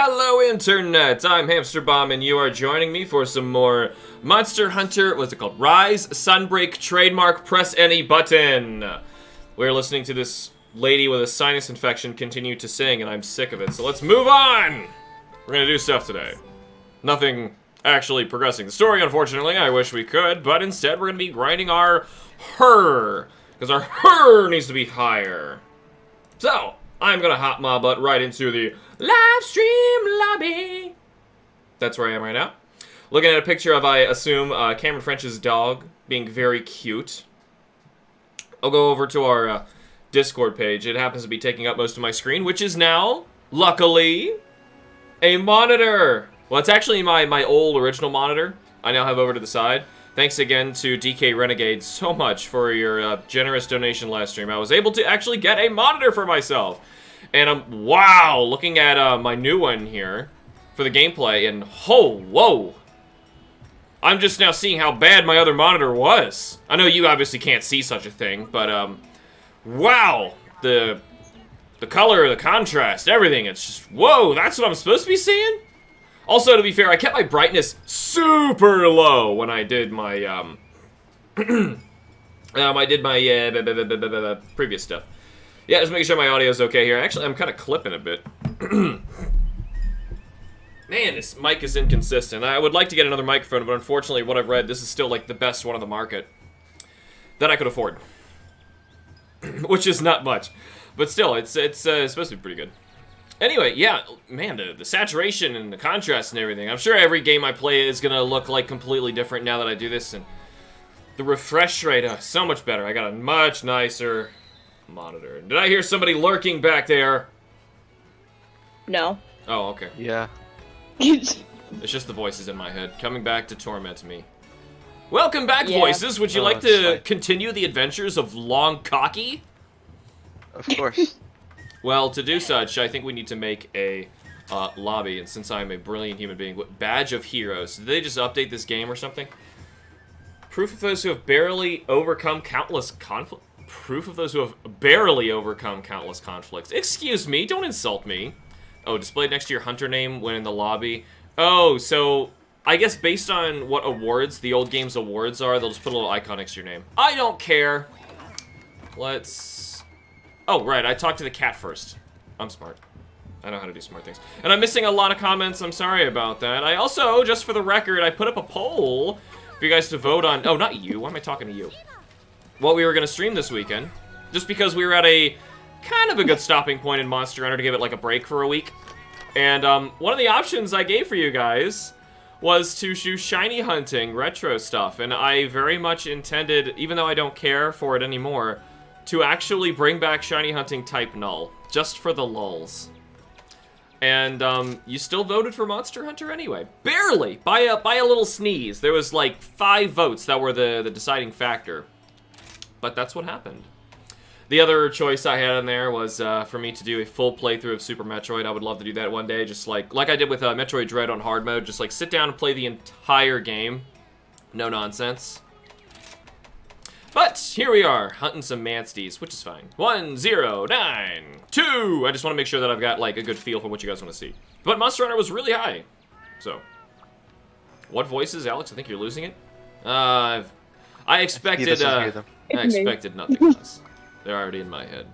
Hello, Internet! I'm HamsterBomb, and you are joining me for some more Monster Hunter, what's it called? Rise, Sunbreak, trademark, press any button! We're listening to this lady with a sinus infection continue to sing, and I'm sick of it, so let's move on! We're gonna do stuff today. Nothing actually progressing the story, unfortunately. I wish we could, but instead we're gonna be grinding our her, because our her needs to be higher. So, I'm gonna hop my butt right into the live stream lobby. That's where I am right now. Looking at a picture of, I assume, Cameron French's dog being very cute. I'll go over to our Discord page. It happens to be taking up most of my screen, which is now, luckily, a monitor. Well, it's actually my old original monitor I now have over to the side. Thanks again to DK Renegade so much for your generous donation last stream. I was able to actually get a monitor for myself. And I'm, wow, looking at my new one here for the gameplay, and whoa. I'm just now seeing how bad my other monitor was. I know you obviously can't see such a thing, but wow, the color, the contrast, everything, it's just, whoa, that's what I'm supposed to be seeing? Also, to be fair, I kept my brightness super low when I did my, previous stuff. Yeah, just making sure my audio's okay here. Actually, I'm kind of clipping a bit. Man, this mic is inconsistent. I would like to get another microphone, but unfortunately, what I've read, this is still, like, the best one on the market that I could afford. Which is not much. But still, it's supposed to be pretty good. Anyway, yeah, man, the saturation and the contrast and everything. I'm sure every game I play is going to look, like, completely different now that I do this. And the refresh rate, so much better. I got a much nicer monitor. Did I hear somebody lurking back there? No. Oh, okay. Yeah. It's just the voices in my head coming back to torment me. Welcome back, Yeah. voices. Would you like to continue the adventures of Long Cocky? Of course. Well, to do such, I think we need to make a lobby, and since I'm a brilliant human being, what badge of heroes? Did they just update this game or something? Proof of those who have barely overcome countless conflicts. Proof of those who have barely overcome countless conflicts. Excuse me, don't insult me. Oh, displayed next to your hunter name when in the lobby. Oh, so I guess based on what awards, the old game's awards are, they'll just put a little icon next to your name. I don't care. Let's... Oh, right, I talked to the cat first. I'm smart. I know how to do smart things. And I'm missing a lot of comments, I'm sorry about that. I also, just for the record, I put up a poll for you guys to vote on... Oh, not you, why am I talking to you? What we were going to stream this weekend, just because we were at a kind of a good stopping point in Monster Hunter to give it like a break for a week. And one of the options I gave for you guys was to do shiny hunting retro stuff, and I very much intended, even though I don't care for it anymore, to actually bring back shiny hunting type null, just for the lulz. And you still voted for Monster Hunter anyway. Barely! By a little sneeze. There was like 5 votes that were the deciding factor. But that's what happened. The other choice I had in there was for me to do a full playthrough of Super Metroid. I would love to do that one day, just like I did with Metroid Dread on hard mode. Just like sit down and play the entire game. No nonsense. But here we are, hunting some Mansties, which is fine. 1, 0, 9, 2. I just want to make sure that I've got like a good feel for what you guys want to see. But Monster Hunter was really high. So, what voices, Alex? I think you're losing it. I expected. I expected nothing less. They're already in my head.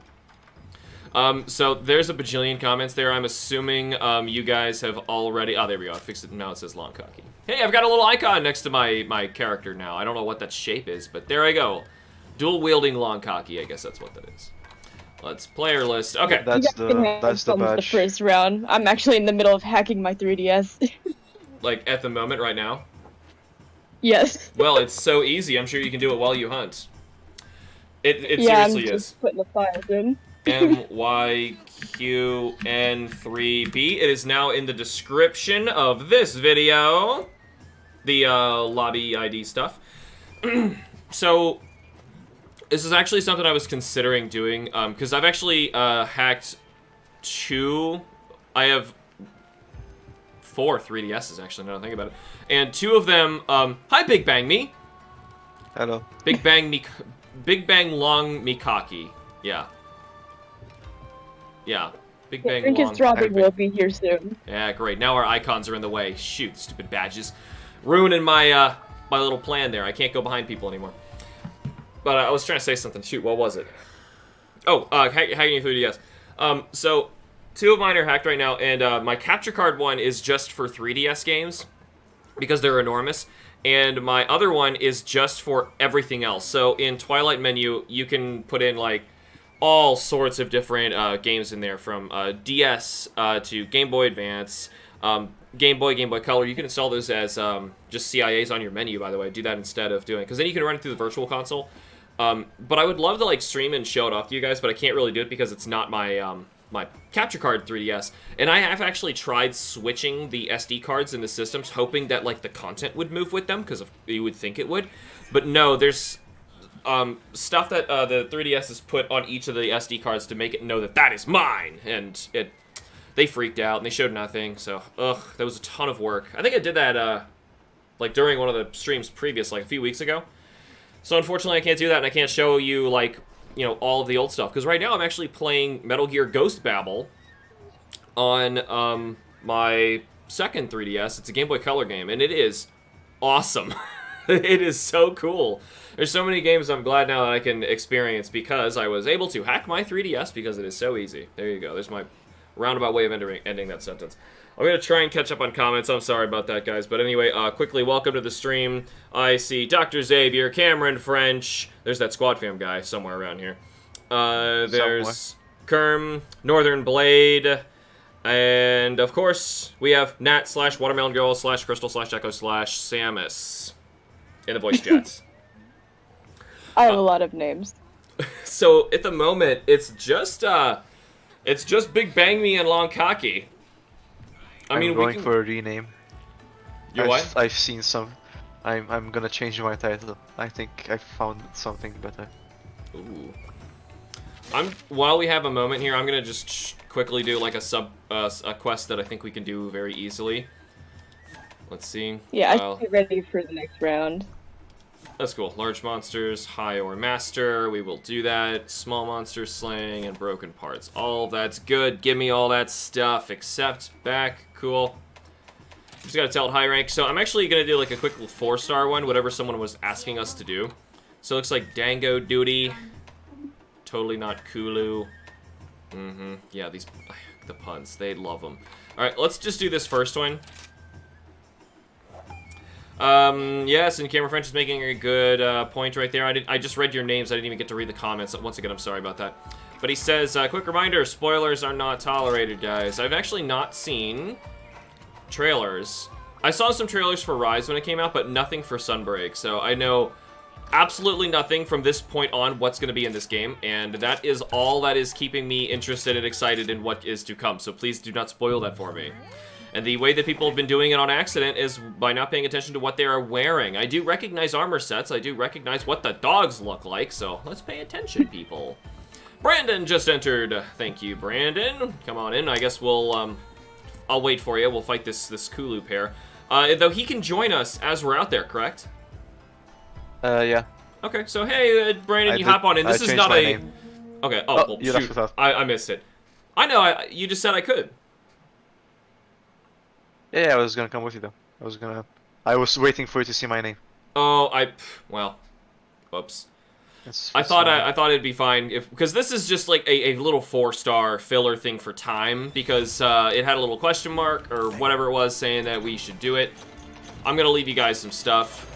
So there's a bajillion comments there. I'm assuming you guys have already... Oh, there we go. I fixed it. Now it says Long Cocky. Hey, I've got a little icon next to my character now. I don't know what that shape is, but there I go. Dual-wielding Long Cocky. I guess that's what that is. Let's player list. Okay. That's the badge. The first round. I'm actually in the middle of hacking my 3DS. Like, at the moment, right now? Yes. Well, it's so easy. I'm sure you can do it while you hunt. It yeah, seriously I'm just is. putting the files in. MYQN3B. It is now in the description of this video. The lobby ID stuff. So, this is actually something I was considering doing, because I've actually hacked 2. I have 4 3DSs actually, now that I think about it. And 2 of them, hi Big Bang Me. Hello. Big Bang Long Mikaki. Yeah. Yeah. Big Bang Drink Long. is throbbing Bang. will be here soon. Yeah, great. Now our icons are in the way. Shoot, stupid badges. Ruining my my little plan there. I can't go behind people anymore. But I was trying to say something. Shoot, what was it? Oh, hacking 3DS. So, 2 of mine are hacked right now, and my capture card one is just for 3DS games because they're enormous. And my other one is just for everything else. So, in Twilight menu, you can put in, like, all sorts of different games in there, from DS to Game Boy Advance, Game Boy Color. You can install those as just CIAs on your menu, by the way. Do that instead of doing it, because then you can run it through the Virtual Console. But I would love to like stream and show it off to you guys, but I can't really do it because it's not my my capture card 3DS. And I have actually tried switching the SD cards in the systems, hoping that like the content would move with them, because you would think it would. But no, there's stuff that the 3DS has put on each of the SD cards to make it know that that is mine, and they freaked out and they showed nothing. So that was a ton of work. I think I did that like during one of the streams previous, like a few weeks ago. So unfortunately I can't do that, and I can't show you like, you know, all of the old stuff, because right now I'm actually playing Metal Gear Ghost Babel on my second 3DS. It's a Game Boy Color game, and it is awesome. It is so cool. There's so many games I'm glad now that I can experience because I was able to hack my 3DS because it is so easy. There you go. There's my roundabout way of ending that sentence. I'm going to try and catch up on comments. I'm sorry about that, guys. But anyway, quickly, welcome to the stream. I see Dr. Xavier, Cameron French. There's that Squad Fam guy somewhere around here. There's Kerm, Northern Blade, and, of course, we have Nat/Watermelon Girl /Crystal/Echo/Samus in the voice chats. I have a lot of names. So, at the moment, it's just Big Bang Me and Long Cocky. I'm going for a rename. What? I've seen some. I'm gonna change my title. I think I found something better. Ooh. While we have a moment here, I'm gonna just quickly do like a quest that I think we can do very easily. Let's see. Yeah, I should be ready for the next round. That's cool. Large monsters, high or master. We will do that. Small monsters, slaying, and broken parts. All that's good. Give me all that stuff. Accept. Back. Cool. Just gotta tell it high rank. So I'm actually gonna do like a quick 4-star one, whatever someone was asking us to do. So it looks like Dango Duty. Totally not Kulu. Yeah, the puns. They love them. Alright, let's just do this first one. Yes, and Camera French is making a good point right there. I just read your names. I didn't even get to read the comments. Once again, I'm sorry about that. But he says, quick reminder, spoilers are not tolerated, guys. I've actually not seen trailers. I saw some trailers for Rise when it came out, but nothing for Sunbreak. So I know absolutely nothing from this point on what's going to be in this game, and that is all that is keeping me interested and excited in what is to come. So please do not spoil that for me. And the way that people have been doing it on accident is by not paying attention to what they are wearing. I do recognize armor sets. I do recognize what the dogs look like. So let's pay attention, people. Brandon just entered. Thank you, Brandon. Come on in. I guess we'll, I'll wait for you. We'll fight this Kulu pair. Though he can join us as we're out there, correct? Yeah. Okay, so hey, Brandon, you hop on in. This is not a... Name. Okay, well, you shoot. left without. I missed it. I know, you just said I could. Yeah, I was gonna come with you though. I was waiting for you to see my name. Oh, well, whoops. I thought it'd be fine because this is just like a little 4-star filler thing for time because it had a little question mark or whatever it was saying that we should do it. I'm gonna leave you guys some stuff.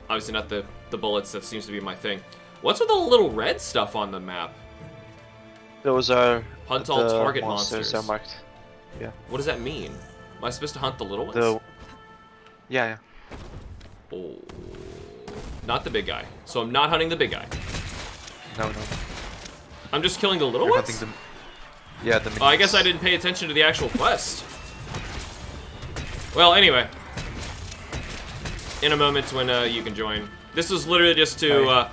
Obviously not the bullets. That seems to be my thing. What's with the little red stuff on the map? Those are hunt all target monsters. monsters. Are marked. Yeah. What does that mean? Am I supposed to hunt the little ones? Yeah. Oh, not the big guy. So I'm not hunting the big guy. No. I'm just killing the little You're ones? hunting yeah, the I guess I didn't pay attention to the actual quest. Well, anyway. In a moment when you can join. This was literally just to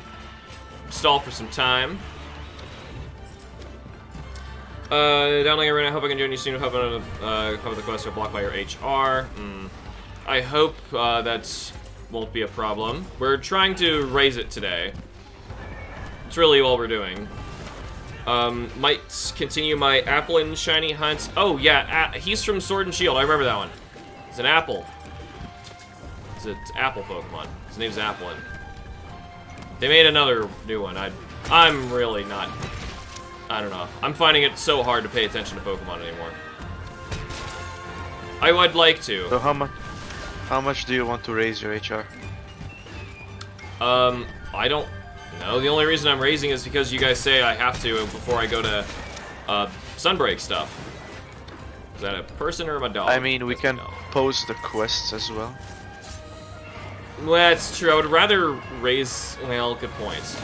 stall for some time. Downloading right now. I hope I can join you soon. I hope I cover the quest or blocked by your HR. I hope that won't be a problem. We're trying to raise it today. It's really all we're doing. Might continue my apple and shiny hunts. Oh yeah, he's from Sword and Shield. I remember that one. It's an apple. It's an apple Pokemon. His name's Applin. They made another new one. I'm really not. I don't know. I'm finding it so hard to pay attention to Pokemon anymore. I would like to. So how much do you want to raise your HR? I don't know. The only reason I'm raising is because you guys say I have to before I go to Sunbreak stuff. Is that a person or a dog? I mean, we can pose the quests as well. Well, that's true. I would rather raise. Well, good points.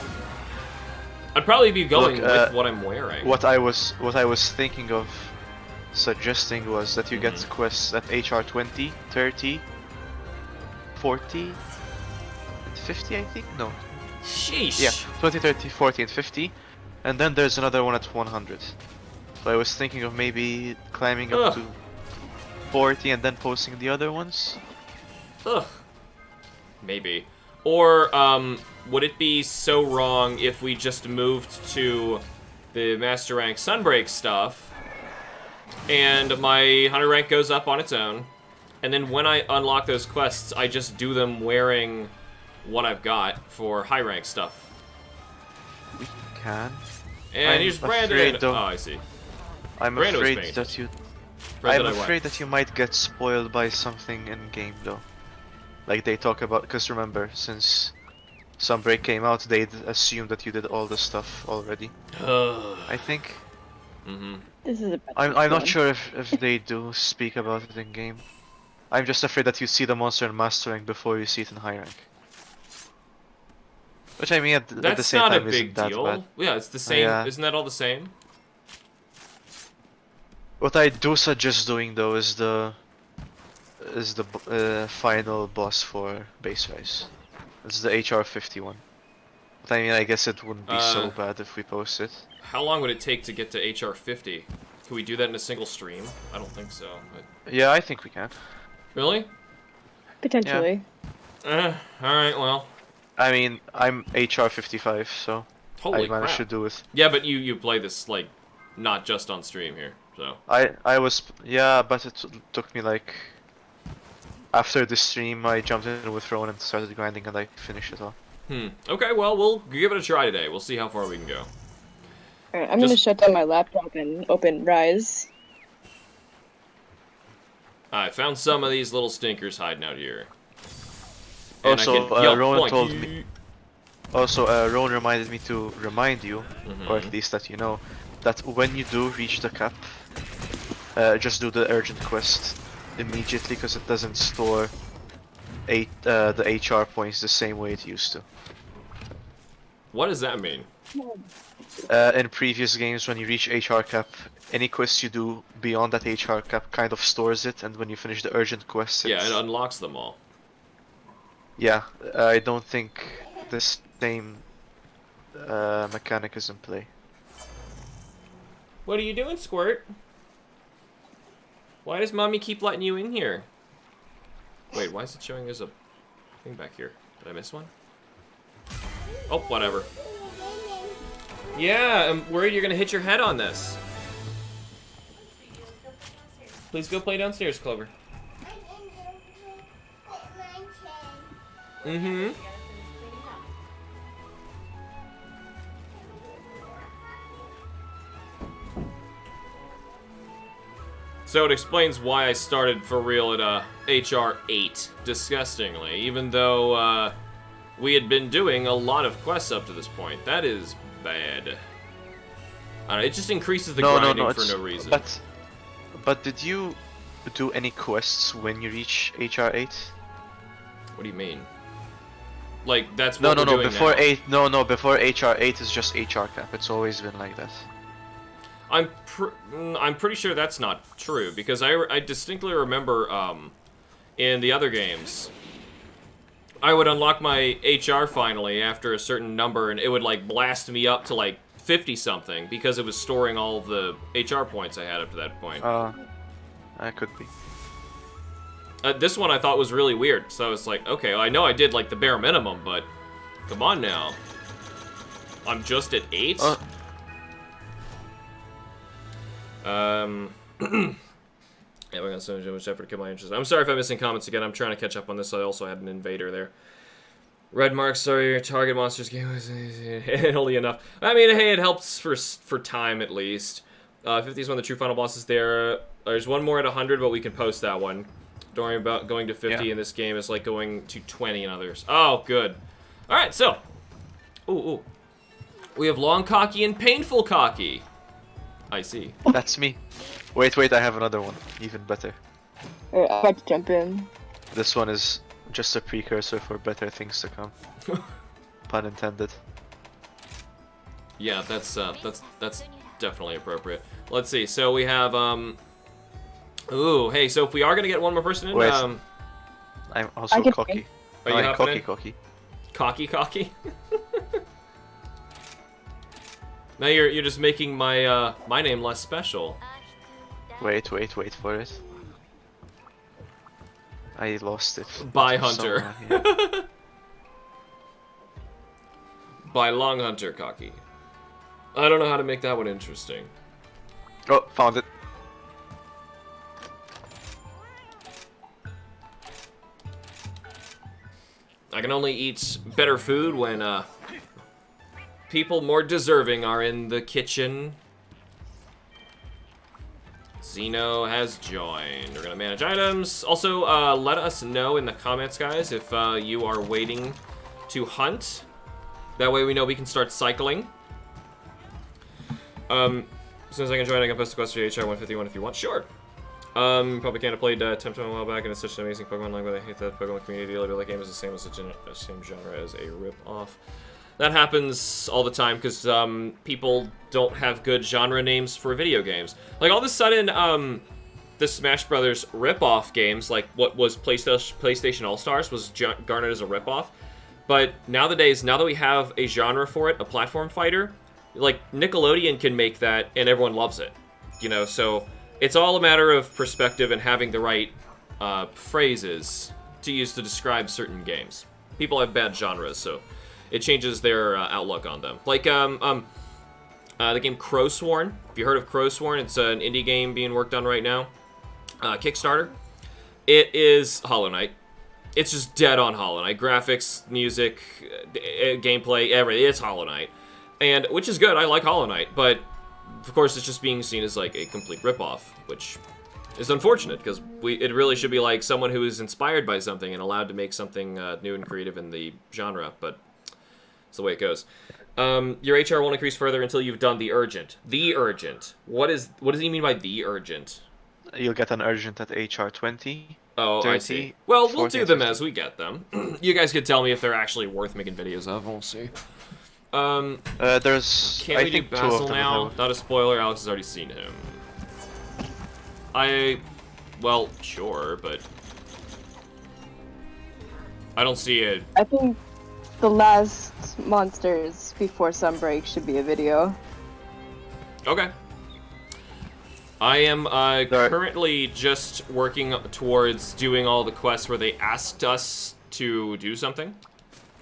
I'd probably be going with what I'm wearing. What I was thinking of suggesting was that you get quests at HR 20, 30, 40, and 50, I think? No. Sheesh. Yeah, 20, 30, 40, and 50. And then there's another one at 100. So I was thinking of maybe climbing up to 40 and then posting the other ones. Ugh. Maybe. Or, would it be so wrong if we just moved to the Master Rank Sunbreak stuff, and my 100 rank goes up on its own, and then when I unlock those quests, I just do them wearing what I've got for high rank stuff? We can. And here's Brandon. Oh, I see. I'm afraid that you... I'm afraid that you might get spoiled by something in game, though. Like they talk about, because remember, since Sunbreak came out, they'd assumed that you did all the stuff already. I think. This is a I'm not sure if they do speak about it in game. I'm just afraid that you see the monster in Master Rank before you see it in high rank. Which I mean, at the same time, isn't that bad. That's not a big deal. Yeah, it's the same. Yeah. Isn't that all the same? What I do suggest doing though is the final boss for base rise. It's the HR 51. But I mean, I guess it wouldn't be so bad if we post it. How long would it take to get to HR 50? Can we do that in a single stream? I don't think so. But... Yeah, I think we can. Really? Potentially. Yeah. Alright, well. I mean, I'm HR 55, so Holy I managed crap. to do it. Yeah, but you play this, like, not just on stream here, so. I was... Yeah, but it took me, like... After the stream, I jumped in with Rowan and started grinding, and I finished it all. Okay, well, we'll give it a try today. We'll see how far we can go. Alright, I'm gonna shut down my laptop and open Rise. I found some of these little stinkers hiding out here. And also, Rowan told me... Also, Rowan reminded me to remind you, or at least that you know, that when you do reach the cap, just do the urgent quest immediately, because it doesn't store the HR points the same way it used to. What does that mean? In previous games, when you reach HR cap, any quest you do beyond that HR cap kind of stores it, and when you finish the urgent quest, Yeah, it unlocks them all. Yeah, I don't think the same mechanic is in play. What are you doing, Squirt? Why does Mommy keep letting you in here? Wait, why is it showing there's a thing back here? Did I miss one? Oh, whatever. Yeah, I'm worried you're gonna hit your head on this. Please go play downstairs, Clover. So it explains why I started for real at HR 8, disgustingly, even though we had been doing a lot of quests up to this point. That is bad. I don't know, it just increases the grinding for no reason. But did you do any quests when you reach HR 8? What do you mean? Like, that's what we're doing before now. Before HR 8 is just HR cap. It's always been like that. I'm pretty sure that's not true, because I distinctly remember in the other games, I would unlock my HR finally after a certain number, and it would like blast me up to like 50 something because it was storing all of the HR points I had up to that point. That could be. This one I thought was really weird, so I was like, okay, well, I know I did like the bare minimum, but come on now. I'm just at 8? Yeah, we got so much effort to kill my interest. I'm sorry if I'm missing comments again. I'm trying to catch up on this. I also had an invader there. Red marks, sorry, your target monsters game was only enough. I mean, hey, it helps for time at least. 50 is one of the true final bosses there. There's one more at 100, but we can post that one. Don't worry about going to 50 in this game. It's like going to 20 in others. Oh, good. All right, so. Ooh. We have long cocky and painful cocky. I see. That's me. Wait, I have another one. Even better. I'm about to jump in. This one is just a precursor for better things to come. Pun intended. Yeah, that's definitely appropriate. Let's see. So we have ooh, hey, so if we are gonna get one more person in, Wait. I'm also cocky. Are you hopping in? Cocky. Cocky? Now you're just making my my name less special. Wait for it. I lost it. By Hunter. By Long Hunter Cocky. I don't know how to make that one interesting. Oh, found it. I can only eat better food when people more deserving are in the kitchen. Zeno has joined. We're gonna manage items. Also, let us know in the comments, guys, if you are waiting to hunt. That way we know we can start cycling. As soon as I can join, I can post a quest for HR 151 if you want. Sure. Probably can't have played Temtem a while back, and it's such an amazing Pokemon line, but I hate that Pokemon community deal. I feel like game is the same as the same genre as a rip-off. That happens all the time because people don't have good genre names for video games. Like all of a sudden, the Smash Brothers rip-off games, like what was PlayStation All-Stars, was garnered as a rip-off. But nowadays, now that we have a genre for it, a platform fighter, like Nickelodeon can make that, and everyone loves it. You know, so it's all a matter of perspective and having the right phrases to use to describe certain games. People have bad genres, so it changes their outlook on them. Like the game Crowsworn. If you heard of Crowsworn, it's an indie game being worked on right now. Kickstarter. It is Hollow Knight. It's just dead on Hollow Knight. Graphics, music, gameplay, everything. It's Hollow Knight. And, which is good, I like Hollow Knight, but of course it's just being seen as like a complete ripoff, which is unfortunate, because it really should be like someone who is inspired by something and allowed to make something new and creative in the genre, but it's the way it goes. Your HR won't increase further until you've done the urgent. The urgent. What does he mean by the urgent? You'll get an urgent at HR 20. Oh, 30, I see. Well, we'll 40, do them 50. as we get them. You guys could tell me if they're actually worth making videos of. We'll see. There's. Can I we do think two of Basil them now? have. Not a spoiler. Alex has already seen him. Well, sure, but I don't see it. I think the last monsters before Sunbreak should be a video. Okay. I am currently just working towards doing all the quests where they asked us to do something.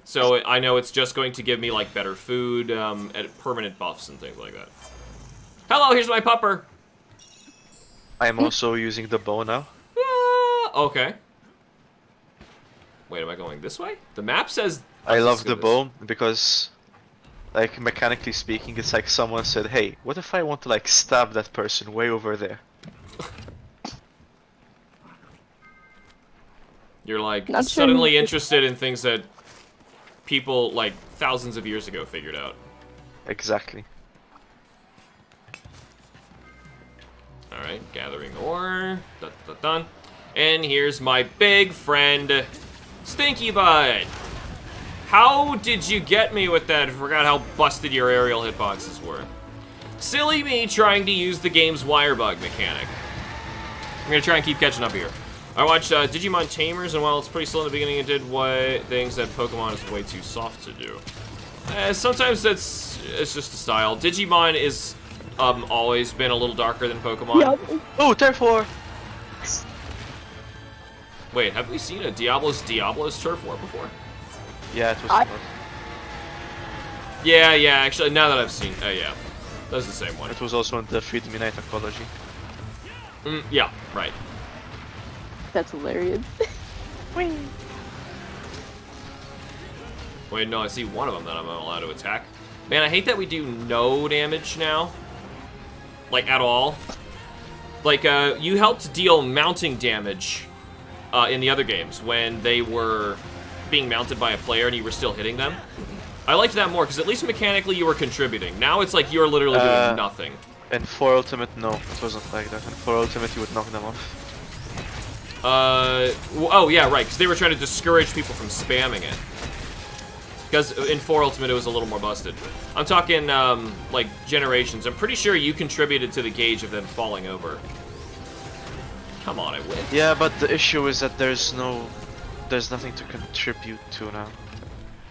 So I know it's just going to give me like better food, and permanent buffs and things like that. Hello, here's my pupper. I am also using the bow now. Okay. Wait, am I going this way? The map says... I let's love go the this. bow because, like, mechanically speaking, it's like someone said, "Hey, what if I want to like stab that person way over there?" You're like Not sure suddenly who- interested in things that people like thousands of years ago figured out. Exactly. Alright, gathering ore. Dun, dun, dun. And here's my big friend, Stinky Butt. How did you get me with that? I forgot how busted your aerial hitboxes were. Silly me trying to use the game's wire bug mechanic. I'm gonna try and keep catching up here. I watched Digimon Tamers, and while it's pretty slow in the beginning, it did things that Pokemon is way too soft to do. Sometimes it's just a style. Digimon is always been a little darker than Pokemon. Yep. Oh, therefore. Wait, have we seen a Diablo's Turf War before? Yeah, it was. I- Yeah, actually, now that I've seen, yeah. That's the same one. It was also in the Freedom Unite ecology. Yeah, right. That's hilarious. Wait, no, I see one of them that I'm not allowed to attack. Man, I hate that we do no damage now. Like, at all. Like, you helped deal mounting damage in the other games when they were being mounted by a player and you were still hitting them. I liked that more, because at least mechanically you were contributing. Now it's like you're literally doing nothing. In 4 Ultimate, no, it wasn't like that. In 4 Ultimate, you would knock them off. Oh, yeah, right, because they were trying to discourage people from spamming it. Because in 4 Ultimate, it was a little more busted. I'm talking, like, Generations. I'm pretty sure you contributed to the gauge of them falling over. Come on, I win. Yeah, but the issue is that there's nothing to contribute to now.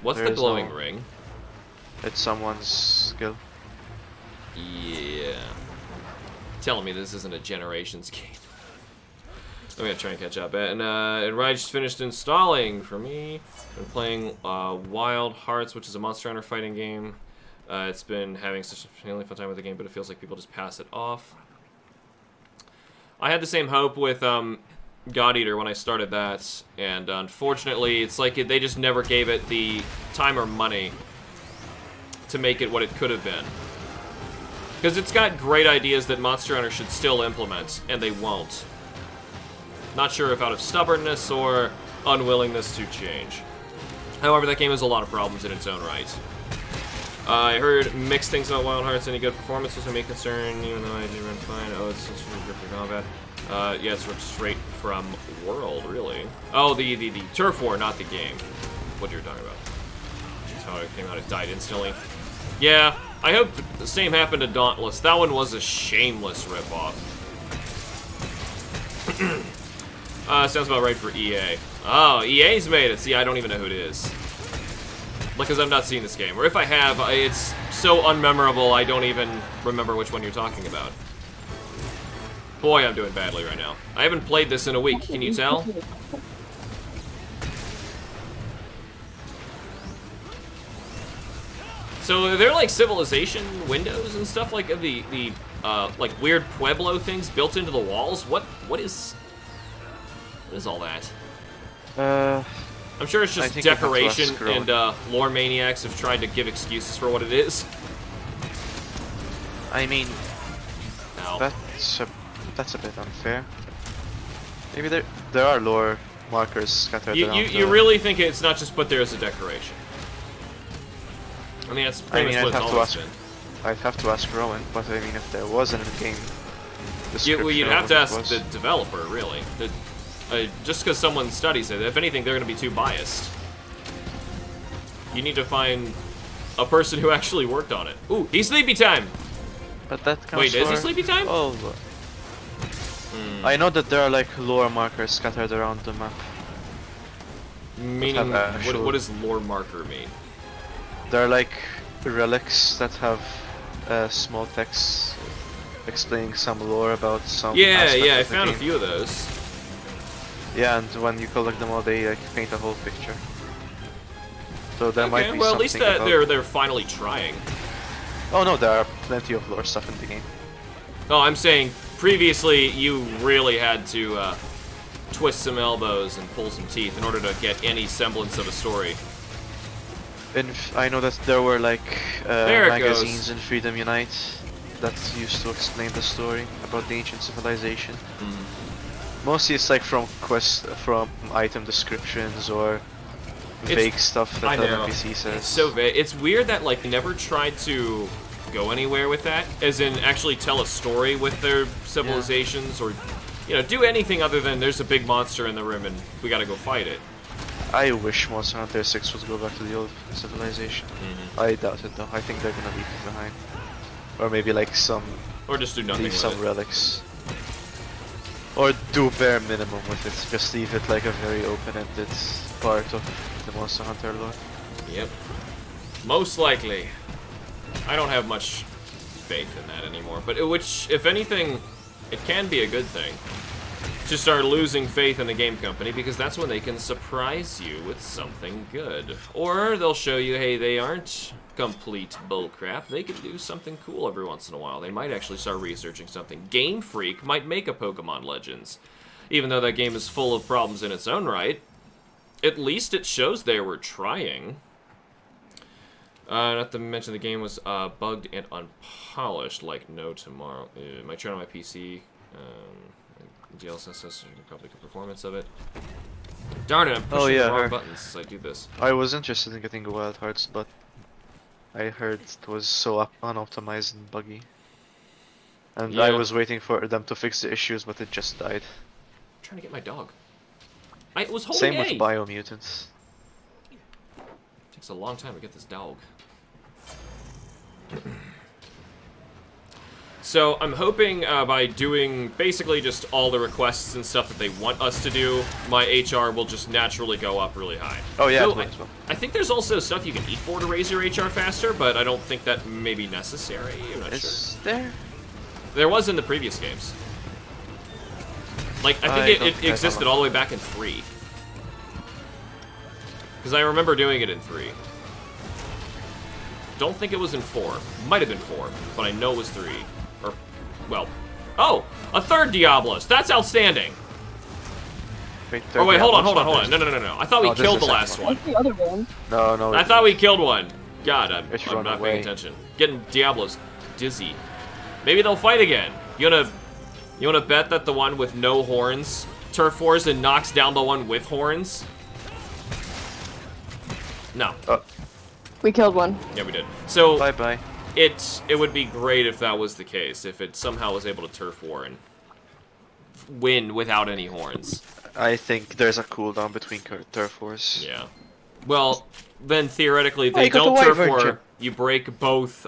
What's the glowing ring? It's someone's skill. Yeah. Telling me this isn't a Generations game. I'm gonna try and catch up. And Ryan just finished installing for me. Been playing Wild Hearts, which is a Monster Hunter fighting game. It's been having such a really fun time with the game, but it feels like people just pass it off. I had the same hope with God Eater when I started that, and unfortunately, it's like they just never gave it the time or money to make it what it could have been. Because it's got great ideas that Monster Hunter should still implement, and they won't. Not sure if out of stubbornness or unwillingness to change. However, that game has a lot of problems in its own right. I heard mixed things about Wild Hearts. Any good performance was a main concern, even though I did run fine. Oh, it's just really good for combat. Yeah, it's ripped straight from World, really. Oh, the Turf War, not the game. What you're talking about. That's how it came out. It died instantly. Yeah, I hope the same happened to Dauntless. That one was a shameless ripoff. Sounds about right for EA. Oh, EA's made it. See, I don't even know who it is. Because I'm not seeing this game. Or if I have, it's so unmemorable, I don't even remember which one you're talking about. Boy, I'm doing badly right now. I haven't played this in a week. Can you tell? So are there like civilization windows and stuff like the like weird Pueblo things built into the walls? What is all that? I'm sure it's just decoration, and lore maniacs have tried to give excuses for what it is. I mean, Ow. that's a bit unfair. Maybe there are lore markers scattered around. You really think it's not just put there as a decoration? I mean, that's pretty much what it's always been. I'd have to ask Rowan, but I mean, if there was an in-game description, well, you'd have to ask the developer, really. Just because someone studies it, if anything, they're going to be too biased. You need to find a person who actually worked on it. Ooh, he's sleepy time! But that counts. Wait, is he sleepy time? Oh, I know that there are like lore markers scattered around the map. Meaning, what does lore marker mean? They're like relics that have small text explaining some lore about some. Yeah, I found a few of those. Yeah, and when you collect them all, they like paint a whole picture. So there might be well, at least something that they're finally trying. Oh no, there are plenty of lore stuff in the game. Oh, I'm saying previously you really had to twist some elbows and pull some teeth in order to get any semblance of a story. And I know that there were like magazines in Freedom Unite that used to explain the story about the ancient civilization. Mostly it's like from item descriptions or vague stuff that the NPC says. It's so vague. It's weird that like they never tried to go anywhere with that, as in actually tell a story with their civilizations, or do anything other than there's a big monster in the room and we gotta go fight it. I wish Monster Hunter 6 would go back to the old civilization. I doubt it though. I think they're gonna leave it behind, or maybe like or just do nothing with some relics. Or do bare minimum with it. Just leave it like a very open-ended part of the Monster Hunter lore. Yep. Most likely. I don't have much faith in that anymore. But which, if anything, it can be a good thing. To start losing faith in the game company, because that's when they can surprise you with something good. Or they'll show you, hey, they aren't complete bullcrap. They could do something cool every once in a while. They might actually start researching something. Game Freak might make a Pokemon Legends. Even though that game is full of problems in its own right, at least it shows they were trying. Not to mention the game was bugged and unpolished like no tomorrow. Might turn on my PC. DLSS, probably good performance of it. Darn it, I'm pushing the wrong buttons as I do this. I was interested in getting Wild Hearts, but I heard it was so unoptimized and buggy. And I was waiting for them to fix the issues, but it just died. I'm trying to get my dog. I was holding Same A. with Biomutants. Takes a long time to get this dog. So I'm hoping by doing basically just all the requests and stuff that they want us to do, my HR will just naturally go up really high. Oh yeah, so I think there's also stuff you can eat for to raise your HR faster, but I don't think that may be necessary. I'm not Is there? There was in the previous games. Like, I think it existed all the way back in 3. Because I remember doing it in 3. Don't think it was in 4. Might have been 4, but I know it was 3. Or, well... Oh! A third Diablos! That's outstanding! Oh wait, hold on. No. I thought we killed the last one. What's the other one? No. I thought we killed one. God, I'm not away. paying attention. Getting Diablos dizzy. Maybe they'll fight again. You wanna bet that the one with no horns turf wars and knocks down the one with horns? No. We killed one. Yeah, we did. So bye. It would be great if that was the case. If it somehow was able to turf war and win without any horns. I think there's a cooldown between turf wars. Yeah. Well, then theoretically they don't turf war. You break both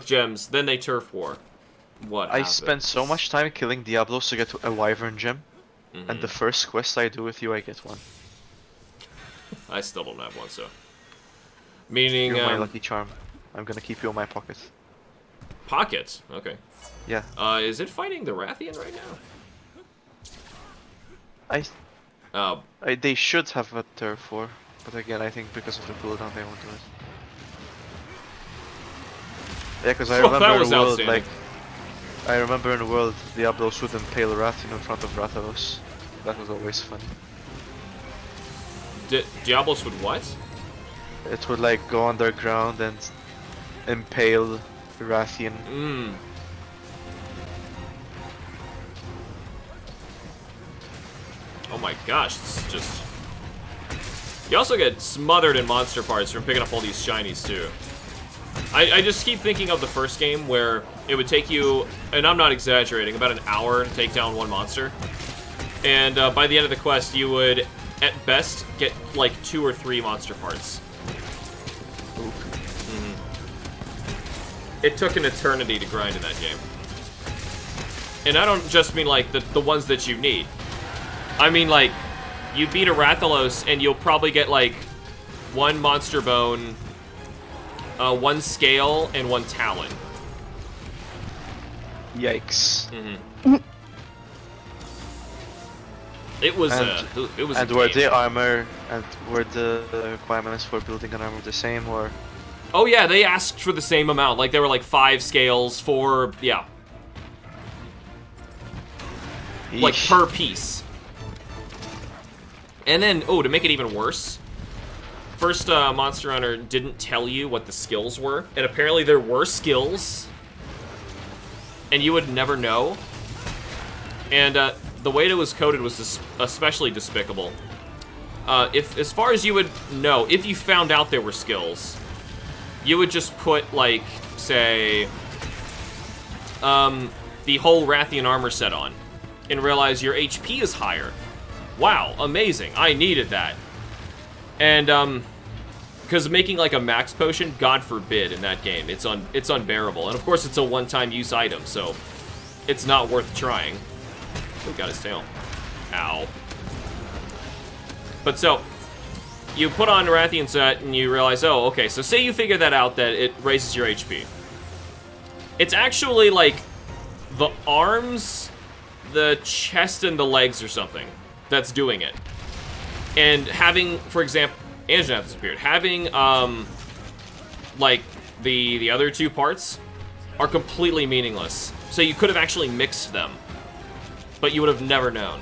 gems, then they turf war. What happens? I spent so much time killing Diablos to get a Wyvern gem, and the first quest I do with you, I get one. I still don't have one, so. Meaning, you're my lucky charm. I'm gonna keep you in my pocket. Pocket? Okay. Yeah. Is it fighting the Rathian right now? They should have a turf war, but again, I think because of the cooldown, they won't do it. Yeah, because I remember in the world, like, I remember in the world, Diablos would impale Rathian in front of Rathalos. That was always funny. Diablos would what? It would like go underground and impale Rathian. Oh my gosh, this is just... You also get smothered in monster parts from picking up all these shinies too. I just keep thinking of the first game where it would take you, and I'm not exaggerating, about an hour to take down one monster. And by the end of the quest, you would, at best, get like 2 or 3 monster parts. It took an eternity to grind in that game. And I don't just mean like the ones that you need. I mean like, you beat a Rathalos and you'll probably get like 1 monster bone, 1 scale, and 1 talon. Yikes. It was it was. And were the armor and were the requirements for building an armor the same, or? Oh yeah, they asked for the same amount. Like there were like 5 scales, 4, yeah. Yeesh. Like per piece. And then, oh, to make it even worse, first Monster Hunter didn't tell you what the skills were, and apparently there were skills, and you would never know. And the way it was coded was especially despicable. If, as far as you would know, if you found out there were skills, you would just put, like, say, the whole Rathian armor set on, and realize your HP is higher. Wow, amazing. I needed that. And, because making, like, a max potion, God forbid, in that game, it's unbearable. And, of course, it's a one-time use item, so it's not worth trying. Oh, got his tail. Ow. But so, you put on Rathian set, and you realize, oh, okay, so say you figure that out, that it raises your HP. It's actually, like, the arms, the chest, and the legs or something that's doing it. And having, for example, Anjanath disappeared. Having, like the other two parts, are completely meaningless. So you could have actually mixed them, but you would have never known.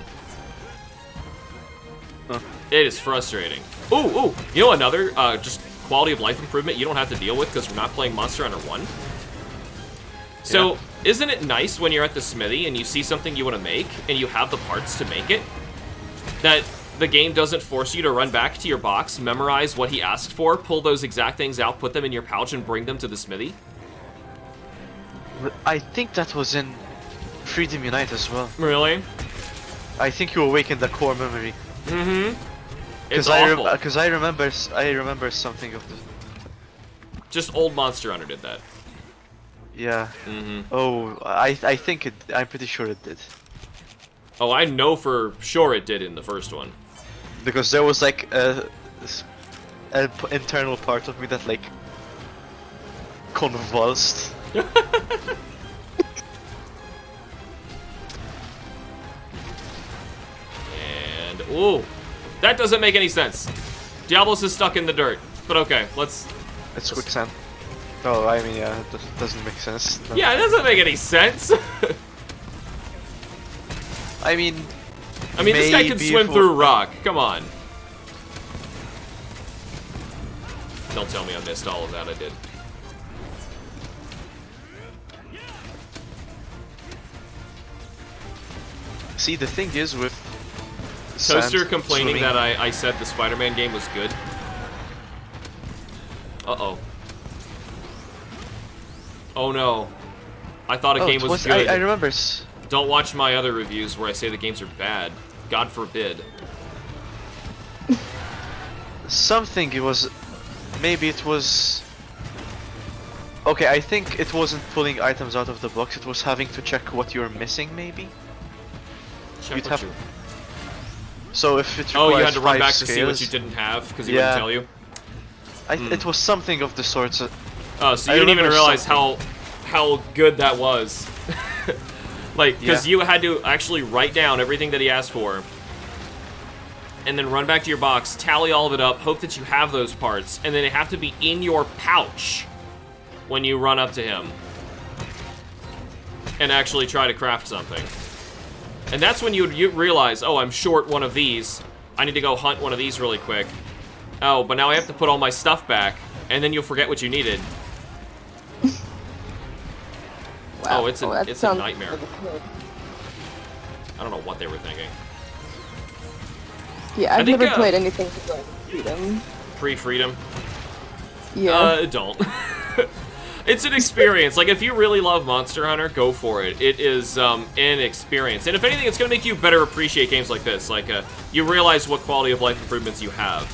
Huh. It is frustrating. Ooh, you know another just quality of life improvement you don't have to deal with because we're not playing Monster Hunter 1? So, isn't it nice when you're at the smithy and you see something you want to make and you have the parts to make it, that the game doesn't force you to run back to your box, memorize what he asked for, pull those exact things out, put them in your pouch, and bring them to the smithy? I think that was in Freedom Unite as well. Really? I think you awakened the core memory. Mm-hmm. It's Because awful. I remember something of the. Just old Monster Hunter did that. Yeah. Mm-hmm. Oh, I think it. I'm pretty sure it did. Oh, I know for sure it did in the first one. Because there was like an internal part of me that like convulsed. And ooh, that doesn't make any sense. Diablos is stuck in the dirt, but okay, let's. It's quicksand. Oh, I mean, yeah, it doesn't make sense. No. Yeah, it doesn't make any sense. I mean, this guy can swim through rock. Come on. Don't tell me I missed all of that. I did. See, the thing is with Toaster sand complaining swimming, that I said the Spider-Man game was good. Uh-oh. Oh no. I thought a game was good. I remember. Don't watch my other reviews where I say the games are bad. God forbid. Something it was. Maybe it was. Okay, I think it wasn't pulling items out of the box. It was having to check what you're missing. Maybe. Check You'd what have- you- So if it requires you had to run 5 back to see what scales, you didn't have because he Yeah. wouldn't tell you. It was something of the sort. Oh, so I you didn't even remember realize something. how good that was. Like, because Yeah. you had to actually write down everything that he asked for, and then run back to your box, tally all of it up, hope that you have those parts, and then they have to be in your pouch when you run up to him and actually try to craft something. And that's when you realize, oh, I'm short one of these. I need to go hunt one of these really quick. Oh, but now I have to put all my stuff back, and then you'll forget what you needed. Wow. Oh, it's a that sounds nightmare. like a kid. I don't know what they were thinking. Yeah, I've think, never played anything like Freedom. Pre-freedom? Yeah. Don't. It's an experience. Like, if you really love Monster Hunter, go for it. It is an experience. And if anything, it's going to make you better appreciate games like this. Like, you realize what quality of life improvements you have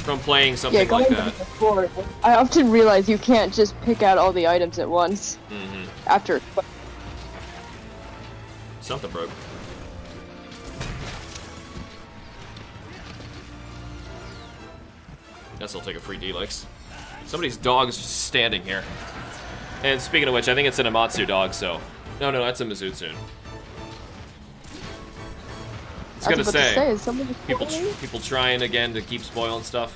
from playing something going like back that. before, I often realize you can't just pick out all the items at once. Mm-hmm. After. Something broke. Guess I'll take a free Deluxe. Somebody's dog is just standing here. And speaking of which, I think it's an Amatsu dog, so... No, that's a Mizutsu. I was gonna say, is somebody people trying again to keep spoiling stuff.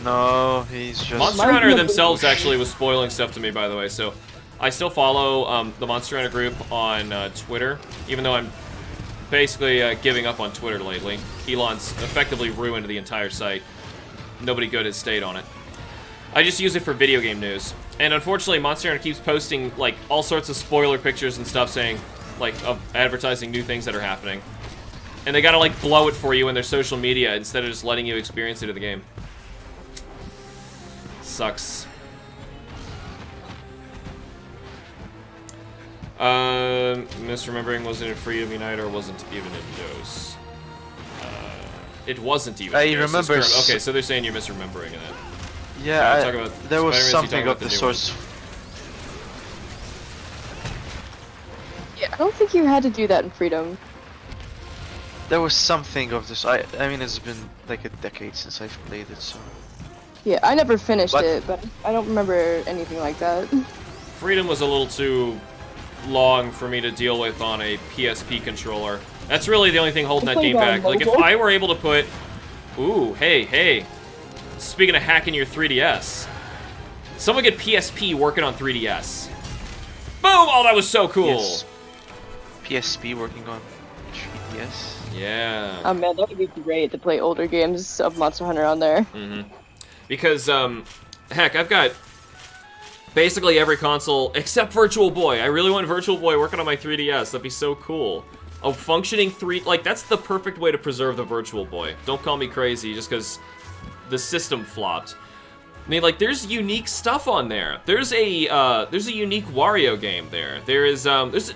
No, he's just. Monster Hunter themselves actually was spoiling stuff to me, by the way, so... I still follow the Monster Hunter group on Twitter, even though I'm basically giving up on Twitter lately. Elon's effectively ruined the entire site. Nobody good has stayed on it. I just use it for video game news. And unfortunately, Monster Hunter keeps posting, like, all sorts of spoiler pictures and stuff saying, like, of advertising new things that are happening. And they gotta, like, blow it for you in their social media instead of just letting you experience it in the game. Sucks. Misremembering wasn't in Freedom Unite or wasn't even in Dose. It wasn't even I in Dose. remember Okay, so they're saying you're misremembering it. Yeah, I'm talking about there was Spider-Man, so you're something talking of about the the new sort. Yeah, I don't think you had to do that in Freedom. There was something of this. I mean, it's been like a decade since I've played it, so. Yeah, I never finished But- it, but I don't remember anything like that. Freedom was a little too long for me to deal with on a PSP controller. That's really the only thing holding that game back. Like, if I were able to put... Ooh, hey. speaking of hacking your 3DS, someone get PSP working on 3DS. Boom! Oh, that was so cool. Yes. PSP working on 3DS. Yeah. Oh man, that would be great to play older games of Monster Hunter on there. Because, heck, I've got basically every console except Virtual Boy. I really want Virtual Boy working on my 3DS. That'd be so cool. A functioning like, that's the perfect way to preserve the Virtual Boy. Don't call me crazy just because the system flopped. I mean, like, there's unique stuff on there. There's a unique Wario game there. There's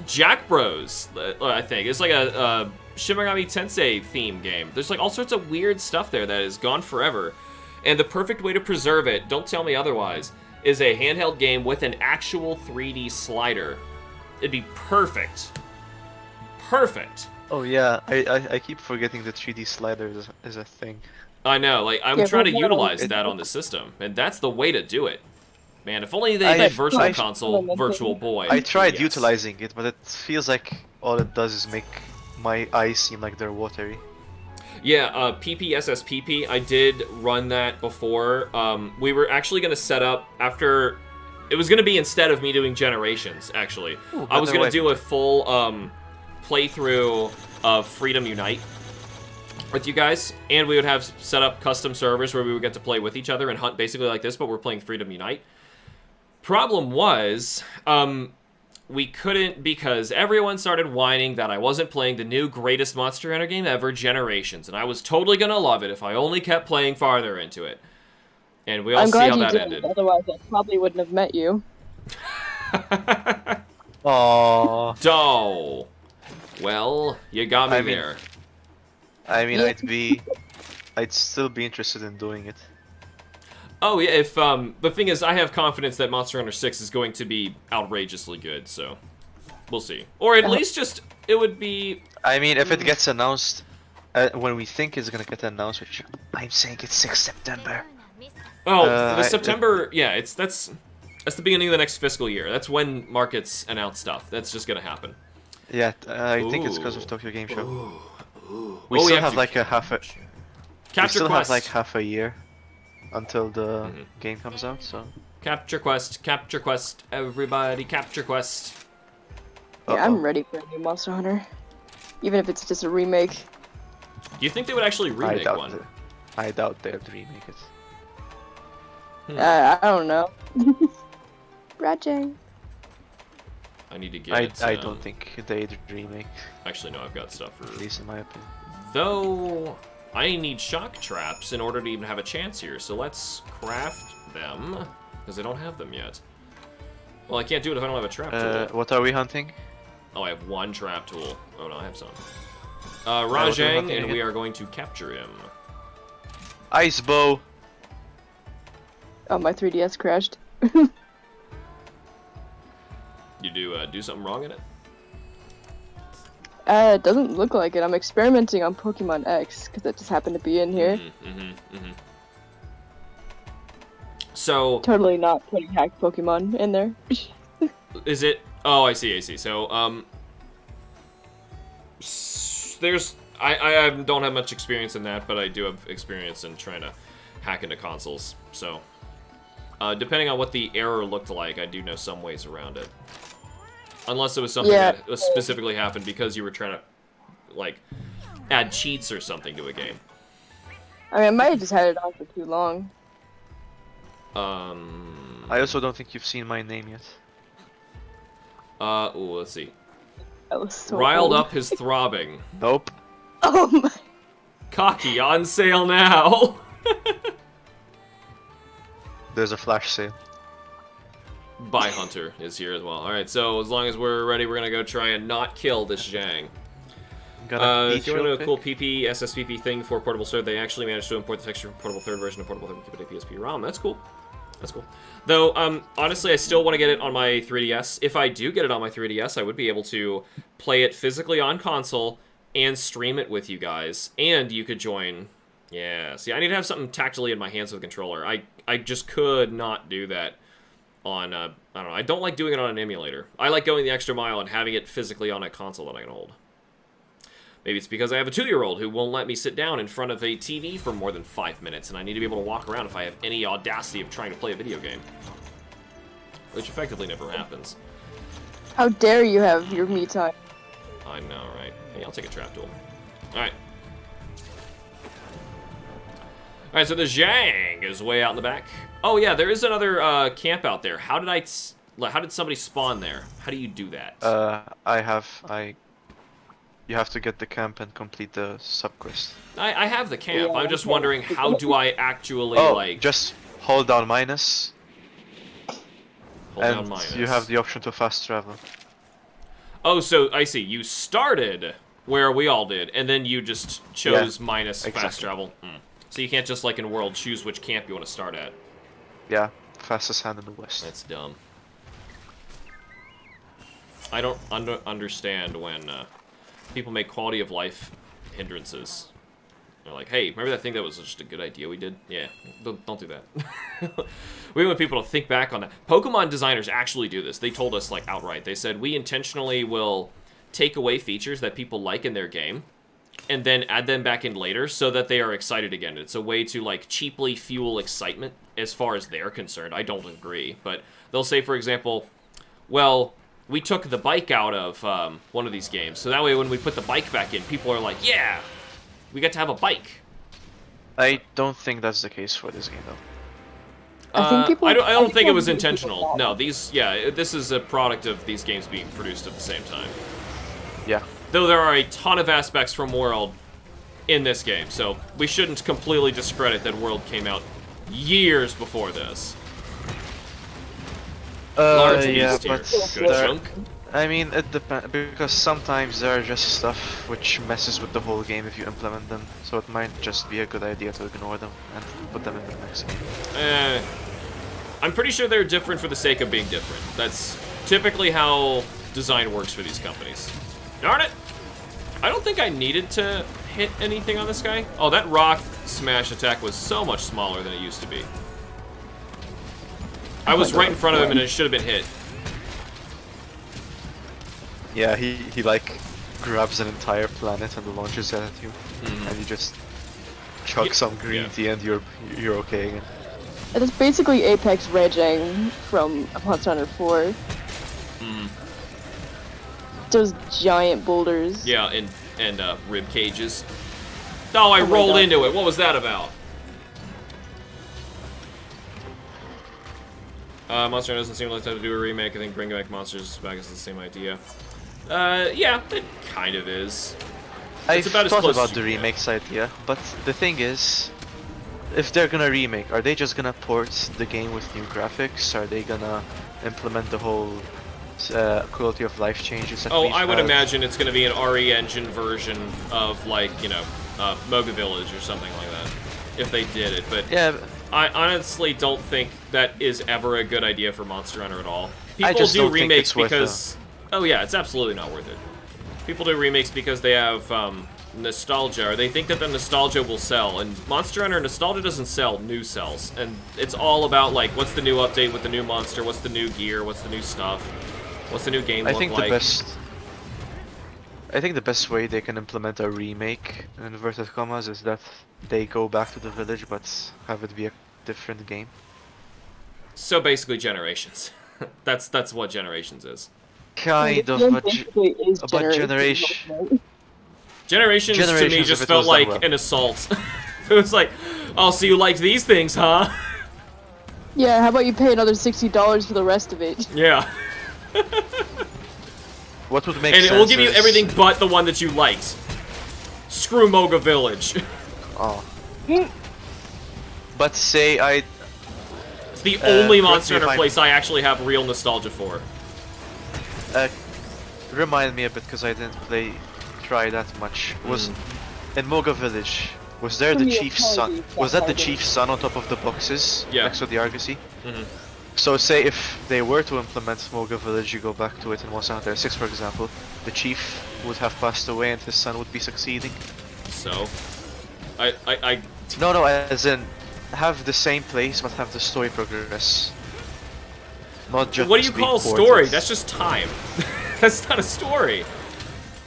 Jack Bros, I think. It's like a Shin Megami Tensei theme game. There's like all sorts of weird stuff there that is gone forever. And the perfect way to preserve it, don't tell me otherwise, is a handheld game with an actual 3D slider. It'd be perfect. Perfect. Oh yeah, I keep forgetting the 3D slider is a thing. I know, like, I'm trying to utilize that on the system, and that's the way to do it. Man, if only they did Virtual Console, Virtual Boy. I tried utilizing it, but it feels like all it does is make my eyes seem like they're watery. Yeah, PPSSPP, I did run that before. We were actually going to set up after... It was going to be instead of me doing Generations, actually. Ooh, I was going to do a full playthrough of Freedom Unite with you guys, and we would have set up custom servers where we would get to play with each other and hunt basically like this, but we're playing Freedom Unite. Problem was, we couldn't because everyone started whining that I wasn't playing the new greatest Monster Hunter game ever, Generations, and I was totally gonna love it if I only kept playing farther into it. And we all see how that ended. Otherwise, I probably wouldn't have met you. Aww. Doh. Well, you got me there. I mean, I'd still be interested in doing it. Oh yeah, if the thing is, I have confidence that Monster Hunter 6 is going to be outrageously good, so we'll see. Or at least just it would be. I mean, if it gets announced when we think it's gonna get announced, which I'm saying it's 6 September. Oh, the September, yeah, that's the beginning of the next fiscal year. That's when markets announce stuff. That's just gonna happen. Yeah, I think it's because of Tokyo Game Show. Ooh. We still have like have like half a year until the game comes out, so... Capture Quest, everybody, Capture Quest. Yeah, I'm ready for a new Monster Hunter. Even if it's just a remake. Do you think they would actually remake one? I doubt they'd remake it. I don't know. Roger. I need to get I don't think they'd remake. Actually, no, I've got stuff for... At least in my opinion. Though, I need shock traps in order to even have a chance here, so let's craft them, because I don't have them yet. Well, I can't do it if I don't have a trap tool. What are we hunting? Oh, I have one trap tool. Oh no, I have some. Rajang, and we are going to capture him. Ice bow! Oh, my 3DS crashed. You do something wrong in it? It doesn't look like it. I'm experimenting on Pokemon X, because it just happened to be in here. So... Totally not putting hacked Pokemon in there. Is it... Oh, I see. So, there's... I don't have much experience in that, but I do have experience in trying to hack into consoles, so... depending on what the error looked like, I do know some ways around it. Unless it was something that specifically happened because you were trying to, like, add cheats or something to a game. I mean, I might have just had it on for too long. I also don't think you've seen my name yet. Ooh, let's see. That was so Riled old. up his throbbing. Nope. Oh my... Cocky, on sale now! There's a flash sale. Buy Hunter is here as well. Alright, so as long as we're ready, we're gonna go try and not kill this Zhang. If you want to know a cool PP, SSPP thing for Portable Third, they actually managed to import the texture from Portable Third version of Portable Third with PSP ROM. That's cool. That's cool. Though, honestly, I still want to get it on my 3DS. If I do get it on my 3DS, I would be able to play it physically on console and stream it with you guys. And you could join... Yeah, see, I need to have something tactily in my hands with a controller. I just could not do that on, I don't know, I don't like doing it on an emulator. I like going the extra mile and having it physically on a console that I can hold. Maybe it's because I have a 2-year-old who won't let me sit down in front of a TV for more than 5 minutes, and I need to be able to walk around if I have any audacity of trying to play a video game. Which effectively never happens. How dare you have your me time? I know, right? Hey, I'll take a trap tool. Alright. Alright, so the Zhang is way out in the back. Oh yeah, there is another camp out there. How did somebody spawn there? How do you do that? You have to get the camp and complete the sub-quest. I have the camp. Yeah, I'm just wondering, how do I actually, like... just hold down minus. Hold down minus. You have the option to fast travel. Oh, so, I see. You started where we all did, and then you just chose minus fast travel. So you can't just, like in World, choose which camp you want to start at. Yeah, fastest hand in the west. That's dumb. I don't understand when people make quality of life hindrances. They're like, hey, remember that thing that was just a good idea we did? Yeah, don't do that. We want people to think back on that. Pokemon designers actually do this. They told us, like, outright. They said, we intentionally will take away features that people like in their game and then add them back in later so that they are excited again. It's a way to, like, cheaply fuel excitement as far as they're concerned. I don't agree, but they'll say, for example, well, we took the bike out of one of these games, so that way when we put the bike back in, people are like, yeah, we get to have a bike. I don't think that's the case for this game, though. I don't think it was intentional. No, this is a product of these games being produced at the same time. Yeah. Though there are a ton of aspects from World in this game, so we shouldn't completely discredit that World came out years before this. Large yeah, beast but here. Good chunk. I mean, it depends, because sometimes there are just stuff which messes with the whole game if you implement them, so it might just be a good idea to ignore them and put them in the next game. I'm pretty sure they're different for the sake of being different. That's typically how design works for these companies. Darn it! I don't think I needed to hit anything on this guy. Oh, that rock smash attack was so much smaller than it used to be. I was right in front of him and it should have been hit. Yeah, he like grabs an entire planet and launches it at you, and you just chuck some green tea and you're okay again. It is basically Apex Raging from Monster Hunter 4. Those giant boulders. Yeah, and rib cages. Oh, I rolled into it. What was that about? Monster Hunter doesn't seem like time to do a remake. I think bringing back monsters back is the same idea. Yeah, it kind of is. I've thought about the remakes idea, but the thing is, if they're gonna remake, are they just gonna port the game with new graphics? Are they gonna implement the whole quality of life changes that we've I would had? imagine it's gonna be an RE Engine version of, like, you know, Moga Village or something like that, if they did it, but yeah, I honestly don't think that is ever a good idea for Monster Hunter at all. People I just do don't think remakes it's worth because... Oh yeah, it's absolutely not worth it. People do remakes because they have nostalgia, or they think that the nostalgia will sell, and Monster Hunter nostalgia doesn't sell, new sells. And it's all about, like, what's the new update with the new monster, what's the new gear, what's the new stuff, what's the new game look like. I think the best way they can implement a remake, in inverted commas, is that they go back to the village but have it be a different game. So basically Generations. That's what Generations is. Kind of, but Generations to me just felt like an assault. It was like, oh, so you like these things, huh? Yeah, how about you pay another $60 for the rest of it? Yeah. What would make sense? And it will give you everything but the one that you liked. Screw Moga Village. Oh. But say It's the only Monster Hunter place I actually have real nostalgia for. Remind me a bit, because I didn't try that much. Was in Moga Village, was there the chief's son? Was that the chief's son on top of the boxes next to the Argosy? So say if they were to implement Moga Village, you go back to it in Monster Hunter 6, for example, the chief would have passed away and his son would be succeeding. So, No, as in, have the same place but have the story progress. Not just. What do you call story? That's just time. That's not a story.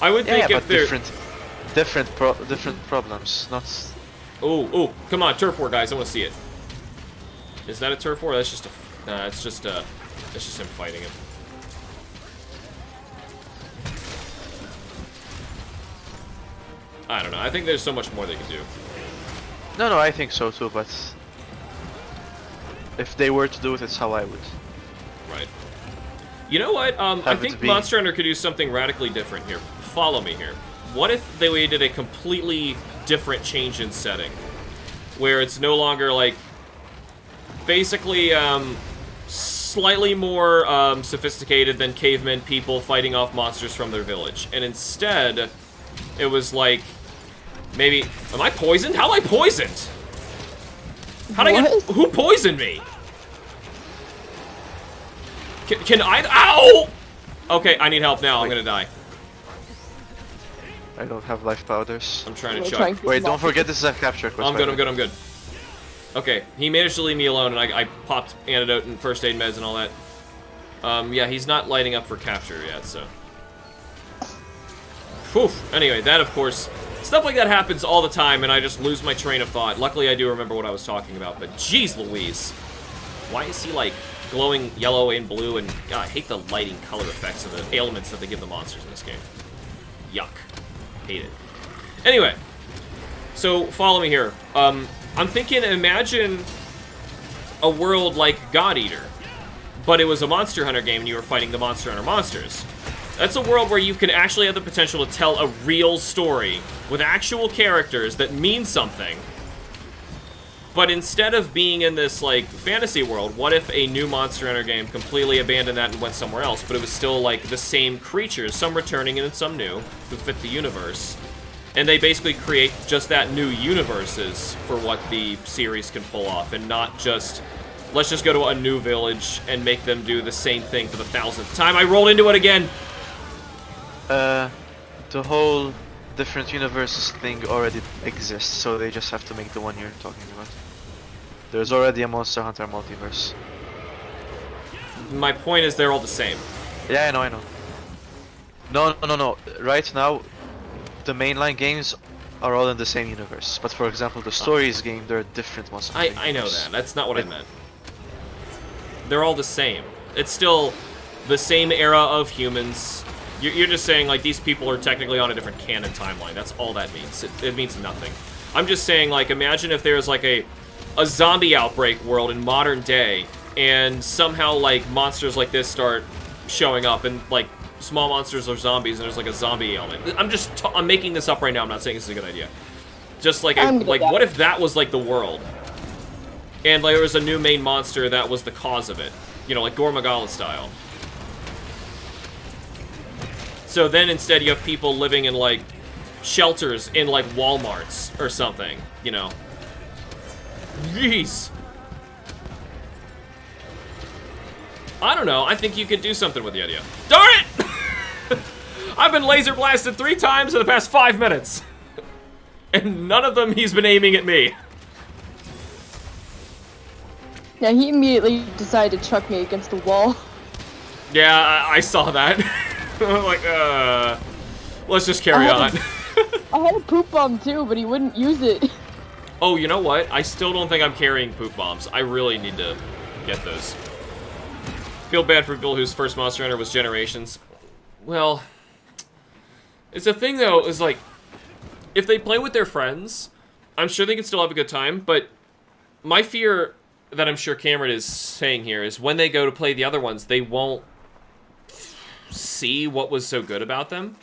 I would think if they're different problems, not. Oh, come on, turf war, guys. I want to see it. Is that a turf war? That's just a. Nah, it's just him fighting him. I don't know. I think there's so much more they can do. No, I think so too, but if they were to do it, it's how I would. Right. You know what? I think Monster Hunter could do something radically different here. Follow me here. What if they did a completely different change in setting? Where it's no longer, like, basically, slightly more sophisticated than cavemen people fighting off monsters from their village. And instead, it was like, maybe... Am I poisoned? How am I poisoned? How did I get... Who poisoned me? Can I... Ow! Okay, I need help now. I'm gonna die. I don't have life powders. I'm trying to chuck. Wait, don't forget this is a capture quest. I'm good. Okay, he managed to leave me alone, and I popped antidote and first aid meds and all that. Yeah, he's not lighting up for capture yet, so... Whew. Anyway, that, of course... Stuff like that happens all the time, and I just lose my train of thought. Luckily, I do remember what I was talking about, but jeez Louise. Why is he, like, glowing yellow and blue, and... God, I hate the lighting color effects of the ailments that they give the monsters in this game. Yuck. Hate it. Anyway, so follow me here. I'm thinking, imagine a world like God Eater, but it was a Monster Hunter game and you were fighting the Monster Hunter monsters. That's a world where you can actually have the potential to tell a real story with actual characters that mean something. But instead of being in this, like, fantasy world, what if a new Monster Hunter game completely abandoned that and went somewhere else, but it was still, like, the same creatures, some returning and some new, who fit the universe. And they basically create just that new universes for what the series can pull off, and not just, let's just go to a new village and make them do the same thing for the 1000th time. I rolled into it again! The whole different universes thing already exists, so they just have to make the one you're talking about. There's already a Monster Hunter multiverse. My point is they're all the same. Yeah, I know. No. Right now, the mainline games are all in the same universe. But for example, the stories game, they're different Monster Hunter I know that. That's not what I meant. They're all the same. It's still the same era of humans. You're just saying, like, these people are technically on a different canon timeline. That's all that means. It means nothing. I'm just saying, like, imagine if there's, like, a zombie outbreak world in modern day, and somehow, like, monsters like this start showing up, and, like, small monsters are zombies, and there's, like, a zombie element. I'm making this up right now. I'm not saying this is a good idea. Just, like, what if that was, like, the world? And, like, there was a new main monster that was the cause of it. You know, like, Gormagala style. So then instead you have people living in, like, shelters in, like, Walmarts or something, you know. Jeez. I don't know. I think you could do something with the idea. Darn it! I've been laser blasted 3 times in the past 5 minutes. And none of them he's been aiming at me. Yeah, he immediately decided to chuck me against the wall. Yeah, I saw that. I'm like, let's just carry on. I had a poop bomb too, but he wouldn't use it. Oh, you know what? I still don't think I'm carrying poop bombs. I really need to get those. Feel bad for people whose first Monster Hunter was Generations. Well, it's a thing though, is like, if they play with their friends, I'm sure they can still have a good time, but my fear that I'm sure Cameron is saying here is when they go to play the other ones, they won't see what was so good about them.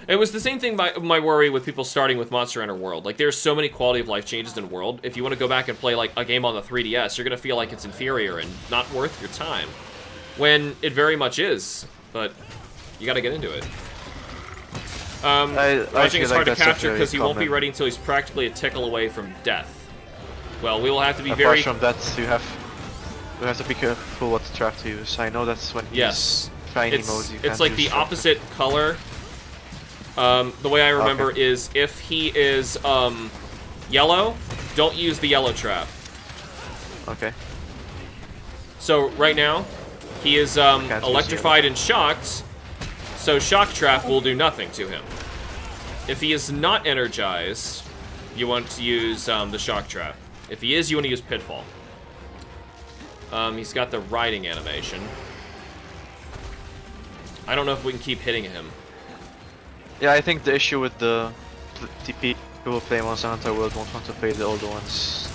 It was the same thing, my worry with people starting with Monster Hunter World. Like, there's so many quality of life changes in World. If you want to go back and play, like, a game on the 3DS, you're going to feel like it's inferior and not worth your time. When it very much is. But you got to get into it. Watching is hard to capture because he won't be ready until he's practically a tickle away from death. Well, we will have to be very... Apart from that, you have to be careful what trap to use. I know that's when yes. Tiny mode, it's like the opposite color. The way I remember is if he is yellow, don't use the yellow trap. Okay. So right now, he is electrified and shocked, so shock trap will do nothing to him. If he is not energized, you want to use the shock trap. If he is, you want to use pitfall. He's got the riding animation. I don't know if we can keep hitting him. Yeah, I think the issue with the TP who play Monster Hunter World won't want to play the older ones.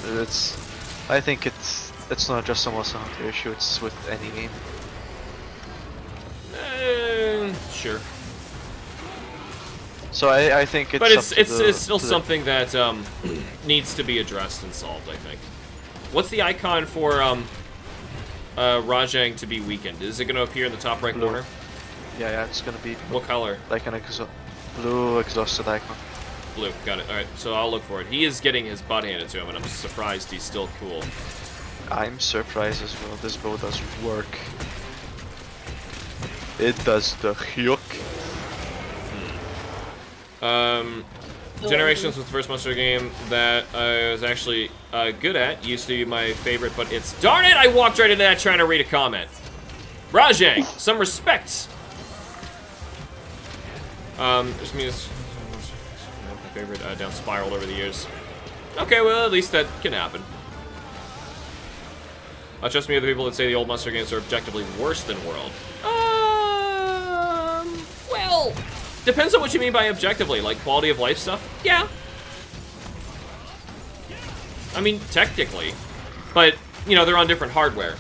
I think it's not just a Monster Hunter issue. It's with any game. Sure. So I think it's. But it's still something that needs to be addressed and solved. I think. What's the icon for Rajang to be weakened? Is it going to appear in the top right corner? Yeah, it's gonna be. What color? Like an blue exhausted icon. Blue, got it. Alright, so I'll look for it. He is getting his butt handed to him, and I'm surprised he's still cool. I'm surprised as well. This bow does work. It does the hook. Generations was the first Monster game that I was actually good at. Used to be my favorite, but it's... Darn it! I walked right into that trying to read a comment. Rajang, some respect. This means my favorite down spiraled over the years. Okay, well at least that can happen. Trust me, other people that say the old Monster games are objectively worse than World. Well, depends on what you mean by objectively. Like quality of life stuff. Yeah. I mean, technically, but you know they're on different hardware.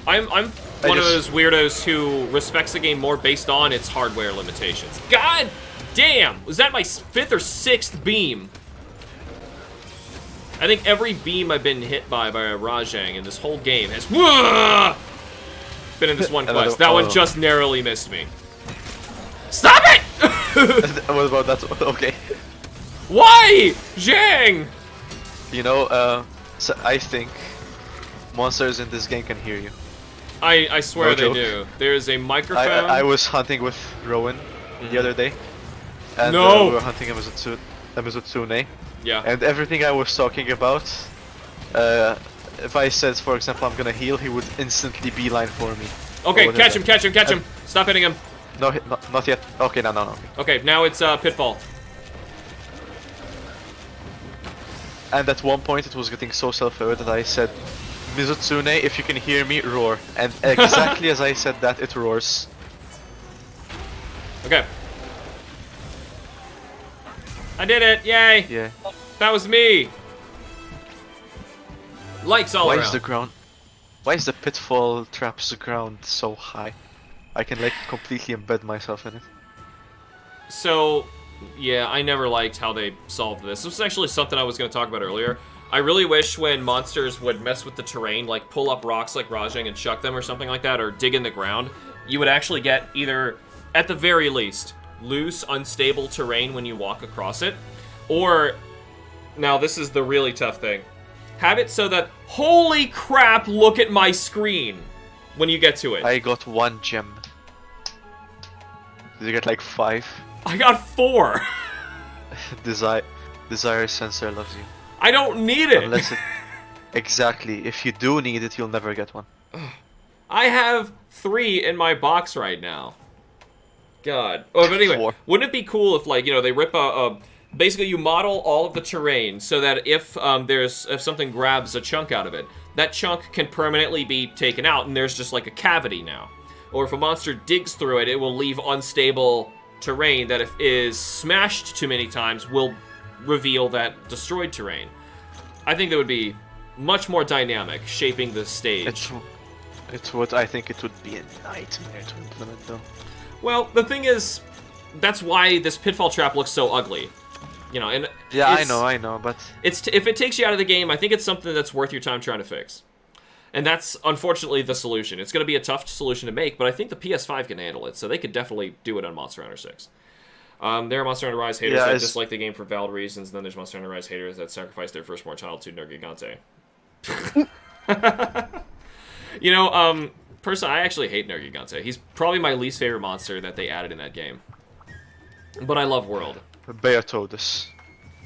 I'm one of those weirdos who respects the game more based on its hardware limitations. God damn! Was that my 5th or 6th beam? I think every beam I've been hit by a Rajang in this whole game has been in this one quest. That one just narrowly missed me. Stop it! What about that? Okay. Why? Zhang! You know, so I think monsters in this game can hear you. I swear No they joke. do. There's a microphone. I was hunting with Rowan the other day. And No! we were hunting him as a Tsune. Yeah. And everything I was talking about, if I said, for example, I'm gonna heal, he would instantly beeline for me. Okay, catch him. Stop hitting him. No, not yet. Okay, no. Okay, now it's Pitfall. And at one point it was getting so self-aware that I said, Mizutsune, if you can hear me, roar. And exactly as I said that, it roars. Okay. I did it! Yay! Yeah. That was me! Likes all around. Why is the pitfall traps ground so high? I can like completely embed myself in it. So, yeah, I never liked how they solved this. This was actually something I was going to talk about earlier. I really wish when monsters would mess with the terrain, like pull up rocks like Rajang and chuck them or something like that, or dig in the ground, you would actually get either, at the very least, loose, unstable terrain when you walk across it, or, now this is the really tough thing, have it so that, holy crap, look at my screen when you get to it. I got 1 gem. Did you get like 5? I got 4. Desire sensor loves you. I don't need it. Unless it... Exactly. If you do need it, you'll never get one. I have 3 in my box right now. God. Oh, but anyway, 4. Wouldn't it be cool if, like, you know, they rip basically you model all of the terrain so that if something grabs a chunk out of it, that chunk can permanently be taken out, and there's just like a cavity now. Or if a monster digs through it, it will leave unstable terrain that if is smashed too many times will reveal that destroyed terrain. I think that would be much more dynamic, shaping the stage. It's what I think it would be a nightmare to implement, though. Well, the thing is, that's why this pitfall trap looks so ugly. You know, and yeah, I know, but if it takes you out of the game, I think it's something that's worth your time trying to fix. And that's unfortunately the solution. It's going to be a tough solution to make, but I think the PS5 can handle it, so they could definitely do it on Monster Hunter 6. There are Monster Hunter Rise haters that dislike the game for valid reasons, and then there's Monster Hunter Rise haters that sacrifice their firstborn child to Nergigante. You know, personally, I actually hate Nergigante. He's probably my least favorite monster that they added in that game. But I love World. Beatodus.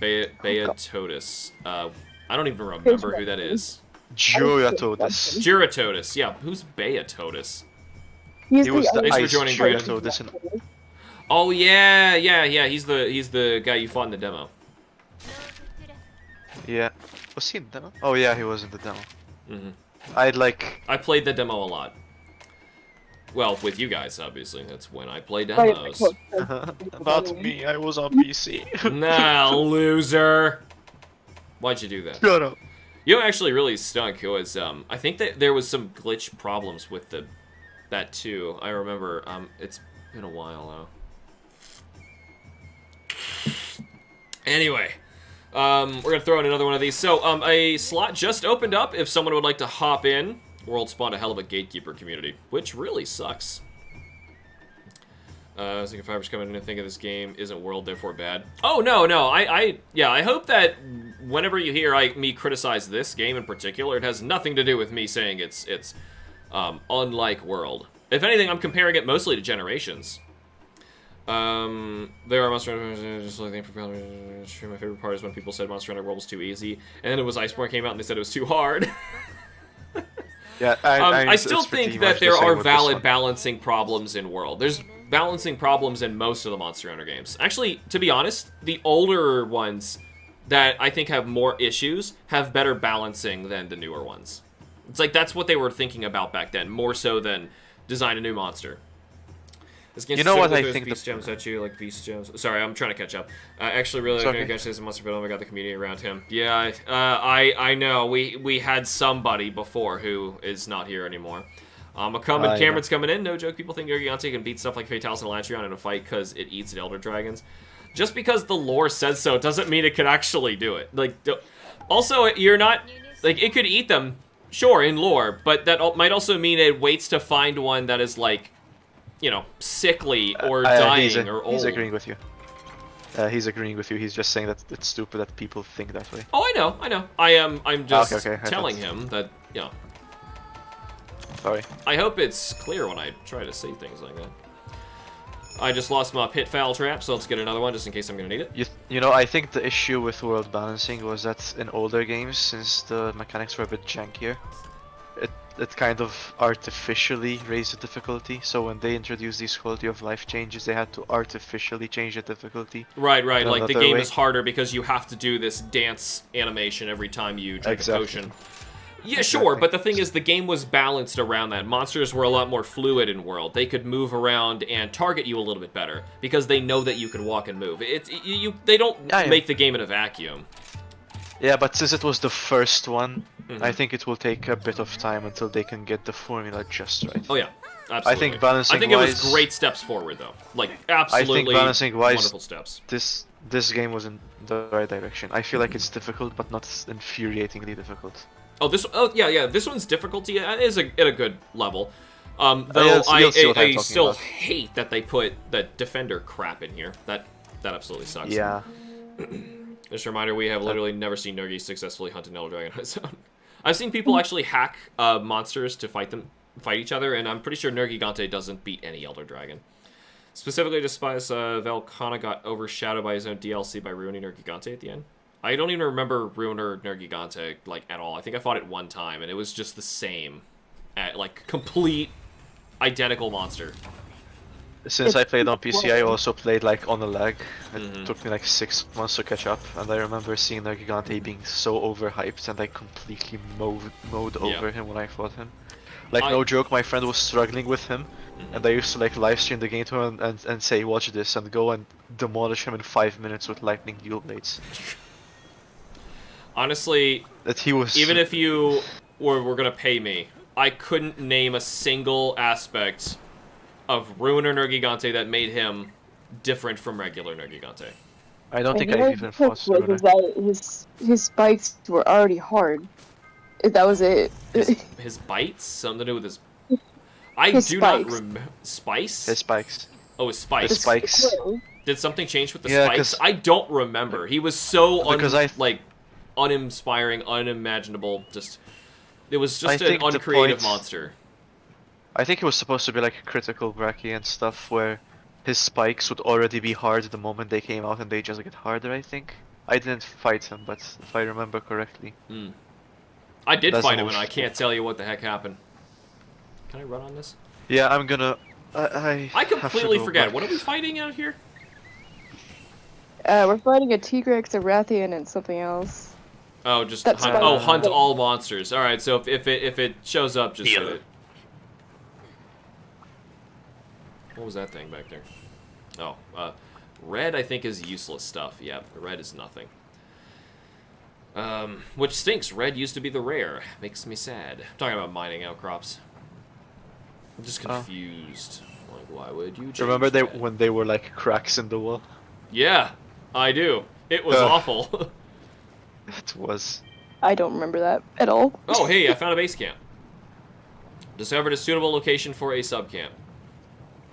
Beatodus. I don't even remember who that is. Juratodus. Juratodus. Yeah, who's Beatodus? He was the Thanks for ice joining, Brandon. Juratodus. Oh yeah, yeah. He's the guy you fought in the demo. Yeah. Was he in the demo? Oh yeah, he was in the demo. Mm-hmm. I played the demo a lot. Well, with you guys, obviously. That's when I play demos. Not me, I was on PC. Nah, loser. Why'd you do that? Shut up. You know, actually really stunk was, I think that there was some glitch problems with that too. I remember, it's been a while now. Anyway, we're gonna throw in another one of these. So, a slot just opened up if someone would like to hop in. World spawned a hell of a gatekeeper community, which really sucks. I was thinking Fiber's coming in and thinking this game isn't world, therefore bad. Oh, no. I hope that whenever you hear me criticize this game in particular, it has nothing to do with me saying it's unlike world. If anything, I'm comparing it mostly to Generations. There are Monster Hunter, just looking for my favorite part is when people said Monster Hunter World was too easy, and then it was Iceborne came out and they said it was too hard. Yeah, I still think that there are valid balancing problems in World. There's balancing problems in most of the Monster Hunter games. Actually, to be honest, the older ones that I think have more issues have better balancing than the newer ones. It's like that's what they were thinking about back then, more so than design a new monster. This game, you know what I think? Beast gems at you like Beast gems. Sorry, I'm trying to catch up. Actually, really like Genshin is a monster, but oh my god, the community around him. Yeah, I know. We had somebody before who is not here anymore. Cameron's coming in. No joke. People think Gigante can beat stuff like Fatalis and Elantrion in a fight because it eats Elder Dragons. Just because the lore says so doesn't mean it can actually do it. Like, also you're not like it could eat them, sure, in lore, but that might also mean it waits to find one that is like, you know, sickly or dying or old. He's agreeing with you. He's agreeing with you. He's just saying that it's stupid that people think that way. Oh, I know. I'm just telling him that, you know. Sorry. I hope it's clear when I try to say things like that. I just lost my pit foul trap, so let's get another one just in case I'm gonna need it. You know, I think the issue with world balancing was that in older games, since the mechanics were a bit jankier, it kind of artificially raised the difficulty. So when they introduced these quality of life changes, they had to artificially change the difficulty. Right. Like the game is harder because you have to do this dance animation every time you drink a potion. Yeah, sure, but the thing is, the game was balanced around that. Monsters were a lot more fluid in World. They could move around and target you a little bit better because they know that you can walk and move. They don't make the game in a vacuum. Yeah, but since it was the first one, I think it will take a bit of time until they can get the formula just right. Oh yeah, absolutely. I think balancing-wise, it was great steps forward though. Like absolutely I think balancing-wise, wonderful steps. This game was in the right direction. I feel like it's difficult, but not infuriatingly difficult. Oh yeah. This one's difficulty is at a good level. Though I still hate that they put the defender crap in here. That absolutely sucks. Yeah. Just a reminder, we have literally never seen Nergi successfully hunt an Elder Dragon on his own. I've seen people actually hack monsters to fight each other, and I'm pretty sure Nergigante doesn't beat any Elder Dragon. Specifically, despise Velkhana got overshadowed by his own DLC by ruining Nergigante at the end. I don't even remember Ruiner Nergigante, like, at all. I think I fought it one time, and it was just the same. Like, complete, identical monster. Since I played on PC, I also played, like, on a lag. It took me, like, 6 months to catch up, and I remember seeing Nergigante being so overhyped, and I completely mowed over him when I fought him. Like, no joke, my friend was struggling with him, and I used to, like, livestream the game to him and say, watch this, and go and demolish him in 5 minutes with lightning dual blades. Honestly, that he was... even if you were gonna pay me, I couldn't name a single aspect of Ruiner Nergigante that made him different from regular Nergigante. I don't think I even fought Ruiner. His spikes were already hard. That was it. His bites? Something to do with his... I do not remember... Spice? His spikes. Oh, his spikes. His spikes. Did something change with the spikes? I don't remember. He was so uninspiring, unimaginable. It was just an uncreative monster. I think it was supposed to be like a critical Bracky and stuff, where his spikes would already be hard the moment they came out, and they just get harder. I think I didn't fight him, but if I remember correctly, I did fight him, and I can't tell you what the heck happened. Can I run on this? Yeah, I'm gonna I completely forget. What are we fighting out here? We're fighting a Tigrex, a Rathian, and something else. Oh, just That's hunt. fine. Oh, hunt all monsters. All right. So if it shows up, just hit it. What was that thing back there? Oh, red I think is useless stuff. Yeah, red is nothing. Which stinks. Red used to be the rare. Makes me sad. I'm talking about mining outcrops. I'm just confused. Like, why would you change Remember that? when they were like cracks in the wall? Yeah, I do. It was awful. It was. I don't remember that at all. Oh, hey, I found a base camp. Discovered a suitable location for a sub camp.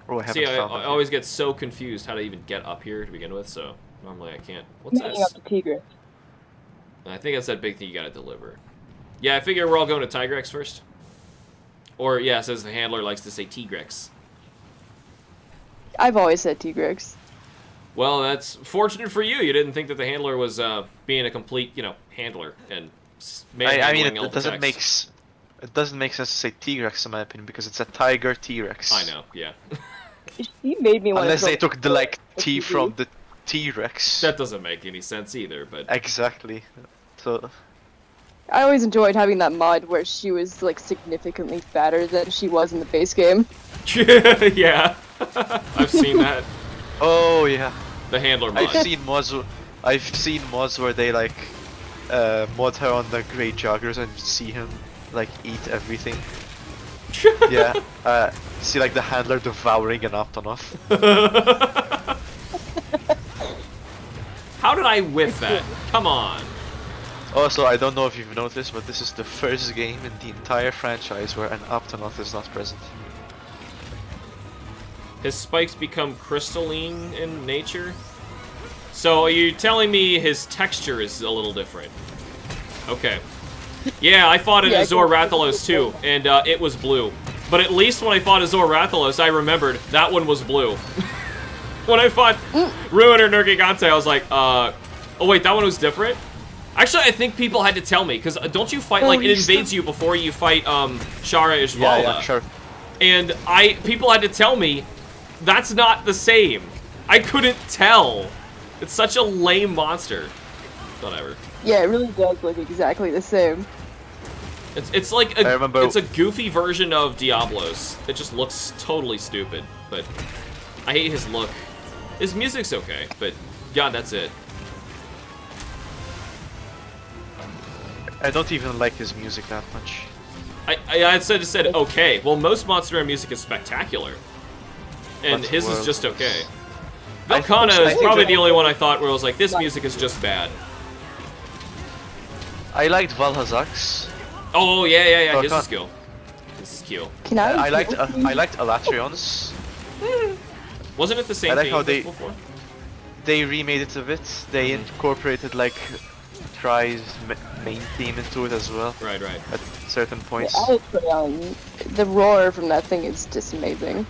Oh, I See, haven't I found it. always get so confused how to even get up here to begin with, so normally I can't. What's Meeting this? up the Tigrex. I think that's that big thing you gotta deliver. Yeah, I figure we're all going to Tigrex first. Or, yeah, it says the handler likes to say Tigrex. I've always said Tigrex. Well, that's fortunate for you. You didn't think that the handler was being a complete, handler and I mean, manhandling it doesn't text. it doesn't make sense to say T-Rex in my opinion because it's a tiger T-Rex. I know, yeah. She made me want Unless to they took the T from the T-Rex. That doesn't make any sense either, but Exactly. So I always enjoyed having that mod where she was like significantly fatter than she was in the base game. yeah. I've seen that. oh yeah. The handler mod. I've seen mods where they like mod her on the great joggers and see him like eat everything. Yeah. See like the handler devouring an Optonoth. How did I whiff that? Come on. Also, I don't know if you've noticed, but this is the first game in the entire franchise where an Optonoth is not present. His spikes become crystalline in nature? So are you telling me his texture is a little different? Okay. Yeah, I fought an Azor Rathalos too, and it was blue. But at least when I fought Azor Rathalos, I remembered that one was blue. When I fought Ruiner Nergigante, I was like, oh wait, that one was different? Actually, I think people had to tell me, because don't you fight, like, it invades you before you fight Shara Ishvalda. Yeah, sure. And people had to tell me, that's not the same. I couldn't tell. It's such a lame monster. Whatever. Yeah, it really does look exactly the same. It's like it's a goofy version of Diablos. It just looks totally stupid, but I hate his look. His music's okay, but God, that's it. I don't even like his music that much. I said okay. Well, most Monster Hunter music is spectacular, and his is just okay. Velkhana is probably the only one I thought where I was like, this music is just bad. I liked Valhazak's. Oh yeah. His is cool. This is cool. I liked Alatrion's. Wasn't it the same I like theme how as before? they remade it a bit. They incorporated like Try's main theme into it as well. Right. At certain points. The roar from that thing is just amazing.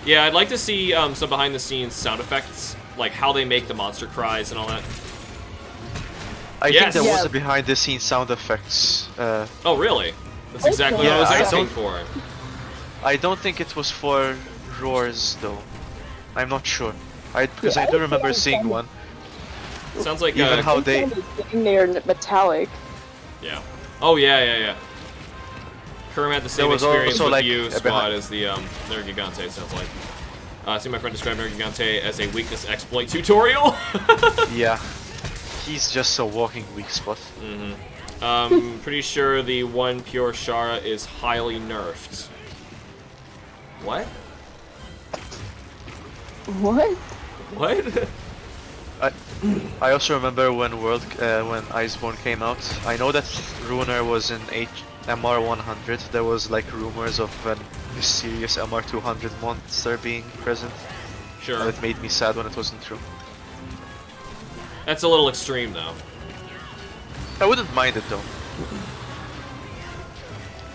Yeah, I'd like to see some behind-the-scenes sound effects, like how they make the monster cries and all that. I think there was a behind-the-scenes sound effects. Oh, really? That's exactly what I was asking for. I don't think it was for roars, though. I'm not sure. Because I do remember seeing one. Sounds like even how they sitting there metallic. Yeah. Oh yeah. Kerm had the same experience with like you, Squad, as the Nergigante, it sounds like. I see my friend describe Nergigante as a weakness exploit tutorial. Yeah. He's just a walking weak spot. Pretty sure the one pure Shara is highly nerfed. What? What? What? I also remember when when Iceborne came out. I know that Ruiner was in MR100. There was like rumors of a mysterious MR200 monster being present. Sure. And it made me sad when it wasn't true. That's a little extreme, though. I wouldn't mind it though.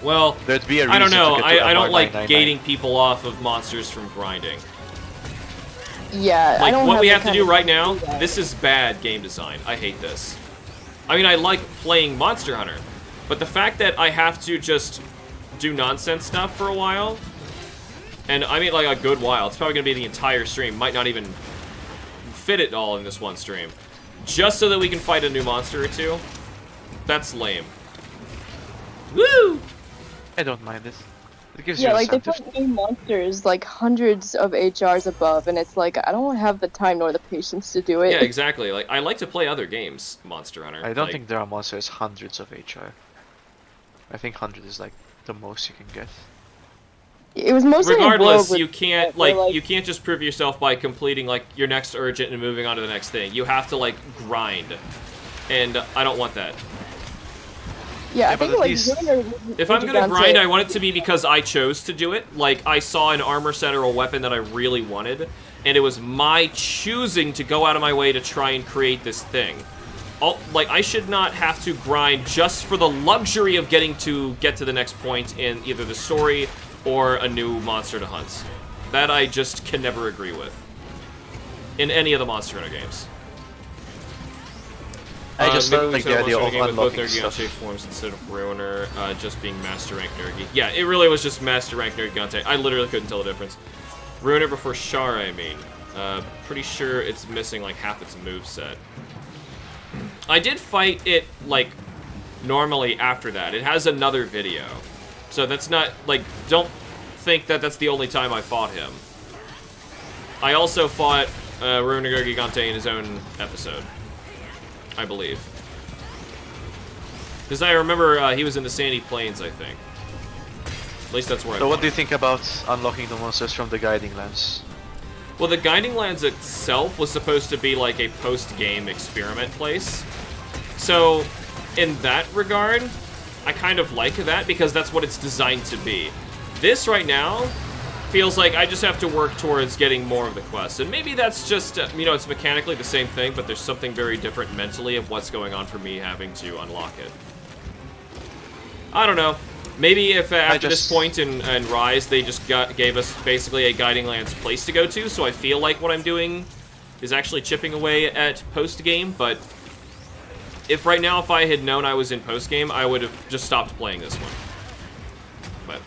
Well, there'd be a reason I don't know. To get to I don't like MR999. gating people off of monsters from grinding. Yeah, like what we have to do right now, do this is bad game design. I hate this. I mean, I like playing Monster Hunter, but the fact that I have to just do nonsense stuff for a while. And I mean like a good while. It's probably going to be the entire stream. Might not even fit it all in this one stream. Just so that we can fight a new monster or two. That's lame. Woo! I don't mind this. It gives Yeah, you like they incentive. put new monsters like hundreds of HRs above, and it's like I don't have the time nor the patience to do it. Yeah, exactly. Like I like to play other games, Monster Hunter. I don't like, think there are monsters hundreds of HR. I think 100 is like the most you can get. It was mostly in World regardless, with- you can't you can't just prove yourself by completing like your next urgent and moving on to the next thing. You have to like grind, and I don't want that. Yeah, I Yeah, but think at like least- If I'm gonna grind, I want it to be because I chose to do it. Like I saw an armor set or a weapon that I really wanted, and it was my choosing to go out of my way to try and create this thing. Like I should not have to grind just for the luxury of getting to get to the next point in either the story or a new monster to hunt. That I just can never agree with. In any of the Monster Hunter games. I just maybe don't we like should the have idea Monster of Hunter game with both unlocking Nergy on stuff. shape forms instead of Ruiner, just being Master Rank Nergy. Yeah, it really was just Master Rank Nergigante. I literally couldn't tell the difference. Ruiner before Char, I mean. Pretty sure it's missing like half its moveset. I did fight it like normally after that. It has another video. So that's not like don't think that that's the only time I fought him. I also fought Ruiner Nergigante in his own episode. I believe. Because I remember he was in the Sandy Plains, I think. At least that's where I So what fought do you him. think about unlocking the monsters from the Guiding Lands? Well, the Guiding Lands itself was supposed to be like a post-game experiment place. So, in that regard, I kind of like that because that's what it's designed to be. This right now feels like I just have to work towards getting more of the quests. And maybe that's just, you know, it's mechanically the same thing, but there's something very different mentally of what's going on for me having to unlock it. I don't know. Maybe if after this point in Rise, they just gave us basically a Guiding Lands place to go to, so I feel like what I'm doing is actually chipping away at post-game, but if right now, if I had known I was in post-game, I would have just stopped playing this one. But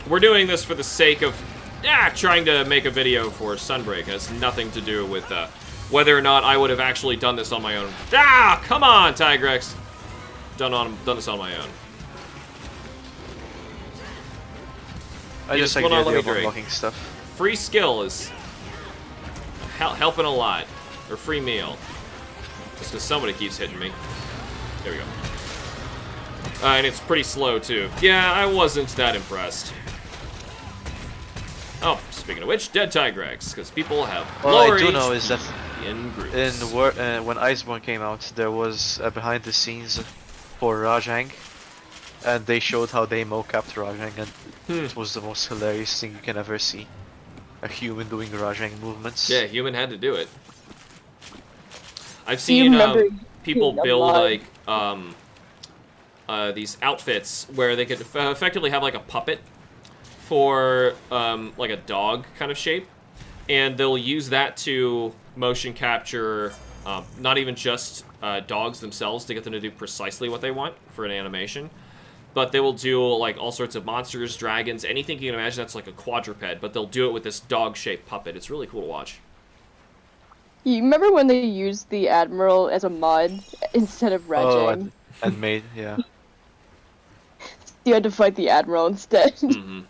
we're doing this for the sake of trying to make a video for Sunbreak. It has nothing to do with whether or not I would have actually done this on my own. Come on, Tigrex! Done this on my own. I just Yes, like well, the no, let idea me of drink. unlocking stuff. Free skill is helping a lot. Or free meal. Just because somebody keeps hitting me. There we go. And it's pretty slow, too. Yeah, I wasn't that impressed. Oh, speaking of which, dead Tigrex, because people have All lower I do know HP is that in groups. when Iceborne came out, there was a behind the scenes for Rajang, and they showed how they mocapped Rajang, and it was the most hilarious thing you can ever see. A human doing Rajang movements. Yeah, human had to do it. I've Do you seen remember people seeing a build mod? like these outfits where they could effectively have like a puppet for like a dog kind of shape, and they'll use that to motion capture not even just dogs themselves to get them to do precisely what they want for an animation, but they will do like all sorts of monsters, dragons, anything you can imagine that's like a quadruped, but they'll do it with this dog-shaped puppet. It's really cool to watch. You remember when they used the Admiral as a mod instead of Oh, Rajang? and made, yeah. You had to fight the Admiral instead. Mm-hmm.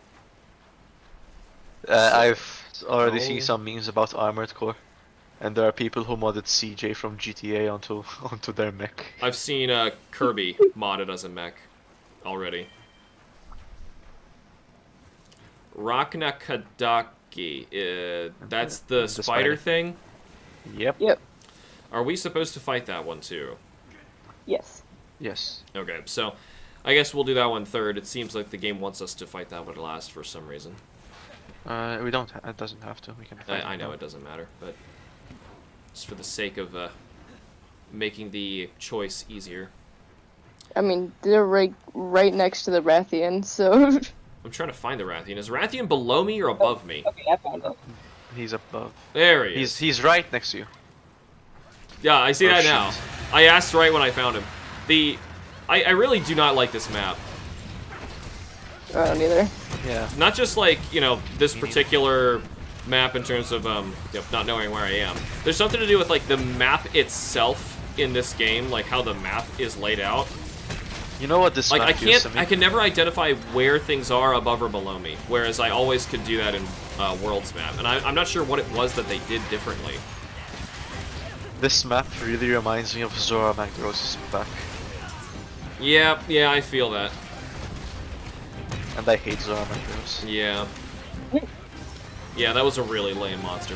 I've already So- seen some memes about Armored Core, and there are people who modded CJ from GTA onto their mech. I've seen Kirby modded as a mech already. Rakna Kadaki. That's the spider spider. thing? Yep. Yep. Are we supposed to fight that one too? Yes. Yes. Okay, so I guess we'll do that one third. It seems like the game wants us to fight that one last for some reason. We don't. It doesn't have to. We can. fight I know it doesn't matter, but just for the sake of making the choice easier. I mean, they're right next to the Rathian, so... I'm trying to find the Rathian. Is Rathian below me or above me? Okay, I found it. He's above. There he is. He's right next to you. Yeah, I see Oh, that shit. now. I asked right when I found him. I really do not like this map. I don't either. Yeah. Not just like, you know, this particular map in terms of not knowing where I am. There's something to do with like the map itself in this game, like how the map is laid out. You know what this Like map feels to me? I can never identify where things are above or below me, whereas I always could do that in World's map, and I'm not sure what it was that they did differently. This map really reminds me of Zora Magdaros' back, Yeah, I feel that. and I hate Zora Magdaros. Yeah. Yeah, that was a really lame monster.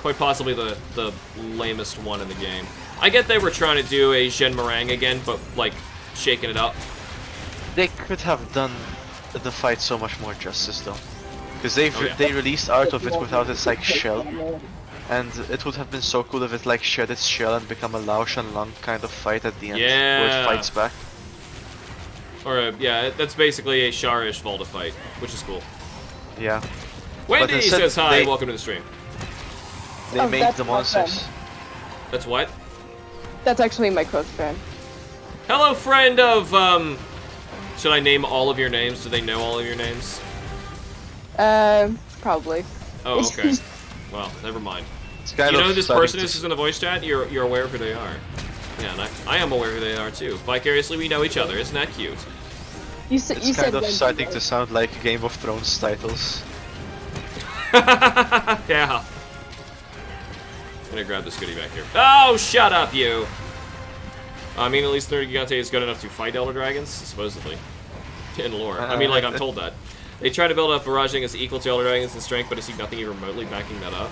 Quite possibly the lamest one in the game. I get they were trying to do a Zhen Meringue again, but like shaking it up. They could have done the fight so much more justice though, because yeah. they released art of it without its like shell, and it would have been so cool if it like shed its shell and become a Lao Shan Lung kind of fight at the end, where Yeah. it fights back. Or yeah, that's basically a Sharish Volta fight, which is cool. Yeah. Wendy instead says hi, they- welcome to the stream. They Oh, made that's the my monsters. friend. That's what? That's actually my close friend. Hello, friend of, should I name all of your names? Do they know all of your names? Probably. Oh, okay. Well, never mind. It's kind You know of who this starting person to is in the voice chat? You're aware of who they are. Yeah, and I am aware who they are too. Vicariously, we know each other. Isn't that cute? You said It's you kind said of Wendy, starting right? to sound like Game of Thrones titles. Yeah. I'm gonna grab this goodie back here. Oh, shut up, you! I mean, at least 30 Gigante is good enough to fight Elder Dragons, supposedly. In lore. I mean, like, I'm told that. They try to build up Rajang as equal to Elder Dragons in strength, but I see nothing even remotely backing that up.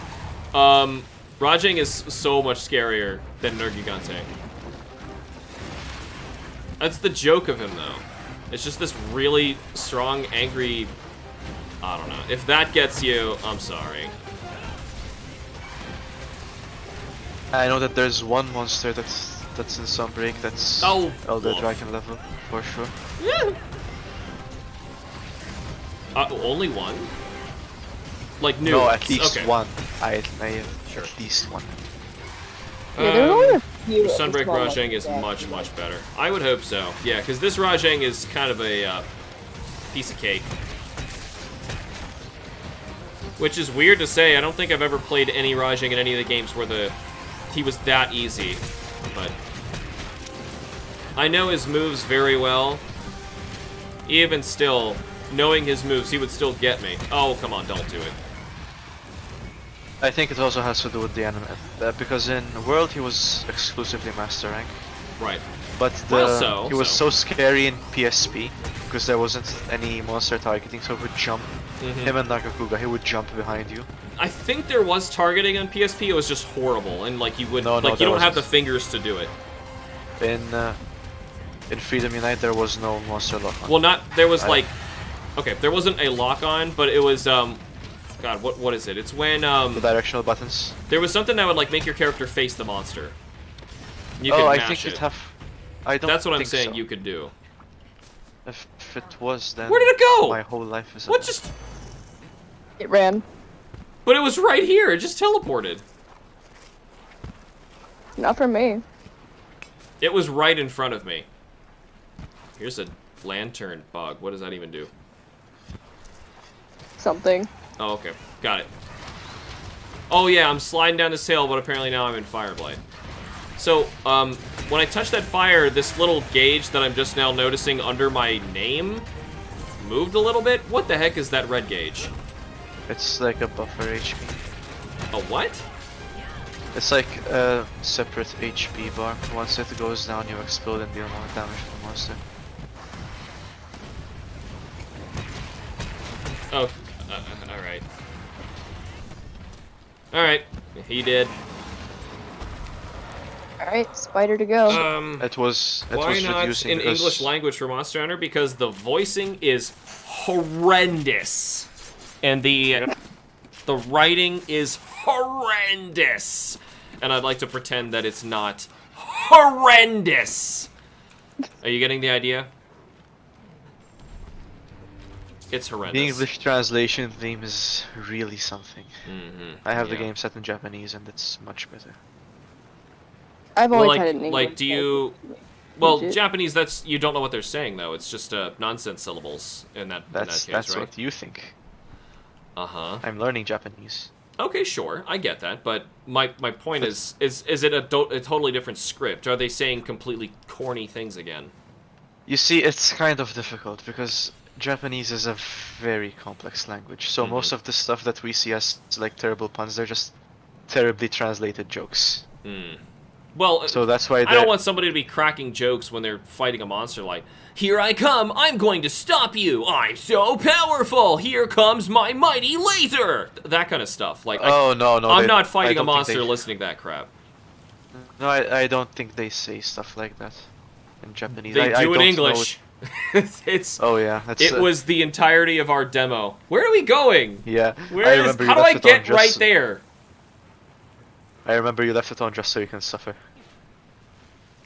Rajang is so much scarier than Nergigante. That's the joke of him, though. It's just this really strong, angry... I don't know. If that gets you, I'm sorry. I know that there's one monster that's in Sunbreak that's Oh, Elder woof. Dragon level, for sure. Only one? Like new No, ones. at least Okay. one. I Sure. at least one. Yeah, there's only a few. Sunbreak small Rajang ones, is yeah. much, much better. I would hope so. Yeah, because this Rajang is kind of a piece of cake. Which is weird to say. I don't think I've ever played any Rajang in any of the games where he was that easy. But I know his moves very well. Even still, knowing his moves, he would still get me. Oh, come on, don't do it. I think it also has to do with the anime, because in World he was exclusively Master Rank, Right. but he was so. so scary in PSP because there wasn't any monster targeting, so he would jump. Him and Nagakuga, he would jump behind you. I think there was targeting on PSP. It was just horrible, and like you would, No, like you don't there have the wasn't. fingers to do it. In Freedom Unite there was no monster lock on. Well, there was I- like, okay, there wasn't a lock on, but it was God, what is it? It's when the directional buttons. there was something that would like make your character face the monster. You Oh, could I mash think it. it have. I don't. That's what I'm think saying. so. You could do. If it was, then Where did it go? my whole life is. What a- just? It ran. But it was right here. It just teleported. Not for me. It was right in front of me. Here's a lantern bug. What does that even do? Something. Oh, okay. Got it. Oh, yeah, I'm sliding down this hill, but apparently now I'm in Fireblade. So, when I touch that fire, this little gauge that I'm just now noticing under my name moved a little bit. What the heck is that red gauge? It's like a buffer HP. A what? It's like a separate HP bar. Once it goes down, you explode and deal more damage to the monster. Oh, alright. Alright, he did. Alright, spider to go. It was Why not reducing in because English language for Monster Hunter? Because the voicing is horrendous. And the writing is horrendous. And I'd like to pretend that it's not horrendous. Are you getting the idea? It's horrendous. the English translation theme is really something. I have the yeah. game set in Japanese and it's much better. I've Well, only tried it in like, English. do you... Well, Egypt. Japanese, that's you don't know what they're saying though. It's just nonsense syllables in that case, That's right? what you think. Uh-huh. I'm learning Japanese. Okay, sure, I get that, but my point is it a totally different script? Are they saying completely corny things again? You see, it's kind of difficult because Japanese is a very complex language. So most of the stuff that we see as like terrible puns, they're just terribly translated jokes. Well, So that's why I don't want somebody to be cracking jokes when they're fighting a monster like, "Here I come, I'm going to stop you, I'm so powerful, here comes my mighty laser!" That kind of stuff. Like, no, I'm not fighting I a don't think monster they- listening to that crap. No, I don't think they say stuff like that in Japanese. They I do in don't know English. It's. Oh yeah, that's, It was the entirety of our demo. Where are we going? yeah. Where I is? remember you How do I left it on get right just- there? I remember you left it on just so you can suffer.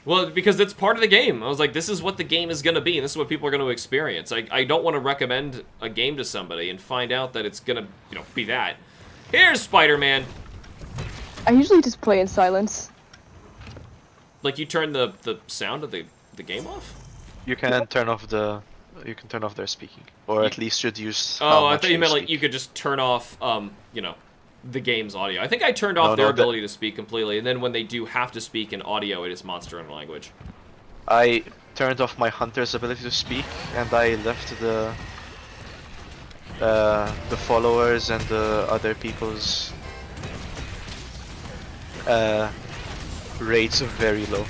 Well, because it's part of the game. I was like, this is what the game is going to be, and this is what people are going to experience. I don't want to recommend a game to somebody and find out that it's going to, be that. Here's Spider-Man. I usually just play in silence. Like, you turn the sound of the game off? You can turn off their speaking, or at least reduce. Oh, how I much thought you they meant, like, speak. you could just turn off, the game's audio. I think I turned off No, their that- ability to speak completely, and then when they do have to speak in audio, it is monster in language. I turned off my hunter's ability to speak, and I left the followers and the other people's rates very low.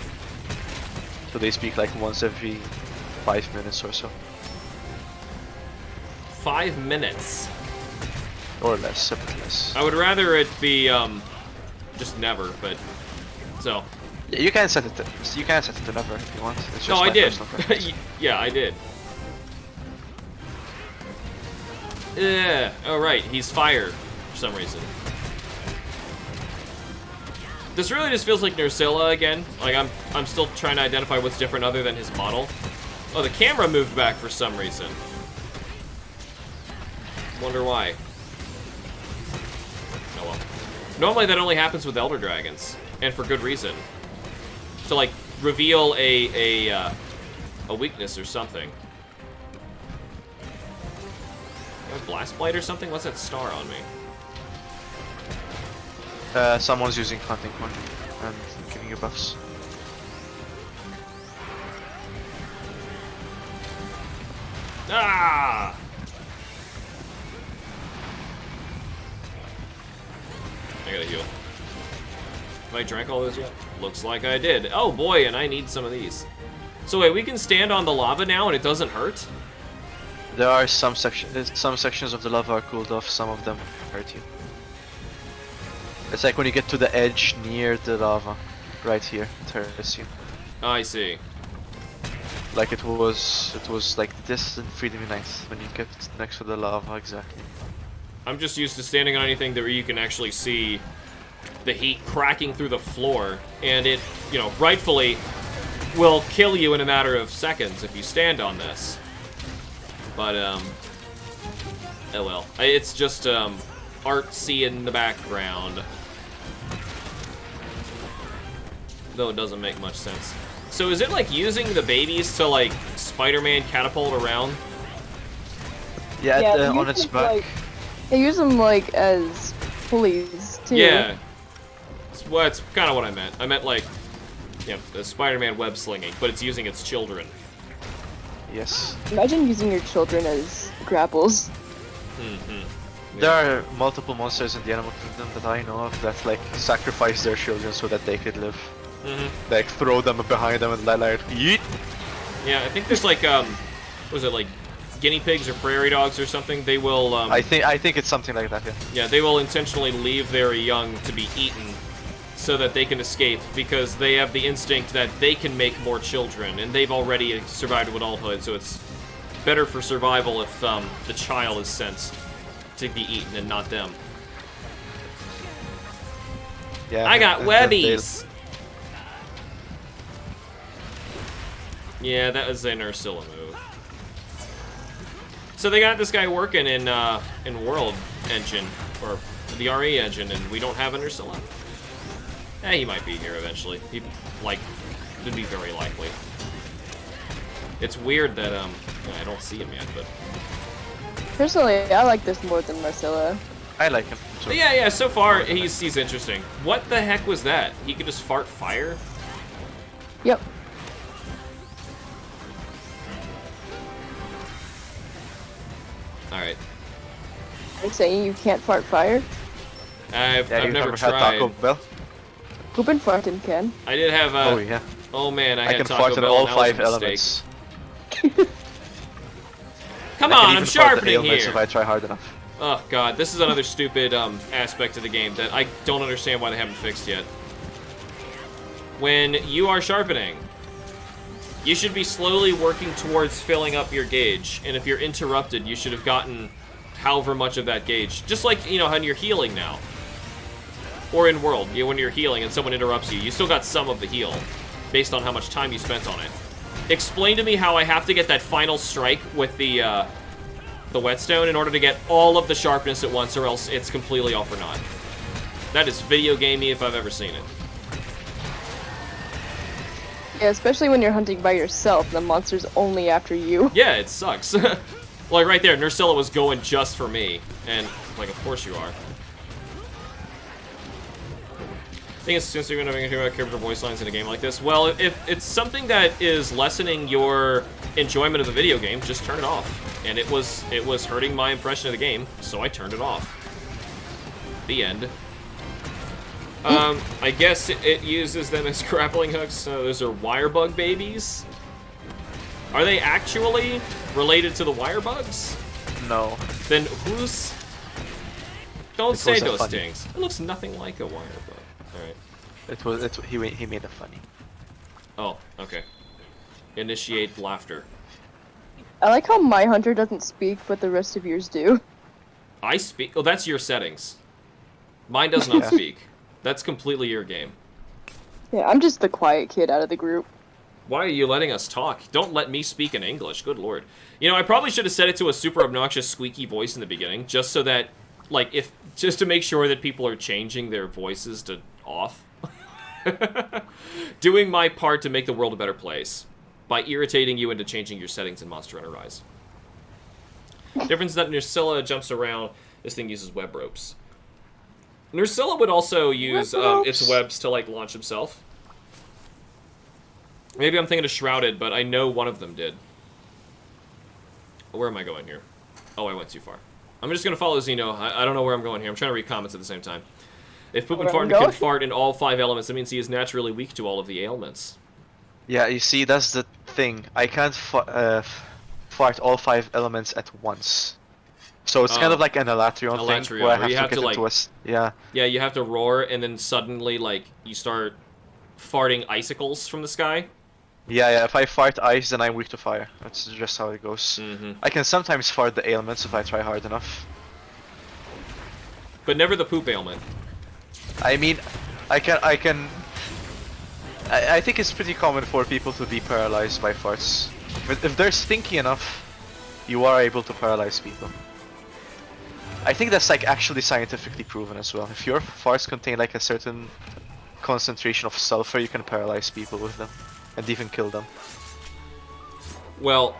So they speak like once every 5 minutes or so, 5 minutes. or less, a bit less. I would rather it be, just never, but... So... Yeah, you can set it to never if you want. It's just No, I my did. personal preference. Yeah, I did. Yeah. Oh, right. He's fire for some reason. This really just feels like Nursilla again. Like I'm still trying to identify what's different other than his model. Oh, the camera moved back for some reason. Wonder why. Oh well. Normally that only happens with Elder Dragons, and for good reason. To like reveal a weakness or something. A blast blade or something? What's that star on me? Someone's using hunting horn and giving you buffs. Ah! I gotta heal. Have I drank all those yet? Looks like I did. Oh boy, and I need some of these. So wait, we can stand on the lava now and it doesn't hurt? There are some sections of the lava are cooled off, some of them hurt you. It's like when you get to the edge near the lava, right here, it hurts you. I see. Like it was like this in Freedom Unite, when you get next to the lava, exactly. I'm just used to standing on anything that you can actually see the heat cracking through the floor, and it, rightfully will kill you in a matter of seconds if you stand on this. But, oh well. It's just, artsy in the background. Though it doesn't make much sense. So is it like using the babies to like Spider-Man catapult around? Yeah, Yeah, they on use its them, back. like- They use them like as pulleys too. Yeah. Well, it's kind of what I meant. I meant like, the Spider-Man web slinging, but it's using its children. Yes. Imagine using your children as grapples. There are multiple monsters in the animal kingdom that I know of that like sacrifice their children so that they could live. Like throw them behind them and like yeet. Yeah, I think there's like, was it like guinea pigs or prairie dogs or something? They will, I think it's something like that. Yeah. yeah, they will intentionally leave their young to be eaten so that they can escape because they have the instinct that they can make more children and they've already survived adulthood, so it's better for survival if the child is sent to be eaten and not them. Yeah. I got and then webbies! Yeah, that was an Ursula move. So they got this guy working in World Engine, or the RE engine, and we don't have an Ursula. He might be here eventually. He, would be very likely. It's weird that I don't see him yet, but Personally, I like this more than Marcella. I like him. But yeah. So far, he's interesting. What the heck was that? He could just fart fire. Yep. All right. Are you saying you can't fart fire? I've you never had tried. Taco Bell? Poop and farting can. I did have. Oh yeah. Oh man, I I had can Taco fart in Bell. all and that was a 5 mistake. elements. Come I on, can I'm even fart the sharpening ailments here. if I try hard enough. Oh god, this is another stupid aspect of the game that I don't understand why they haven't fixed yet. When you are sharpening, you should be slowly working towards filling up your gauge, and if you're interrupted, you should have gotten however much of that gauge. Just like, you know, when you're healing now. Or in World, when you're healing and someone interrupts you, you still got some of the heal, based on how much time you spent on it. Explain to me how I have to get that final strike with the whetstone in order to get all of the sharpness at once, or else it's completely all for naught. That is video gamey if I've ever seen it. Yeah, especially when you're hunting by yourself and the monster's only after you. Yeah, it sucks. Like right there, Nursilla was going just for me, and like, of course you are. I think it's since you're going to be about character voice lines in a game like this. Well, if it's something that is lessening your enjoyment of the video game, just turn it off. And it was hurting my impression of the game, so I turned it off. The end. I guess it uses them as grappling hooks. So those are wire bug babies. Are they actually related to the wire bugs? No. Then who's? Don't say was a those funny. things. It looks nothing like a wire bug. All right. He made it funny. Oh, okay. Initiate laughter. I like how my hunter doesn't speak, but the rest of yours do. I speak. Oh, that's your settings. Mine does not Yeah. speak. That's completely your game. Yeah, I'm just the quiet kid out of the group. Why are you letting us talk? Don't let me speak in English. Good lord. You know, I probably should have set it to a super obnoxious squeaky voice in the beginning, just so that, like, just to make sure that people are changing their voices to off. Doing my part to make the world a better place by irritating you into changing your settings in Monster Hunter Rise. Difference is that Nursilla jumps around. This thing uses web ropes. Nursilla would also use its webs to, like, launch himself. Maybe I'm thinking of Shrouded, but I know one of them did. Where am I going here? Oh, I went too far. I'm just going to follow Xeno. I don't know where I'm going here. I'm trying to read comments at the same time. If Poop and Where I'm Fart can going? fart in all 5 elements, that means he is naturally weak to all of the ailments. Yeah, you see, that's the thing. I can't fart all 5 elements at once. So it's kind of like an Elatrion thing, where I have to get into a... Yeah. Yeah, you have to roar, and then suddenly, like, you start farting icicles from the sky. Yeah, if I fart ice, then I'm weak to fire. That's just how it goes. Mm-hmm. I can sometimes fart the ailments if I try hard enough. But never the poop ailment. I mean, I think it's pretty common for people to be paralyzed by farts. But if they're stinky enough, you are able to paralyze people. I think that's like actually scientifically proven as well. If your farts contain like a certain concentration of sulfur, you can paralyze people with them. And even kill them. Well,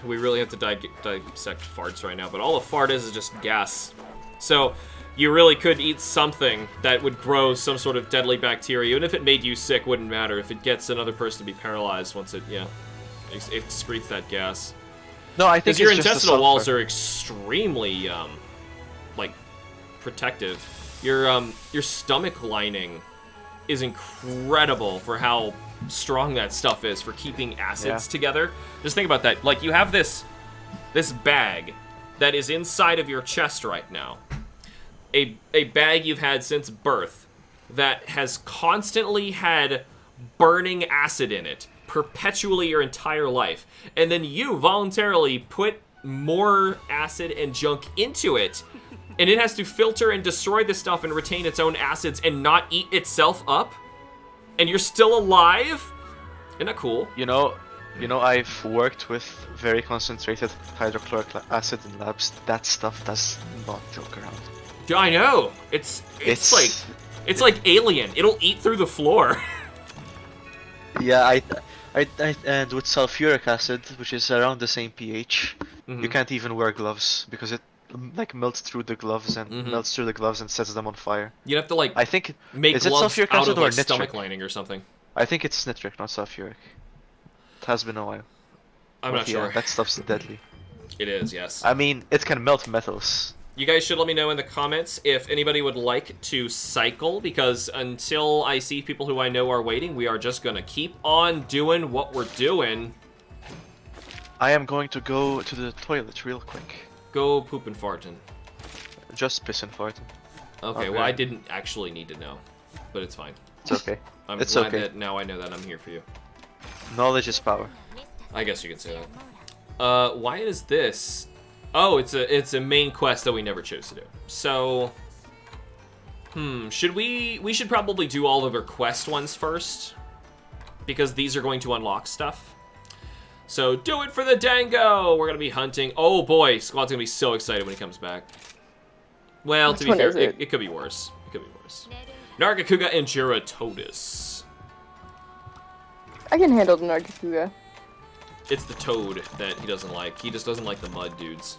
we really have to dissect farts right now, but all a fart is just gas. So, you really could eat something that would grow some sort of deadly bacteria. Even if it made you sick, wouldn't matter. If it gets another person to be paralyzed once it excretes that gas. No, I think because your it's just the intestinal walls sulfur. are extremely, like, protective. Your stomach lining is incredible for how strong that stuff is for keeping acids together. Just think about that. Like, you have this bag that is inside of your chest right now. A bag you've had since birth that has constantly had burning acid in it perpetually your entire life. And then you voluntarily put more acid and junk into it, and it has to filter and destroy the stuff and retain its own acids and not eat itself up? And you're still alive? Isn't that cool? You know, I've worked with very concentrated hydrochloric acid in labs. That stuff does not joke around. Yeah, I know. It's like Alien. It'll eat through the floor. Yeah, And with sulfuric acid, which is around the same pH, Mhm. you can't even wear gloves because it like melts through the gloves and melts through the gloves and sets them on fire. You'd have to like I think make is it gloves sulfuric out acid of or like nitric? stomach lining or something. I think it's nitric, not sulfuric. It has been a while. I'm But not yeah, sure. That stuff's deadly. It is, yes. I mean, it can melt metals. You guys should let me know in the comments if anybody would like to cycle, because until I see people who I know are waiting, we are just gonna keep on doing what we're doing. I am going to go to the toilet real quick. Go poop and farting. Just piss and fart. Okay, well I didn't actually need to know, but it's fine. It's okay. I'm It's glad okay. that now I know that I'm here for you. Knowledge is power. I guess you can say that. Why is this? Oh, it's a main quest that we never chose to do. So, should we should probably do all of our quest ones first, because these are going to unlock stuff. So do it for the Dango. We're gonna be hunting. Oh boy, Squad's gonna be so excited when he comes back. Well, to be fair, it could be worse. It could be worse. Nargacuga and Geratodus. I can handle the Nargacuga. It's the toad that he doesn't like. He just doesn't like the mud dudes.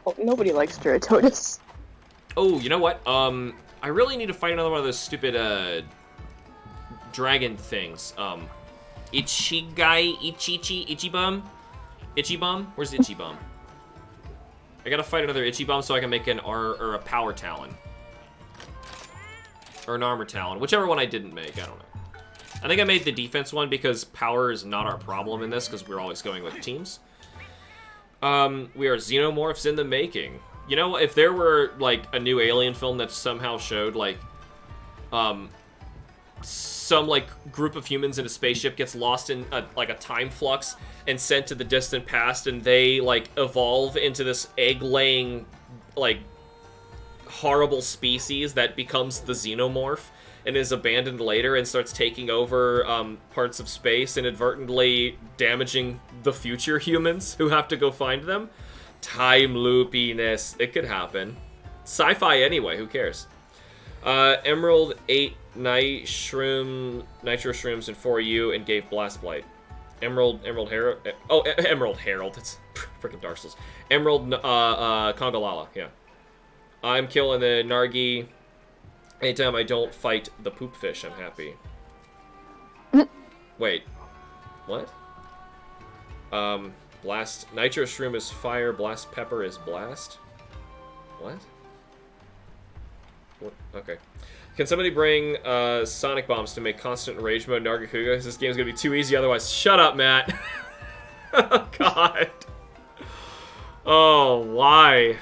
Well, nobody likes Geratodus. Oh, you know what? I really need to fight another one of those stupid, dragon things. Ichibum? Where's Ichibum? I gotta fight another Ichibum so I can make an or a power talon. Or an armor talon. Whichever one I didn't make, I don't know. I think I made the defense one because power is not our problem in this, because we're always going with teams. We are xenomorphs in the making. You know, if there were, like, a new Alien film that somehow showed, like, some, like, group of humans in a spaceship gets lost in, a time flux and sent to the distant past, and they, like, evolve into this egg-laying, like, horrible species that becomes the xenomorph, and is abandoned later and starts taking over parts of space, inadvertently damaging the future humans who have to go find them. Time loopiness. It could happen. Sci-fi anyway, who cares? Emerald 8 nitro shrooms and 4U and gave Blast Blight. Emerald Herald. Oh, Emerald Herald. It's freaking Dark Souls. Emerald Congalala, yeah. I'm killing the Nargi. Anytime I don't fight the poop fish, I'm happy. Wait. What? Blast. Nitro Shroom is fire. Blast Pepper is blast. What? Okay. Can somebody bring Sonic Bombs to make constant rage mode Nargacuga? This game's gonna be too easy otherwise. Shut up, Matt. Oh, God. Oh, why?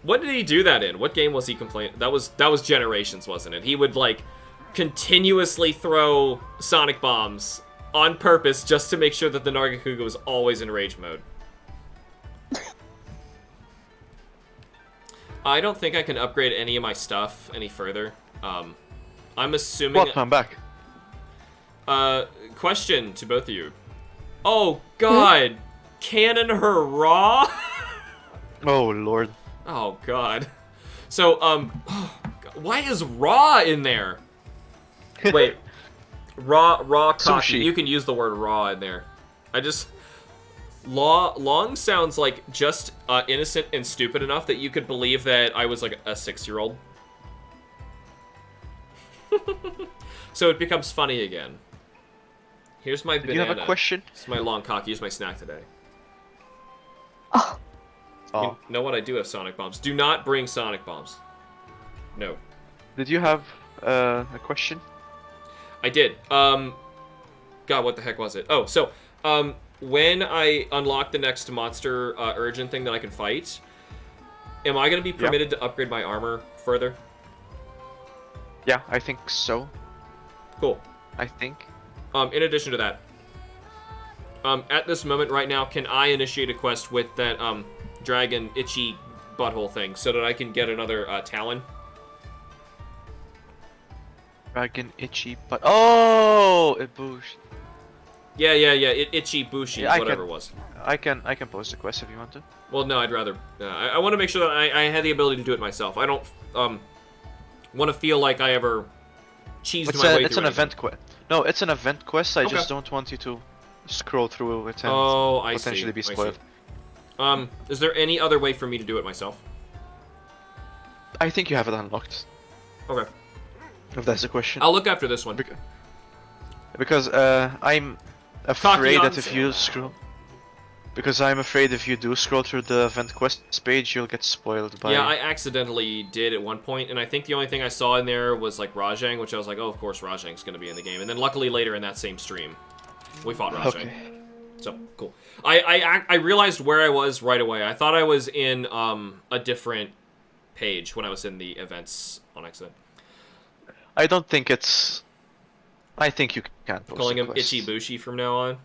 What did he do that in? What game was he complaining? That was Generations, wasn't it? He would, like, continuously throw Sonic Bombs on purpose just to make sure that the Nargacuga was always in rage mode. I don't think I can upgrade any of my stuff any further. I'm assuming... What? I'm back. Question to both of you. Oh, God! Cannon her raw? Oh, Lord. Oh, God. So, why is raw in there? Wait. Raw cocky. Sushi. You can use the word raw in there. Long sounds like just innocent and stupid enough that you could believe that I was like a 6-year-old. So it becomes funny again. Here's my banana. You have a question? This is my long cock. Here's my snack today. Oh. Oh. You know what? I do have Sonic Bombs. Do not bring Sonic Bombs. No. Did you have a question? I did. God, what the heck was it? Oh, so, when I unlock the next monster urgent thing that I can fight, am I going to be permitted to upgrade my armor further? Yeah, I think so. Cool. I think. In addition to that, at this moment right now, can I initiate a quest with that, dragon itchy butthole thing so that I can get another talon? Dragon itchy butt. Oh, it booshed. Yeah. Itchy Bushi, Yeah, whatever it was. I can post the quest if you want to. Well, no, I'd rather. I want to make sure that I had the ability to do it myself. I don't want to feel like I ever cheesed my way through It's an anything. event quest. No, it's an event quest. I Okay. just don't want you to scroll through it and Oh, I see. potentially be I see. spoiled. Is there any other way for me to do it myself? I think you have it unlocked. Okay. If that's the question. I'll look after this one. Because I'm afraid that if you scroll. Because I'm afraid if you do scroll through the event quest page, you'll get spoiled by. Yeah, I accidentally did at one point, and I think the only thing I saw in there was like Rajang, which I was like, oh, of course Rajang's going to be in the game. And then luckily later in that same stream, we fought Rajang. Okay. So cool. I realized where I was right away. I thought I was in a different page when I was in the events on accident. I don't think it's. I think you can post Calling the him quest. Itchy Bushi from now on.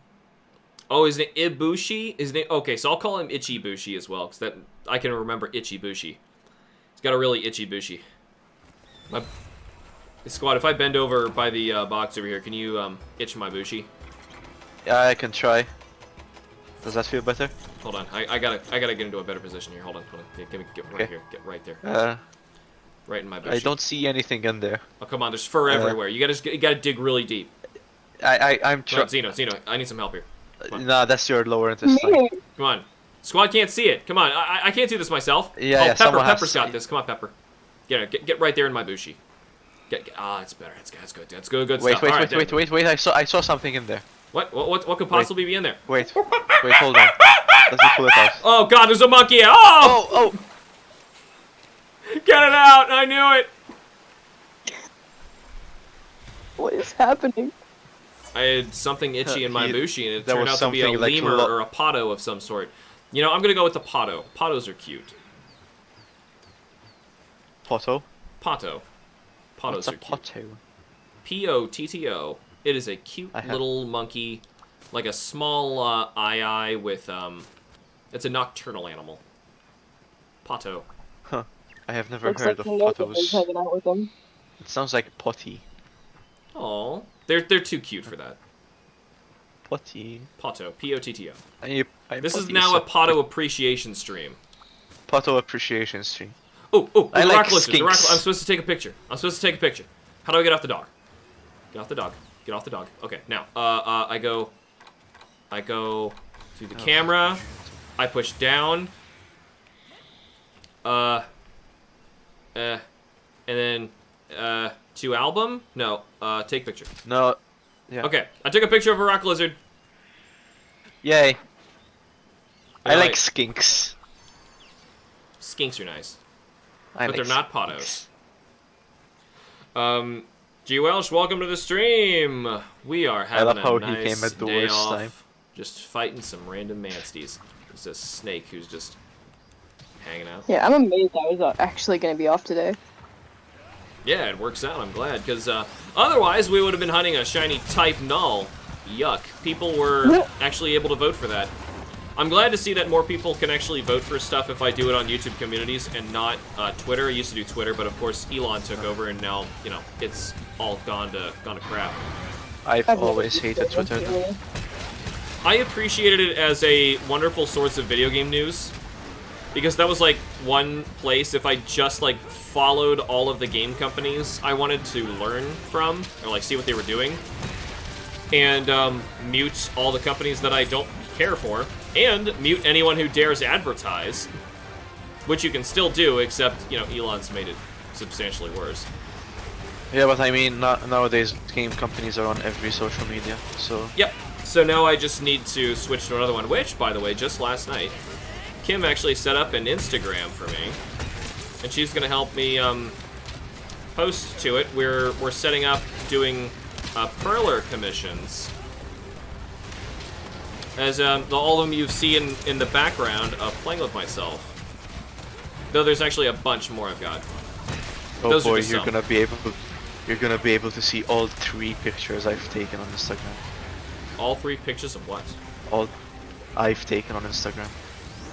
Oh, his name Ibushi? His name. Okay, so I'll call him Itchy Bushi as well, because that I can remember Itchy Bushi. He's got a really itchy bushy. Squad, if I bend over by the box over here, can you itch my bushy? Yeah, I can try. Does that feel better? Hold on, I gotta get into a better position here. Hold on. Get right Okay. here. Get right there. Right in my bushy. I don't see anything in there. Oh come on, there's fur everywhere. You gotta dig really deep. I'm Come on, trying. Zeno, I need some help here. Nah, that's your lower intestine. Me? Come on, Squad can't see it. Come on, I can't do this myself. Yeah, oh, yeah, someone has Pepper's to got see. this. Come on, Pepper. Get right there in my bushy. It's better. That's good. That's good. Good Wait, stuff. All right, wait! I saw something in there. What could possibly be in there? Wait, hold on. Let me pull it out. Oh God, there's a monkey! Oh! Oh! Get it out! I knew it. What is happening? I had something itchy in my bushy, and it That turned was out to be a something like lemur or a potto of some sort. You know, I'm gonna go with the potto. Pottos are cute. Potto? Potto. Pottos What's a are cute. potto? P-O-T-T-O. It is a cute little monkey, like a small eye with it's a nocturnal animal. Potto. Huh. I have never Looks heard like of he knows that pottos. he's hanging out with them. It sounds like potty. Oh, they're too cute for that. Potty. Potto. P-O-T-T-O. This is potty now so- a potto appreciation stream. Potto appreciation stream. Oh, I the like rock lizard. I'm skinks. supposed to take a picture. How do I get off the dog? Get off the dog. Get off the dog. Okay, now, I go to the camera. I push down. And then, to album? No, take picture. No. Yeah. Okay, I took a picture of a rock lizard. Yay. I Alright. like skinks. Skinks are nice. I But like they're not skinks. pottos. G. Welsh, welcome to the stream. We are having love how a he nice came at the day worst off, time. just fighting some random mansties. There's a snake who's just hanging out. Yeah, I'm amazed I was actually going to be off today. Yeah, it works out. I'm glad, because otherwise we would have been hunting a shiny type null. Yuck. People were actually able to vote for that. I'm glad to see that more people can actually vote for stuff if I do it on YouTube communities and not Twitter. I used to do Twitter, but of course Elon took over, and now it's all gone to crap. I've always hated Twitter. though. I appreciated it as a wonderful source of video game news, because that was like one place if I just like followed all of the game companies I wanted to learn from or like see what they were doing, and mute all the companies that I don't care for, and mute anyone who dares advertise, which you can still do, except Elon's made it substantially worse. Yeah, but I mean, nowadays game companies are on every social media, so... Yep. So now I just need to switch to another one, which, by the way, just last night, Kim actually set up an Instagram for me, and she's gonna help me post to it. We're setting up doing perler commissions. As all of them you see in the background of playing with myself. Though there's actually a bunch more I've got. Oh Those are boy, just you're some. gonna be able to see all 3 pictures I've taken on Instagram. All 3 pictures of what? All I've taken on Instagram.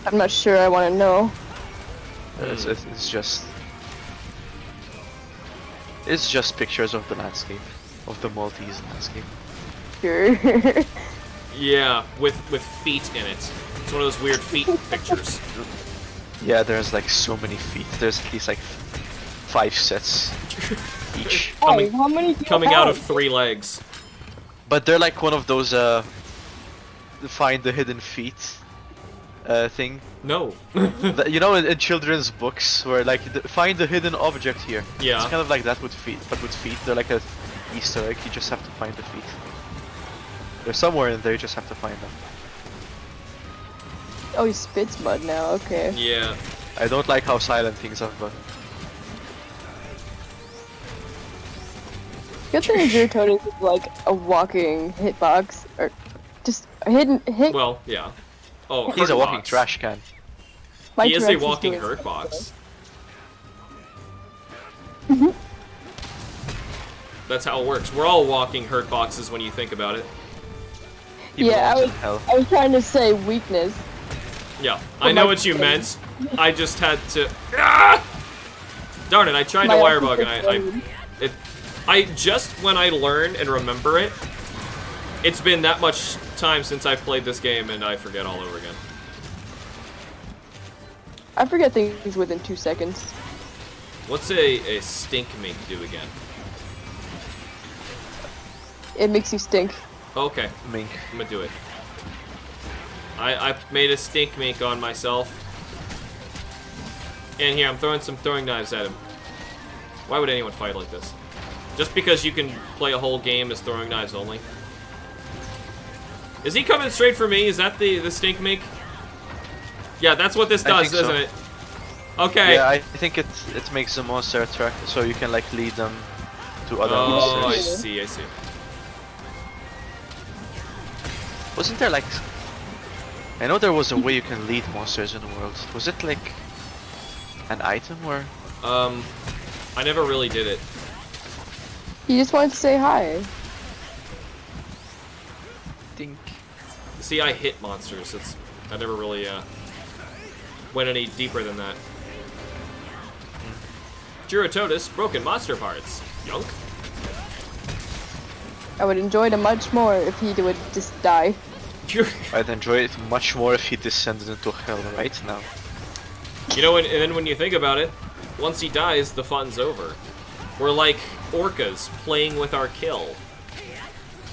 I'm not sure I want to know. It's just pictures of the landscape, of the Maltese landscape. Sure. Yeah, with feet in it. It's one of those weird feet pictures. Yeah, there's like so many feet. There's at least like 5 sets each. Hey, how many do you Coming out of have? 3 legs. But they're like one of those find the hidden feet thing. No. You know, in children's books where like find the hidden object here. Yeah. It's kind of like that with feet, but with feet they're like a Easter egg. You just have to find the feet. They're somewhere in there. You just have to find them. Oh, he spits mud now. Okay. Yeah. I don't like how silent things are, but Good thing is your totem is like a walking hitbox, or just a hidden hit. Well, yeah. Oh, he's a walking hurt box. trash can. My He is a Tourette's walking doing hurt it. box. That's how it works. We're all walking hurt boxes when you think about it. He Yeah, belongs in hell. I was trying to say weakness. Yeah, I know what you meant. I just had to. Ah! Darn it! I tried to My wire ultimate bug and I just when I learn and remember it, it's been that much time since I've played this game and I forget all over again. I forget things within 2 seconds. What's a stink mink do again? It makes you stink. Okay, Mink. I'm gonna do it. I made a stink mink on myself. And here, I'm throwing some throwing knives at him. Why would anyone fight like this? Just because you can play a whole game as throwing knives only? Is he coming straight for me? Is that the stink mink? Yeah, that's what this does, think so. isn't it? Okay. Yeah, I think it makes the monster attractive, so you can like lead them to other Oh, I monsters. see, I see. Wasn't there like? I know there was a way you can lead monsters in the world. Was it like an item or? I never really did it. He just wanted to say hi. Think. See, I hit monsters. I never really went any deeper than that. Jurototus, broken monster parts. Yunk. I would enjoy it much more if he would just die. I'd enjoy it much more if he descended into hell right now. You know, and then when you think about it, once he dies, the fun's over. We're like orcas playing with our kill.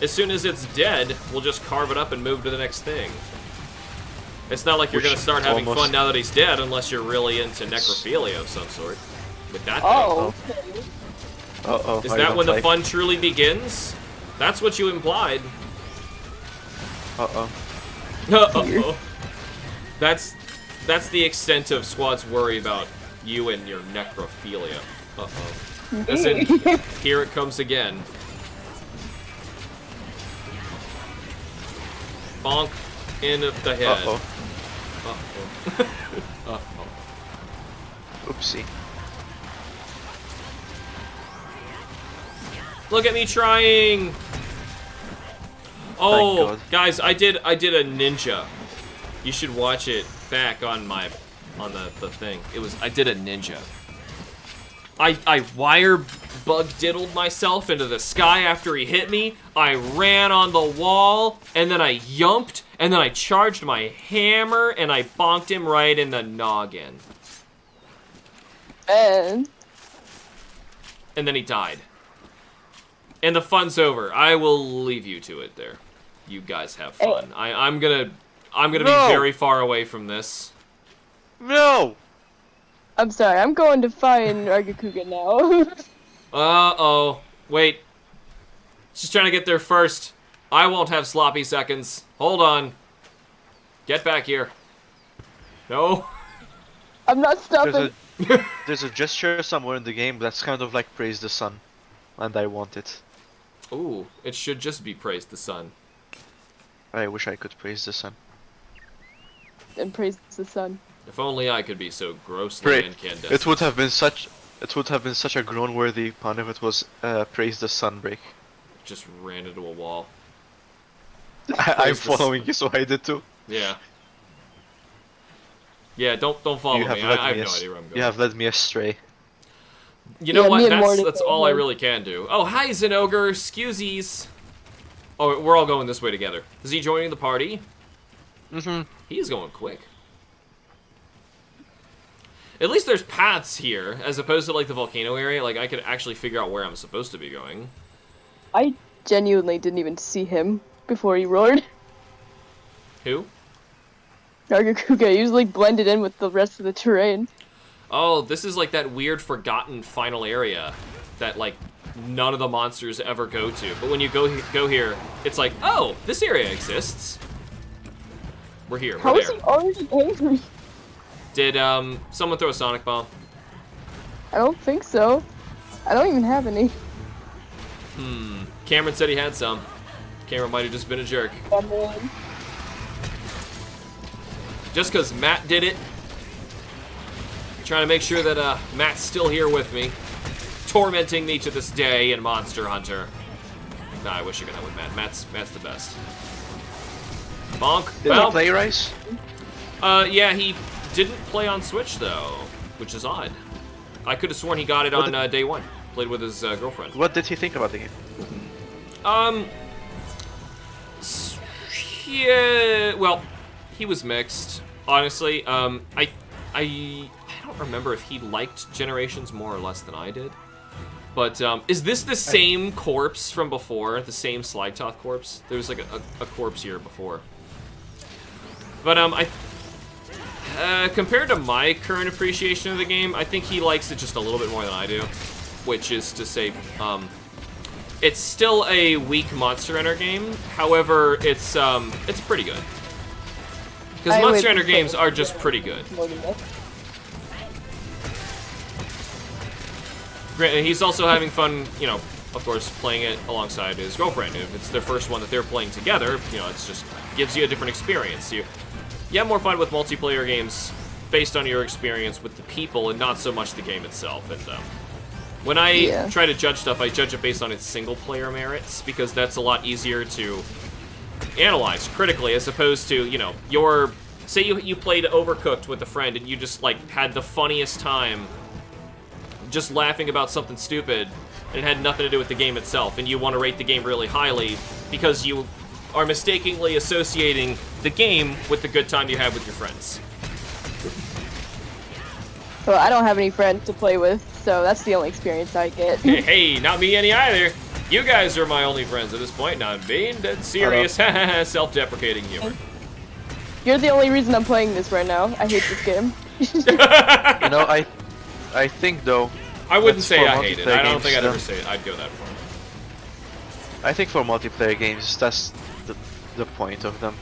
As soon as it's dead, we'll just carve it up and move to the next thing. It's not like you're Which gonna start having almost- fun now that he's dead, unless you're really into necrophilia of some sort. With that Oh. thing. Uh-oh. Is I that don't when the like- fun truly begins? That's what you implied. Uh-oh. Uh-oh. That's the extent of Squad's worry about you and your necrophilia. Uh-oh. As in, here it comes again. Bonk in the head. Uh-oh. Uh-oh. Uh-oh. Oopsie. Look at me trying! Oh, God. guys, I did a ninja. You should watch it back on the thing. I did a ninja. I wire bug diddled myself into the sky after he hit me. I ran on the wall, and then I yumped, and then I charged my hammer, and I bonked him right in the noggin. And And then he died. And the fun's over. I will leave you to it there. You guys have fun. I'm gonna be No! very far away from this. No! I'm sorry, I'm going to find Argakuga now. Uh-oh. Wait. Just trying to get there first. I won't have sloppy seconds. Hold on. Get back here. No. I'm not stopping. There's a gesture somewhere in the game that's kind of like praise the sun, and I want it. Ooh, it should just be praise the sun. I wish I could praise the sun. And praise the sun. If only I could be so grossly incandescent. It would have been such a groan-worthy pun if it was praise the Sunbreak. Just ran into a wall. I'm Praise the following you, so I did too. Yeah. Yeah, don't follow me. I have no idea where I'm going. You have led me astray. You know Yeah, what? me and Morty That's go all I home. really can do. Oh, hi, Zenogre. Excuseies. Oh, we're all going this way together. Is he joining the party? Mm-hmm. He's going quick. At least there's paths here, as opposed to like the volcano area. Like I could actually figure out where I'm supposed to be going. I genuinely didn't even see him before he roared. Who? Nargacuga, he was like blended in with the rest of the terrain. Oh, this is like that weird forgotten final area that like none of the monsters ever go to. But when you go here, it's like, oh, this area exists. We're here. How We're is there. he already angry? Did someone throw a sonic bomb? I don't think so. I don't even have any. Cameron said he had some. Cameron might have just been a jerk. Just because Matt did it. Trying to make sure that Matt's still here with me. Tormenting me to this day in Monster Hunter. Nah, I wish you could have with Matt. Matt's the best. Bonk. Did he play Rice? Yeah, he didn't play on Switch though, which is odd. I could have sworn he got it on day one. Played with his girlfriend. What did he think about the game? Yeah, well, he was mixed. Honestly, I don't remember if he liked Generations more or less than I did. But is this the same corpse from before? The same Slagtoth corpse? There was like a corpse here before. But compared to my current appreciation of the game, I think he likes it just a little bit more than I do. Which is to say, it's still a weak Monster Hunter game. However, it's pretty good. Because Monster Hunter games are just pretty good. Granted, he's also having fun, you know, of course, playing it alongside his girlfriend. If it's their first one that they're playing together, you know, it's just gives you a different experience. You have more fun with multiplayer games based on your experience with the people and not so much the game itself. And when I try to judge stuff, I judge it based on its single-player merits, because that's a lot easier to analyze critically, as opposed to, you know, say you played Overcooked with a friend and you just, like, had the funniest time just laughing about something stupid, and it had nothing to do with the game itself, and you want to rate the game really highly because you are mistakenly associating the game with the good time you had with your friends. Well, I don't have any friends to play with, so that's the only experience I get. Hey, not me any either. You guys are my only friends at this point, and I'm being dead serious. Self-deprecating humor. You're the only reason I'm playing this right now. I hate this game. You know, I think though. I wouldn't say I hate it. I don't games, think I'd ever say it. I'd go that far. I think for multiplayer games, that's the point of them.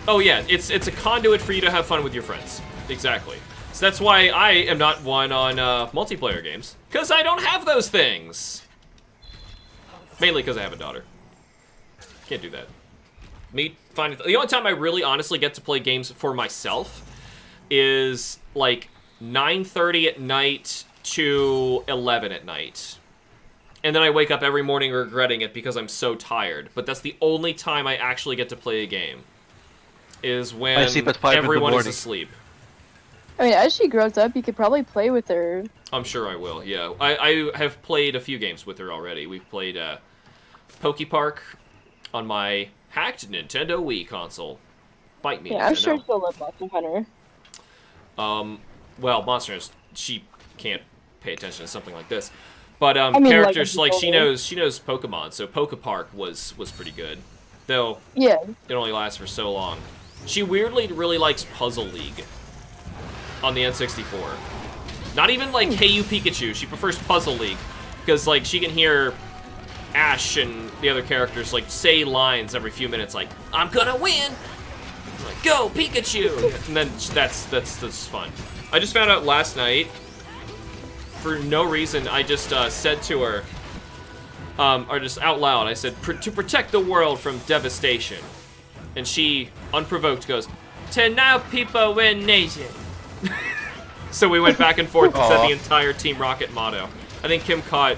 Oh yeah, it's a conduit for you to have fun with your friends. Exactly. So that's why I am not one on multiplayer games, because I don't have those things. Mainly because I have a daughter. Can't do that. The only time I really honestly get to play games for myself is like 9:30 at night to 11 at night. And then I wake up every morning regretting it because I'm so tired. But that's the only time I actually get to play a game. Is when everyone is asleep. I mean, as she grows up, you could probably play with her. I'm sure I will, yeah. I have played a few games with her already. We've played PokePark on my hacked Nintendo Wii console. Bite me, yeah, Nintendo. I'm sure she'll love Monster Hunter. Well, Monster Hunter, she can't pay attention to something like this. But I mean, characters like she knows Pokemon, so PokePark was pretty good. Though it only lasts for so long. She weirdly really likes Puzzle League on the N64. Not even like Hey You Pikachu, she prefers Puzzle League. Because like she can hear Ash and the other characters like say lines every few minutes like, I'm gonna win! Like, go Pikachu! And then that's fun. I just found out last night, for no reason, I just said to her, or just out loud, I said, to protect the world from devastation. And she, unprovoked, goes, to now people win nation. So we went back and forth and said the entire Team Rocket motto. I think Kim caught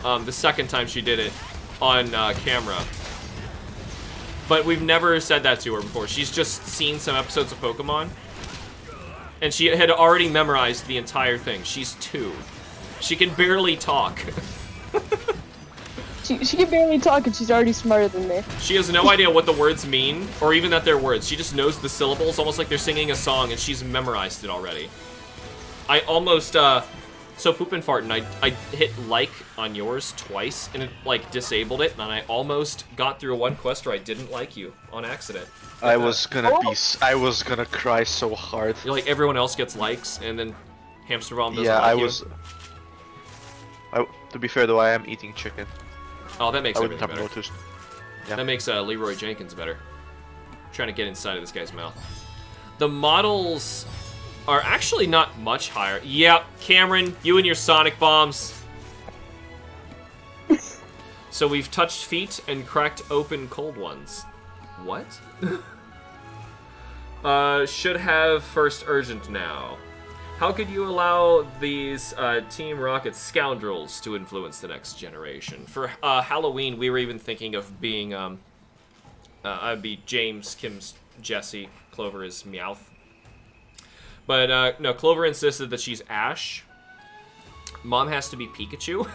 the second time she did it on camera. But we've never said that to her before. She's just seen some episodes of Pokemon. And she had already memorized the entire thing. She's 2. She can barely talk. She can barely talk and she's already smarter than me. She has no idea what the words mean, or even that they're words. She just knows the syllables, almost like they're singing a song, and she's memorized it already. I almost So Poop and Fart, and I hit like on yours twice, and it like disabled it, and I almost got through one quest where I didn't like you on accident. I was gonna cry so hard. You're like everyone else gets likes, and then HamsterBomb doesn't Yeah, like I you. was. To be fair though, I am eating chicken. Oh, that makes I everything wouldn't have better. noticed. Yeah. That makes Leroy Jenkins better. Trying to get inside of this guy's mouth. The models are actually not much higher. Yep, Cameron, you and your sonic bombs. So we've touched feet and cracked open cold ones. What? Should have first urgent now. How could you allow these Team Rocket scoundrels to influence the next generation? For Halloween, we were even thinking of being, I'd be James, Kim's Jesse, Clover is Meowth. But no, Clover insisted that she's Ash. Mom has to be Pikachu.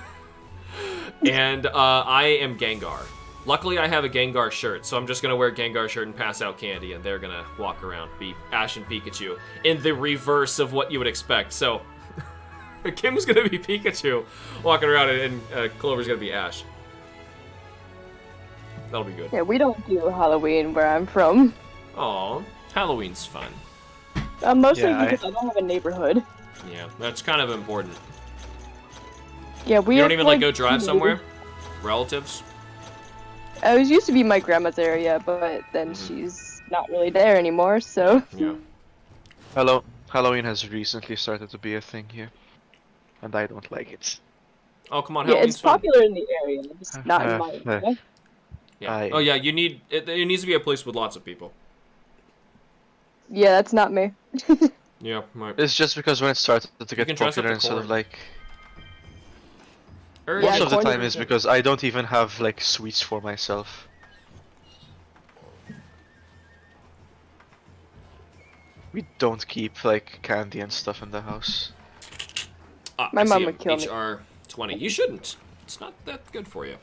And I am Gengar. Luckily, I have a Gengar shirt, so I'm just going to wear a Gengar shirt and pass out candy, and they're going to walk around, be Ash and Pikachu, in the reverse of what you would expect. So, Kim's going to be Pikachu, walking around, and Clover's going to be Ash. That'll be good. Yeah, we don't do Halloween where I'm from. Aw, Halloween's fun. Mostly Yeah, because I don't have a neighborhood. Yeah, that's kind of important. Yeah, we You have, don't even, like, go two drive somewhere? neighbors. Relatives? It was used to be my grandma's area, but then she's not really there anymore, so... Yeah. Halloween has recently started to be a thing here, and I don't like it. Oh, come on, Yeah, Halloween's it's fun. popular in the area, just not in my area. Yeah. Oh, yeah, you need... It needs to be a place with lots of people. Yeah, that's not me. Yeah, right. It's just because when it started to can get dress up popular the instead of corn. like... Or Yeah, Most of the corn time is is because I don't even have like sweets for myself. We don't keep like candy and stuff in the house. My I mom see would kill me. HR 20. You shouldn't. It's not that good for you.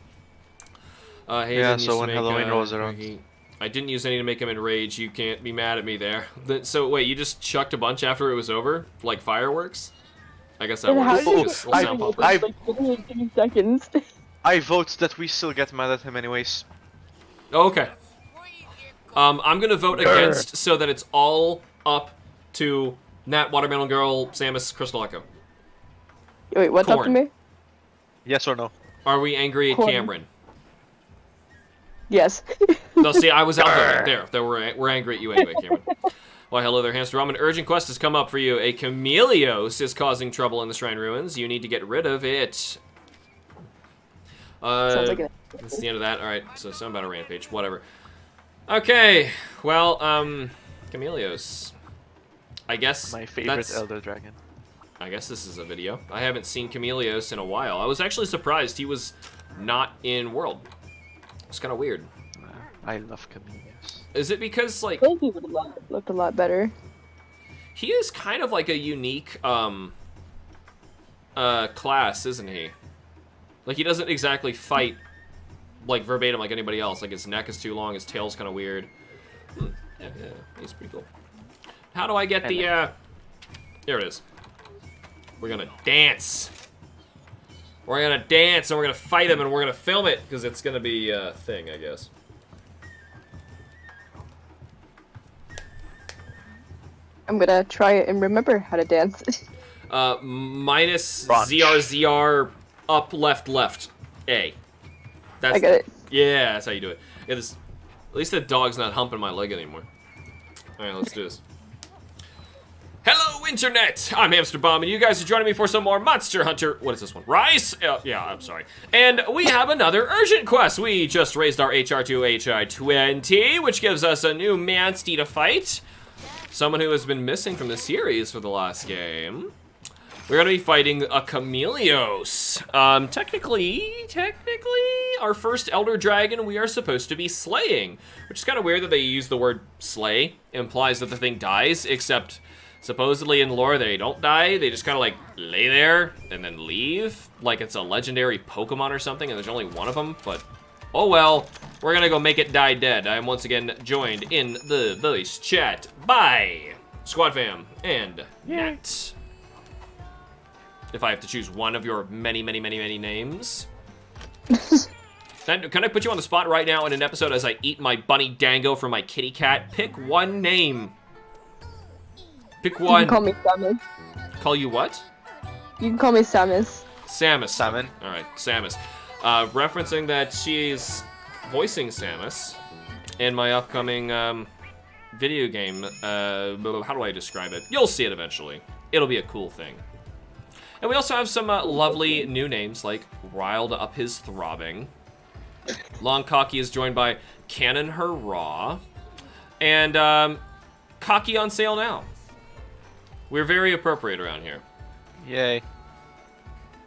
Hey, Yeah, didn't so use to when make, Halloween rolls around. I didn't use any to make him enrage. You can't be mad at me there. So wait, you just chucked a bunch after it was over, like fireworks? I guess that And how works. did you Just get sound like, pop- give me 2 seconds. I vote that we still get mad at him anyways. Oh, okay. I'm gonna vote against so that it's all up to Nat, Watermelon Girl, Samus, Crystal Echo. Wait, what's up to Corn. me? Yes or no? Are we angry at Corn. Cameron? Yes. No, see, I was out there. We're angry at you anyway, Cameron. Why, hello there, HamsterBomb. An urgent quest has come up for you. A Chameleos is causing trouble in the Shrine Ruins. You need to get rid of it. Sounds like That's the end of that. Alright, so something about a rampage. Whatever. Okay, well, Chameleos. I guess My favorite that's... Elder Dragon. I guess this is a video. I haven't seen Chameleos in a while. I was actually surprised he was not in World. It's kind of weird. I love Chameleos. Is it because, like... Crazy would look a lot better. He is kind of like a unique, class, isn't he? Like, he doesn't exactly fight, like, verbatim like anybody else. Like, his neck is too long, his tail's kind of weird. Yeah, he's pretty cool. How do I get the, There it is. We're gonna dance. We're gonna dance, and we're gonna fight him, and we're gonna film it, because it's gonna be a thing, I guess. I'm gonna try it and remember how to dance. Minus Brunch. ZR, up, left, A. That's I got it. Yeah, that's how you do it. Yeah, this, at least the dog's not humping my leg anymore. Alright, let's do this. Hello, Internet! I'm HamsterBomb, and you guys are joining me for some more Monster Hunter... What is this one? Rise? Yeah, I'm sorry. And we have another urgent quest. We just raised our HR to HI-20, which gives us a new Mansty to fight. Someone who has been missing from the series for the last game. We're gonna be fighting a Chameleos. Technically, our first Elder Dragon we are supposed to be slaying. Which is kind of weird that they use the word slay. It implies that the thing dies, except supposedly in lore they don't die. They just kind of like lay there and then leave. Like it's a legendary Pokemon or something and there's only one of them, but oh well. We're gonna go make it die dead. I am once again joined in the voice chat by Squad Fam and Nat. if I have to choose one of your many, many, many, many names. Can I put you on the spot right now in an episode as I eat my bunny dango from my kitty cat? Pick one name. Pick one. You can call me Samus. Call you what? You can call me Samus. Samus. Salmon. All right, Samus. Referencing that she's voicing Samus in my upcoming video game. How do I describe it? You'll see it eventually. It'll be a cool thing. And we also have some lovely new names like Riled Up His Throbbing. Long Cocky is joined by Cannon Hurrah. And Cocky on sale now. We're very appropriate around here. Yay.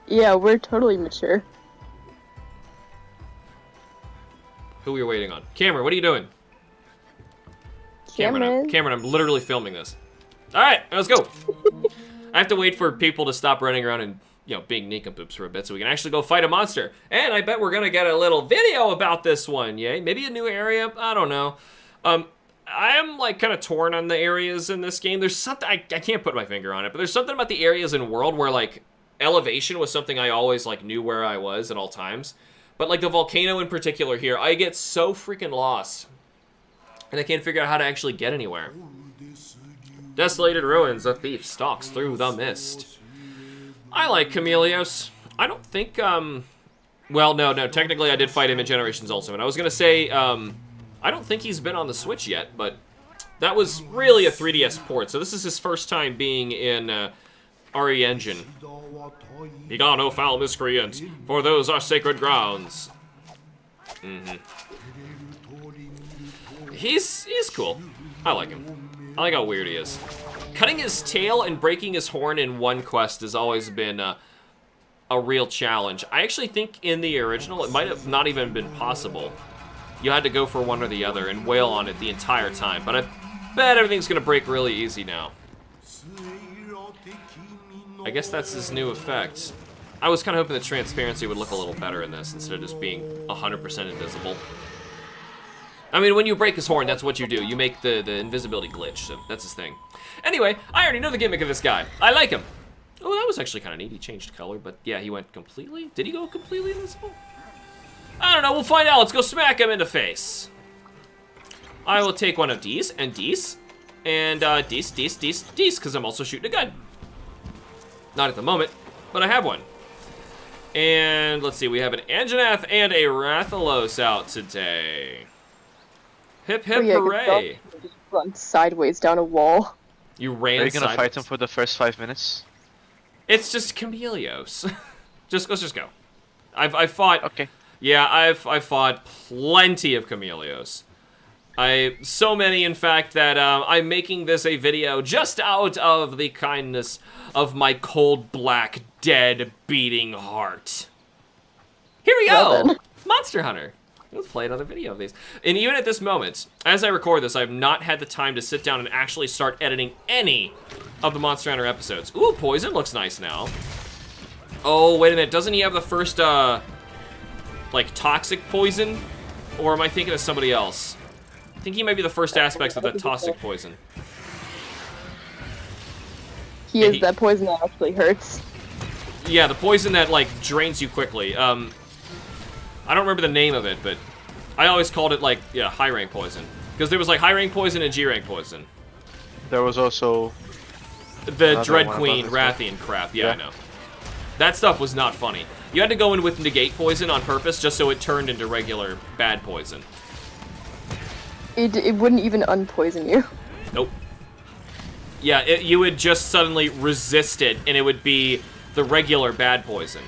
Yeah, we're totally mature. Who are we waiting on? Cameron, what are you doing? Cameron, I'm literally filming this. All right, let's go. I have to wait for people to stop running around and, being nincompoops for a bit so we can actually go fight a monster. And I bet we're going to get a little video about this one, yay? Maybe a new area? I don't know. I am, kind of torn on the areas in this game. There's something, I can't put my finger on it, but there's something about the areas in World where, elevation was something I always, knew where I was at all times. But, the volcano in particular here, I get so freaking lost. And I can't figure out how to actually get anywhere. Desolated ruins, a thief stalks through the mist. I like Chameleos. I don't think, well, no, technically I did fight him in Generations Ultimate. I was gonna say, I don't think he's been on the Switch yet, but that was really a 3DS port, so this is his first time being in, RE Engine. Begone, O foul miscreant, for those are sacred grounds. He's cool. I like him. I like how weird he is. Cutting his tail and breaking his horn in one quest has always been a real challenge. I actually think in the original it might have not even been possible. You had to go for one or the other and wail on it the entire time, but I bet everything's gonna break really easy now. I guess that's his new effect. I was kind of hoping the transparency would look a little better in this instead of just being 100% invisible. I mean, when you break his horn, that's what you do. You make the invisibility glitch, so that's his thing. Anyway, I already know the gimmick of this guy. I like him. Oh, that was actually kind of neat. He changed color, but yeah, he went completely... Did he go completely invisible? I don't know. We'll find out. Let's go smack him in the face. I will take one of these, and these, because I'm also shooting a gun. Not at the moment, but I have one. And let's see, we have an Anjanath and a Rathalos out today. Hip hip hooray! Just run sideways down a wall. You ran. Are you gonna sideways? fight him for the first 5 minutes? It's just Chameleos. Let's just go. I've fought. Okay. Yeah, I've fought plenty of Chameleos. So many, in fact, that I'm making this a video just out of the kindness of my cold, black, dead, beating heart. Here we go! Well, Monster Hunter. Let's play another video of these. And even at this moment, as I record this, I've not had the time to sit down and actually start editing any of the Monster Hunter episodes. Ooh, Poison looks nice now. Oh, wait a minute. Doesn't he have the first, toxic poison? Or am I thinking of somebody else? I think he might be the first aspects of the toxic poison. He is that poison that actually hurts. Yeah, the poison that, drains you quickly. I don't remember the name of it, but I always called it, high rank poison. Because there was, high rank poison and G rank poison. There was also... The Dread Queen, Rathian crap. Yeah, I know. That stuff was not funny. You had to go in with negate poison on purpose just so it turned into regular bad poison. It wouldn't even unpoison you. Nope. Yeah, you would just suddenly resist it, and it would be the regular bad poison.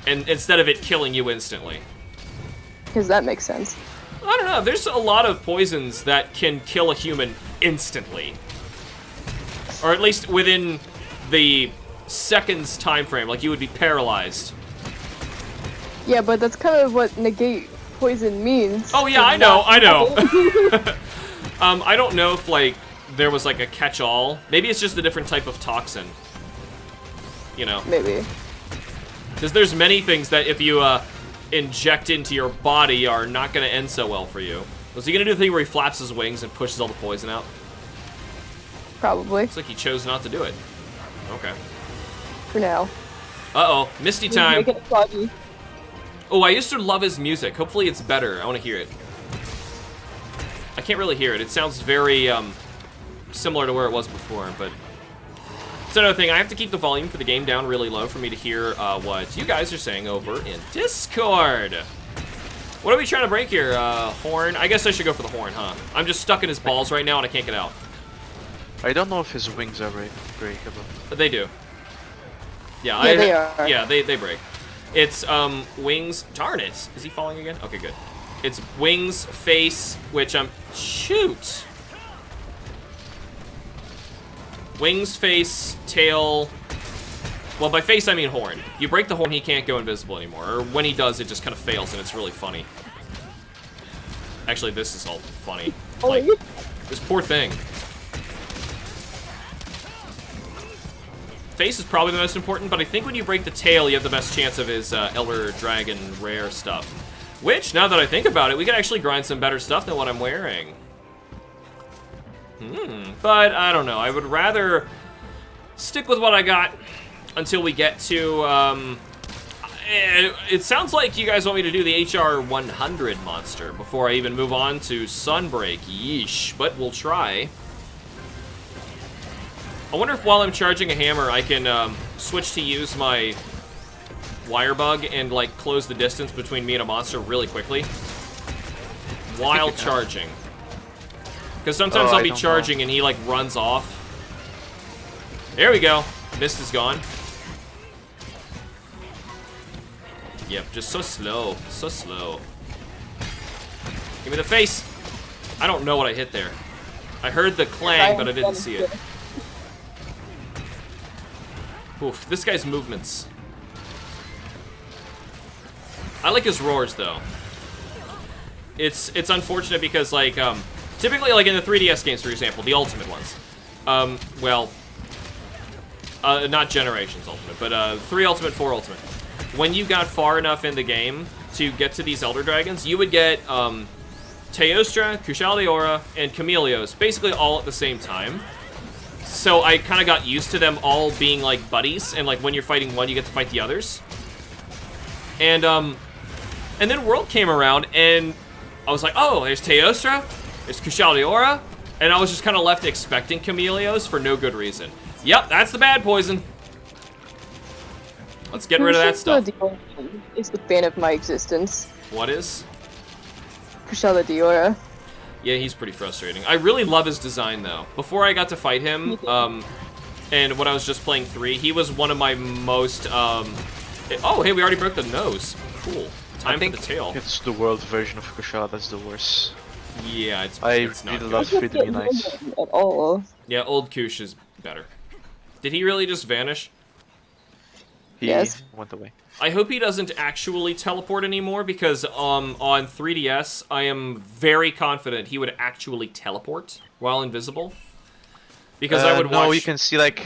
And instead of it killing you instantly. Because that makes sense. I don't know, there's a lot of poisons that can kill a human instantly. Or at least within the seconds time frame, you would be paralyzed. Yeah, but that's kind of what negate poison means. Oh yeah, I know. I don't know if, there was, a catch-all. Maybe it's just a different type of toxin. You know? Maybe. Because there's many things that if you, inject into your body are not going to end so well for you. Was he going to do the thing where he flaps his wings and pushes all the poison out? Probably. Looks like he chose not to do it. Okay. For now. Uh-oh, Misty time. Make it foggy. Oh, I used to love his music. Hopefully it's better. I want to hear it. I can't really hear it. It sounds very similar to where it was before, but... It's another thing. I have to keep the volume for the game down really low for me to hear what you guys are saying over in Discord. What are we trying to break here? Horn? I guess I should go for the horn, huh? I'm just stuck in his balls right now and I can't get out. I don't know if his wings are breakable. But they do. Yeah, Yeah, they are. Yeah, they break. It's wings. Darn it! Is he falling again? Okay, good. It's wings, face, which shoot. Wings, face, tail. Well, by face I mean horn. You break the horn, he can't go invisible anymore. Or when he does, it just kind of fails, and it's really funny. Actually, this is all funny. Like, this poor thing. Face is probably the most important, but I think when you break the tail, you have the best chance of his Elder Dragon rare stuff. Which, now that I think about it, we could actually grind some better stuff than what I'm wearing. But I don't know. I would rather stick with what I got until we get to, it sounds like you guys want me to do the HR 100 monster before I even move on to Sunbreak. Yeesh, but we'll try. I wonder if while I'm charging a hammer, I can switch to use my wire bug and like close the distance between me and a monster really quickly while charging. Because sometimes I'll be charging and he like runs off. There we go. Mist is gone. Yep, just so slow. So slow. Give me the face. I don't know what I hit there. I heard the clang, but I didn't see it. Oof, this guy's movements. I like his roars, though. It's unfortunate because, like, typically, like, in the 3DS games, for example, the Ultimate ones. Not Generations Ultimate, but 3 Ultimate, 4 Ultimate. When you got far enough in the game to get to these Elder Dragons, you would get Teostra, Kushaldiora, and Chameleos, basically all at the same time. So I kind of got used to them all being, like, buddies, and, like, when you're fighting one, you get to fight the others. And then World came around, and I was like, oh, there's Teostra, there's Kushaldiora, and I was just kind of left expecting Chameleos for no good reason. Yep, that's the bad poison. Let's get rid of that stuff. It's the bane of my existence. What is? Kushaldiora. Yeah, he's pretty frustrating. I really love his design, though. Before I got to fight him, and when I was just playing 3, he was one of my most, oh, hey, we already broke the nose. Cool. Time for the tail. It's the world version of Kushala that's the worst. Yeah, it's not really good. love 3D nice. At all. Yeah, old Kush is better. Did he really just vanish? He went away. I hope he doesn't actually teleport anymore, because on 3DS, I am very confident he would actually teleport while invisible. Because I would watch... No, you can see, like,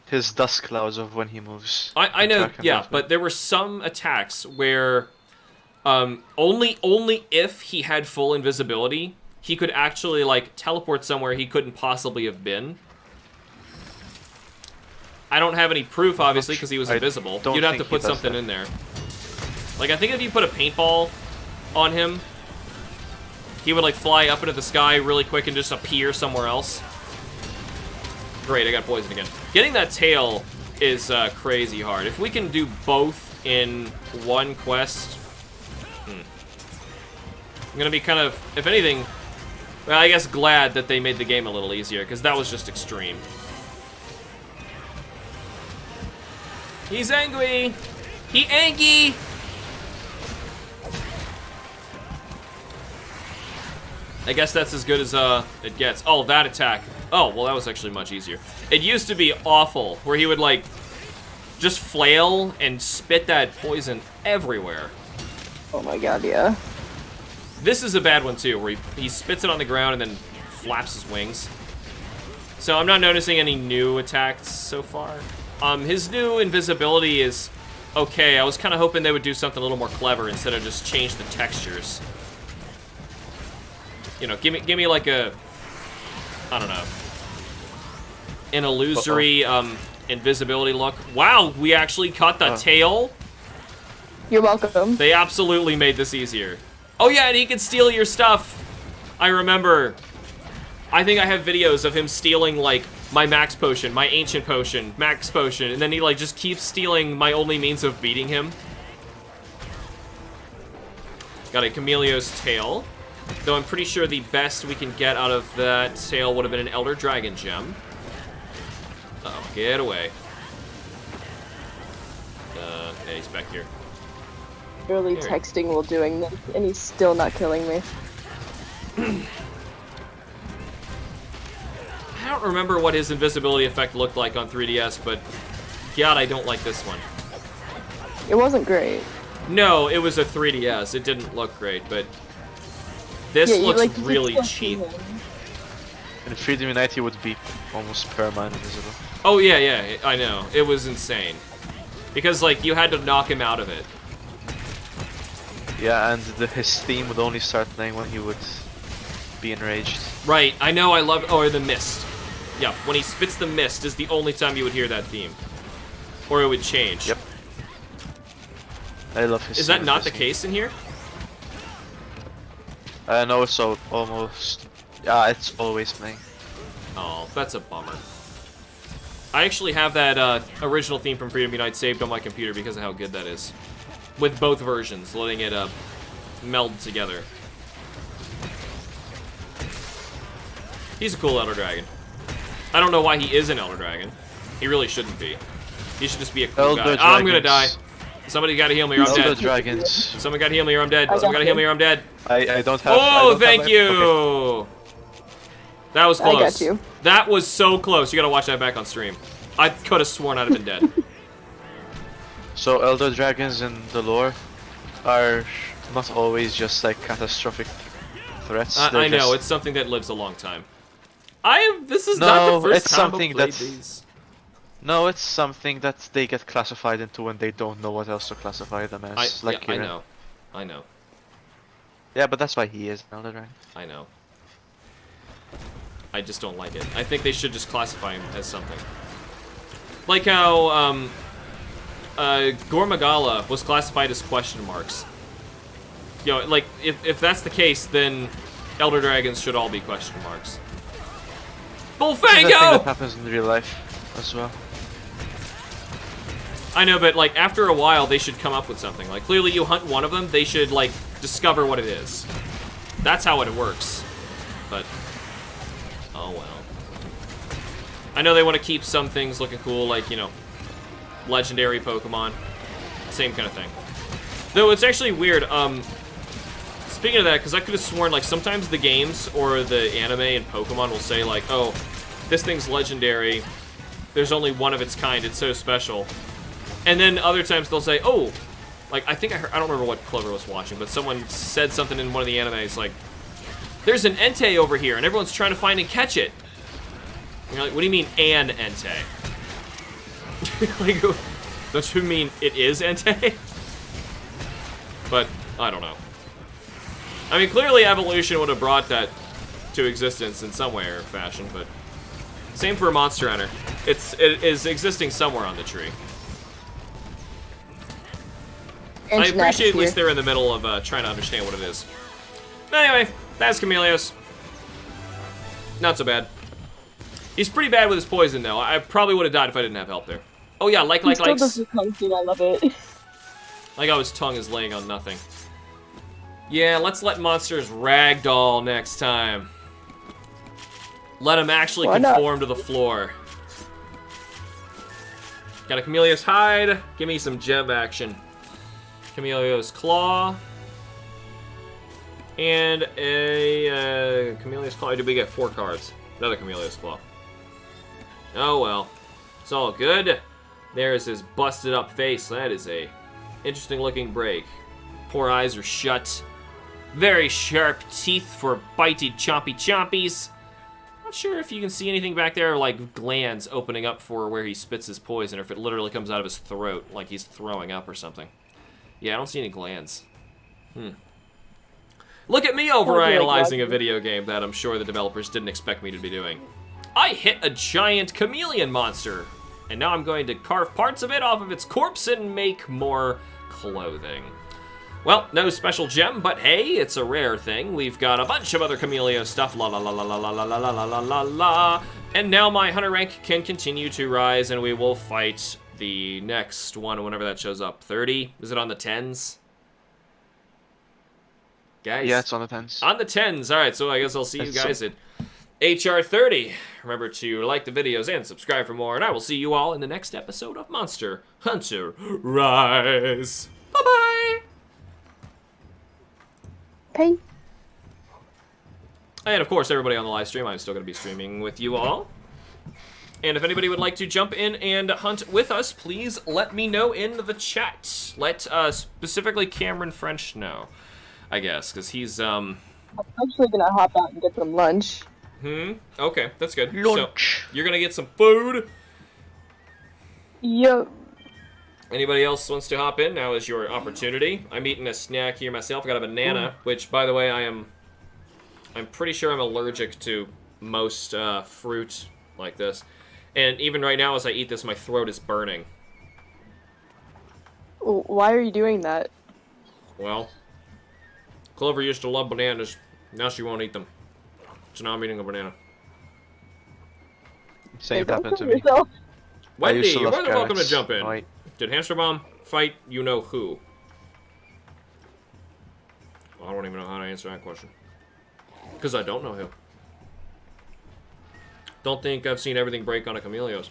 his dust clouds of when he moves. I know, yeah, but there were some attacks where only if he had full invisibility, he could actually, like, teleport somewhere he couldn't possibly have been. I don't have any proof, obviously, because he was invisible. You'd have to put something in there. Like, I think if you put a paintball on him, he would, like, fly up into the sky really quick and just appear somewhere else. Great, I got poisoned again. Getting that tail is crazy hard. If we can do both in one quest... I'm gonna be kind of, if anything, well, I guess glad that they made the game a little easier, because that was just extreme. He's angry! He angry! I guess that's as good as it gets. Oh, that attack. Oh, well, that was actually much easier. It used to be awful, where he would, like, just flail and spit that poison everywhere. Oh my god, yeah. This is a bad one, too, where he spits it on the ground and then flaps his wings. So I'm not noticing any new attacks so far. His new invisibility is okay. I was kind of hoping they would do something a little more clever instead of just change the textures. You know, give me like a, I don't know, an illusory invisibility look. Wow, we actually cut the tail. You're welcome. They absolutely made this easier. Oh yeah, and he can steal your stuff. I remember. I think I have videos of him stealing, like, my max potion, my ancient potion, max potion, and then he, like, just keeps stealing my only means of beating him. Got a Camellia's tail. Though I'm pretty sure the best we can get out of that tail would have been an Elder Dragon gem. Uh-oh, get away. Yeah, he's back here. Barely texting while doing this, and he's still not killing me. I don't remember what his invisibility effect looked like on 3DS, but God, I don't like this one. It wasn't great. No, it was a 3DS. It didn't look great, but this looks like, really cheap. In 3D Unite, he would be almost permanent invisible. Oh, yeah, I know. It was insane. Because, like, you had to knock him out of it. Yeah, and his theme would only start playing when he would be enraged. Right, I know, I love... Oh, or the mist. Yeah, when he spits the mist is the only time you would hear that theme. Or it would change. Yep. I love his Is that not the case in here? No, it's so almost... Yeah, it's always playing. Oh, that's a bummer. I actually have that original theme from Freedom Unite saved on my computer because of how good that is. With both versions, letting it meld together. He's a cool Elder Dragon. I don't know why he is an Elder Dragon. He really shouldn't be. He should just be a cool guy. Oh, I'm gonna die. Somebody gotta heal me or I'm dead. Elder Dragons. Someone gotta heal me or I'm dead. Someone gotta heal me or I'm dead. I don't have... Oh, thank you! Okay. That was close. I got you. That was so close. You gotta watch that back on stream. I could have sworn I'd have been dead. So Elder Dragons in the lore are not always just like catastrophic threats. I know, it's something that lives a long time. This is No, not the first it's time something I've played that's- these. No, it's something that they get classified into when they don't know what else to classify them as. I Like Kieran. know. Yeah, but that's why he is an Elder Dragon. I know. I just don't like it. I think they should just classify him as something. Like how, Gormagala was classified as question marks. You know, like, if that's the case, then Elder Dragons should all be question marks. That's the thing that Bullfango! happens in real life as well. I know, but, like, after a while, they should come up with something. Like, clearly you hunt one of them, they should, like, discover what it is. That's how it works. But, oh well. I know they want to keep some things looking cool, like, you know, legendary Pokemon. Same kind of thing. Though, it's actually weird, speaking of that, because I could have sworn, like, sometimes the games or the anime and Pokemon will say, like, oh, this thing's legendary, there's only one of its kind, it's so special. And then other times they'll say, oh, like, I think I heard, I don't remember what Clover was watching, but someone said something in one of the animes, like, there's an Entei over here, and everyone's trying to find and catch it. And you're like, what do you mean, an Entei? Like, don't you mean it is Entei? But, I don't know. I mean, clearly evolution would have brought that to existence in some way or fashion, but same for Monster Hunter. It is existing somewhere on the tree. I appreciate at least they're in the middle of trying to understand what it is. Anyway, that's Camellios. Not so bad. He's pretty bad with his poison, though. I probably would have died if I didn't have help there. Oh yeah, like. He still does his tongue thing, I love it. Like how his tongue is laying on nothing. Yeah, let's let monsters ragdoll next time. Let them actually conform to the floor. Got a Camellios hide. Give me some gem action. Camellios claw. And a Camellios claw. Did we get 4 cards? Another Camellios claw. Oh well. It's all good. There's his busted up face. That is a interesting looking break. Poor eyes are shut. Very sharp teeth for bitey chompy chompies. Not sure if you can see anything back there, like glands opening up for where he spits his poison, or if it literally comes out of his throat, like he's throwing up or something. Yeah, I don't see any glands. Look at me overanalyzing a video game that I'm sure the developers didn't expect me to be doing. I hit a giant chameleon monster. And now I'm going to carve parts of it off of its corpse and make more clothing. Well, no special gem, but hey, it's a rare thing. We've got a bunch of other Camelio stuff, la la la la la la la la la la la la. And now my hunter rank can continue to rise, and we will fight the next one whenever that shows up. 30? Is it on the 10s? Guys? Yeah, it's on the 10s. On the 10s. All right, so I guess I'll see you guys at HR 30. Remember to like the videos and subscribe for more, and I will see you all in the next episode of Monster Hunter Rise. Bye-bye! Hey. And of course, everybody on the live stream, I'm still going to be streaming with you all. And if anybody would like to jump in and hunt with us, please let me know in the chat. Let specifically Cameron French know, I guess, because he's I'm actually gonna hop out and get some lunch. Okay, that's good. Lunch. So, you're gonna get some food. Yep. Anybody else wants to hop in? Now is your opportunity. I'm eating a snack here myself. I got a banana, which, by the way, I'm pretty sure I'm allergic to most fruit like this. And even right now, as I eat this, my throat is burning. Why are you doing that? Well, Clover used to love bananas. Now she won't eat them. So now I'm eating a banana. Same Hey, happened to don't me. yourself. Wendy, used to you're love more than welcome to carrots. jump in. Right. Did HamsterBomb fight you know who? Well, I don't even know how to answer that question. Because I don't know who. Don't think I've seen everything break on a Camellios.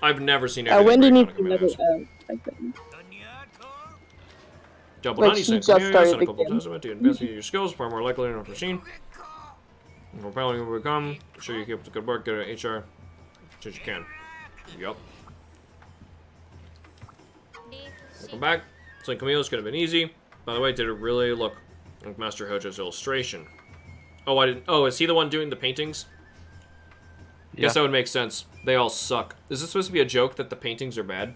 I've never seen everything Wendy break needs on a to level Camellios. up, I think. Double Like, 90 she cents. just Camellios started and a couple again. testament to investigate your skills, far more likely than unforeseen. For apparently will become. Sure you keep up the good work, get an HR since you can. Yup. Welcome back. Slaying Camellios could have been easy. By the way, did it really look like Master Hojo's illustration? Oh, I didn't. Oh, is he the one doing the paintings? Yeah. Guess that would make sense. They all suck. Is this supposed to be a joke that the paintings are bad?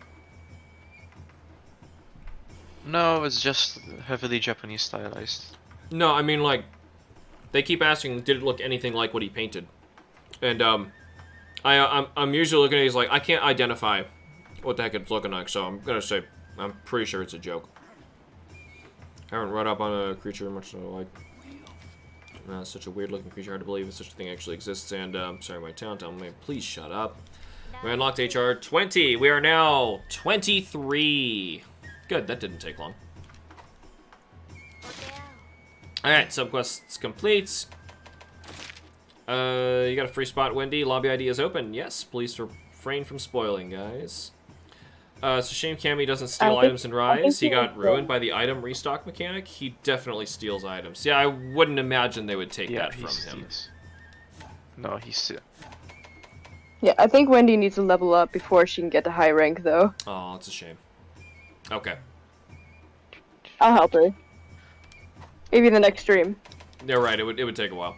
No, it's just heavily Japanese stylized. No, I mean, like, they keep asking, did it look anything like what he painted? And, I'm usually looking at these like, I can't identify what the heck it's looking like, so I'm gonna say, I'm pretty sure it's a joke. I haven't read up on a creature much so like. Such a weird looking creature, hard to believe such a thing actually exists, and, sorry, my town, tell me, please shut up. We unlocked HR 20. We are now 23. Good, that didn't take long. Alright, subquests complete. You got a free spot, Wendy. Lobby ID is open. Yes, please refrain from spoiling, guys. It's a shame Cammy doesn't steal items in Rise. He got ruined by the item restock mechanic. He definitely steals items. Yeah, I wouldn't imagine they would take that from him. No, he's... Yeah, I think Wendy needs to level up before she can get to high rank, though. Oh, it's a shame. Okay. I'll help her. Maybe in the next stream. You're right, it would take a while.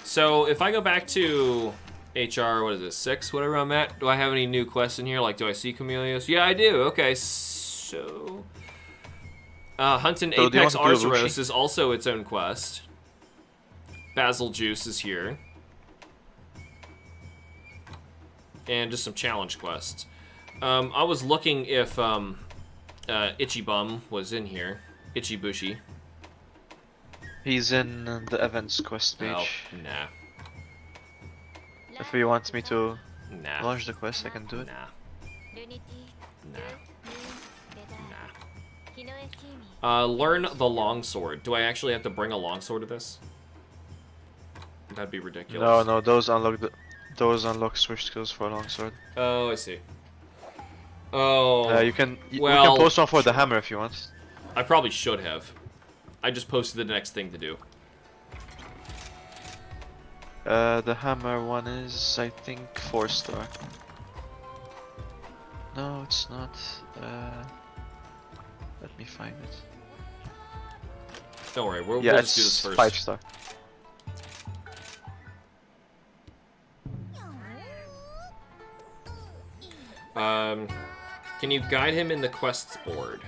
So, if I go back to HR, what is it, 6, whatever I'm at, do I have any new quests in here? Like, do I see Camellios? Yeah, I do. Okay, so... Hunt an So do you Apex want to do a Arzuros is also its own quest. Basil Juice is here. And just some challenge quests. I was looking if Itchy Bum was in here. Itchy Bushy. He's in the events quest page. Oh, nah. If you want me to Nah. launch the quest, I can do it. Nah. Learn the longsword. Do I actually have to bring a longsword to this? That'd be ridiculous. No, no, those unlock switch skills for a longsword. Oh, I see. Oh. You can well, we can post one for the hammer if you want. I probably should have. I just posted the next thing to do. The hammer one is, I think, 4-star. No, it's not. Let me find it. Don't worry, we'll Yeah, just do this it's first. 5-star. Can you guide him in the quests board?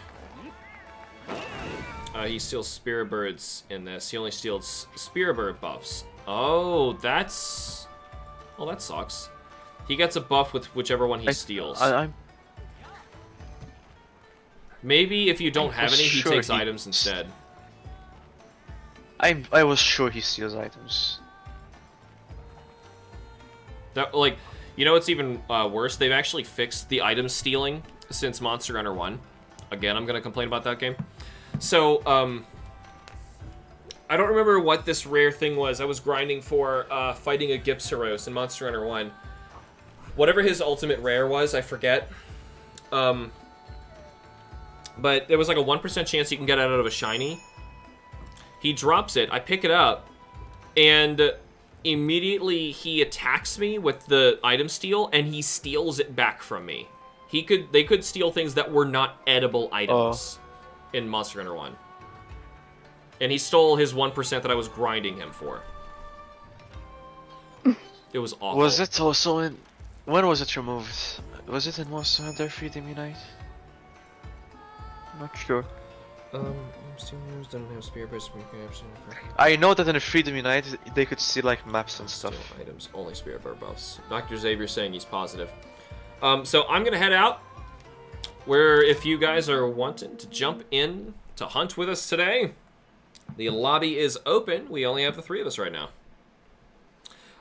He steals Spirit Birds in this. He only steals Spirit Bird buffs. Oh, that's... Well, that sucks. He gets a buff with whichever one he steals. I'm Maybe if you don't have any, he sure takes he- items instead. I was sure he steals items. That, like, you know what's even worse? They've actually fixed the item stealing since Monster Hunter 1. Again, I'm going to complain about that game. So, I don't remember what this rare thing was I was grinding for fighting a Gypsaros in Monster Hunter 1. Whatever his ultimate rare was, I forget. But there was like a 1% chance you can get it out of a shiny. He drops it, I pick it up, and immediately he attacks me with the item steal, and he steals it back from me. They could steal things that were not edible items in Monster Hunter 1. And he stole his 1% that I was grinding him for. It was awful. Was it also in... When was it removed? Was it in Monster Hunter Freedom Unite? Not sure. Don't have spear burst. I know that in Freedom Unite they could see like maps and stuff. Steal items, only spirit bar buffs. Dr. Xavier saying he's positive. So I'm gonna head out. Where if you guys are wanting to jump in to hunt with us today, the lobby is open. We only have the 3 of us right now.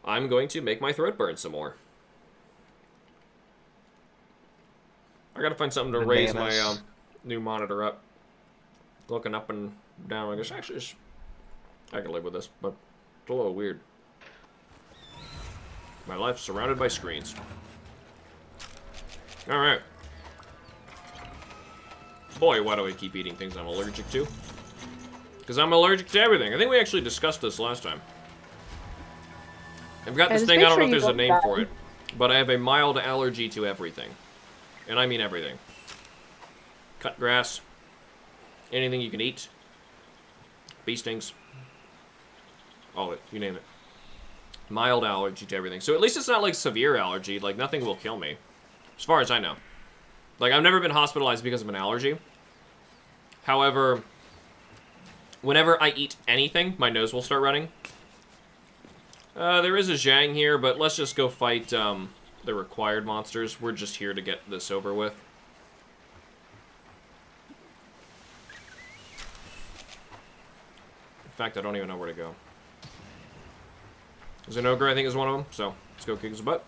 I'm going to make my throat burn some more. I gotta find something to raise my new monitor up. Looking up and down, I guess actually I can live with this, but it's a little weird. My life's surrounded by screens. Alright. Boy, why do I keep eating things I'm allergic to? Because I'm allergic to everything. I think we actually discussed this last time. I've got this thing, I don't know if there's a name for it, but I have a mild allergy to everything. And I mean everything. Cut grass. Anything you can eat. Bee stings. All of it. You name it. Mild allergy to everything. So at least it's not like severe allergy. Like nothing will kill me. As far as I know. Like I've never been hospitalized because of an allergy. However, whenever I eat anything, my nose will start running. There is a Zhang here, but let's just go fight the required monsters. We're just here to get this over with. In fact, I don't even know where to go. Zinogre, I think, is one of them, so let's go kick his butt.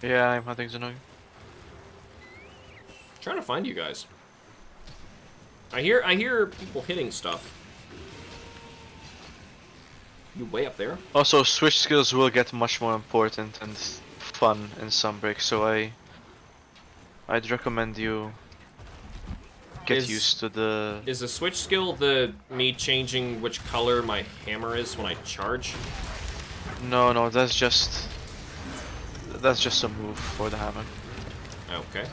Yeah, I'm hunting Zinogre. Trying to find you guys. I hear people hitting stuff. You way up there? Also, switch skills will get much more important and fun in Sunbreak, so I'd recommend you get used to the... Is the switch skill me changing which color my hammer is when I charge? No, that's just a move for the hammer. Okay.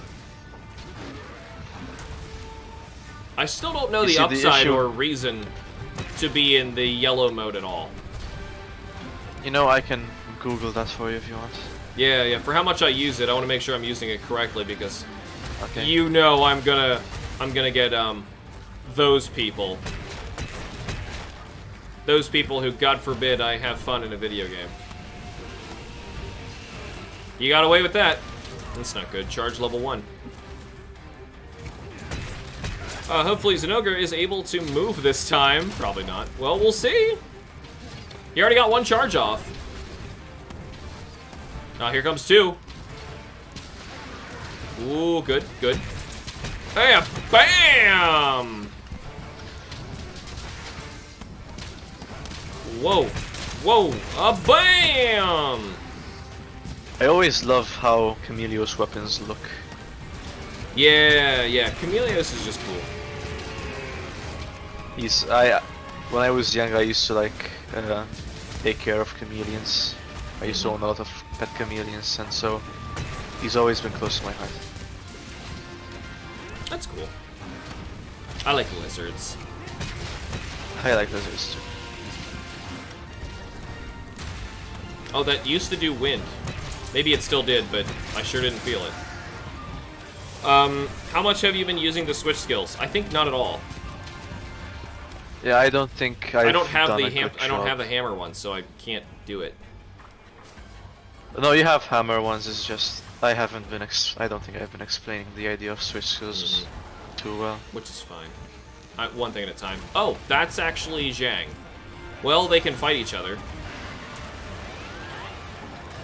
I still don't know the upside or reason to be in the yellow mode at all. You know, I can Google that for you if you want. Yeah, for how much I use it, I want to make sure I'm using it correctly because you know I'm gonna get those people who, God forbid, I have fun in a video game. You got away with that. That's not good. Charge level 1. Hopefully Zinogre is able to move this time. Probably not. Well, we'll see. He already got 1 charge off. Here comes 2. Ooh, good. Hey, bam! Whoa, bam! I always love how Camilleo's weapons look. Yeah, Camilleos is just cool. When I was young, I used to like take care of chameleons. I used to own a lot of pet chameleons, and so he's always been close to my heart. That's cool. I like lizards. I like lizards too. Oh, that used to do wind. Maybe it still did, but I sure didn't feel it. How much have you been using the switch skills? I think not at all. Yeah, I don't think I don't have the hammer one, so I can't do it. No, you have hammer ones. It's just I haven't been. I don't think I've been explaining the idea of switch skills too well. Which is fine. One thing at a time. Oh, that's actually Zhang. Well, they can fight each other.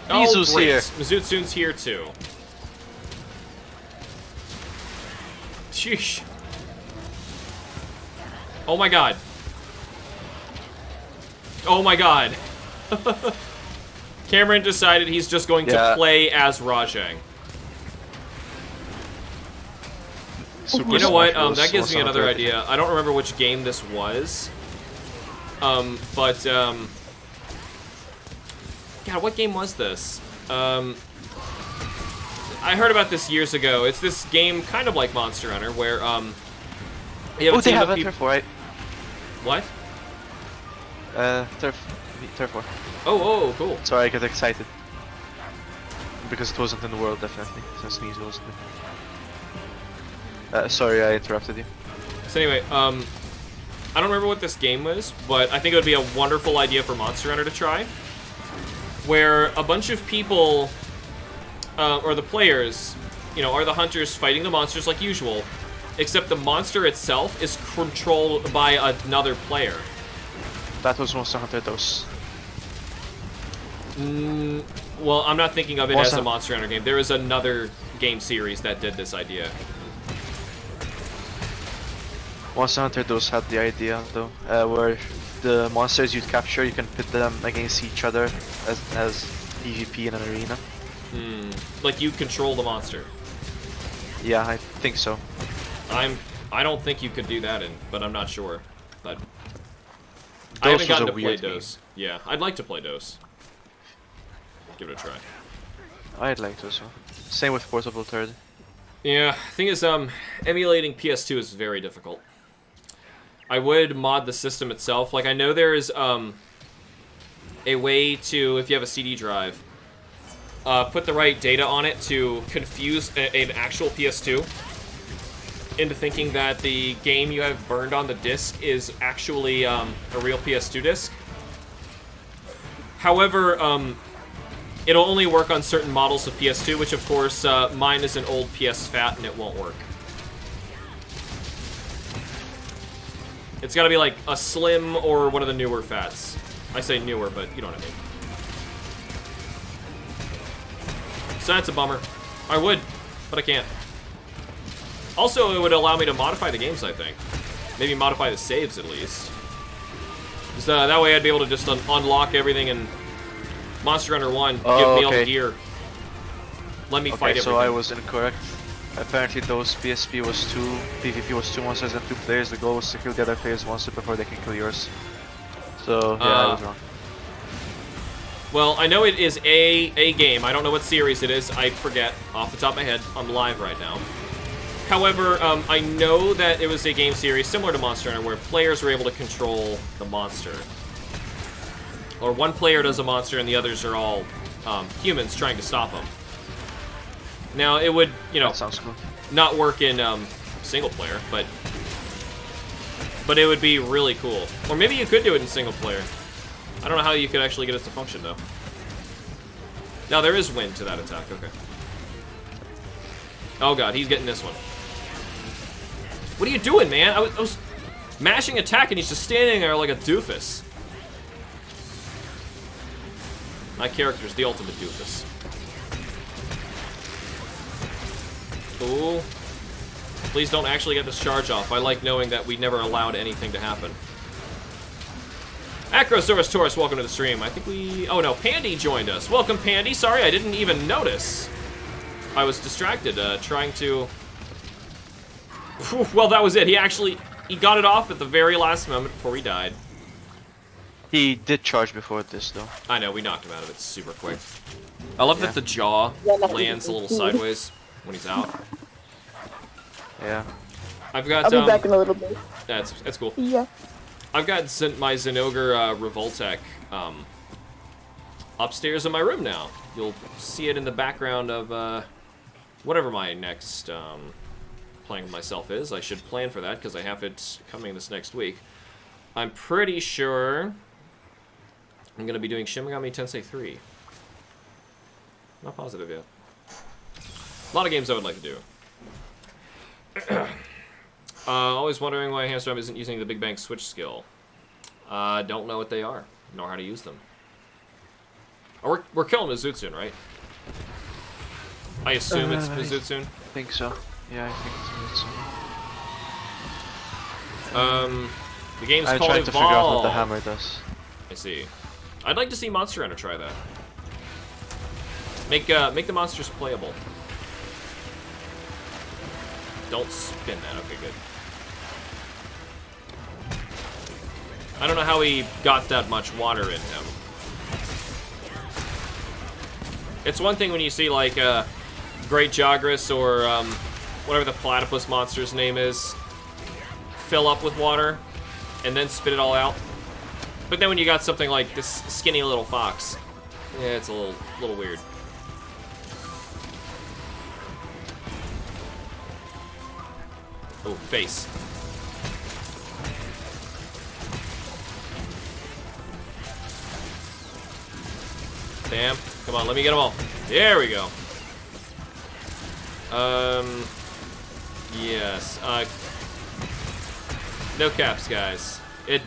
Mizu's here. Mizutsun's here too. Sheesh. Oh my god. Oh my god. Cameron decided he's just going to play as Rajang. You know what? That gives me another idea. I don't remember which game this was. God, what game was this? I heard about this years ago. It's this game kind of like Monster Hunter, where you have a they team have of a turf war, right? What? Turf war. Oh, cool. Sorry, I get excited because it wasn't in the world, definitely, since Sneeze wasn't in. Sorry, I interrupted you. So anyway, I don't remember what this game was, but I think it would be a wonderful idea for Monster Hunter to try, where a bunch of people, or the players, you know, are the hunters fighting the monsters like usual, except the monster itself is controlled by another player. That was Monster Hunter DOS. Well, I'm not thinking of it as a Monster Hunter game. There is another game series that did this idea. Monster Hunter DOS had the idea, though, where the monsters you'd capture, you can pit them against each other as PvP in an arena. Like you control the monster. Yeah, I think so. I don't think you could do that but I'm not sure. But DOS I haven't gotten to was a play weird game. DOS. Yeah, I'd like to play DOS. Give it a try. I'd like to as well. Same with Portable Third. Yeah, thing is, emulating PS2 is very difficult. I would mod the system itself. Like, I know there is a way to, if you have a CD drive, put the right data on it to confuse an actual PS2 into thinking that the game you have burned on the disc is actually a real PS2 disc. However, it'll only work on certain models of PS2, which of course, mine is an old PS Fat and it won't work. It's gotta be like a Slim or one of the newer Fats. I say newer, but you know what I mean. So that's a bummer. I would, but I can't. Also, it would allow me to modify the games, I think. Maybe modify the saves, at least. That way I'd be able to just unlock everything in Monster Hunter 1, give me all the gear. Let me fight everything. So I was incorrect. Apparently those PSP was PvP was 2 monsters and 2 players. The goal was to kill the other player's monster before they can kill yours. So, yeah, I was wrong. Well, I know it is a game. I don't know what series it is. I forget off the top of my head. I'm live right now. However, I know that it was a game series similar to Monster Hunter where players were able to control the monster. Or one player does a monster and the others are all humans trying to stop him. Now, it would, you know, that sounds cool. Not work in single player, but it would be really cool. Or maybe you could do it in single player. I don't know how you could actually get it to function, though. Now, there is wind to that attack, okay. Oh god, he's getting this one. What are you doing, man? I was mashing attack and he's just standing there like a doofus. My character's the ultimate doofus. Ooh. Please don't actually get this charge off. I like knowing that we never allowed anything to happen. Acrosaurus Taurus, welcome to the stream. I think oh no, Pandy joined us. Welcome, Pandy. Sorry, I didn't even notice. I was distracted, trying to... Whew, well, that was it. He got it off at the very last moment before he died. He did charge before this, though. I know, we knocked him out of it super quick. I love that the jaw lands a little sideways when he's out. Yeah. I'll be back in a little bit. That's cool. Yeah. I've got my Zenogre Revoltech upstairs in my room now. You'll see it in the background of whatever my next playing with myself is. I should plan for that because I have it coming this next week. I'm pretty sure I'm going to be doing Shin Megami Tensei 3. Not positive yet. A lot of games I would like to do. Always wondering why HamsterBomb isn't using the Big Bang Switch skill. Don't know what they are, nor how to use them. Oh, we're killing Mizutsune, right? I assume it's Mizutsune. I think so. Yeah, I think it's Mizutsune. The game's I'm called trying Evolve. to figure out what the hammer does. I see. I'd like to see Monster Hunter try that. Make the monsters playable. Don't spin that. Okay, good. I don't know how he got that much water in him. It's one thing when you see, like, Great Jagras or whatever the platypus monster's name is fill up with water and then spit it all out. But then when you got something like this skinny little fox, yeah, it's a little weird. Oh, face. Damn. Come on, let me get them all. There we go. Yes. No caps, guys. It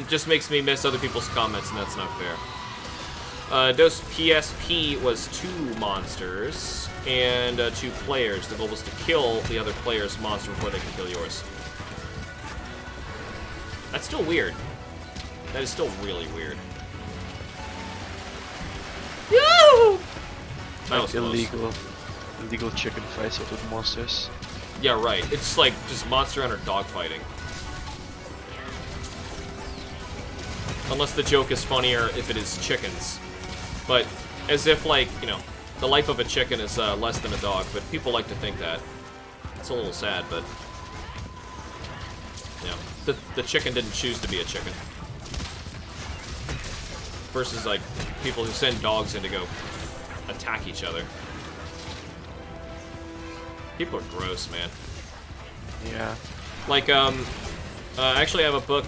just makes me miss other people's comments, and that's not fair. Dos PSP was 2 monsters and 2 players. The goal was to kill the other player's monster before they can kill yours. That's still weird. That is still really weird. Yoo! That was illegal chicken fights with monsters. Yeah, right. It's like just Monster Hunter dogfighting. Unless the joke is funnier if it is chickens. But as if, like, you know, the life of a chicken is less than a dog, but people like to think that. It's a little sad, but you know, the chicken didn't choose to be a chicken. Versus, like, people who send dogs in to go attack each other. People are gross, man. Yeah. Like, actually I have a book,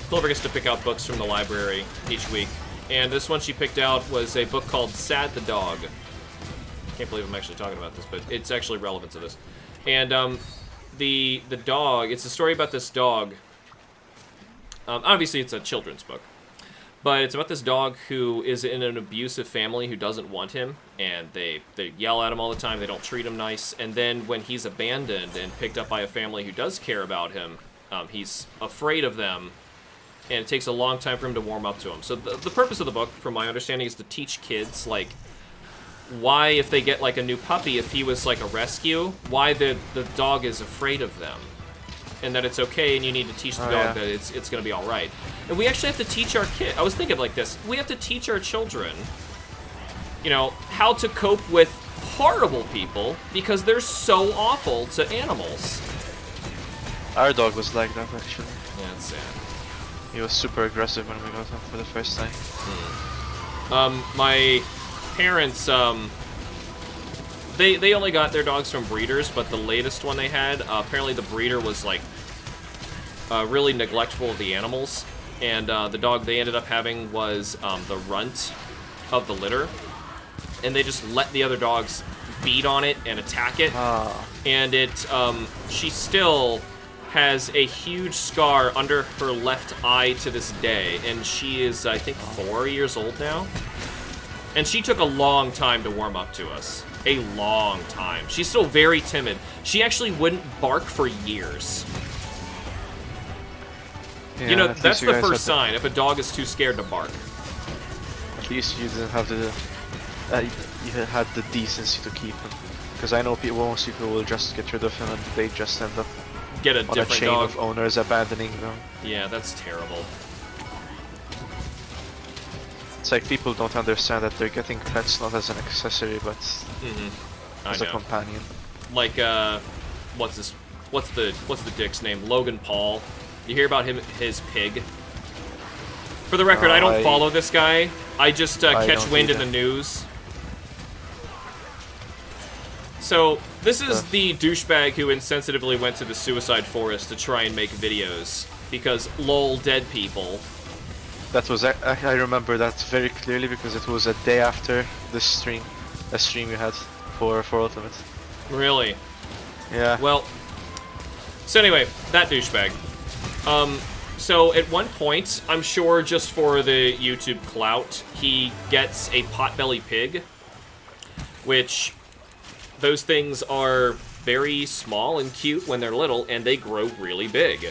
Clover gets to pick out books from the library each week, and this one she picked out was a book called Sad the Dog. Can't believe I'm actually talking about this, but it's actually relevant to this. And, the dog, it's a story about this dog. Obviously it's a children's book. But it's about this dog who is in an abusive family who doesn't want him, and they yell at him all the time, they don't treat him nice, and then when he's abandoned and picked up by a family who does care about him, he's afraid of them, and it takes a long time for him to warm up to him. So the purpose of the book, from my understanding, is to teach kids, like, why, if they get, like, a new puppy, if he was, like, a rescue, why the dog is afraid of them. And that it's okay, and you need to teach the dog that it's going to be all right. And we actually have to teach our kids. I was thinking like this. We have to teach our children, you know, how to cope with horrible people because they're so awful to animals. Our dog was like that, actually. Yeah, it's sad. He was super aggressive when we got him for the first time. My parents, they only got their dogs from breeders, but the latest one they had, apparently the breeder was, like, really neglectful of the animals, and the dog they ended up having was the runt of the litter, and they just let the other dogs beat on it and attack it, and she still has a huge scar under her left eye to this day, and she is, I think, 4 years old now, and she took a long time to warm up to us. A long time. She's still very timid. She actually wouldn't bark for years. Yeah, you know, that's the first sign, if a dog is too scared to bark. At least you didn't have the... you had the decency to keep him. Because I know most people will just get rid of him and they just end up get a on different a chain dog. of owners abandoning them. Yeah, that's terrible. It's like people don't understand that they're getting pets not as an accessory, but as a companion. Like, what's the dick's name? Logan Paul. You hear about his pig? For the record, I don't follow this guy. I just catch wind in the news. So, this is the douchebag who insensitively went to the suicide forest to try and make videos. Because, lol, dead people. That was, I remember that very clearly because it was a day after the stream. a stream you had for Ultimate. Really? Yeah. Well, so anyway, that douchebag. So at one point, I'm sure just for the YouTube clout, he gets a potbelly pig, which those things are very small and cute when they're little, and they grow really big.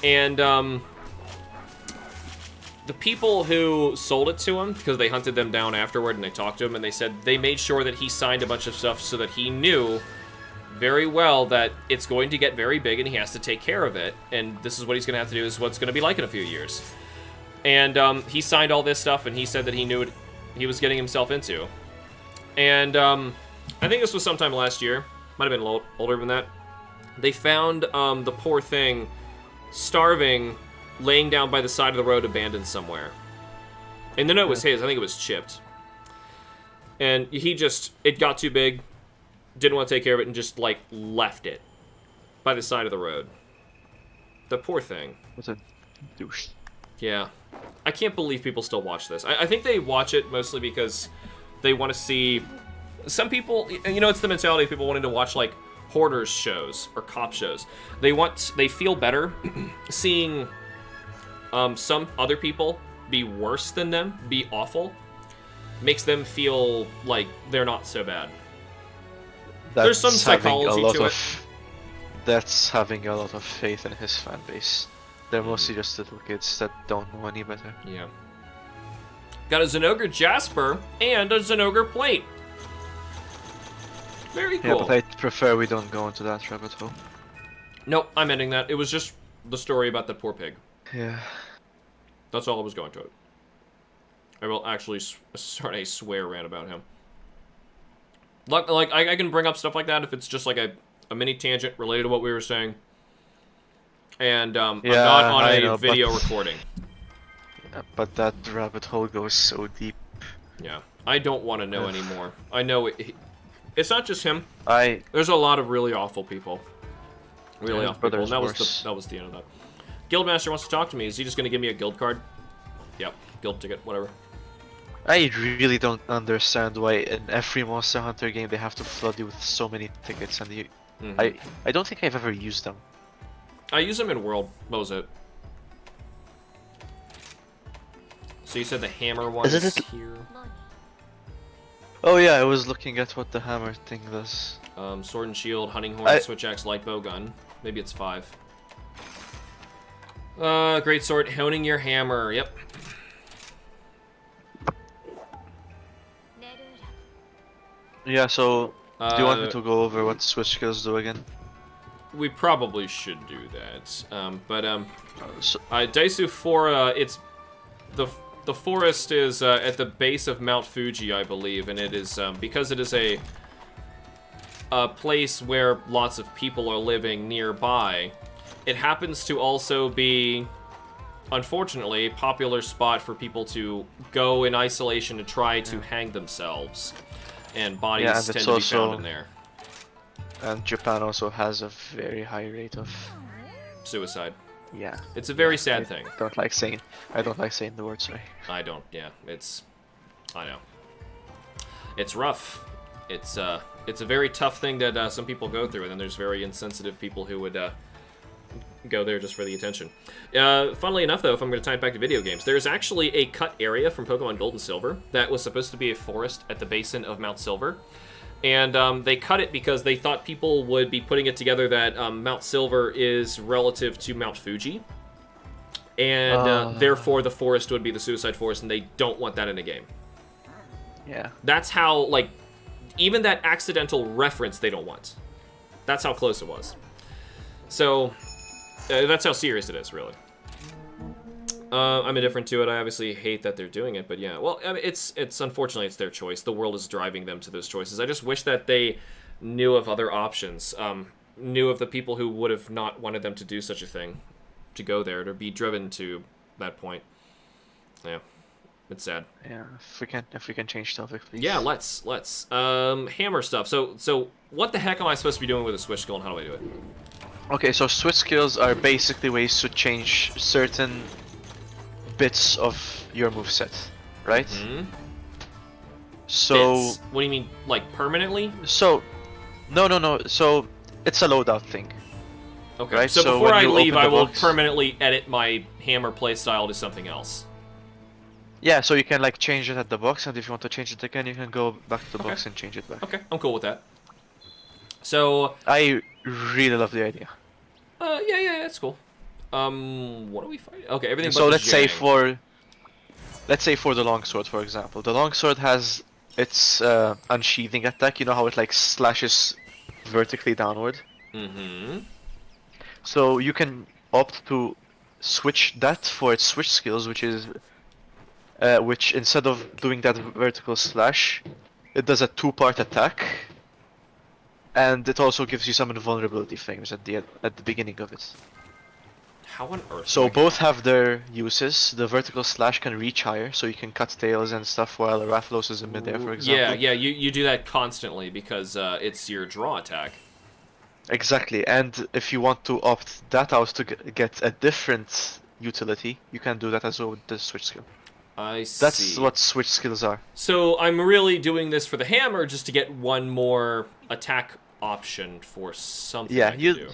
And the people who sold it to him, because they hunted them down afterward and they talked to him, and they said they made sure that he signed a bunch of stuff so that he knew very well that it's going to get very big and he has to take care of it, and this is what he's going to have to do, is what it's going to be like in a few years. And he signed all this stuff, and he said that he knew what he was getting himself into. And I think this was sometime last year, might have been a little older than that. They found the poor thing starving, laying down by the side of the road, abandoned somewhere. And the note was his. I think it was chipped. And he just, it got too big, didn't want to take care of it, and just, like, left it by the side of the road. The poor thing. What a douche. Yeah. I can't believe people still watch this. I think they watch it mostly because they want to see... Some people, you know, it's the mentality of people wanting to watch, like, hoarders shows or cop shows. They feel better seeing some other people be worse than them, be awful. Makes them feel like they're not so bad. There's some psychology to it. That's having a lot of faith in his fan base. They're mostly just little kids that don't know any better. Yeah. Got a Zenogre Jasper and a Zenogre Plate. Very cool. Yeah, but I prefer we don't go into that rabbit hole. Nope, I'm ending that. It was just the story about the poor pig. Yeah. That's all I was going to it. I will actually start a swear rant about him. Like I can bring up stuff like that if it's just like a mini tangent related to what we were saying. And yeah, I'm not on know, a video recording. Yeah, but that rabbit hole goes so deep. Yeah, I don't want to know anymore. I know it's not just him. There's a lot of really awful people. Really yeah, awful people. And that worse. was the end of that. Guildmaster wants to talk to me. Is he just going to give me a guild card? Yep, guild ticket, whatever. I really don't understand why in every Monster Hunter game they have to flood you with so many tickets, and I don't think I've ever used them. I use them in World. That was it. So you said the hammer one is here? Oh yeah, I was looking at what the hammer thing does. Sword and shield, hunting horn, switch axe, light bow gun. Maybe it's 5. Great sword, honing your hammer. Yep. Yeah, so do you want me to go over what switch skills do again? We probably should do that. Daisu Fora, it's the forest is at the base of Mount Fuji, I believe, and it is because it is a place where lots of people are living nearby. It happens to also be, unfortunately, a popular spot for people to go in isolation to try to hang themselves. And bodies tend to be found in there. And Japan also has a very high rate of suicide. Yeah. It's a very sad thing. I don't like saying the word, sorry. I don't, yeah. I know. It's rough. It's a very tough thing that some people go through, and then there's very insensitive people who would go there just for the attention. Funnily enough, though, if I'm going to tie it back to video games, there's actually a cut area from Pokemon Gold and Silver that was supposed to be a forest at the basin of Mount Silver. And they cut it because they thought people would be putting it together that Mount Silver is relative to Mount Fuji. And therefore the forest would be the Suicide Forest, and they don't want that in a game. Yeah. That's how, like, even that accidental reference they don't want. That's how close it was. So... that's how serious it is, really. I'm indifferent to it. I obviously hate that they're doing it, but yeah. Well, I mean, it's unfortunately it's their choice. The world is driving them to those choices. I just wish that they knew of other options. Knew of the people who would have not wanted them to do such a thing, to go there, to be driven to that point. Yeah, it's sad. Yeah, if we can change topic, please. Yeah, let's. Hammer stuff. So what the heck am I supposed to be doing with a switch skill, and how do I do it? Okay, so switch skills are basically ways to change certain bits of your moveset, right? So Bits. What do you mean, like permanently? So, no. So it's a loadout thing. Okay. Right, So so before when I you leave, open I the will box- permanently edit my hammer playstyle to something else. Yeah, so you can like change it at the box, and if you want to change it again, you can go back to the Okay. box and change it back. Okay, I'm cool with that. So, I really love the idea. yeah, that's cool. What are we fighting? Okay, everything. So but let's the say Zhang. let's say for the longsword, for example, the longsword has its unsheathing attack. You know how it like slashes vertically downward. Mm-hmm. So you can opt to switch that for its switch skills, which is which instead of doing that vertical slash, it does a two-part attack, and it also gives you some invulnerability frames at the beginning of it. How on earth? So do I- both have their uses. The vertical slash can reach higher, so you can cut tails and stuff while Rathalos is in midair, for example. Yeah, you do that constantly because it's your draw attack. Exactly, and if you want to opt that out to get a different utility, you can do that as well with the switch skill. I see. That's what switch skills are. So I'm really doing this for the hammer just to get one more attack option for something Yeah, I can you- do.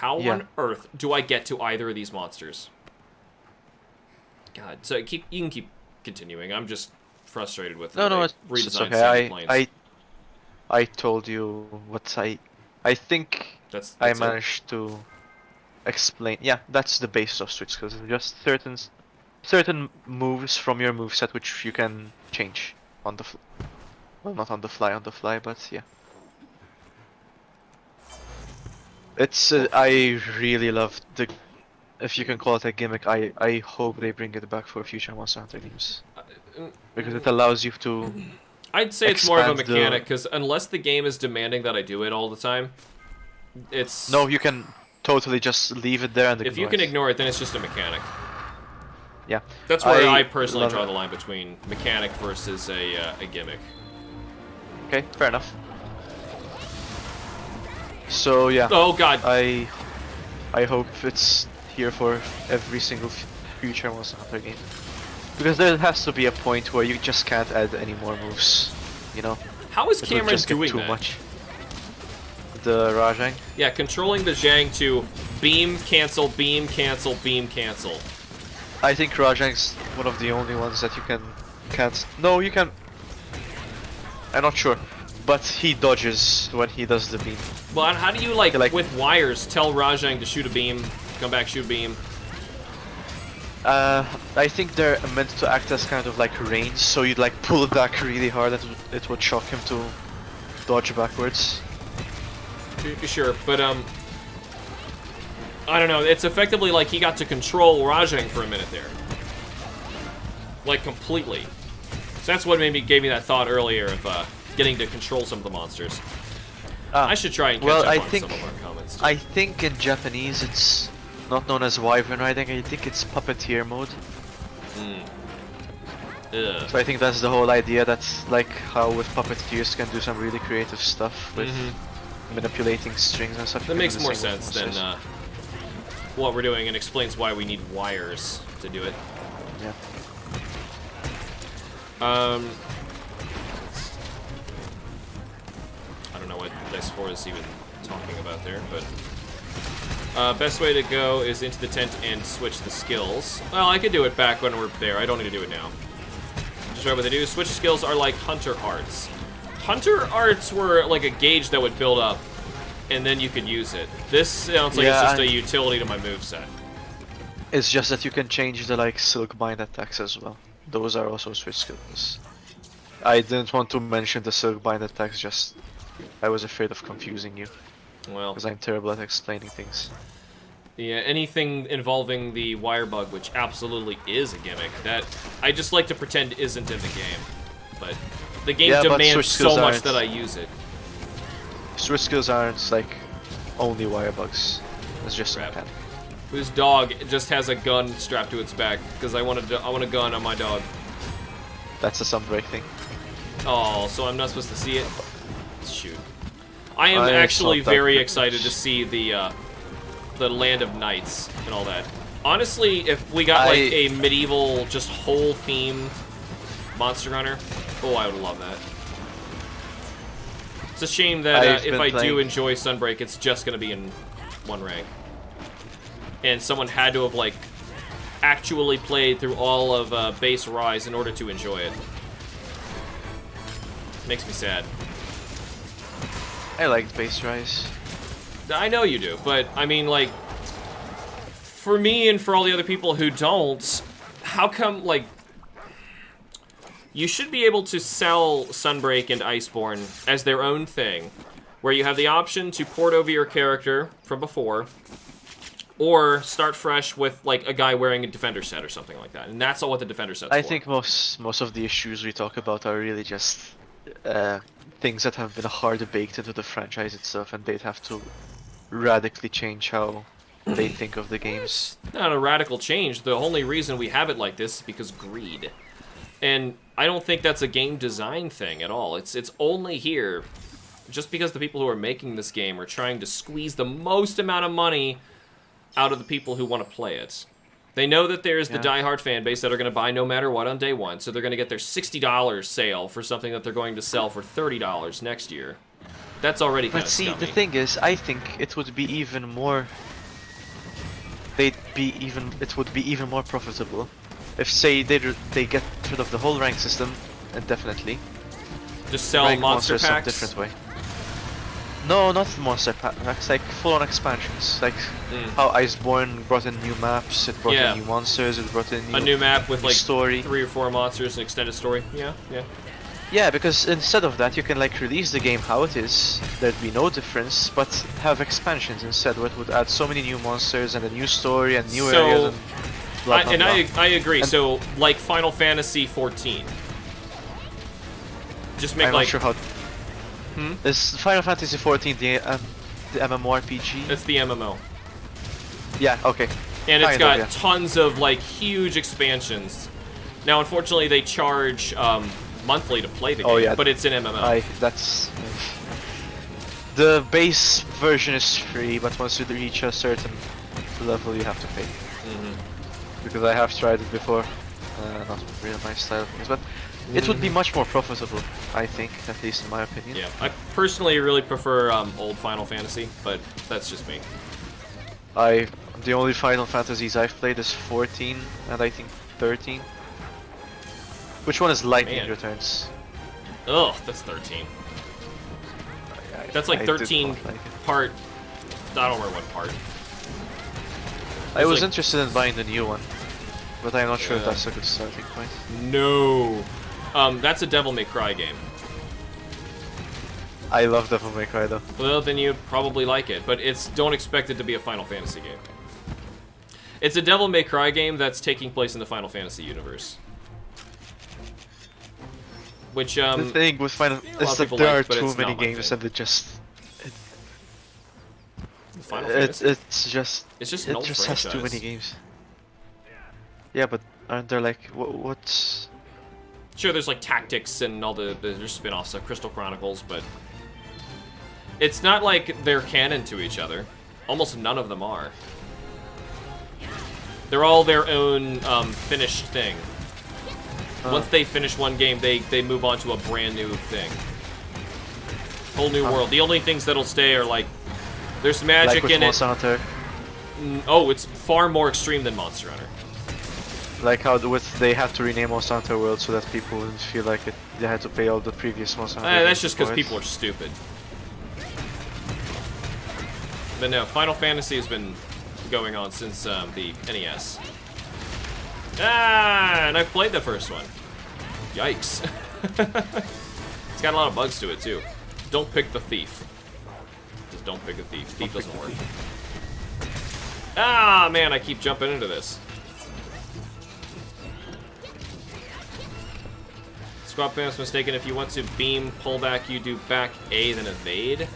How yeah. on earth do I get to either of these monsters? God, so you can keep continuing. I'm just frustrated with No, the it's redesigned okay. Sandy Plains. I told you what I think That's I it? managed to explain. Yeah, that's the basis of switch skills. Just certain moves from your moveset which you can change on the well, not on the fly, but yeah. It's I really love the, if you can call it a gimmick. I hope they bring it back for future Monster Hunter games because it allows you to. I'd say it's more of a expand the- mechanic, because unless the game is demanding that I do it all the time, it's... No, you can totally just leave it there and ignore If you can it. ignore it, then it's just a mechanic. Yeah. That's where I I personally love draw it. the line between mechanic versus a gimmick. Okay, fair enough. So yeah, Oh god, I hope it's here for every single future Monster Hunter game. Because there has to be a point where you just can't add any more moves, you know? how is It would Cameron just get doing too that? much. The Rajang? Yeah, controlling the Zhang to beam, cancel, beam, cancel, beam, cancel. I think Rajang's one of the only ones that you can't. No, you can. I'm not sure, but he dodges when he does the beam. But how do you, like, Like- with wires, tell Rajang to shoot a beam, come back, shoot a beam? I think they're meant to act as kind of like range, so you'd like pull it back really hard, and it would shock him to dodge backwards. Sure, but, I don't know, it's effectively like he got to control Rajang for a minute there. Like, completely. So that's what gave me that thought earlier of, getting to control some of the monsters. I should try and catch well, up I on think- some of our comments. Too. I think in Japanese it's not known as wyvern riding. I think it's puppeteer mode. Ugh. So I think that's the whole idea. That's like how with puppeteers can do some really creative stuff with manipulating strings and stuff. You That can makes do the more same with sense than monsters. what we're doing, and explains why we need wires to do it. Yeah. I don't know what Dice 4 is even talking about there, but best way to go is into the tent and switch the skills. Well, I could do it back when we're there. I don't need to do it now. Just right what they do. Switch skills are like hunter arts. Hunter arts were like a gauge that would build up, and then you could use it. This sounds like it's Yeah, just a utility to my moveset. It's just that you can change the like silk bind attacks as well. Those are also switch skills. I didn't want to mention the silk bind attacks, just I was afraid of confusing you Well, because I'm terrible at explaining things. yeah, anything involving the wire bug, which absolutely is a gimmick, that I just like to pretend isn't in the game. But the game Yeah, but demands switch so skills much aren't. that I use it. Switch skills aren't like only wire bugs. It's just a Crap. mechanic. Whose dog just has a gun strapped to its back, because I want a gun on my dog. That's a Sunbreak thing. Oh, so I'm not supposed to see it? Shoot. I am I actually saw that very footage. excited to see the Land of Knights and all that. Honestly, if we got like I- a medieval, just whole theme Monster Hunter, Oh, I would love that. It's a shame that if I do enjoy Sunbreak, it's just going to be in one rank. And someone had to have, like, actually played through all of Base Rise in order to enjoy it. Makes me sad. I liked Base Rise. I know you do, but, I mean, like, for me and for all the other people who don't, how come, like, you should be able to sell Sunbreak and Iceborne as their own thing, where you have the option to port over your character from before, or start fresh with, like, a guy wearing a Defender set or something like that. And that's all what the Defender set's for. I think most of the issues we talk about are really just things that have been hard baked into the franchise itself, and they'd have to radically change how they think of the games. Not a radical change. The only reason we have it like this is because greed. And I don't think that's a game design thing at all. It's only here just because the people who are making this game are trying to squeeze the most amount of money out of the people who want to play it. They know that there's the diehard fan base that are going to buy no matter what on day one, so they're going to get their $60 sale for something that they're going to sell for $30 next year. That's already kind of scummy. But see, the thing is, I think it would be even more... It would be even more profitable if, say, they get rid of the whole rank system, indefinitely. Just sell monster packs? Some different way. No, not monster packs, like full-on expansions. Like how Iceborne brought in new maps, it brought in new monsters, it brought in a new map with like story. 3 or 4 monsters, an extended story. Yeah. Yeah, because instead of that, you can like release the game how it is. There'd be no difference, but have expansions instead, where it would add so many new monsters and a new story and new areas. And blah, blah, blah. I agree. And so like Final Fantasy 14. Just make I'm like. Not sure how. Is Final Fantasy 14 the MMORPG? It's the MMO. Yeah. Okay. And it's got tons of like huge expansions. Now, unfortunately, they charge monthly to play the game, but it's an MMO. That's the base version is free, but once you reach a certain level, you have to pay. Because I have tried it before, not really my style of things, but it would be much more profitable, I think, at least in my opinion. Yeah, I personally really prefer old Final Fantasy, but that's just me. The only Final Fantasies I've played is 14 and I think 13. Which one is Lightning Returns? Ugh, that's 13. That's like 13 part... I don't remember what part. I was interested in buying the new one, but I'm not sure if that's a good starting point. No! That's a Devil May Cry game. I love Devil May Cry though. Well, then you'd probably like it, but don't expect it to be a Final Fantasy game. It's a Devil May Cry game that's taking place in the Final Fantasy universe. Which, the thing with Final is that there are too many games and it just... It just has too many games. Yeah, but aren't there like... what's... Sure, there's like Tactics and all there's spin-offs like Crystal Chronicles, but... It's not like they're canon to each other. Almost none of them are. They're all their own finished thing. Once they finish one game, they move on to a brand new thing. Whole new world. The only things that'll stay are like... There's magic in it. Monster Hunter. Oh, it's far more extreme than Monster Hunter. Like how they had to rename Monster Hunter World so that people wouldn't feel like they had to play all the previous Monster Hunter. That's just because people are stupid. But no, Final Fantasy has been going on since the NES. And I've played the first one. Yikes. It's got a lot of bugs to it too. Don't pick the thief. Just don't pick the thief. Thief doesn't work. Ah, man, I keep jumping into this. Squad Pam's mistaken. If you want to beam, pull back, you do back A, then evade.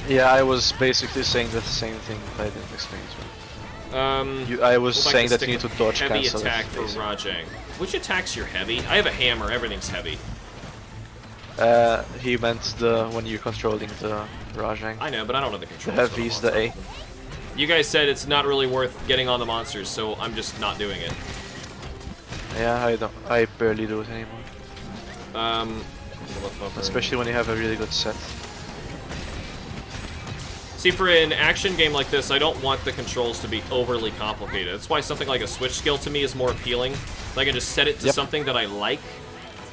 Yeah, I was basically saying the same thing, but I didn't explain it well. I was saying that you need to dodge heavy cancel. Heavy attack for Rajang. Which attack's your heavy? I have a hammer, everything's heavy. He meant when you're controlling the Rajang. I know, but I don't have the controls. The heavy's the A. You guys said it's not really worth getting on the monsters, so I'm just not doing it. Yeah, I barely do it anymore. Especially when you have a really good set. See, for an action game like this, I don't want the controls to be overly complicated. That's why something like a switch skill to me is more appealing. I can just set it to something that I like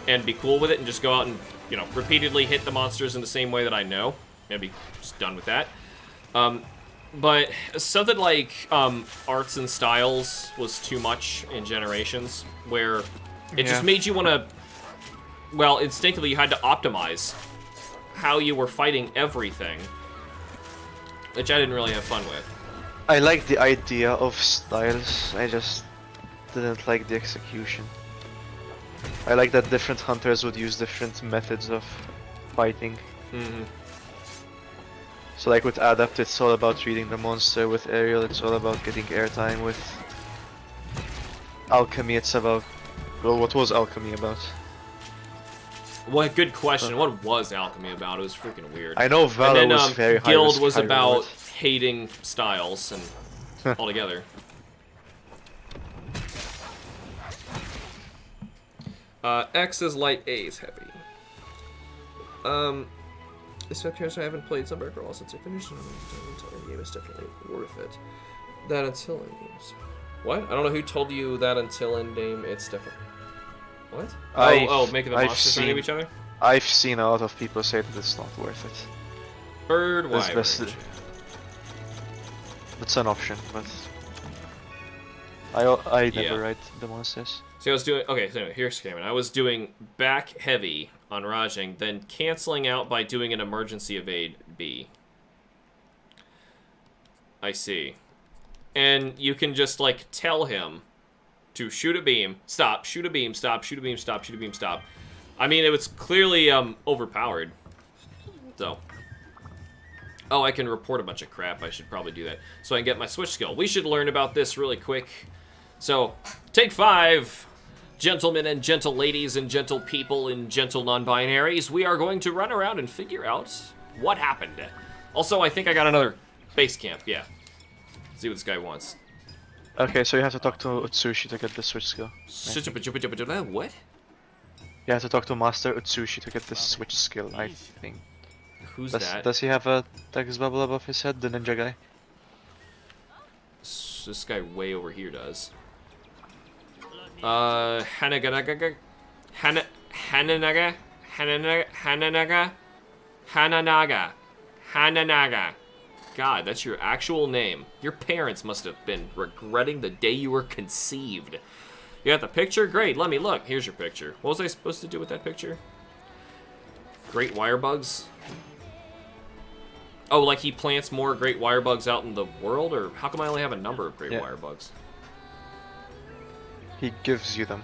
and be cool with it and just go out and, you know, repeatedly hit the monsters in the same way that I know. And be just done with that. But something like Arts and Styles was too much in Generations, where it just made you want to, well, instinctively you had to optimize how you were fighting everything, which I didn't really have fun with. I like the idea of Styles, I just didn't like the execution. I like that different hunters would use different methods of fighting. So like with Adapt, it's all about reading the monster. With Aerial, it's all about getting airtime. With Alchemy, it's about... Well, what was Alchemy about? What good question. What was Alchemy about? It was freaking weird. I know Valor and then, was very high Guild risk, was high about reward. hating Styles and altogether. X is light, A is heavy. This character I haven't played Sunbreak for a while since I finished it. The game is definitely worth it. That until end games. What? I don't know who told you that until end game. It's different. What? Making the monsters turn into each other? I've seen a lot of people say that it's not worth it. Bird It's Wyvern. best. It's an option, but I never write the monsters. See, I was doing... Okay, so anyway, here's Cameron. I was doing back heavy on Rajing, then canceling out by doing an emergency evade B. I see. And you can just, like, tell him to shoot a beam, stop, shoot a beam, stop, shoot a beam, stop, shoot a beam, stop. I mean, it was clearly overpowered. So... Oh, I can report a bunch of crap. I should probably do that. So I can get my switch skill. We should learn about this really quick. So, take 5, gentlemen and gentle ladies and gentle people and gentle non-binaries. We are going to run around and figure out what happened. Also, I think I got another base camp. Yeah. See what this guy wants. Okay, so you have to talk to Utsushi to get the switch skill. What? You have to talk to Master Utsushi to get the switch skill, I think. Who's that? Does he have a text bubble above his head, the ninja guy? This guy way over here does. Hananaga? God, that's your actual name. Your parents must have been regretting the day you were conceived. You got the picture? Great, let me look. Here's your picture. What was I supposed to do with that picture? Great wire bugs? Oh, like he plants more great wire bugs out in the world? Or how come I only have a number of great wire bugs? He gives you them.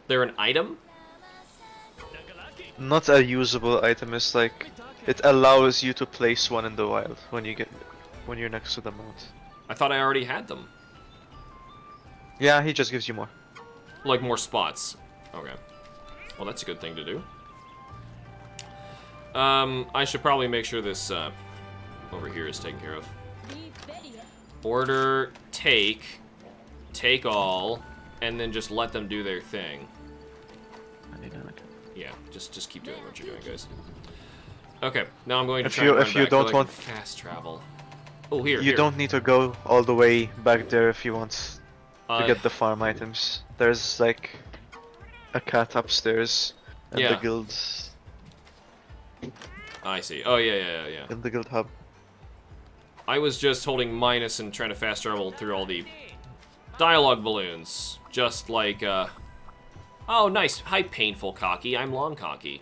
They're an item? Not a usable item, it's like... It allows you to place one in the wild when you're next to the mount. I thought I already had them. Yeah, he just gives you more. Like more spots. Okay. Well, that's a good thing to do. I should probably make sure this over here is taken care of. Order, take all, and then just let them do their thing. Yeah, just keep doing what you're doing, guys. Okay, now I'm going to try and run back to, like, fast travel. Oh, here. You don't need to go all the way back there if you want to get the farm items. There's like a cat upstairs and the guilds. I see. Oh, yeah. In the guild hub. I was just holding minus and trying to fast travel through all the dialogue balloons. Just like, oh, nice. Hi, painful cocky. I'm long cocky.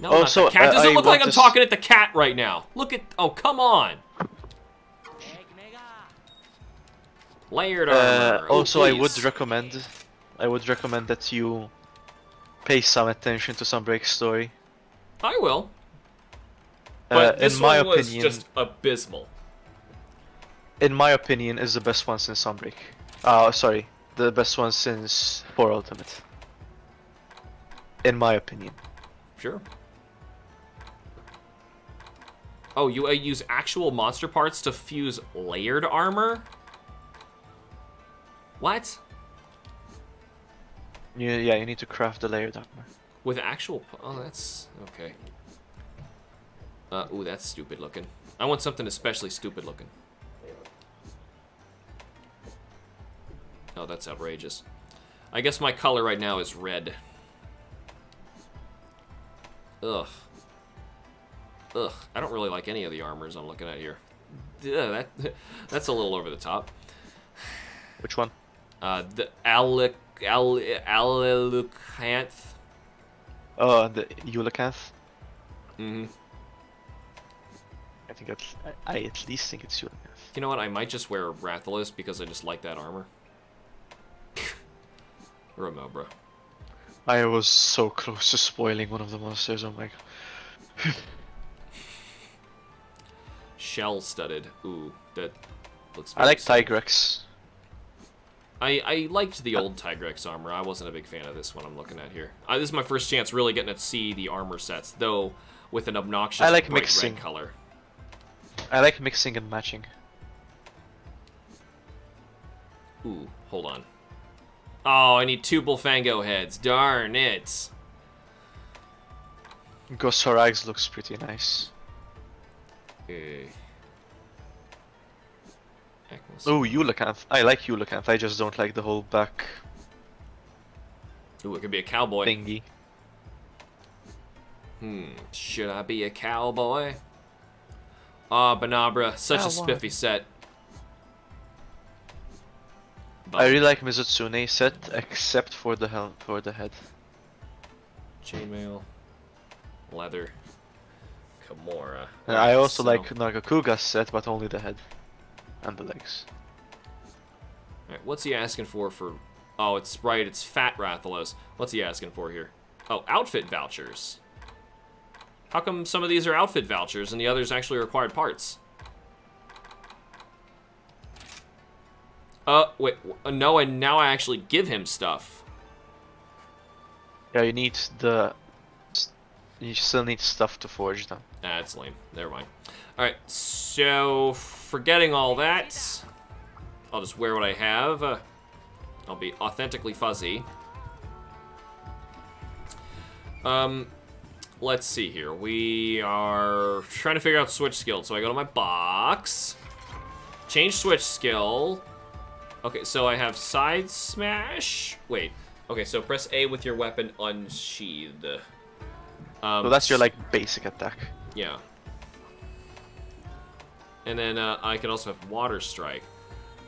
No, not the cat. Doesn't look like I'm talking at the cat right now. Look at... Oh, come on. Layered armor. Also, I would recommend that you pay some attention to Sunbreak's story. I will. But this in my one was opinion, just abysmal. In my opinion, is the best one since Sunbreak. Sorry, the best one since 4 Ultimate. In my opinion. Sure. Oh, you use actual monster parts to fuse layered armor? What? Yeah, you need to craft the layered armor. With actual... Oh, that's... Okay. Ooh, that's stupid looking. I want something especially stupid looking. Oh, that's outrageous. I guess my color right now is red. Ugh. Ugh. I don't really like any of the armors I'm looking at here. Yeah, that's a little over the top. Which one? The Alucanth. Oh, the Eulacanth. Mm-hmm. I think that's... I at least think it's Eulacanth. You know what? I might just wear Rathalos because I just like that armor. Remobra. I was so close to spoiling one of the monsters, oh my god. Shell-studded. Ooh, that looks I like very Tigrex. I liked the old Tigrex armor. I wasn't a big fan of this one I'm looking at here. This is my first chance really getting to see the armor sets, though with an obnoxious I like bright mixing. red color. I like mixing and matching. Ooh, hold on. Oh, I need 2 Bullfango heads. Darn it. Goshorax looks pretty nice. Oh, Eulacanth. I like Eulacanth, I just don't like the whole back Ooh, it could be a cowboy. thingy. Should I be a cowboy? Ah, Banabra, such a spiffy set. I really like Mizutsune set, except for the head. Chainmail, leather, Kimura. And I also like Nagakuga's set, but only the head and the legs. Alright, what's he asking for? Oh, it's right, it's Fat Rathalos. What's he asking for here? Oh, outfit vouchers. How come some of these are outfit vouchers and the others actually required parts? Wait, no, and now I actually give him stuff. Yeah, you still need stuff to forge them. That's lame. Never mind. Alright, so forgetting all that, I'll just wear what I have. I'll be authentically fuzzy. Let's see here. We are trying to figure out switch skill. So I go to my box. Change switch skill. Okay, so I have side smash. Wait. Okay, so press A with your weapon unsheathed. So that's your, like, basic attack. Yeah. And then I can also have water strike.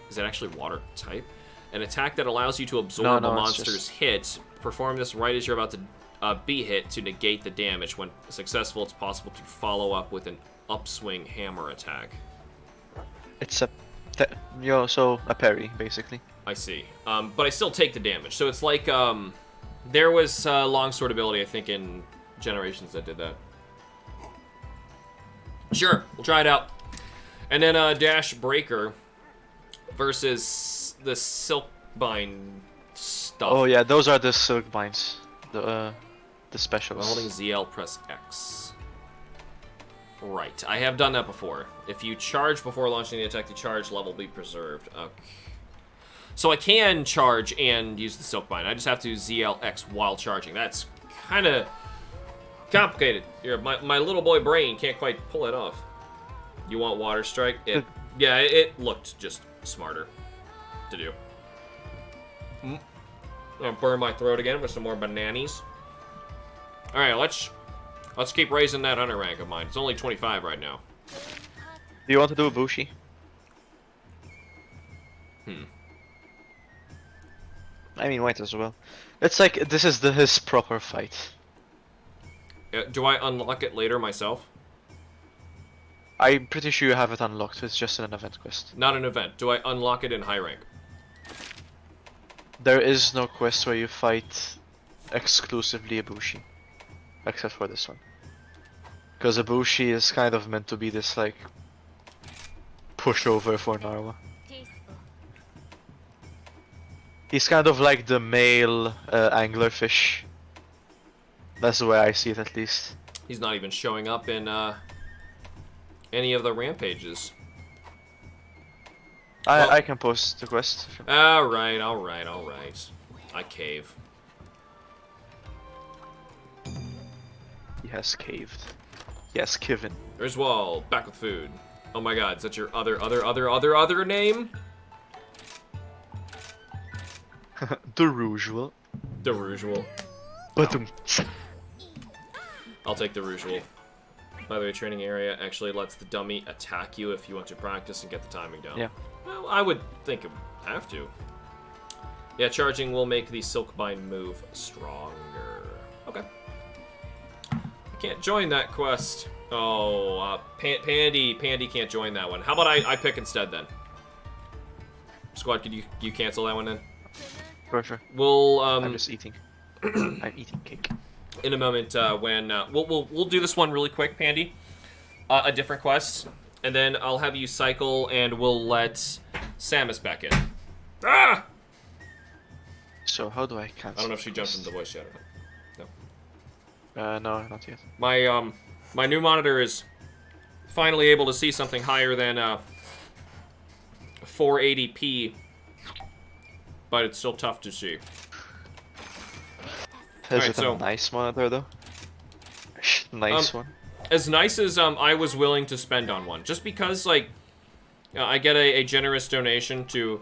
Is that actually water type? An attack that allows you to absorb a monster's hit. Perform this right as you're about to be hit to negate the damage. When successful, it's possible to follow up with an upswing hammer attack. It's a parry, basically. I see. But I still take the damage. So it's like, there was longsword ability, I think, in Generations that did that. Sure, we'll try it out. And then Dash Breaker versus the Silkbind stuff. Oh yeah, those are the silk binds. The specials. While holding ZL, press X. Right, I have done that before. If you charge before launching the attack, the charge level will be preserved. Okay. So I can charge and use the Silkbind. I just have to ZLX while charging. That's kind of complicated. My little boy brain can't quite pull it off. You want Water Strike? Yeah, it looked just smarter to do. I'm gonna burn my throat again with some more bananas. All right, let's keep raising that hunter rank of mine. It's only 25 right now. Do you want to do a Bushi? I mean, might as well. It's like, this is his proper fight. Do I unlock it later myself? I'm pretty sure you have it unlocked. It's just an event quest. Not an event. Do I unlock it in high rank? There is no quest where you fight exclusively a Bushi. Except for this one. Because a Bushi is kind of meant to be this, like, pushover for Narwa. He's kind of like the male anglerfish. That's the way I see it, at least. He's not even showing up in any of the rampages. I can post the quest. Alright. I cave. has caved. He has given. There's Wall, back with food. Oh my god, is that your other name? The usual. The usual. But I'll take the usual. By the way, training area actually lets the dummy attack you if you want to practice and get the timing down. Yeah. Well, I would think it would have to. Yeah, charging will make the Silkbind move stronger. Okay. I can't join that quest. Oh, Pandy can't join that one. How about I pick instead then? Squad, could you cancel that one then? Sure. We'll I'm just eating. I'm eating cake. In a moment when we'll do this one really quick, Pandy. A different quest, and then I'll have you cycle, and we'll let Samus back in. Ah! So how do I cancel? I don't know if she jumped into the voice chat or not. No, not yet. My new monitor is finally able to see something higher than 480p, but it's still tough to see. Is it a nice monitor though? Nice one. As nice as I was willing to spend on one, just because like I get a generous donation to.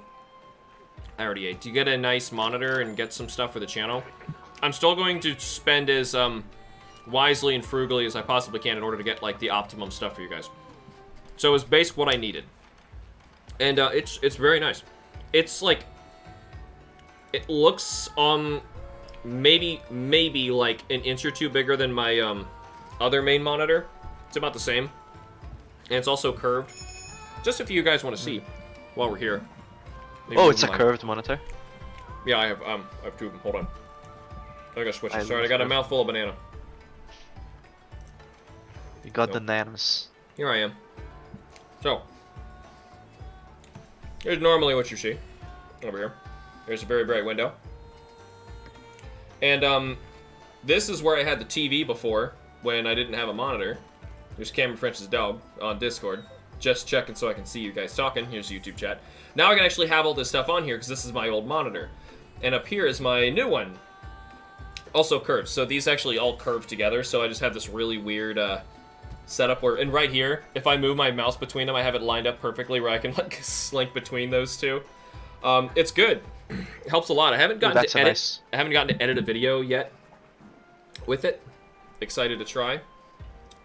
I already ate. To get a nice monitor and get some stuff for the channel, I'm still going to spend as wisely and frugally as I possibly can in order to get like the optimum stuff for you guys. So it's basically what I needed, and it's very nice. It's like it looks maybe like an inch or two bigger than my other main monitor. It's about the same, and it's also curved. Just if you guys want to see while we're here. Maybe Oh, it's a curved monitor. Yeah, I have two of them. Hold on. I gotta switch it. Sorry, I got a mouthful of banana. You got the nanos. Here I am. So, here's normally what you see over here. There's a very bright window. And this is where I had the TV before when I didn't have a monitor. There's Cameron French's dog on Discord. Just checking so I can see you guys talking. Here's the YouTube chat. Now I can actually have all this stuff on here because this is my old monitor. And up here is my new one. Also curved. So these actually all curve together. So I just have this really weird setup where, and right here, if I move my mouse between them, I have it lined up perfectly where I can like slink between those two. It's good. It helps a lot. I haven't gotten to edit. I haven't gotten to edit a video yet with it. Excited to try.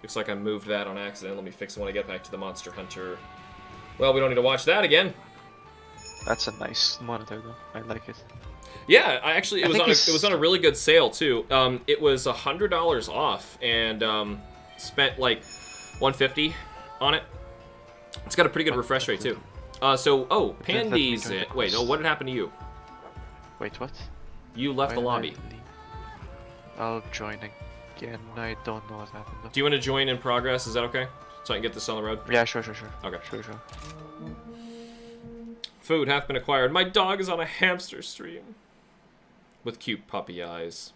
Looks like I moved that on accident. Let me fix it when I get back to the Monster Hunter. Well, we don't need to watch that again. That's a nice monitor, though. I like it. Yeah, it was on a really good sale too. It was $100 off, and spent like $150 on it. It's got a pretty good refresh rate too. Pandy's in. Wait, no, what had happened to you? Wait, what? You left the lobby. I'll join again. I don't know what happened though. Do you want to join in progress? Is that okay? So I can get this on the road? Yeah, sure. Okay. Sure. Food hath been acquired. My dog is on a hamster stream. With cute puppy eyes.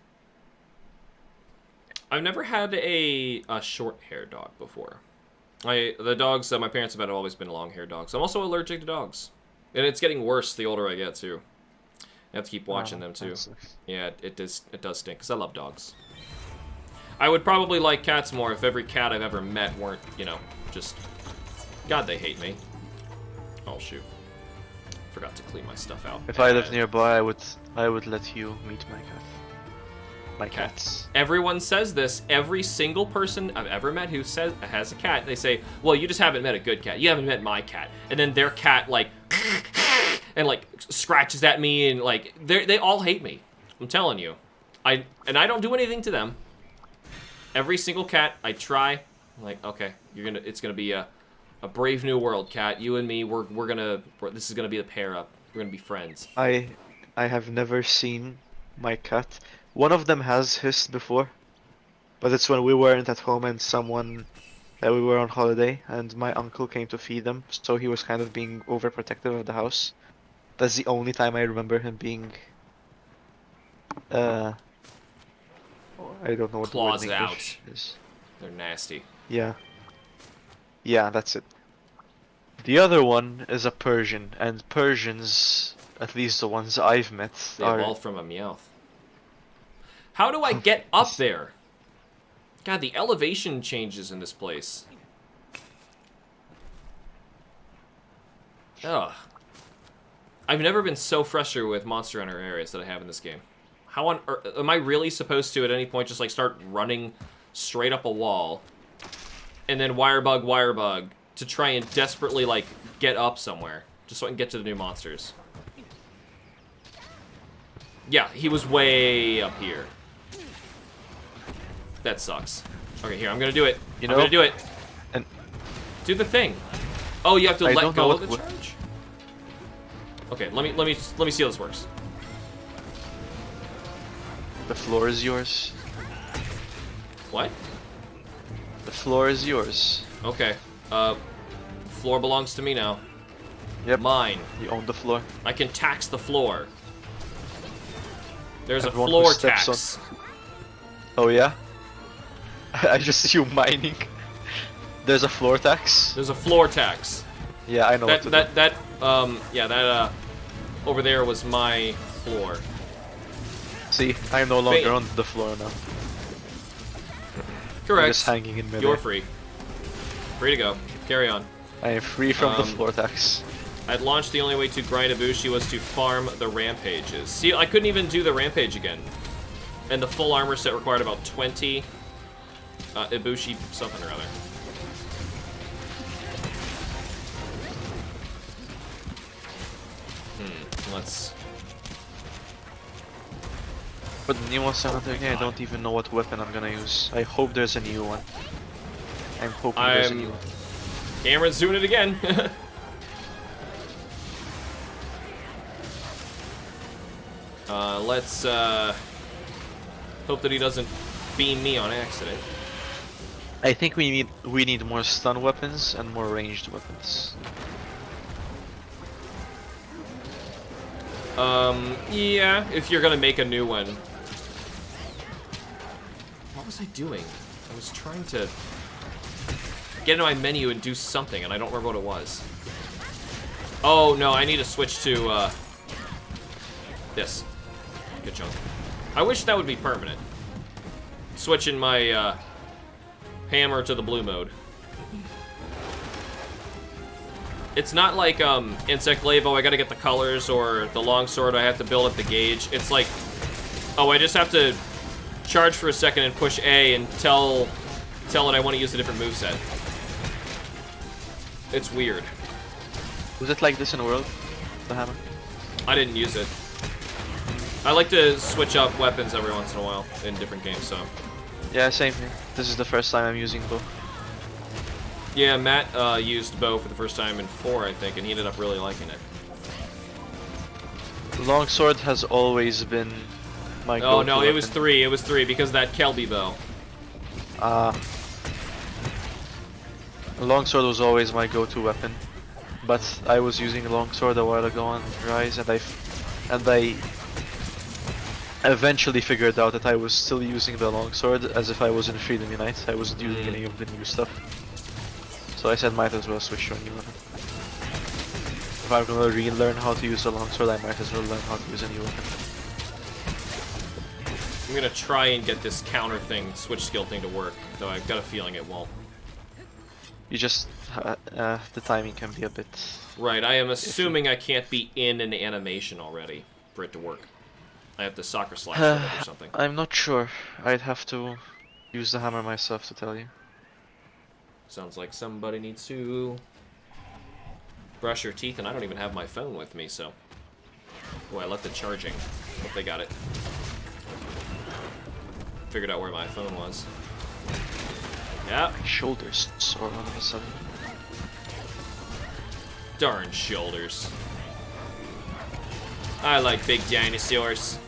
I've never had a short-haired dog before. The dogs that my parents have had have always been long-haired dogs. I'm also allergic to dogs. And it's getting worse the older I get, too. I have to keep watching them, too. Yeah, it does stink, because I love dogs. I would probably like cats more if every cat I've ever met weren't, just... God, they hate me. Oh, shoot. Forgot to clean my stuff out. If I lived nearby, I would let you meet my cat. My cats. Everyone says this. Every single person I've ever met who has a cat, they say, "Well, you just haven't met a good cat. You haven't met my cat." And then their cat like and like scratches at me and like they all hate me. I'm telling you. I don't do anything to them. Every single cat I try, I'm like, okay, it's gonna be a brave new world, cat. You and me, this is gonna be the pair up. We're gonna be friends. I have never seen my cat. One of them has hissed before, but it's when we weren't at home and we were on holiday, and my uncle came to feed them, so he was kind of being overprotective of the house. That's the only time I remember him being, I don't know what the word claws in out. English is. They're nasty. Yeah, that's it. The other one is a Persian, and Persians, at least the ones I've met, they evolved from a Meowth. How do I get up there? God, the elevation changes in this place. Ugh. I've never been so frustrated with Monster Hunter areas that I have in this game. How on earth... Am I really supposed to, at any point, just, like, start running straight up a wall, and then wire bug, to try and desperately, like, get up somewhere, just so I can get to the new monsters? Yeah, he was way up here. That sucks. Okay, here, I'm gonna do it. I'm gonna do it. And do the thing. Oh, you have to let go of the what... charge? Okay, let me see how this works. The floor is yours. What? The floor is yours. Okay. Floor belongs to me now. Yep. Mine. You own the floor. I can tax the floor. There's Everyone a floor who steps tax. Oh yeah? I just see you mining. There's a floor tax? There's a floor tax. Yeah, I know what to do. Over there was my floor. See, I am no longer on the floor now. Correct. I'm just hanging in midair. You're free. Free to go. Carry on. I am free from the floor tax. I'd launched the only way to grind Ibushi was to farm the rampages. See, I couldn't even do the rampage again. And the full armor set required about 20 Ibushi something or other. Let's... But the new Monster Hunter game, I don't even know what weapon I'm gonna use. I hope there's a new one. I'm hoping there's a new one. Cameron's doing it again. Let's hope that he doesn't beam me on accident. I think we need more stun weapons and more ranged weapons. Yeah, if you're gonna make a new one. What was I doing? I was trying to get into my menu and do something, and I don't remember what it was. Oh, no, I need to switch to, this. Good chunk. I wish that would be permanent. Switching my, hammer to the blue mode. It's not like, Insect Glaive, I gotta get the colors, or the longsword, I have to build up the gauge. It's like, oh, I just have to charge for a second and push A and tell it I want to use a different moveset. It's weird. Was it like this in World? The hammer? I didn't use it. I like to switch up weapons every once in a while in different games, so. Yeah, same here. This is the first time I'm using bow. Yeah, Matt used bow for the first time in 4, I think, and he ended up really liking it. Longsword has always been my go-to Oh no, weapon. it was 3. It was 3 because of that Kelby bow. Longsword was always my go-to weapon, but I was using a longsword a while ago on Rise, and I eventually figured out that I was still using the longsword as if I was in Freedom Unite. I wasn't using any of the new stuff, so I said might as well switch to a new weapon. If I'm gonna relearn how to use a longsword, I might as well learn how to use a new weapon. I'm gonna try and get this counter thing, switch skill thing to work, though I've got a feeling it won't. You just, the timing can be a bit... Right, I am assuming I can't be in an animation already for it to work. I have to soccer slash it or something. I'm not sure. I'd have to use the hammer myself to tell you. Sounds like somebody needs to brush your teeth, and I don't even have my phone with me, so... Oh, I left it charging. Hope they got it. Figured out where my phone was. Yeah. My shoulders sore all of a sudden. Darn shoulders. I like big dinosaurs.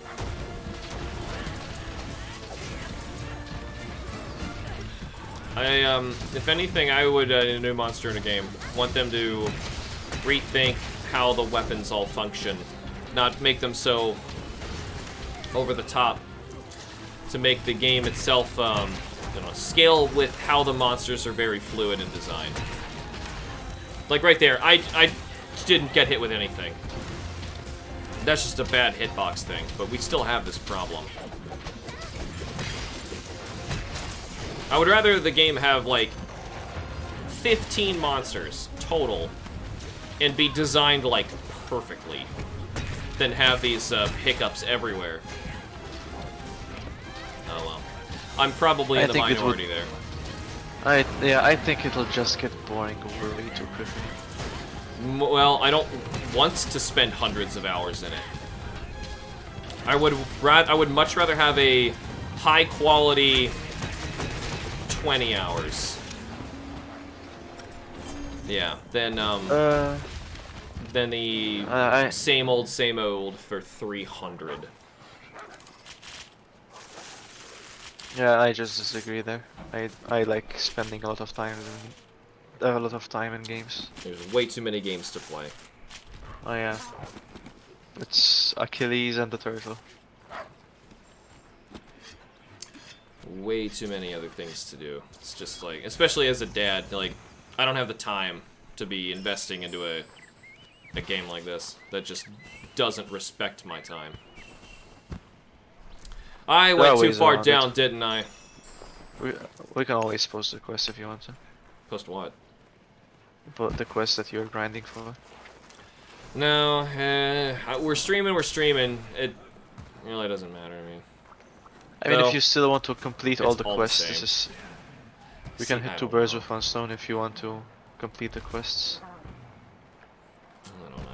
If anything, I would, in a new monster in a game, want them to rethink how the weapons all function. Not make them so over the top. To make the game itself, scale with how the monsters are very fluid in design. Like right there, I didn't get hit with anything. That's just a bad hitbox thing, but we still have this problem. I would rather the game have, like, 15 monsters total and be designed, like, perfectly than have these hiccups everywhere. Oh, well. I'm probably in the minority there. I think it'll just get boring way too quickly. Well, I don't want to spend hundreds of hours in it. I would much rather have a high quality 20 hours. Yeah, than the same old for 300. Yeah, I just disagree there. I like spending a lot of time in games. There's way too many games to play. Oh yeah. It's Achilles and the turtle. Way too many other things to do. It's just like, especially as a dad, like, I don't have the time to be investing into a game like this that just doesn't respect my time. I went too far down, didn't I? We can always post the quest if you want to. Post what? But the quest that you're grinding for. No, we're streaming. It really doesn't matter to me. I mean, if you still want to complete all the all quests, the this is... We can hit 2 birds with 1 stone if you want to complete the quests. I don't know.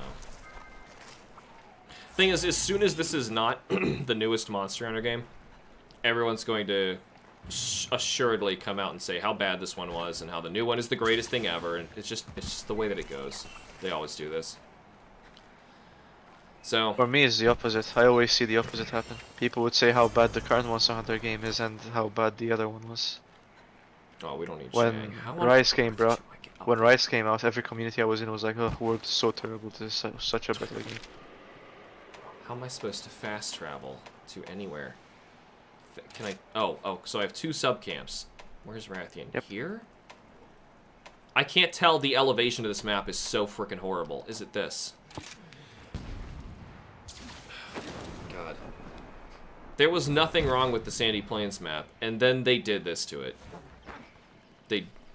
Thing is, as soon as this is not the newest Monster Hunter game, everyone's going to assuredly come out and say how bad this one was and how the new one is the greatest thing ever, and it's just the way that it goes. They always do this. So for me, it's the opposite. I always see the opposite happen. People would say how bad the current Monster Hunter game is and how bad the other one was. Oh, we don't need when Rise came out, every community I was in was like, "Oh, World is so terrible. This is such a better game." How am I supposed to fast travel to anywhere? Can I? Oh, so I have 2 subcamps. Where's Rathian? Yep. Here? I can't tell. The elevation of this map is so freaking horrible. Is it this? God. There was nothing wrong with the Sandy Plains map, and then they did this to it.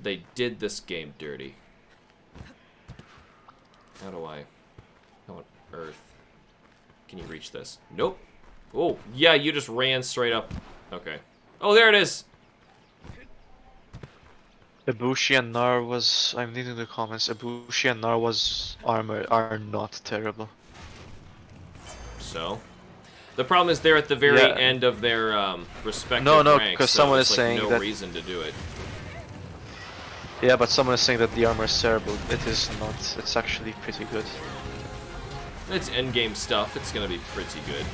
They did this game dirty. How on earth? Can you reach this? Nope. Oh, yeah, you just ran straight up. Okay. Oh, there it is! Ibushi and Nar was... I'm reading the comments. Ibushi and Narwa's armor are not terrible. So? The problem is they're at the very end of their respective No, ranks, because so someone there's, is like, saying no that... reason to do it. Yeah, but someone is saying that the armor is terrible. It is not. It's actually pretty good. It's endgame stuff. It's gonna be pretty good.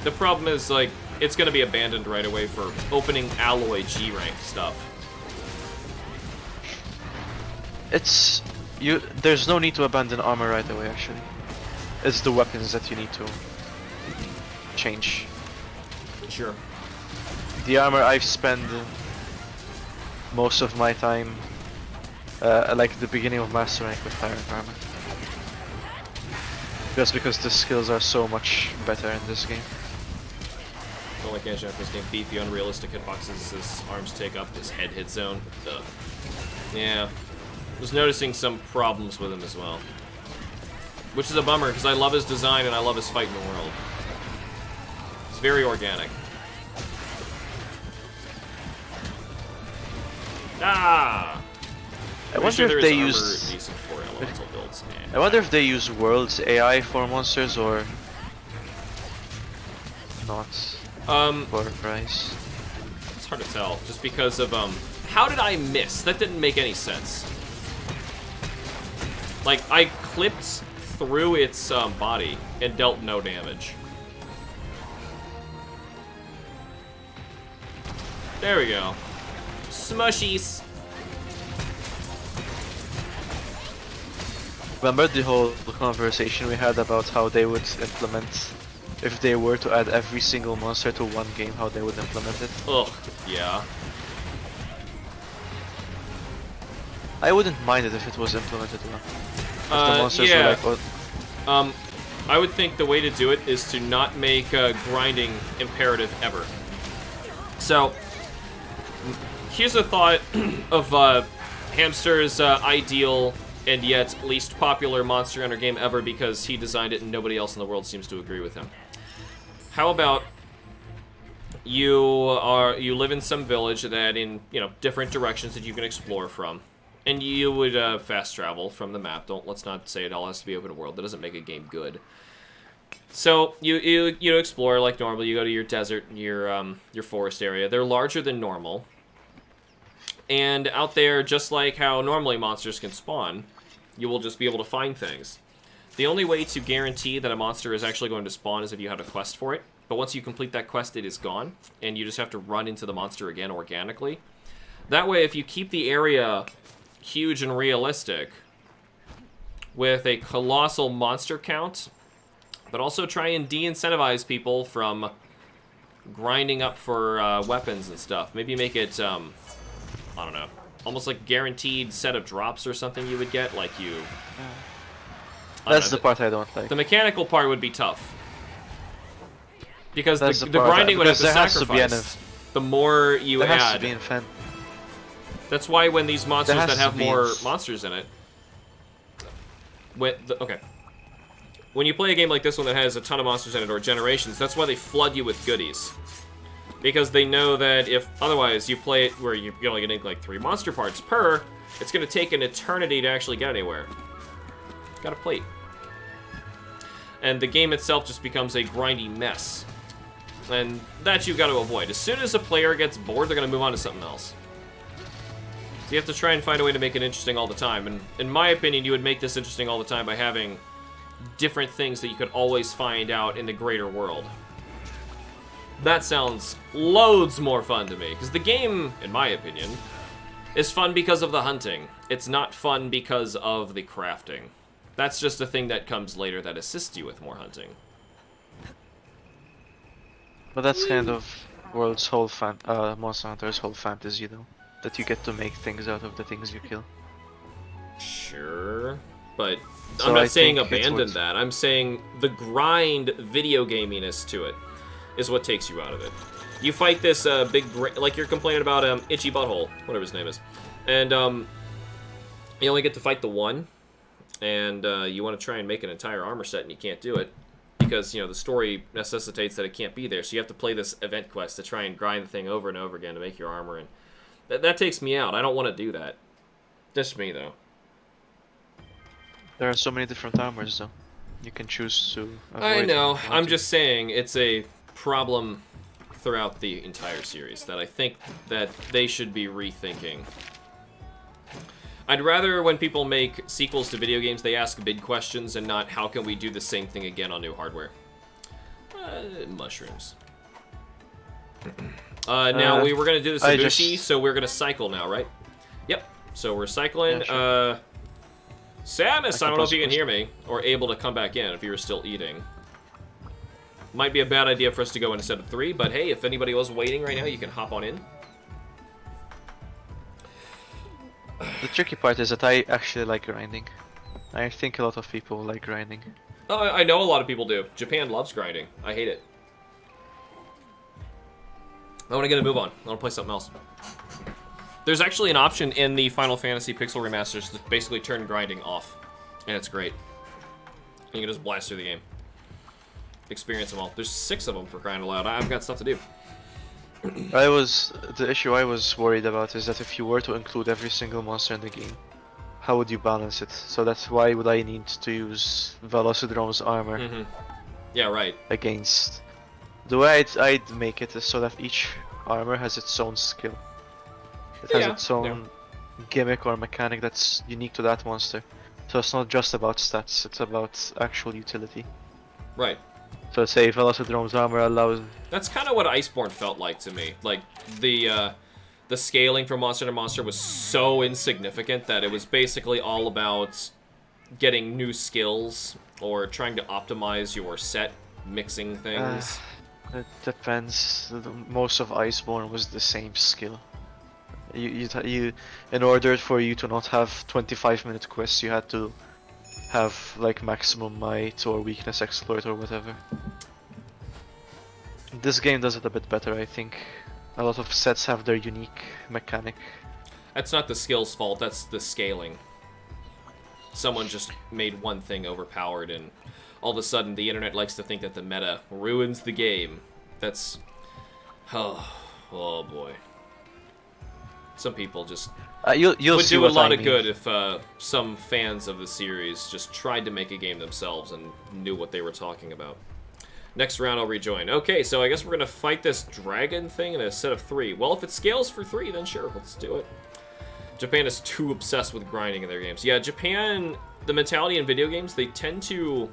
The problem is, like, it's gonna be abandoned right away for opening alloy G rank stuff. It's... There's no need to abandon armor right away, actually. It's the weapons that you need to change. Sure. The armor, I've spent most of my time, like the beginning of Master Rank with Tyrant armor. Just because the skills are so much better in this game. Don't like Genshin after this game. Beefy, unrealistic hitboxes his arms take up, his head hit zone. Ugh. Yeah. I was noticing some problems with him as well. Which is a bummer, because I love his design and I love his fight in the world. It's very organic. Ah! I wonder if they use... Decent for elemental builds. I wonder if they use World's AI for monsters or not. For price. It's hard to tell, just because of how did I miss? That didn't make any sense. Like, I clipped through its body and dealt no damage. There we go. Smushies. Remember the whole conversation we had about how they would implement, if they were to add every single monster to one game, how they would implement it? Ugh, yeah. I wouldn't mind it if it was implemented well. If the monsters yeah. were like, I would think the way to do it is to not make grinding imperative ever. So, here's a thought of Hamster's ideal and yet least popular Monster Hunter game ever because he designed it and nobody else in the world seems to agree with him. How about you live in some village that in different directions that you can explore from, and you would fast travel from the map. Let's not say it all has to be open world. That doesn't make a game good. So you explore like normal. You go to your desert, your forest area. They're larger than normal, and out there, just like how normally monsters can spawn, you will just be able to find things. The only way to guarantee that a monster is actually going to spawn is if you have a quest for it. But once you complete that quest, it is gone, and you just have to run into the monster again organically. That way, if you keep the area huge and realistic with a colossal monster count, but also try and de-incentivize people from grinding up for weapons and stuff. Maybe make it, I don't know, almost like guaranteed set of drops or something you would get, like you... That's the part I don't like. The mechanical part would be tough. Because the grinding would have to sacrifice. The more you add... There has to be an That's why when these monsters that have more monsters in it... Okay. When you play a game like this one that has a ton of monsters in it, or generations, that's why they flood you with goodies. Because they know that if otherwise you play it where you're only getting like 3 monster parts per, it's going to take an eternity to actually get anywhere. Got a plate. And the game itself just becomes a grindy mess. And that you've got to avoid. As soon as a player gets bored, they're going to move on to something else. So you have to try and find a way to make it interesting all the time. And in my opinion, you would make this interesting all the time by having different things that you could always find out in the greater world. That sounds loads more fun to me. Because the game, in my opinion, is fun because of the hunting. It's not fun because of the crafting. That's just a thing that comes later that assists you with more hunting. But that's kind of World's whole Monster Hunter's whole fantasy, though. That you get to make things out of the things you kill. Sure, but So I'm not I saying think abandon that. I'm saying the grind video gaminess to it is what takes you out of it. You fight this like you're complaining about Itchy Butthole, whatever his name is, and you only get to fight the one, and you want to try and make an entire armor set, and you can't do it because the story necessitates that it can't be there. So you have to play this event quest to try and grind the thing over and over again to make your armor, and that takes me out. I don't want to do that. Just me though. There are so many different armors, though. You can choose to avoid. I know. I'm just saying it's a problem throughout the entire series that I think that they should be rethinking. I'd rather when people make sequels to video games, they ask big questions and not how can we do the same thing again on new hardware. Mushrooms. Now we were going to do the Sabushi, so we're going to cycle now, right? Yep. So we're cycling. Yeah, sure. Samus, I don't know if you can hear me, or able to come back in if you were still eating. Might be a bad idea for us to go in instead of 3, but hey, if anybody was waiting right now, you can hop on in. The tricky part is that I actually like grinding. I think a lot of people like grinding. Oh, I know a lot of people do. Japan loves grinding. I hate it. I want to get a move on. I want to play something else. There's actually an option in the Final Fantasy Pixel Remasters to basically turn grinding off. And it's great. You can just blast through the game. Experience them all. There's 6 of them for crying out loud. I've got stuff to do. The issue I was worried about is that if you were to include every single monster in the game, how would you balance it? So that's why would I need to use Velocidrome's armor Yeah, right. against... The way I'd make it is so that each armor has its own skill. It has its own gimmick or mechanic that's unique to that monster. So it's not just about stats, it's about actual utility. Right. So say Velocidrome's armor allows... That's kind of what Iceborne felt like to me. Like, the scaling from monster to monster was so insignificant that it was basically all about getting new skills or trying to optimize your set, mixing things. It depends. Most of Iceborne was the same skill. You in order for you to not have 25-minute quests, you had to have like maximum might or weakness exploit or whatever. This game does it a bit better, I think. A lot of sets have their unique mechanic. That's not the skill's fault, that's the scaling. Someone just made one thing overpowered, and all of a sudden the internet likes to think that the meta ruins the game. That's... oh boy. Some people just You'll would see do a what lot I of mean. good if some fans of the series just tried to make a game themselves and knew what they were talking about. Next round I'll rejoin. Okay, so I guess we're going to fight this dragon thing in a set of 3. Well, if it scales for 3, then sure, let's do it. Japan is too obsessed with grinding in their games. Yeah, Japan, the mentality in video games, they tend to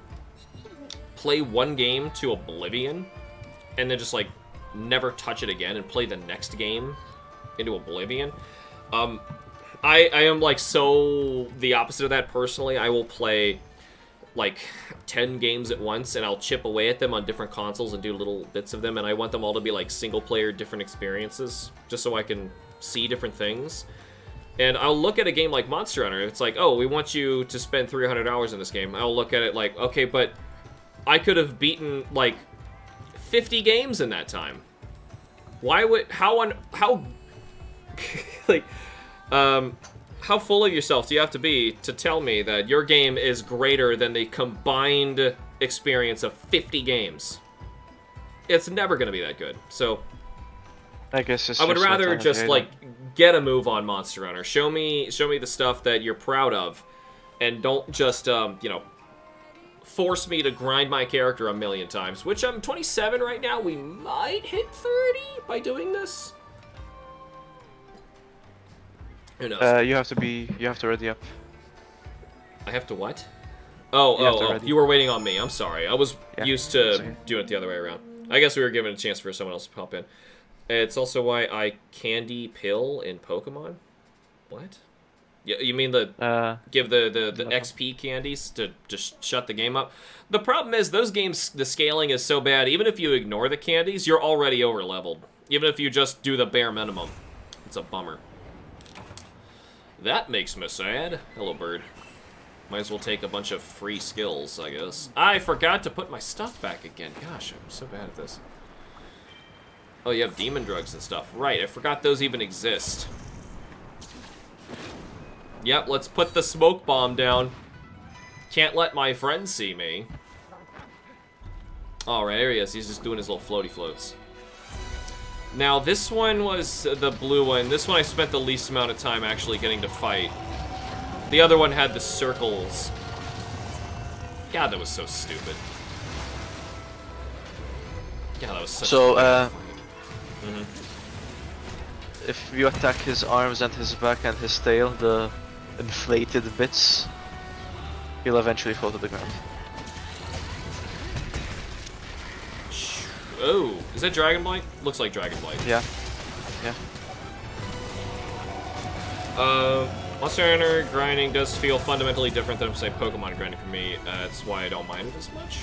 play one game to oblivion and then just, like, never touch it again and play the next game into oblivion. I am, like, so the opposite of that personally. I will play, like, 10 games at once, and I'll chip away at them on different consoles and do little bits of them, and I want them all to be, like, single-player, different experiences, just so I can see different things. And I'll look at a game like Monster Hunter, it's like, oh, we want you to spend 300 hours in this game. I'll look at it like, okay, but I could have beaten, like, 50 games in that time. Why would, how, like, how full of yourself do you have to be to tell me that your game is greater than the combined experience of 50 games? It's never going to be that good. So I guess it's I would just rather mentality, just I like get a move on Monster Hunter. Show me the stuff that you're proud of, and don't just you know, force me to grind my character a million times. Which I'm 27 right now. We might hit 30 by doing this. Who knows? you have to ready up. I have to what? You have to Oh, ready. you were waiting on me. I'm sorry. I was Yeah, used that's to okay. doing it the other way around. I guess we were given a chance for someone else to pop in. It's also why I candy pill in Pokemon. What? You mean the give the XP candies to just shut the game up? The problem is those games, the scaling is so bad. Even if you ignore the candies, you're already over leveled. Even if you just do the bare minimum, it's a bummer. That makes me sad. Hello, bird. Might as well take a bunch of free skills, I guess. I forgot to put my stuff back again. Gosh, I'm so bad at this. Oh, you have demon drugs and stuff. Right, I forgot those even exist. Yep, let's put the smoke bomb down. Can't let my friend see me. Alright, there he is. He's just doing his little floaty floats. Now, this one was the blue one. This one I spent the least amount of time actually getting to fight. The other one had the circles. God, that was so stupid. God, that was such So, a if you attack his arms and his back and his tail, the inflated bits, he'll eventually fall to the ground. Oh, is that Dragon Blight? Looks like Dragon Blight. Yeah. Yeah. Monster Hunter grinding does feel fundamentally different than, say, Pokemon grinding for me. That's why I don't mind it as much.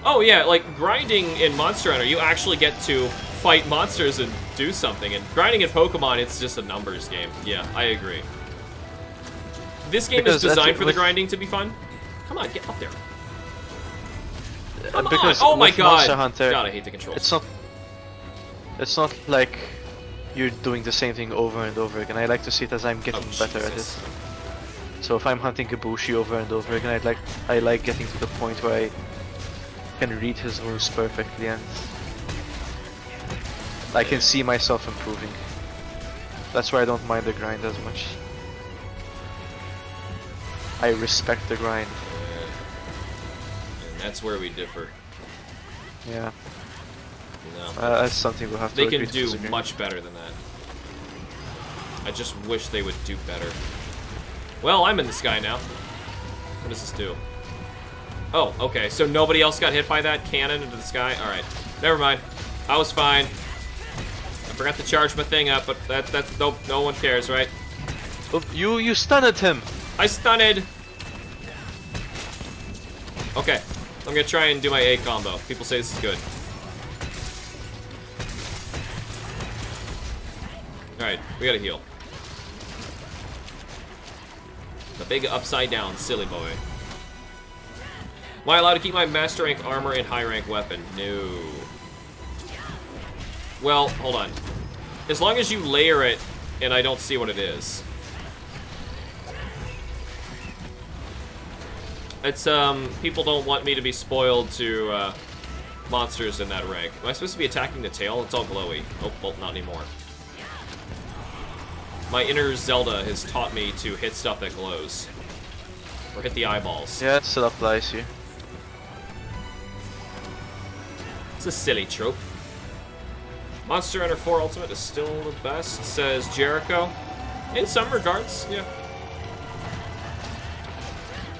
Oh yeah, like, grinding in Monster Hunter, you actually get to fight monsters and do something. And grinding in Pokemon, it's just a numbers game. Yeah, I agree. This game is designed for the grinding to be fun. Come on, get up there. Come on! Oh my god! Monster Hunter, God, I hate the controls. It's not like you're doing the same thing over and over again. I like to see it as I'm getting better at it. So if I'm hunting Ibushi over and over again, I like getting to the point where I can read his moves perfectly and I can see myself improving. That's why I don't mind the grind as much. I respect the grind. And that's where we differ. Yeah. No. That's something we'll have to They agree can to do disagree. much better than that. I just wish they would do better. Well, I'm in the sky now. What does this do? Oh, okay. So nobody else got hit by that cannon into the sky? Alright. Never mind. I was fine. I forgot to charge my thing up, but that's no one cares, right? Oh, you stunned him! I stunned! Okay. I'm gonna try and do my A combo. People say this is good. Alright, we gotta heal. The big upside down, silly boy. Am I allowed to keep my master rank armor and high rank weapon? No. Well, hold on. As long as you layer it and I don't see what it is. It's, people don't want me to be spoiled to, monsters in that rank. Am I supposed to be attacking the tail? It's all glowy. Oh, well, not anymore. My inner Zelda has taught me to hit stuff that glows. Or hit the eyeballs. Yeah, it still applies here. It's a silly trope. Monster Hunter 4 Ultimate is still the best, says Jericho. In some regards, yeah.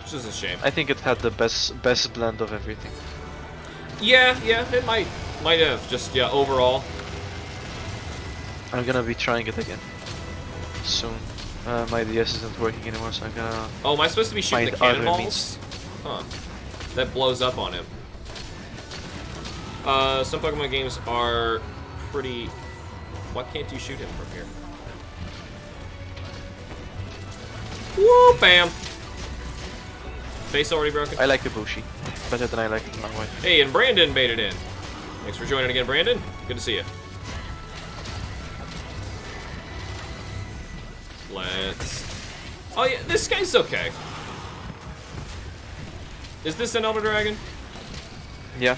Which is a shame. I think it had the best blend of everything. Yeah, it might have, just, yeah, overall. I'm gonna be trying it again soon. My DS isn't working anymore, so I'm gonna... Oh, am I supposed to be shooting the find other cannonballs? Huh. That blows up on him. Some Pokemon games are pretty... Why can't you shoot him from here? Woo, bam! Face already broken? I like Ibushi better than I like my wife. Hey, and Brandon made it in. Thanks for joining again, Brandon. Good to see you. Let's... Oh yeah, this guy's okay. Is this an Elder Dragon? Yeah.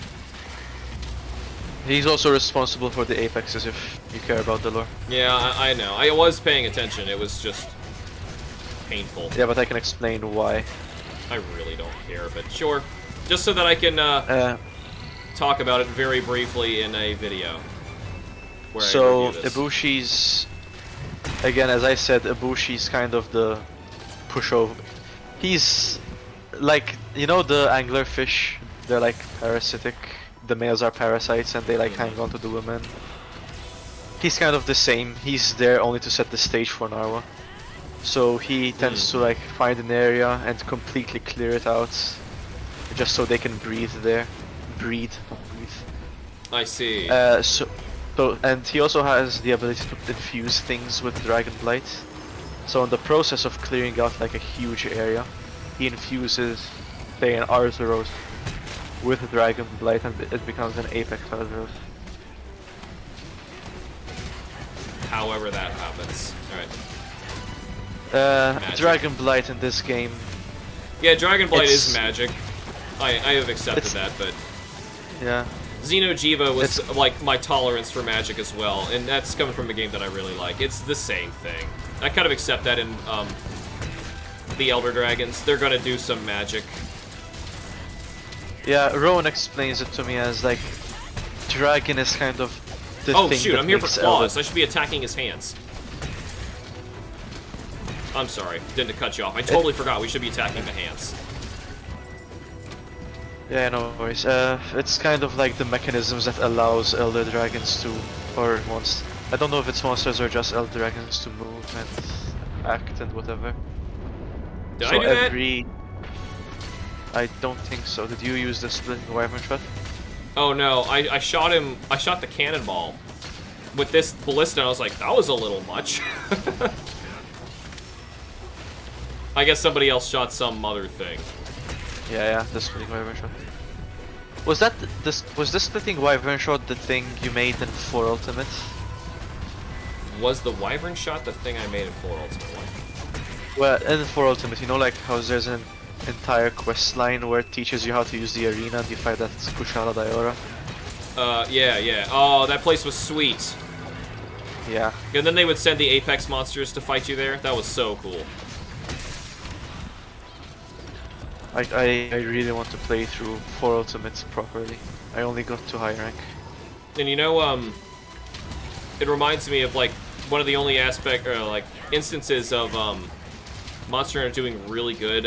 He's also responsible for the apexes if you care about the lore. Yeah, I know. I was paying attention. It was just painful. Yeah, but I can explain why. I really don't care, but sure. Just so that I can talk about it very briefly in a video. Where so, I review this. Ibushi's... Again, as I said, Ibushi's kind of the pushover. He's like, you know the anglerfish? They're like parasitic. The males are parasites and they like hang on to the women. He's kind of the same. He's there only to set the stage for Narwa. So he tends to like find an area and completely clear it out, just so they can breathe there. Breed, not breathe. I see. And he also has the ability to infuse things with Dragon Blight. So in the process of clearing out like a huge area, he infuses, say, an Arzuros with Dragon Blight and it becomes an Apex Arzuros. However that happens. Alright. Dragon Blight in this game. Yeah, Dragon Blight is magic. I have accepted that, but... Yeah. Xeno'jiiva was like my tolerance for magic as well, and that's coming from a game that I really like. It's the same thing. I kind of accept that in the Elder Dragons. They're gonna do some magic. Yeah, Rowan explains it to me as like Dragon is kind of the oh thing shoot, that I'm here for makes claws. I should be attacking his hands. I'm sorry, didn't cut you off. I totally forgot we should be attacking the hands. Yeah, no worries. It's kind of like the mechanisms that allows Elder Dragons to, or monsters. I don't know if it's monsters or just Elder Dragons to move and act and whatever. Did so I do that? I don't think so. Did you use the splitting wyvern shot? Oh no, I shot him. I shot the cannonball with this ballista. And I was like, that was a little much. I guess somebody else shot some other thing. Yeah, the splitting wyvern shot. Was that was the splitting wyvern shot the thing you made in 4 Ultimate? Was the wyvern shot the thing I made in 4 Ultimate one? Well, in 4 Ultimate, you know, like how there's an entire quest line where it teaches you how to use the arena and you fight that Kushala Diora. Yeah. Oh, that place was sweet. Yeah. And then they would send the Apex monsters to fight you there. That was so cool. I really want to play through 4 Ultimates properly. I only got to high rank. And you know, it reminds me of like one of the only instances of Monster Hunter doing really good.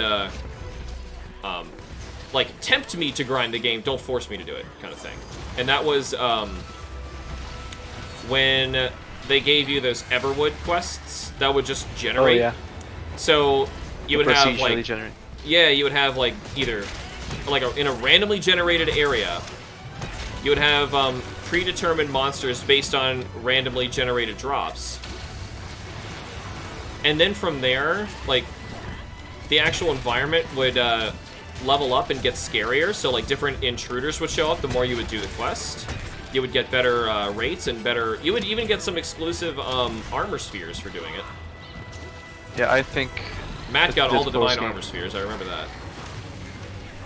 Like tempt me to grind the game, don't force me to do it, kind of thing. And that was when they gave you those Everwood quests that would just generate. Oh yeah. So you would have like generate. Yeah, you would have like either like in a randomly generated area, you would have predetermined monsters based on randomly generated drops. And then from there, like the actual environment would level up and get scarier. So like different intruders would show up the more you would do the quest. You would get better rates and better. You would even get some exclusive armor spheres for doing it. Yeah, I think Matt got all the divine post-game. armor spheres. I remember that.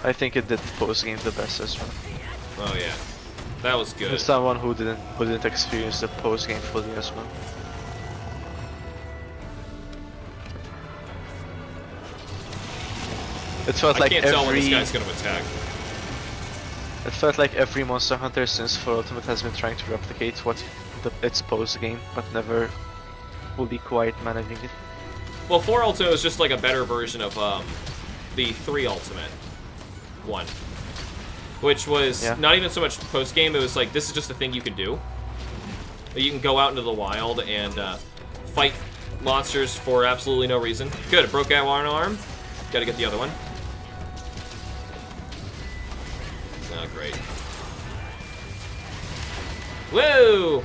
I think it did post game the best as well. Oh yeah, that was good. There's someone who didn't experience the post game fully as well. It felt I like can't tell when this guy's gonna attack. It felt like every Monster Hunter since For Ultimate has been trying to replicate what its post game, but never fully quite managing it. Well, 4 Ultimate was just like a better version of the 3 Ultimate one, which was not even so much post game. It was like, this is just a thing you can do. You can go out into the wild and fight monsters for absolutely no reason. Good, it broke out one arm. Gotta get the other one. Oh, great. Whoa!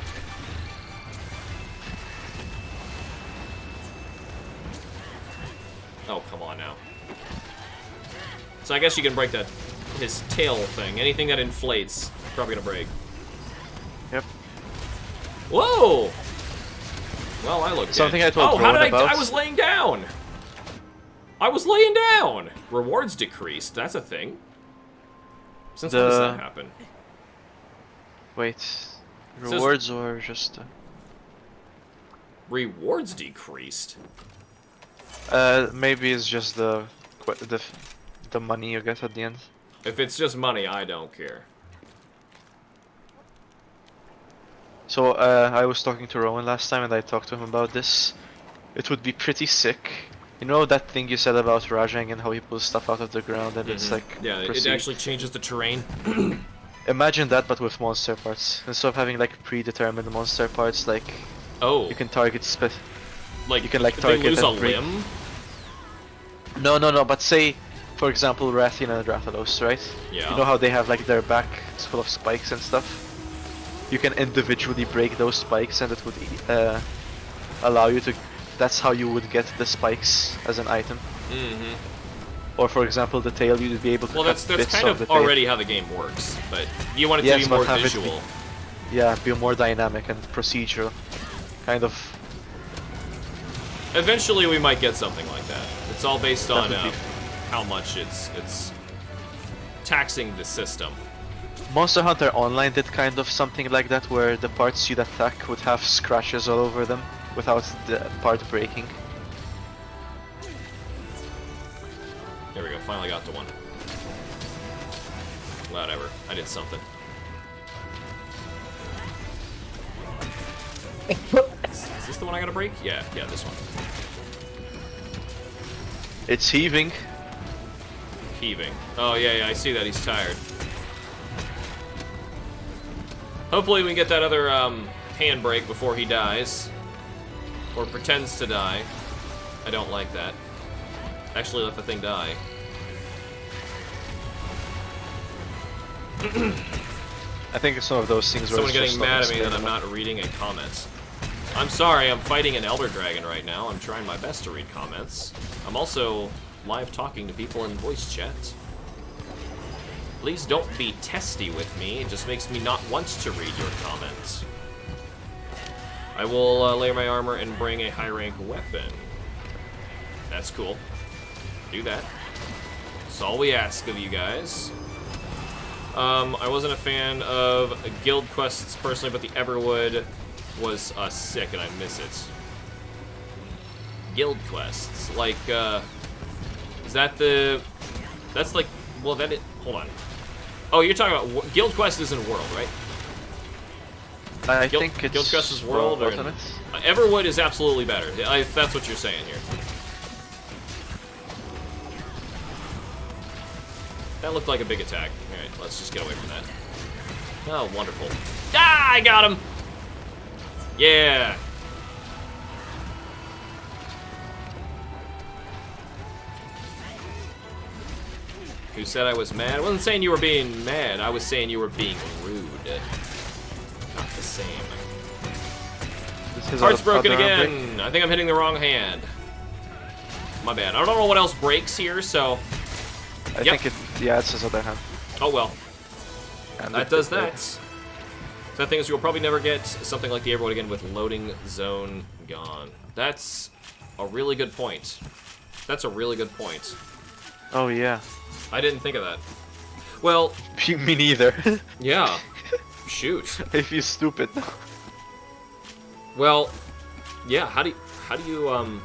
Oh, come on now. So I guess you can break that, his tail thing. Anything that inflates, probably gonna break. Yep. Whoa! Well, I looked Something dead. I told Oh, how Rowan did about. I was laying down! I was laying down! Rewards decreased, that's a thing. Since when does that happen? Wait, rewards or just? Rewards decreased? Maybe it's just the money you get at the end. If it's just money, I don't care. So I was talking to Rowan last time, and I talked to him about this. It would be pretty sick. You know that thing you said about Rajang and how he pulls stuff out of the ground and it's like yeah, it actually changes the terrain. Imagine that, but with monster parts. Instead of having like predetermined monster parts, like you can target like you can like they target lose a and break. limb. No. But say, for example, Rathian and Rathalos, right? Yeah. You know how they have like their back is full of spikes and stuff. You can individually break those spikes, and it would allow you to. That's how you would get the spikes as an item. Or for example, the tail, you'd be able to. Well, that's bits kind of the of tail. already how the game works, but you want it to be more visual. Be more dynamic and procedural, kind of. Eventually, we might get something like that. It's all based on how much it's taxing the system. Monster Hunter Online did kind of something like that, where the parts you'd attack would have scratches all over them without the part breaking. There we go, finally got to one. Whatever, I did something. Is this the one I gotta break? Yeah, this one. It's heaving. Heaving. Oh, yeah, I see that, he's tired. Hopefully we can get that other handbrake before he dies. Or pretends to die. I don't like that. Actually let the thing die. I think it's one of those things where Someone it's getting just mad at me that unexplainable. I'm not reading in comments. I'm sorry, I'm fighting an Elder Dragon right now. I'm trying my best to read comments. I'm also live talking to people in voice chat. Please don't be testy with me. It just makes me not want to read your comments. I will layer my armor and bring a high rank weapon. That's cool. Do that. That's all we ask of you guys. I wasn't a fan of guild quests personally, but the Everwood was sick and I miss it. Guild quests, like, is that the? That's like, well, that it. Hold on. Oh, you're talking about guild quest is in World, right? I think it's Guild quest is World. Or Ultimate. Everwood is absolutely better. If that's what you're saying here. That looked like a big attack. Alright, let's just get away from that. Oh, wonderful. Ah, I got him! Yeah! Who said I was mad? I wasn't saying you were being mad. I was saying you were being rude. Not the same. Heart's broken again. I think I'm hitting the wrong hand. My bad. I don't know what else breaks here, so... I think it, yeah, it says other hand. Oh well. And That does that. So that thing is, you'll probably never get something like the Airboat again with loading zone gone. That's a really good point. That's a really good point. Oh yeah. I didn't think of that. Well, Me neither. yeah. Shoot. I feel stupid. Well, yeah. How do you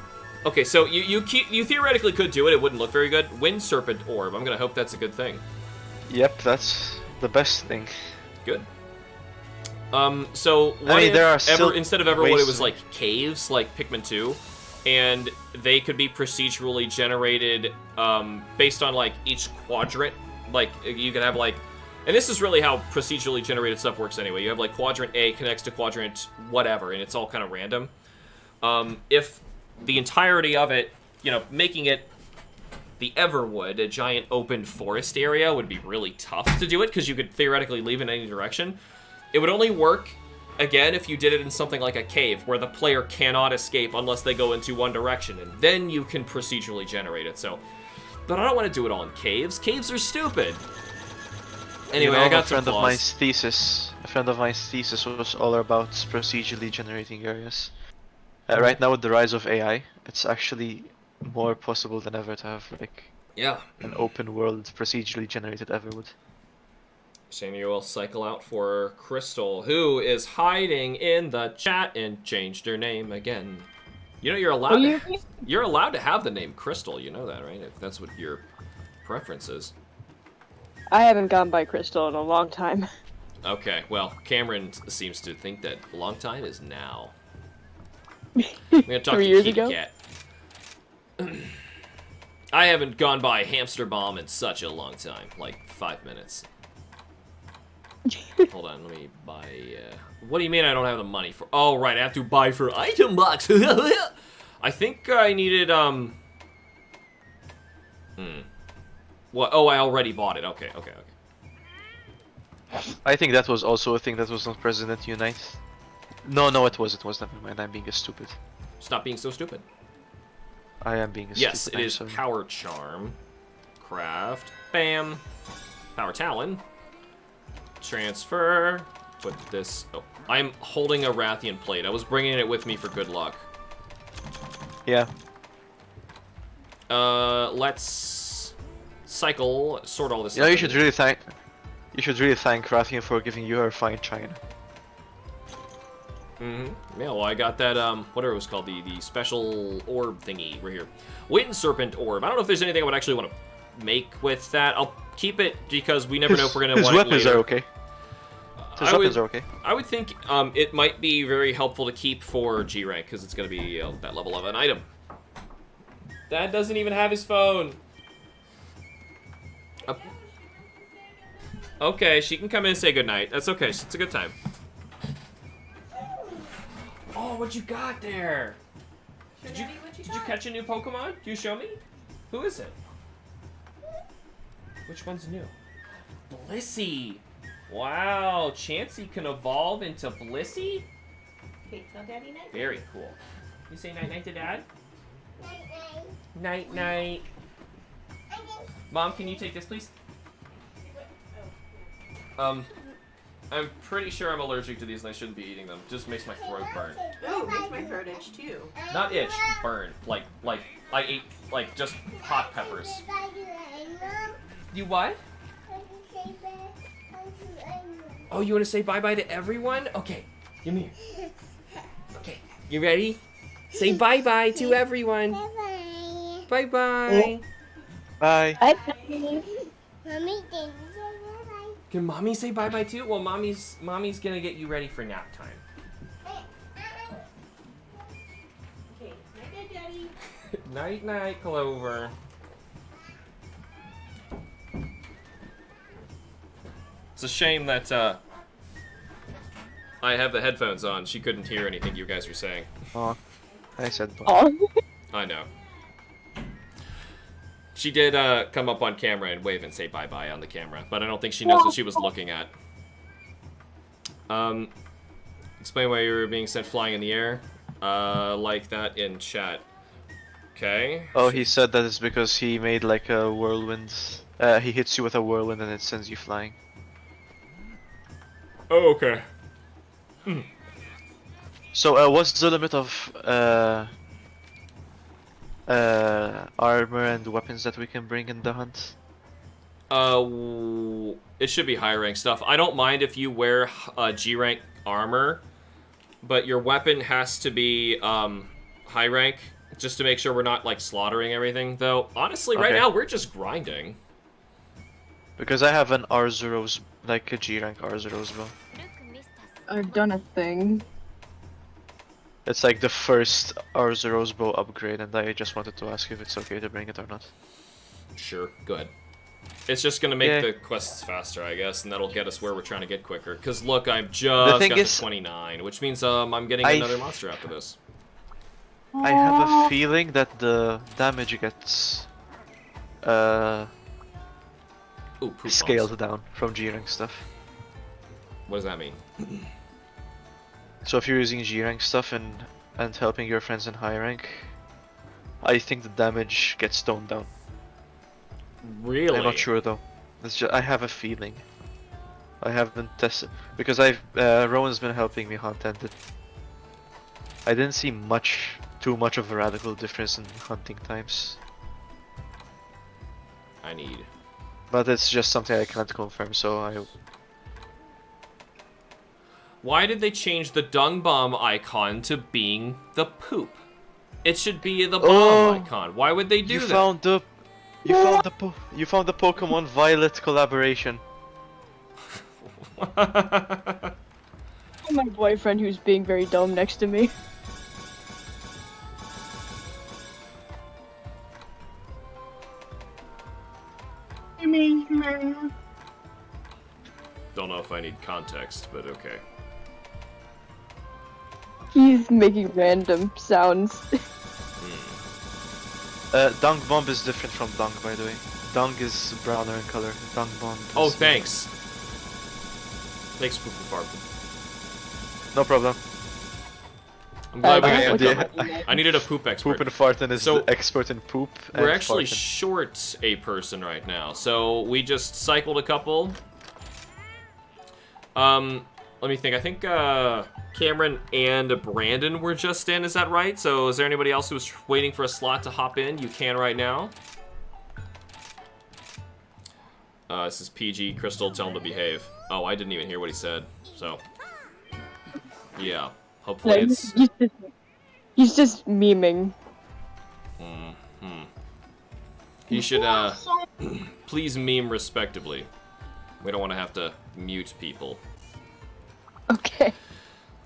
Okay, so you theoretically could do it. It wouldn't look very good. Wind Serpent Orb. I'm gonna hope that's a good thing. Yep, that's the best thing. Good. So what I mean, if there are still instead of Everwood ways it was to- like caves, like Pikmin 2, and they could be procedurally generated based on like each quadrant. Like you could have like, and this is really how procedurally generated stuff works anyway. You have like quadrant A connects to quadrant whatever, and it's all kind of random. If the entirety of it, you know, making it the Everwood, a giant open forest area, would be really tough to do it because you could theoretically leave in any direction. It would only work, again, if you did it in something like a cave where the player cannot escape unless they go into one direction, and then you can procedurally generate it. So, but I don't want to do it all in caves. Caves are stupid. Anyway, I got some A friend of flaws. mine's thesis was all about procedurally generating areas. Right now, with the rise of AI, it's actually more possible than ever to have like Yeah. an open world procedurally generated Everwood. Shania will cycle out for Crystal, who is hiding in the chat and changed her name again. You know you're allowed. You're allowed to have the name Crystal. You know that, right? If that's what your preference is. I haven't gone by Crystal in a long time. Okay. Well, Cameron seems to think that a long time is now. I'm gonna talk 3 to years Kitty ago? Cat. I haven't gone by HamsterBomb in such a long time, like 5 minutes. Hold on, let me buy. What do you mean I don't have the money for? Oh right, I have to buy for item box. I think I needed What? Oh, I already bought it. Okay. I think that was also a thing that was on President Unite. No, it was. Never mind. I'm being a stupid. Stop being so stupid. I am being a Yes, stupid. it I'm is sorry. Power Charm. Craft. Bam. Power Talon. Transfer. Put this... Oh, I'm holding a Rathian plate. I was bringing it with me for good luck. Yeah. Let's cycle, sort all this. You know, stuff you should in. really thank. You should really thank Rathian for giving you her fine china. Yeah, well, I got that, whatever it was called, the special orb thingy right here. Wind Serpent Orb. I don't know if there's anything I would actually want to make with that. I'll keep it because we never know if we're going to want it later. His weapons are okay. His weapons are okay. I would think it might be very helpful to keep for G rank because it's going to be that level of an item. Dad doesn't even have his phone. Okay, she can come in and say goodnight. That's okay. It's a good time. Oh, what you got there? Did you catch a new Pokemon? Can you show me? Who is it? Which one's new? Blissey. Wow, Chansey can evolve into Blissey? Okay, tell Daddy night. Very cool. You say night-night to Dad? Night-night. Mom, can you take this, please? I'm pretty sure I'm allergic to these and I shouldn't be eating them. It just makes my throat burn. Oh, makes my throat itch too. Not itch, burn. Like I ate, like, just hot peppers. You what? Oh, you want to say bye-bye to everyone? Okay, give me here. Okay, you ready? Say bye-bye to everyone. Bye-bye. Bye. Mommy, Can Mommy say bye-bye too? Well, Mommy's gonna get you ready for nap time. Okay, night, Daddy. Night-night, Clover. It's a shame that I have the headphones on. She couldn't hear anything you guys were saying. Oh, I said bye. Oh. I know. She did come up on camera and wave and say bye-bye on the camera, but I don't think she knows what she was looking at. Explain why you were being sent flying in the air. Like that in chat. Okay. Oh, he said that it's because he made like a whirlwind. He hits you with a whirlwind and it sends you flying. Oh, okay. So, what's the limit of armor and weapons that we can bring in the hunt? It should be high rank stuff. I don't mind if you wear G rank armor, but your weapon has to be high rank, just to make sure we're not like slaughtering everything. Though honestly, right Okay. now we're just grinding. Because I have an R0's, like a G rank R0's bow. I've done a thing. It's like the first R0's bow upgrade, and I just wanted to ask if it's okay to bring it or not. Sure, go ahead. It's just gonna make Yeah. the quests faster, I guess, and that'll get us where we're trying to get quicker. Cause look, I've just thing got is, to 29, which means I'm getting I- another monster after this. I have a feeling that the damage gets Ooh, poop bombs. scaled down from G rank stuff. What does that mean? So if you're using G rank stuff and helping your friends in high rank, I think the damage gets toned down. Really? I'm not sure though. It's just, I have a feeling. I haven't tested because Rowan's been helping me hunt, and I didn't see too much of a radical difference in hunting times. I need. But it's just something I can't confirm, so Why did they change the dung bomb icon to being the poop? It should be the bomb Oh, icon. Why would they do you that? found the Pokemon Violet collaboration. My boyfriend who's being very dumb next to me. Don't know if I need context, but okay. He's making random sounds. Dung Bomb is different from Dung, by the way. Dung is browner in color. Dung Bomb is... Oh, thanks. Thanks, Poop and Fart. No problem. I'm glad we Okay, got okay. that done. I needed a poop expert. Poop and Fartin is So, the expert in poop. We're and actually farting. short a person right now, so we just cycled a couple. Let me think. I think Cameron and Brandon were just in. Is that right? So is there anybody else who's waiting for a slot to hop in? You can right now. This is PG. Crystal, tell him to behave. Oh, I didn't even hear what he said. So, yeah. Hopefully Like, it's... he's just memeing. He should, please meme respectively. We don't want to have to mute people. Okay.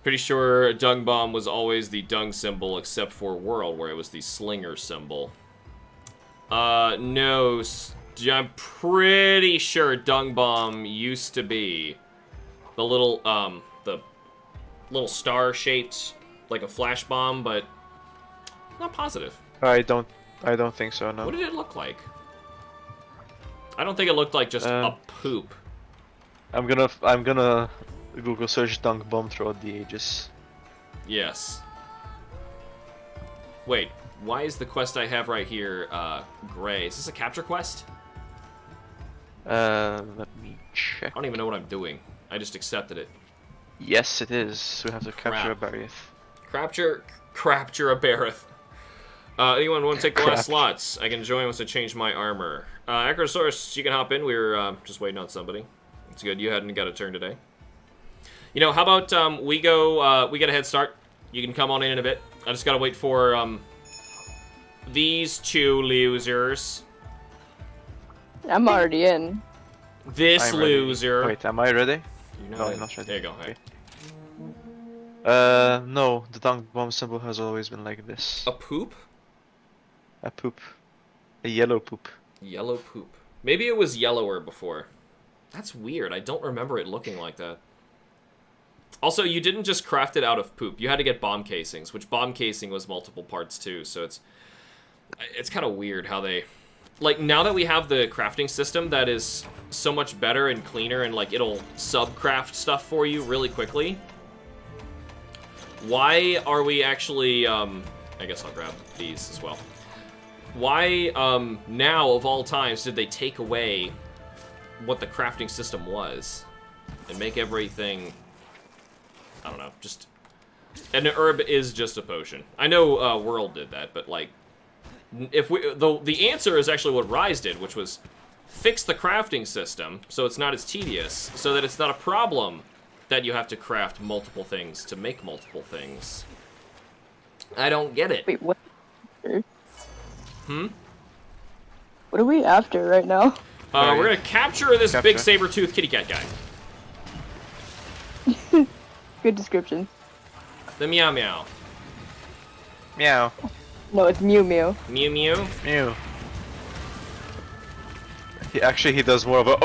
Pretty sure Dung Bomb was always the dung symbol except for World, where it was the slinger symbol. No, I'm pretty sure Dung Bomb used to be the little star-shaped, like a flash bomb, but not positive. I don't think so, no. What did it look like? I don't think it looked like just a poop. I'm gonna Google search Dung Bomb throughout the ages. Yes. Wait, why is the quest I have right here gray? Is this a capture quest? Let me check. I don't even know what I'm doing. I just accepted it. Yes, it is. We have to capture a Crap. Barrieth. Capture a Barith. Anyone want to take the Crap. last slots? I can join once I change my armor. Acrosaurus, you can hop in. We were just waiting on somebody. It's good. You hadn't got a turn today. You know, how about we get a head start. You can come on in a bit. I just gotta wait for these two losers. I'm already in. This I'm ready. loser. Wait, am I ready? You're No, not I'm not ready. There you go. Okay. Hey. No, the Dung Bomb symbol has always been like this. A poop? A poop. A yellow poop. Yellow poop. Maybe it was yellower before. That's weird. I don't remember it looking like that. Also, you didn't just craft it out of poop. You had to get bomb casings, which bomb casing was multiple parts too, so it's kind of weird how they... Like, now that we have the crafting system that is so much better and cleaner and, like, it'll sub-craft stuff for you really quickly, why are we actually, I guess I'll grab these as well. Why, now of all times did they take away what the crafting system was and make everything, I don't know, just, and an herb is just a potion. I know, World did that, but like, if we, the answer is actually what Rise did, which was fix the crafting system so it's not as tedious, so that it's not a problem that you have to craft multiple things to make multiple things. I don't get it. Wait, what? Hmm? What are we after right now? We're gonna capture this big saber-toothed kitty cat guy. Good description. The meow meow. Meow. No, it's Mew Mew. Mew mew. Mew. He does more of a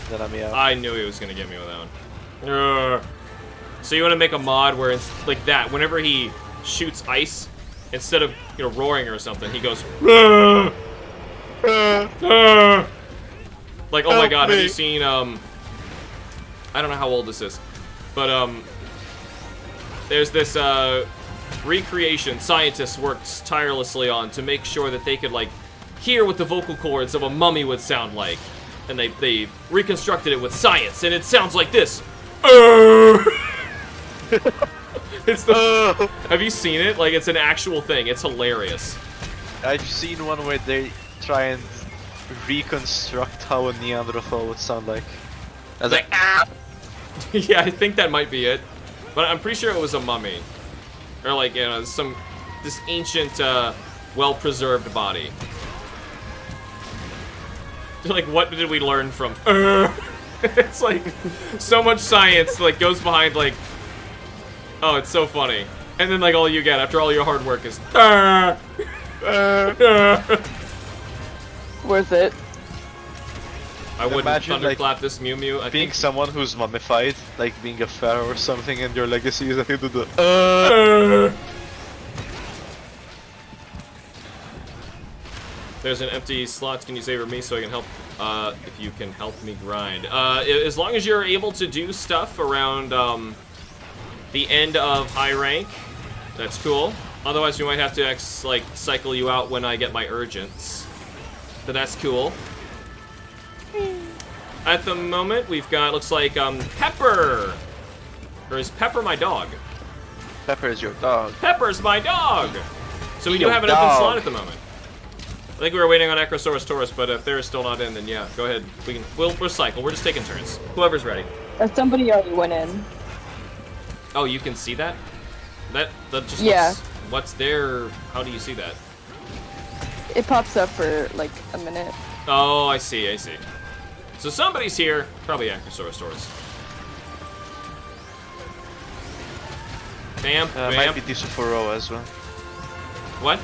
than a meow. I knew he was gonna get me with that one. So you want to make a mod where it's like that. Whenever he shoots ice, instead of roaring or something, he goes. Like, oh my god, have you seen I don't know how old this is, but there's this recreation scientists worked tirelessly on to make sure that they could like hear what the vocal cords of a mummy would sound like, and they reconstructed it with science, and it sounds like this. It's the. Have you seen it? Like, it's an actual thing. It's hilarious. I've seen one where they try and reconstruct how a Neanderthal would sound like. I was like, ah! Yeah, I think that might be it, but I'm pretty sure it was a mummy, or like this ancient, well-preserved body. Like, what did we learn from? It's like so much science like goes behind like. Oh, it's so funny. And then like all you get after all your hard work is. Worth it. I wouldn't imagine, thunderclap this Mew Mew. Being someone who's mummified, like being a pharaoh or something, and your legacy is that you do the There's an empty slot. Can you savor me so I can help? If you can help me grind. As long as you're able to do stuff around the end of high rank, that's cool. Otherwise, we might have to cycle you out when I get my urgents. But that's cool. At the moment, we've got, looks like, Pepper! Or is Pepper my dog? Pepper is your dog. Pepper's my dog! So we do have an open slot at the moment. I think we were waiting on Acrosaurus Taurus, but if they're still not in, then yeah, go ahead. We'll cycle. We're just taking turns. Whoever's ready. Somebody already went in. Oh, you can see that? That just yeah. What's there? How do you see that? It pops up for like a minute. Oh, I see, I see. So somebody's here. Probably Acrosaurus Taurus. Bam, bam. Might be Tisuforo as well. What?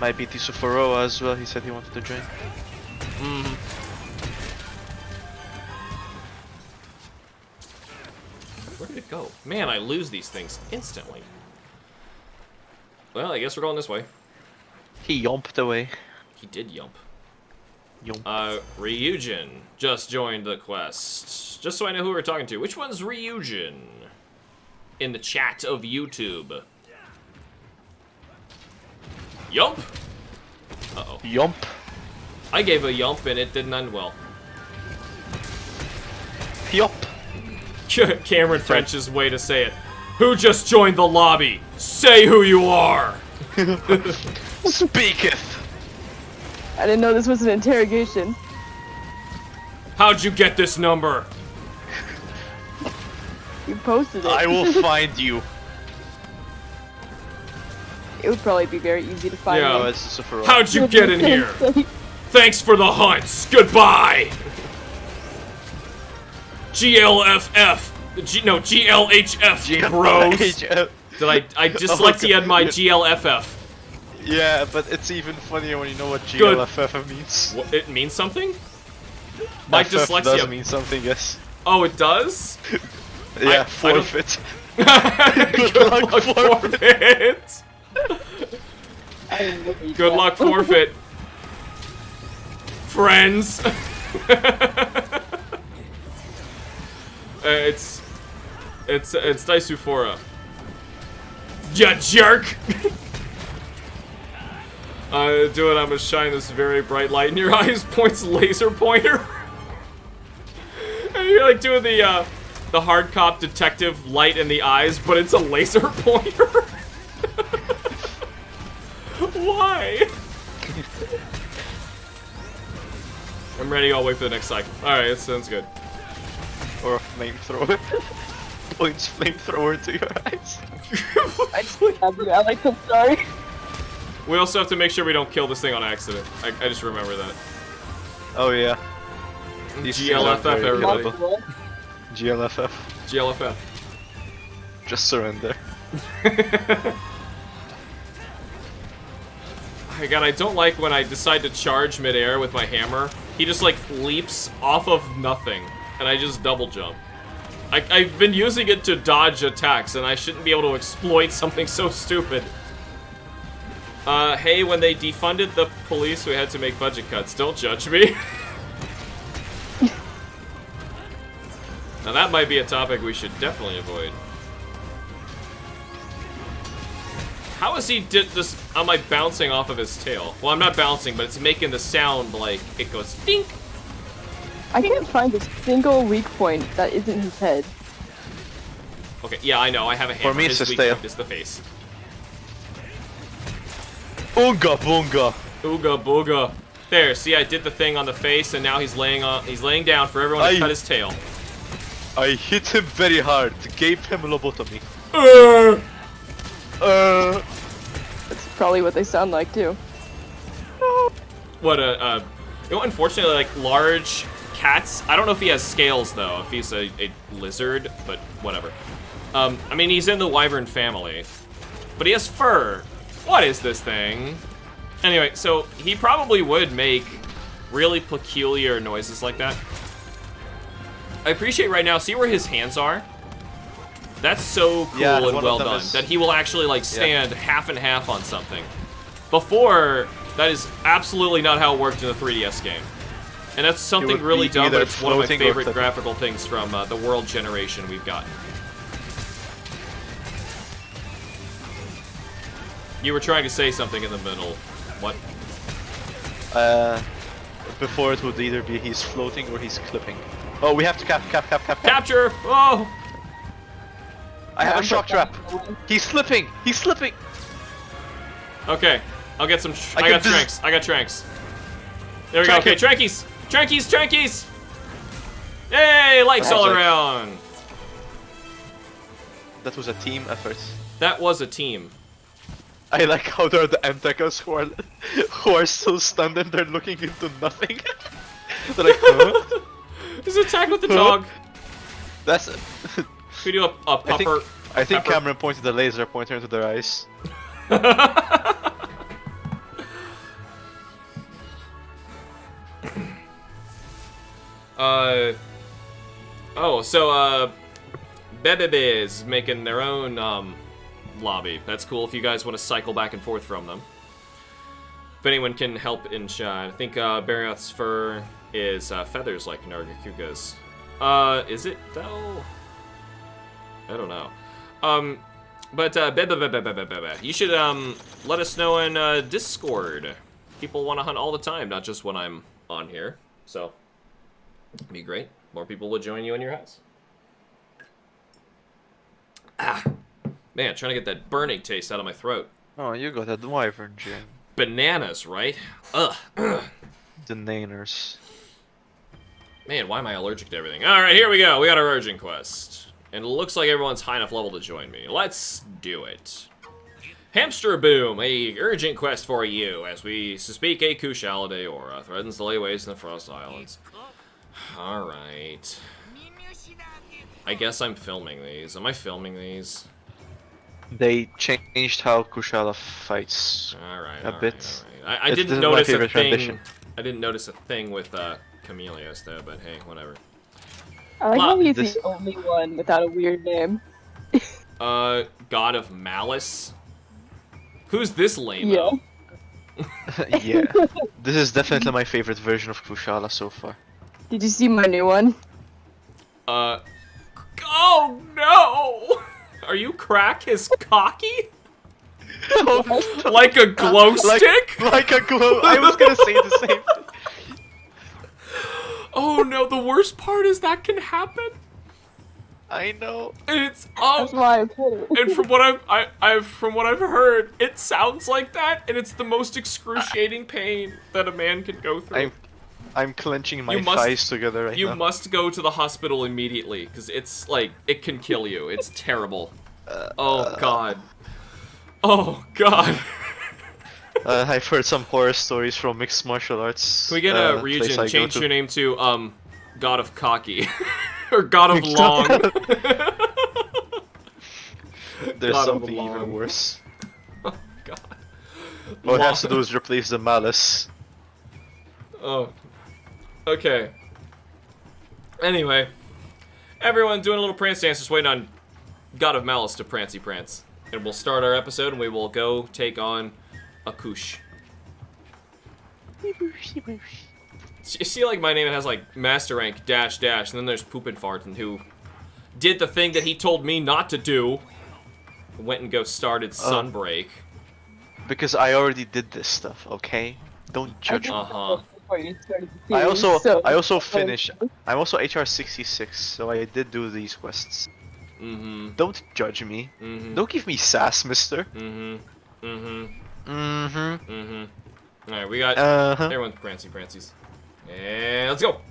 Might be Tisuforo as well. He said he wanted to join. Mm-hmm. Where did it go? Man, I lose these things instantly. Well, I guess we're going this way. He yomped away. He did yump. Yomp. Ryujin just joined the quest. Just so I know who we're talking to. Which one's Ryujin? In the chat of YouTube. Yump! Uh-oh. Yomp. I gave a yump and it didn't end well. Yomp. Cameron French's way to say it. Who just joined the lobby? Say who you are! Speaketh. I didn't know this was an interrogation. How'd you get this number? You posted it. I will find you. It would probably be very easy to find. Yeah. Oh, it's Tisuforo. How'd you get in here? Thanks for the hunts. Goodbye. GLFF. GLHF, bros. Did I dyslexia my GLFF? Yeah, but it's even funnier when you know what GLFF means. What, it means something? My FF dyslexia does mean something, yes. Oh, it does? Yeah, forfeit. Good luck, forfeit. Good luck, forfeit. Friends. It's Daisufora. Ya jerk. Do it, I'm gonna shine this very bright light in your eyes, points laser pointer. And you're like doing the hard cop detective light in the eyes, but it's a laser pointer. Why? I'm ready, I'll wait for the next cycle. Alright, that sounds good. Or a flamethrower. Points flamethrower into your eyes. I just stabbed you, Alex, I'm sorry. We also have to make sure we don't kill this thing on accident. I just remember that. Oh yeah. These things are GLFF, very everybody. valuable. GLFF. GLFF. Just surrender. Oh god, I don't like when I decide to charge midair with my hammer. He just like leaps off of nothing, and I just double jump. I've been using it to dodge attacks, and I shouldn't be able to exploit something so stupid. Hey, when they defunded the police, we had to make budget cuts. Don't judge me. Now that might be a topic we should definitely avoid. How is he did this? Am I bouncing off of his tail? Well, I'm not bouncing, but it's making the sound like it goes dink. I can't find a single weak point that isn't his head. Okay, yeah, I know. I have a hammer. For me, it's His his weak tail. point is the face. Boonga boonga. Ooga booga. There, see, I did the thing on the face, and now he's laying down for everyone to cut his tail. I hit him very hard. Gave him lobotomy. That's probably what they sound like too. What a, you know, unfortunately, like, large cats, I don't know if he has scales, though, if he's a lizard, but whatever. I mean, he's in the wyvern family, but he has fur. What is this thing? Anyway, so he probably would make really peculiar noises like that. I appreciate right now, see where his hands are? That's so cool Yeah, and one well of them done, is- that he will actually, like, stand half and half on something. Before, that is absolutely not how it worked in the 3DS game. And that's something would really be dumb, but either it's one of my floating or favorite flipping. graphical things from the World generation we've gotten. You were trying to say something in the middle. What? Before it would either be he's floating or he's clipping. Oh, we have to cap. Capture! Oh! I have a shock trap. He's slipping. He's slipping. Okay, I'll get some. I I can got dis- tranks. I got tranks. There we go. Trank Okay, him. trankies! Trankies! Trankies! Yay! Likes all Magic. around! That was a team effort. That was a team. I like how there are the MTechers who are still stunned and they're looking into nothing. They're like, huh? There's an attack with the dog. That's. Can we do a pupper? I think pepper? Cameron pointed the laser pointer into their eyes. Oh, so, Bebebe is making their own, lobby. That's cool if you guys want to cycle back and forth from them. If anyone can help in shine. I think, Barioth's fur is, feathers like Nargacuga's. Is it, though? I don't know. But, Bebe, you should, let us know in, Discord. People want to hunt all the time, not just when I'm on here. So, it'd be great. More people would join you in your house. Ah! Man, trying to get that burning taste out of my throat. Oh, you got that wyvern, Jim. Bananas, right? Ugh. The naners. Man, why am I allergic to everything? Alright, here we go. We got our urgent quest. And it looks like everyone's high enough level to join me. Let's do it. HamsterBomb, a urgent quest for you, as we speak a Kushalade aura, threatens to lay waste in the Frost Islands. Alright. I guess I'm filming these. Am I filming these? They changed how Kushala fights. Alright, A bit. alright. I This didn't is my notice a favorite thing. rendition. I didn't notice a thing with Camellios though, but hey, whatever. I like how he's this- the only one without a weird name. God of Malice. Who's this lame? Yeah. Yeah. This is definitely my favorite version of Kushala so far. Did you see my new one? Oh no! Are you crack his cocky? Like a glow stick? Like a glow. I was gonna say the same thing. Oh no, the worst part is that can happen. I know. It's That's why I put it. and from what I've heard, it sounds like that, and it's the most excruciating pain that a man can go through. I'm clenching my You must- thighs together right now. You must go to the hospital immediately, because it's like it can kill you. It's terrible. Oh god. Oh god. I've heard some horror stories from mixed martial arts. Can we get a place I region? go Change to. your name to God of Cocky. Or God of Long. There's God of something Long. even worse. Oh god. All it has to do is replace the malice. Oh. Okay. Anyway. Everyone doing a little prance dance, just waiting on God of Malice to prancy prance. And we'll start our episode and we will go take on a Kush. You see, like, my name, it has, like, Master Rank, dash, dash, and then there's Poopin' Fart, and who did the thing that he told me not to do. Went and started Sunbreak. Because I already did this stuff, okay? Don't judge me. Uh-huh. Before you started the I series, so- also finished. I'm also HR 66, so I did do these quests. Mm-hmm. Don't judge me. Mm-hmm. Don't give me sass, mister. Mm-hmm. Mm-hmm. Mm-hmm. Mm-hmm. Alright, we got everyone's prancies. And let's go.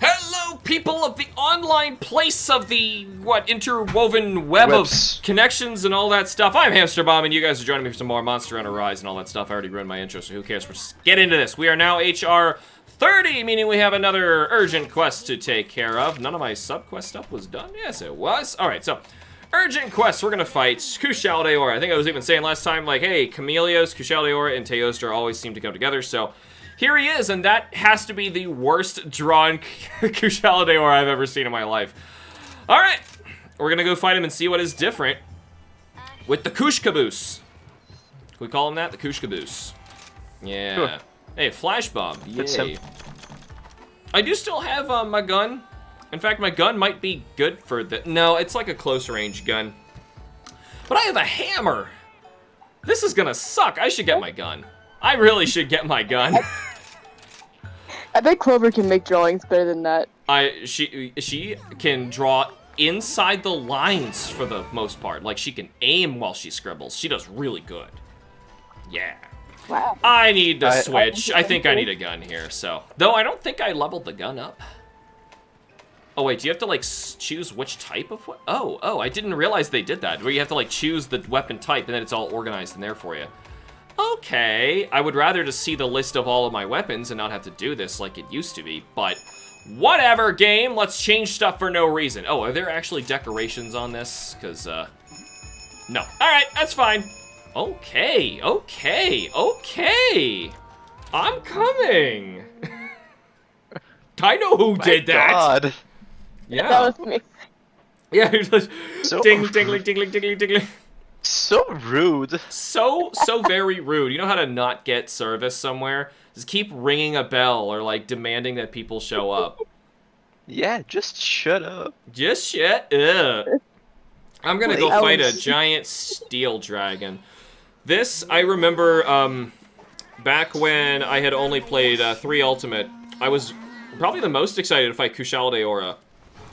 Hello, people of the online place of the, interwoven web Webs. of connections and all that stuff. I'm HamsterBomb, and you guys are joining me for some more Monster Hunter Rise and all that stuff. I already ruined my intro, so who cares? Let's get into this. We are now HR 30, meaning we have another urgent quest to take care of. None of my sub-quest stuff was done? Yes, it was. Alright, so, urgent quest. We're gonna fight Kushal Deora. I think I was even saying last time, like, hey, Camellios, Kushal Deora, and Teostra always seem to go together, so here he is, and that has to be the worst drawn Kushal Deora I've ever seen in my life. Alright, we're gonna go fight him and see what is different with the Kush Caboose. Can we call him that? The Kush Caboose. Yeah. Sure. Hey, flash bomb. Fits Yay. him. I do still have my gun. In fact, my gun might be good for the... No, it's like a close range gun. But I have a hammer. This is gonna suck. I should get my gun. I really should get my gun. I bet Clover can make drawings better than that. She can draw inside the lines for the most part. Like, she can aim while she scribbles. She does really good. Yeah. Wow. I need to switch. I think I need a gun here, so. Though I don't think I leveled the gun up. Oh, wait, do you have to, like, choose which type of what? Oh, I didn't realize they did that. Where you have to, like, choose the weapon type, and then it's all organized in there for you. Okay, I would rather just see the list of all of my weapons and not have to do this like it used to be, but whatever, game. Let's change stuff for no reason. Oh, are there actually decorations on this? Because, no. All right, that's fine. Okay. I'm coming. I know who did that. God. Yeah. That was me. Yeah, you're just So- tingling. So rude. So very rude. You know how to not get service somewhere? Just keep ringing a bell or, like, demanding that people show up. Yeah, just shut up. Just shut up. I'm gonna go Wait, fight a giant steel dragon. This, I remember, back when I had only played 3 Ultimate, I was probably the most excited to fight Kushal Deora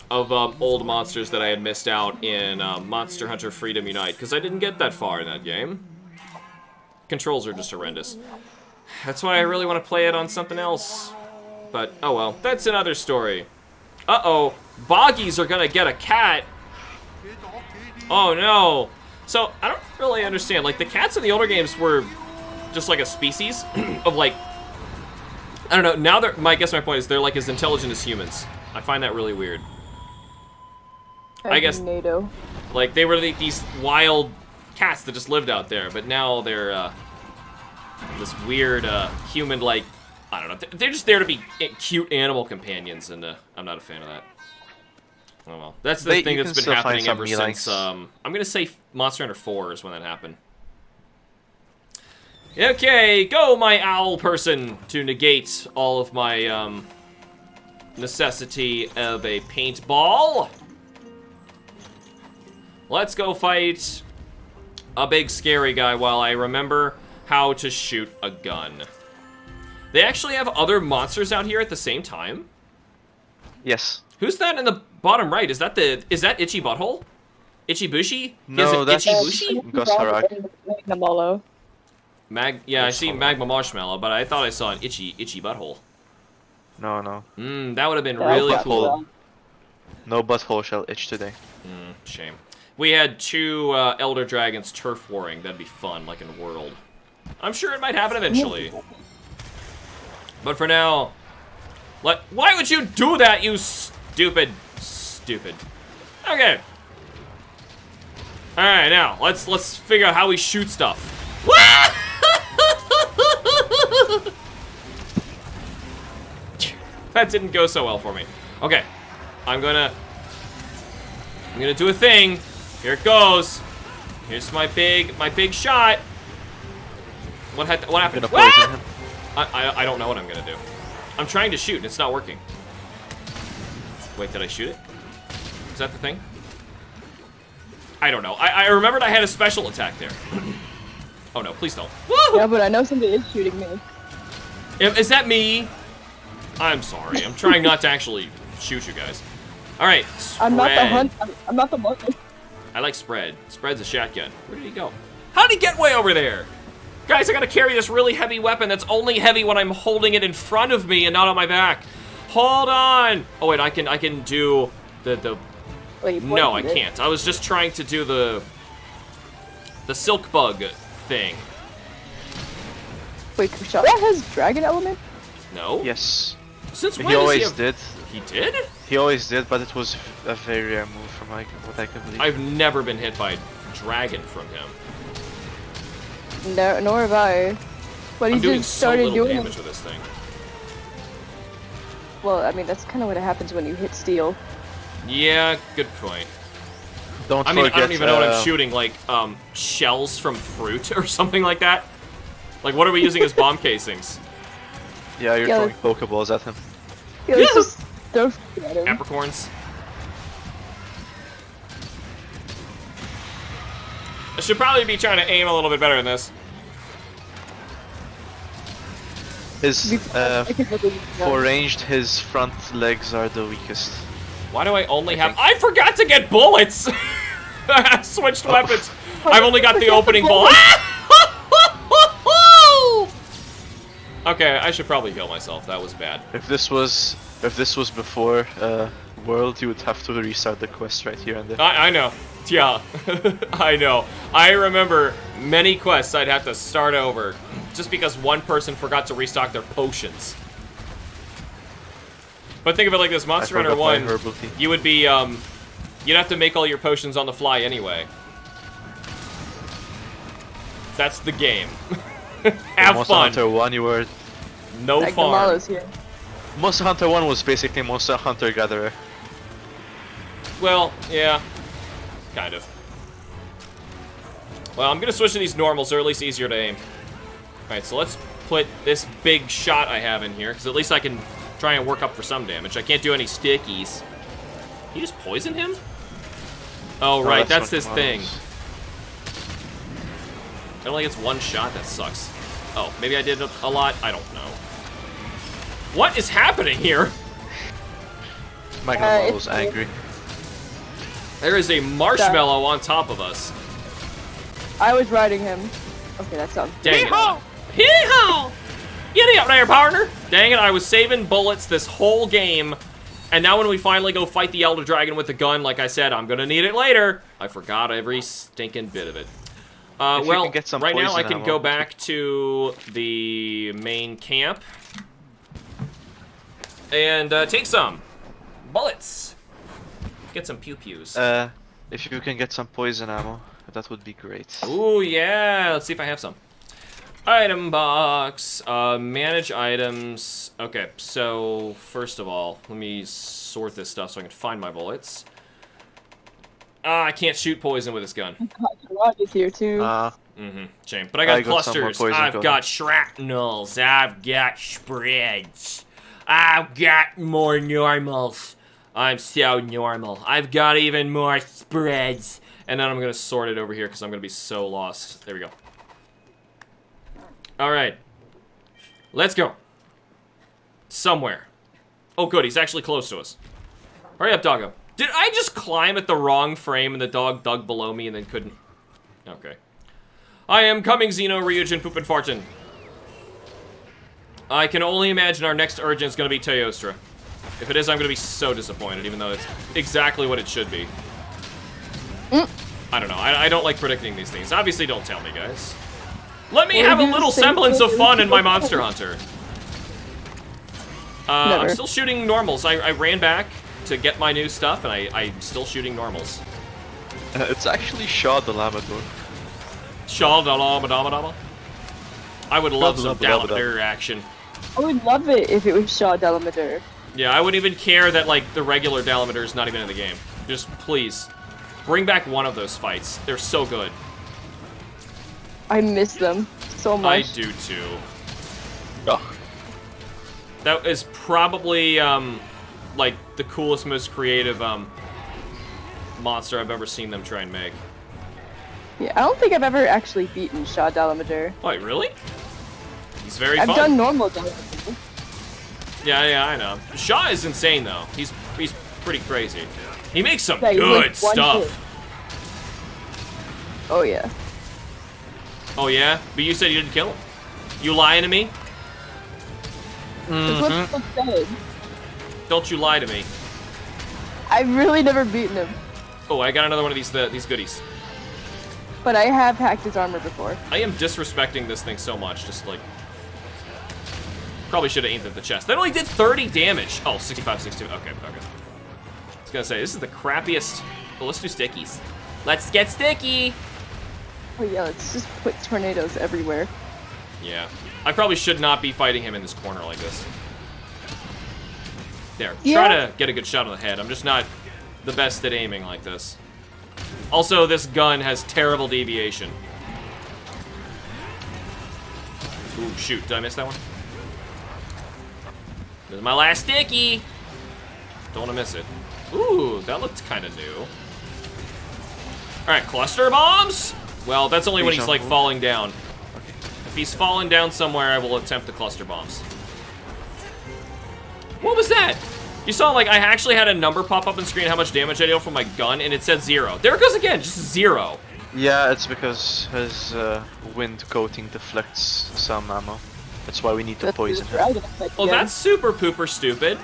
of old monsters that I had missed out in Monster Hunter Freedom Unite, because I didn't get that far in that game. Controls are just horrendous. That's why I really want to play it on something else. But, oh well, that's another story. Uh-oh, Boggies are gonna get a cat. Oh no. So, I don't really understand. Like, the cats in the older games were just like a species of, like, I don't know, now they're, I guess my point is they're like as intelligent as humans. I find that really weird. I guess, NATO. like, they were these wild cats that just lived out there, but now they're, this weird, human-like, I don't know, they're just there to be cute animal companions, and, I'm not a fan of that. Oh well. That's the thing that's been happening ever since, I'm gonna say Monster Hunter 4 is when that happened. Okay, go, my owl person, to negate all of my, necessity of a paintball. Let's go fight a big scary guy while I remember how to shoot a gun. They actually have other monsters out here at the same time? Yes. Who's that in the bottom right? Is that Itchy Butthole? Itchy Bushy? No, that's Itchy Bushy? Gus Harak. Namolo. Yeah, I see Magma Marshmallow, but I thought I saw an Itchy Butthole. No, no. That would have been Yeah, really butthole. cool. No butthole shall itch today. Shame. We had 2 Elder Dragons turf warring. That'd be fun, like in World. I'm sure it might happen eventually. But for now, why would you do that, you stupid. Okay. All right, now let's figure out how we shoot stuff. That didn't go so well for me. Okay, I'm gonna do a thing. Here it goes. Here's my big shot. What happened? I'm gonna poison him. I don't know what I'm gonna do. I'm trying to shoot and it's not working. Wait, did I shoot it? Is that the thing? I don't know. I remembered I had a special attack there. Oh no, please don't. Woo! Yeah, but I know somebody is shooting me. Is that me? I'm sorry. I'm trying not to actually shoot you guys. All right, spread. I'm not the hunt. I'm not the monster. I like spread. Spread's a shotgun. Where did he go? How did he get way over there? Guys, I gotta carry this really heavy weapon that's only heavy when I'm holding it in front of me and not on my back. Hold on. Oh wait, I can do the. Wait, No, I can't. I was just trying to do the silk bug thing. Wait, Kushala has dragon element? No. Yes. Since when He does always have... did. He did? He always did, but it was a very rare move from what I can believe. I've never been hit by dragon from him. No, nor have I. But he I'm doing just so started little doing. damage with this thing. Well, I mean that's kind of what happens when you hit steel. Yeah, good point. Don't I mean, forget, I don't even know what I'm shooting, like, shells from fruit or something like that. Like, what are we using as bomb casings? Yeah, you're Yeah, throwing Pokeballs at him. Yeah, let's just throw food at him. Capricorns. I should probably be trying to aim a little bit better than this. His, I can look at you now. for ranged, his front legs are the weakest. Why do I only have... I forgot to get bullets! I switched weapons. I've only got the opening bullet. Okay, I should probably heal myself. That was bad. If this was before World, you would have to restart the quest right here and there. I know. Yeah, I know. I remember many quests I'd have to start over just because one person forgot to restock their potions. But think of it like this, Monster Hunter 1, you would be, you'd have to make all your potions on the fly anyway. That's the game. Have Monster fun. Hunter 1, you were... No Like farm. Namalo's here. Monster Hunter 1 was basically Monster Hunter Gatherer. Well, yeah. Kind of. Well, I'm gonna switch to these normals, they're at least easier to aim. Alright, so let's put this big shot I have in here, because at least I can try and work up for some damage. I can't do any stickies. You just poison him? Oh, right, that's this thing. It only gets one shot, that sucks. Oh, maybe I did a lot? I don't know. What is happening here? Magnemolo's angry. There is a marshmallow on top of us. I was riding him. Okay, that sounds. Dang it. Hee-haw! Giddy up there, partner! Dang it, I was saving bullets this whole game, and now when we finally go fight the Elder Dragon with the gun, like I said, I'm gonna need it later. I forgot every stinking bit of it. Well, right now I can go back to the main camp and take some bullets. Get some pew-pews. If you can get some poison ammo, that would be great. Ooh, yeah. Let's see if I have some. Item box. Manage items. Okay, so first of all, let me sort this stuff so I can find my bullets. I can't shoot poison with this gun. Rod is here too. Shame. But I got some more clusters. poison I've going. got shrapnels. I've got spreads. I've got more normals. I'm so normal. I've got even more spreads. And then I'm going to sort it over here because I'm going to be so lost. There we go. Alright. Let's go. Somewhere. Oh, good. He's actually close to us. Hurry up, doggo. Did I just climb at the wrong frame and the dog dug below me and then couldn't? Okay. I am coming, Xeno, Ryujin, Poopin' Fartin. I can only imagine our next Urgent is going to be Teostra. If it is, I'm going to be so disappointed, even though it's exactly what it should be. I don't know. I don't like predicting these things. Obviously, don't tell me, guys. Let me have a little semblance of fun in my Monster Hunter. I'm still shooting normals. I ran back to get my new stuff, and I'm still shooting normals. It's actually Shaw the Lamador. Shaw the Lamadama. I would love some Dalamadur action. I would love it if it was Shaw Dalamadur. Yeah, I wouldn't even care that, like, the regular Dalamadur is not even in the game. Just, please, bring back one of those fights. They're so good. I miss them so much. I do, too. Oh. That is probably, like, the coolest, most creative, monster I've ever seen them try and make. Yeah, I don't think I've ever actually beaten Shaw Dalamadur. Wait, really? He's very fun. I've done normal Dalamadur. Yeah, I know. Shaw is insane, though. He's pretty crazy. He makes some Yeah, good like one stuff. hit. Oh, yeah. Oh, yeah? But you said you didn't kill him. You lying to me? That's what people said. Don't you lie to me. I've really never beaten him. Oh, I got another one of these goodies. But I have hacked his armor before. I am disrespecting this thing so much, just like... Probably should have aimed at the chest. That only did 30 damage. Oh, 65, 62. Okay. I was gonna say, this is the crappiest... Well, let's do stickies. Let's get sticky! Oh yeah, let's just put tornadoes everywhere. Yeah. I probably should not be fighting him in this corner like this. There. Yeah. Try to get a good shot on the head. I'm just not the best at aiming like this. Also, this gun has terrible deviation. Ooh, shoot. Did I miss that one? This is my last sticky. Don't want to miss it. Ooh, that looked kind of new. Alright, cluster bombs! Well, that's only when he's, like, falling down. If he's falling down somewhere, I will attempt the cluster bombs. What was that? You saw, like, I actually had a number pop up on screen how much damage I deal from my gun, and it said 0. There it goes again, just 0. Yeah, it's because his wind coating deflects some ammo. That's why we need to poison him. Well, that's super pooper stupid.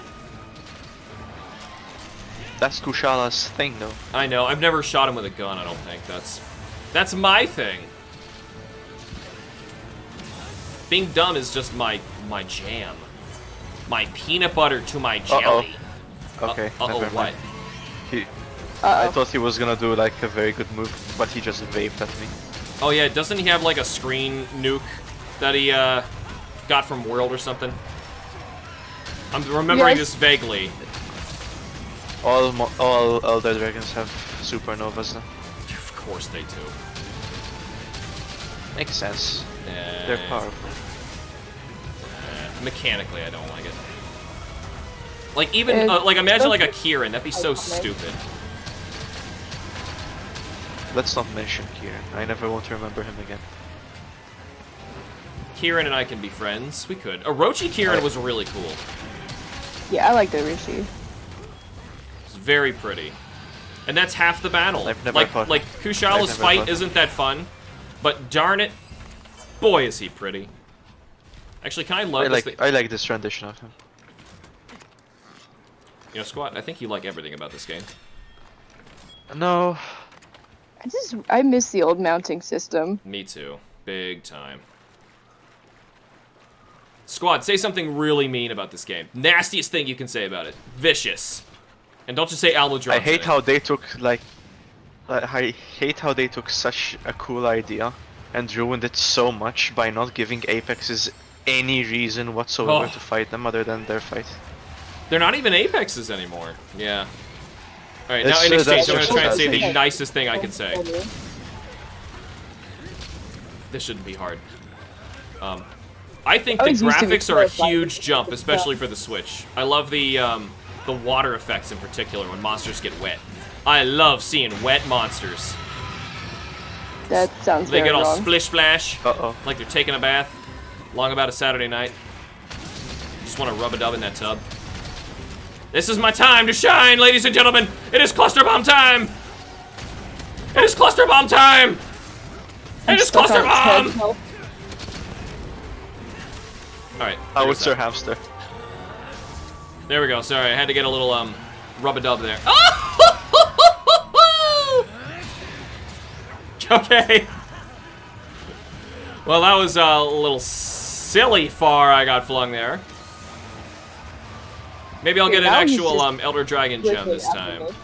That's Kushala's thing, though. I know, I've never shot him with a gun, I don't think. That's my thing. Being dumb is just my jam. My peanut butter to my jelly. Okay, Uh-oh, never what? mind. I thought he was gonna do like a very good move, but he just vaped at me. Oh yeah, doesn't he have like a screen nuke that he got from World or something? I'm remembering this vaguely. All Elder Dragons have supernovas though. Of course they do. Makes sense. They're powerful. Mechanically, I don't like it. Like even like imagine like a Kieran, that'd be so stupid. Let's not mention Kieran. I never want to remember him again. Kieran and I can be friends. We could. Orochi Kieran was really cool. Yeah, I like the Rishi. It's very pretty. And that's half the battle. I've never fought. Like Kushala's fight fought. isn't that fun, but darn it, boy is he pretty. Actually, can I load this thing? I like this rendition of him. You know, Squat, I think you like everything about this game. No. I miss the old mounting system. Me too. Big time. Squad, say something really mean about this game. Nastiest thing you can say about it. Vicious. And don't just say Almudron. I hate how they took I hate how they took such a cool idea and ruined it so much by not giving Apexes any reason whatsoever to fight them other than their fight. They're not even Apexes anymore. Yeah. Alright, now in exchange, I'm going to try and say the nicest thing I can say. This shouldn't be hard. I think the graphics are a huge jump, especially for the Switch. I love the the water effects in particular when monsters get wet. I love seeing wet monsters. That sounds They very get all wrong. splish splash, Uh-oh. like they're taking a bath, long about a Saturday night. Just want to rub a dub in that tub. This is my time to shine, ladies and gentlemen. It is cluster bomb time. It is cluster bomb time. It is Stuck cluster on its head. bomb. Help. All right. How there's was Sir that. Hamster? There we go. Sorry, I had to get a little rub a dub there. Okay. Well, that was a little silly far I got flung there. Maybe I'll Okay, get an now he's actual just Elder Dragon gem this time. After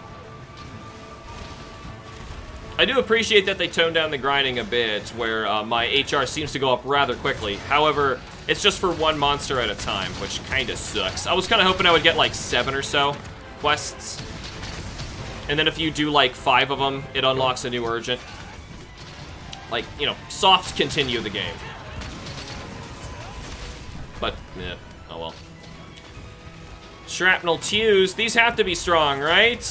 I do appreciate that they toned down the grinding a bit, where my HR seems to go up rather quickly. However, it's just for one monster at a time, which kind of sucks. I was kind of hoping I would get like 7 or so quests. And then if you do like 5 of them, it unlocks a new urgent. Like, you know, soft continue the game. But, yeah, oh well. Shrapnel Tews, these have to be strong, right?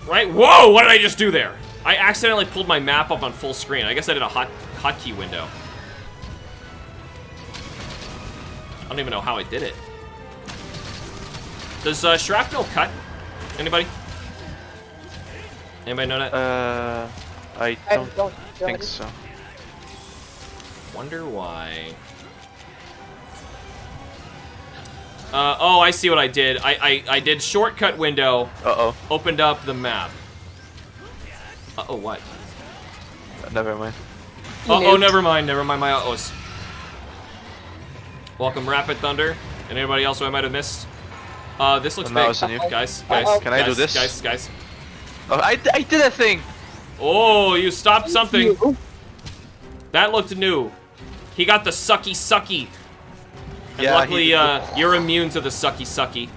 Right? Whoa, what did I just do there? I accidentally pulled my map up on full screen. I guess I did a hotkey window. I don't even know how I did it. Does shrapnel cut? Anybody? Anybody know that? I I don't don't think so. Wonder why. Oh, I see what I did. I did shortcut window, Uh-oh. opened up the map. Uh-oh, what? Never mind. Uh-oh, never mind my uh-ohs. Welcome, Rapid Thunder. And anybody else who I might have missed? This looks And that big. was a new- Guys, Can I do this? Guys. Oh, I did a thing! Oh, you stopped something. You. That looked new. He got the sucky. And Yeah, luckily, you're immune to the sucky.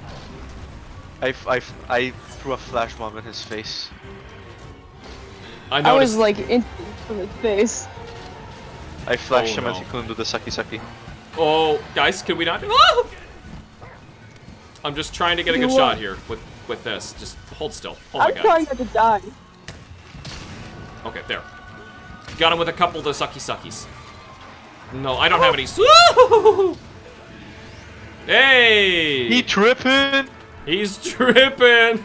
I threw a flash bomb in his face. I I noticed. was like instant from his face. I flashed Oh, him and no. he couldn't do the sucky. Oh, guys, can we not? Ah! I'm just trying to get a good You shot won't. here with this. Just hold still. Oh my I'm god. trying not to die. Okay, there. Got him with a couple of the suckies. No, I don't have any. Woo! Hey! He tripping! He's tripping.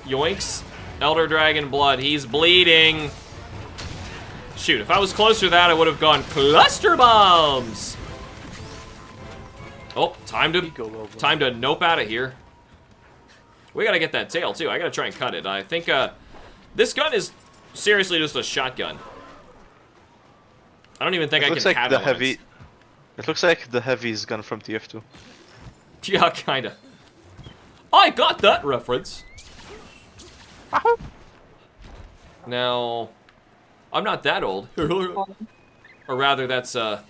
Yoinks. Elder Dragon blood. He's bleeding. Shoot, if I was closer to that, I would have gone cluster bombs. Oh, time to nope out of here. We gotta get that tail too. I gotta try and cut it. I think this gun is seriously just a shotgun. I don't even think I It looks can like have the elements. heavy. It looks like the heavy's gun from TF2. Yeah, kinda. I got that reference. Now, I'm not that old. Or rather, that's I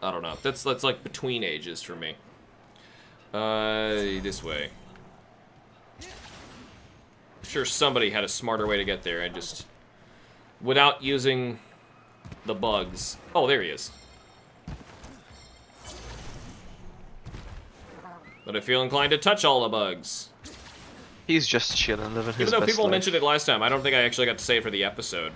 don't know. That's like between ages for me. This way. I'm sure somebody had a smarter way to get there. I just, without using the bugs. Oh, there he is. But I feel inclined to touch all the bugs. He's just chilling, living his Even though best people life. mentioned it last time, I don't think I actually got to say it for the episode.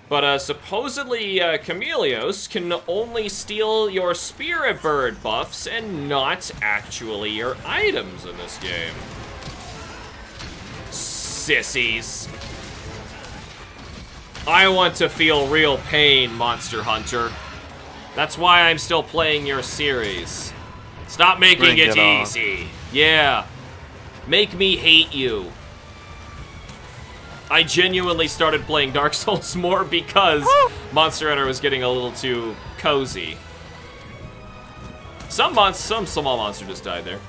But supposedly, Chameleos can only steal your Spirit Bird buffs and not actually your items in this game. Sissies. I want to feel real pain, Monster Hunter. That's why I'm still playing your series. Stop making Bring it it on. easy. Yeah. Make me hate you. I genuinely started playing Dark Souls more because Monster Hunter was getting a little too cozy. Some small monster just died there.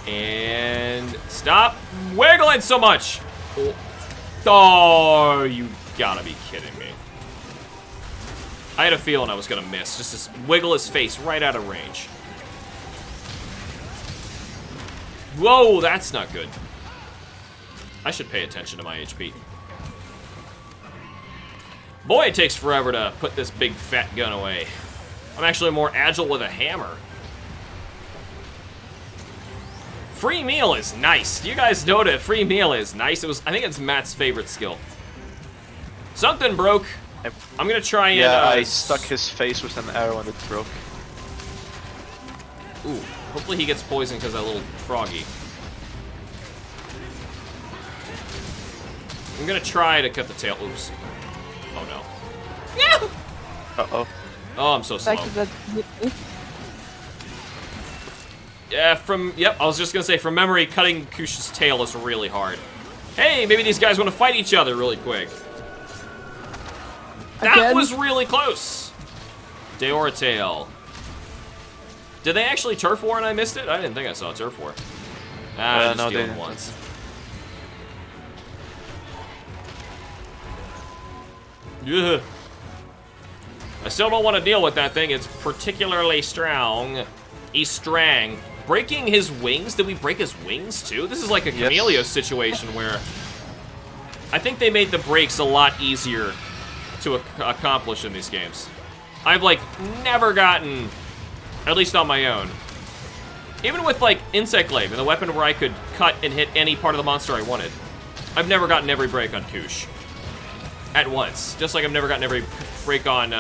And stop wiggling so much. Oh, you gotta be kidding me. I had a feeling I was gonna miss. Just to wiggle his face right out of range. Whoa, that's not good. I should pay attention to my HP. Boy, it takes forever to put this big fat gun away. I'm actually more agile with a hammer. Free meal is nice. You guys know that free meal is nice. I think it's Matt's favorite skill. Something broke. I'm gonna try and... Yeah, I stuck his face with an arrow and it broke. Ooh, hopefully he gets poisoned because of that little froggy. I'm gonna try to cut the tail. Oops. Oh no. Yeah! Uh-oh. Oh, I'm so slow. Yeah, yep, I was just gonna say, from memory, cutting Kush's tail is really hard. Hey, maybe these guys want to fight each other really quick. That was really close. Deora tail. Did they actually turf war and I missed it? I didn't think I saw a turf war. Ah, no, just they deal didn't. once. Yeah. I still don't want to deal with that thing. It's particularly strong. He's strong. Breaking his wings? Did we break his wings too? This is like a Chameleos situation where I think they made the breaks a lot easier to accomplish in these games. I've like never gotten, at least on my own, even with like Insect Glaive and the weapon where I could cut and hit any part of the monster I wanted, I've never gotten every break on Kush at once. Just like I've never gotten every break on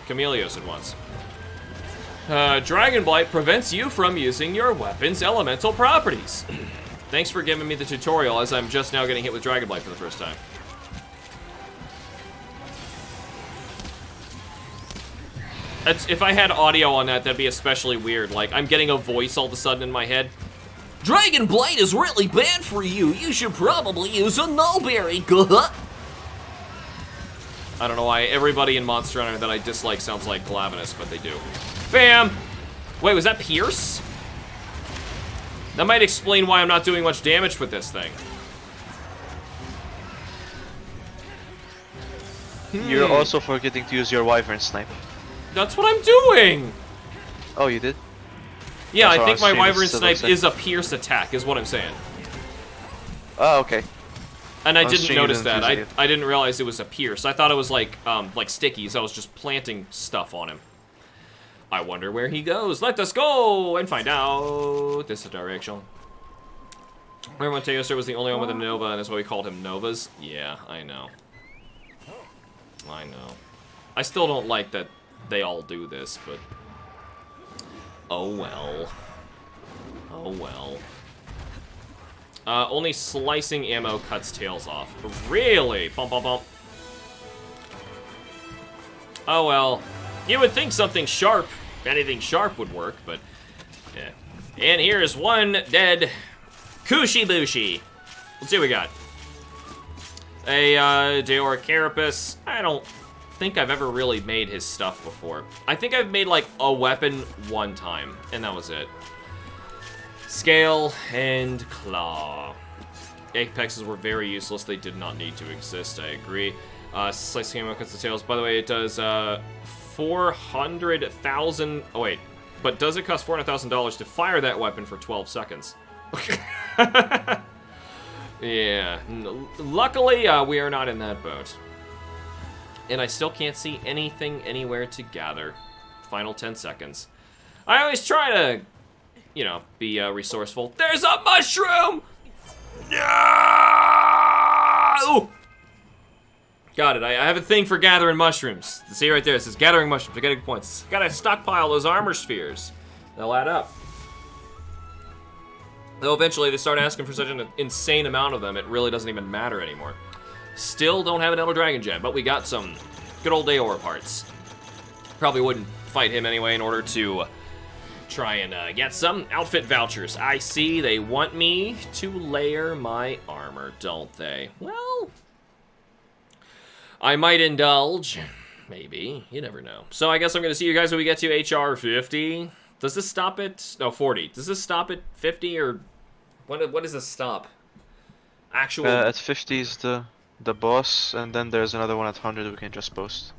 Chameleos at once. Dragon Blight prevents you from using your weapon's elemental properties. Thanks for giving me the tutorial, as I'm just now getting hit with Dragon Blight for the first time. If I had audio on that, that'd be especially weird. Like, I'm getting a voice all of a sudden in my head. Dragon Blight is really bad for you. You should probably use a Nullberry. I don't know why everybody in Monster Hunter that I dislike sounds like Glavenus, but they do. Bam! Wait, was that Pierce? That might explain why I'm not doing much damage with this thing. You're also forgetting to use your Wyvern Snipe. That's what I'm doing! Oh, you did? Yeah, That's I think my stream Wyvern still Snipe looks like- is a Pierce attack, is what I'm saying. Oh, okay. And I On didn't stream you notice didn't that. use it. I didn't realize it was a Pierce. I thought it was like stickies. I was just planting stuff on him. I wonder where he goes. Let us go and find out. This is the direction. Remember when Teoster was the only one with a Nova, and that's why we called him Novas? Yeah, I know. I know. I still don't like that they all do this, but... oh well. Oh well. Only slicing ammo cuts tails off. Really? Bump, bump, bump. Oh well. You would think something sharp, anything sharp would work, but yeah. And here's one dead Kushi Bushi. Let's see what we got. A Deora Carapace. I don't think I've ever really made his stuff before. I think I've made like a weapon one time, and that was it. Scale and Claw. Apexes were very useless. They did not need to exist. I agree. Slicing ammo cuts the tails. By the way, it does 400,000. Oh wait, but does it cost $400,000 to fire that weapon for 12 seconds? Yeah. Luckily, we are not in that boat. And I still can't see anything anywhere to gather. Final 10 seconds. I always try to, you know, be resourceful. There's a mushroom! No! Got it. I have a thing for gathering mushrooms. See right there, it says gathering mushrooms. I get points. Gotta stockpile those armor spheres. They'll add up. Though eventually they start asking for such an insane amount of them, it really doesn't even matter anymore. Still don't have an Elder Dragon Gem, but we got some good old Deora parts. Probably wouldn't fight him anyway in order to try and get some outfit vouchers. I see they want me to layer my armor, don't they? Well, I might indulge. Maybe. You never know. So I guess I'm going to see you guys when we get to HR 50. Does this stop at... no, 40. Does this stop at 50 or... What does this stop? Actual... at 50 is the boss, and then there's another one at 100 we can just post.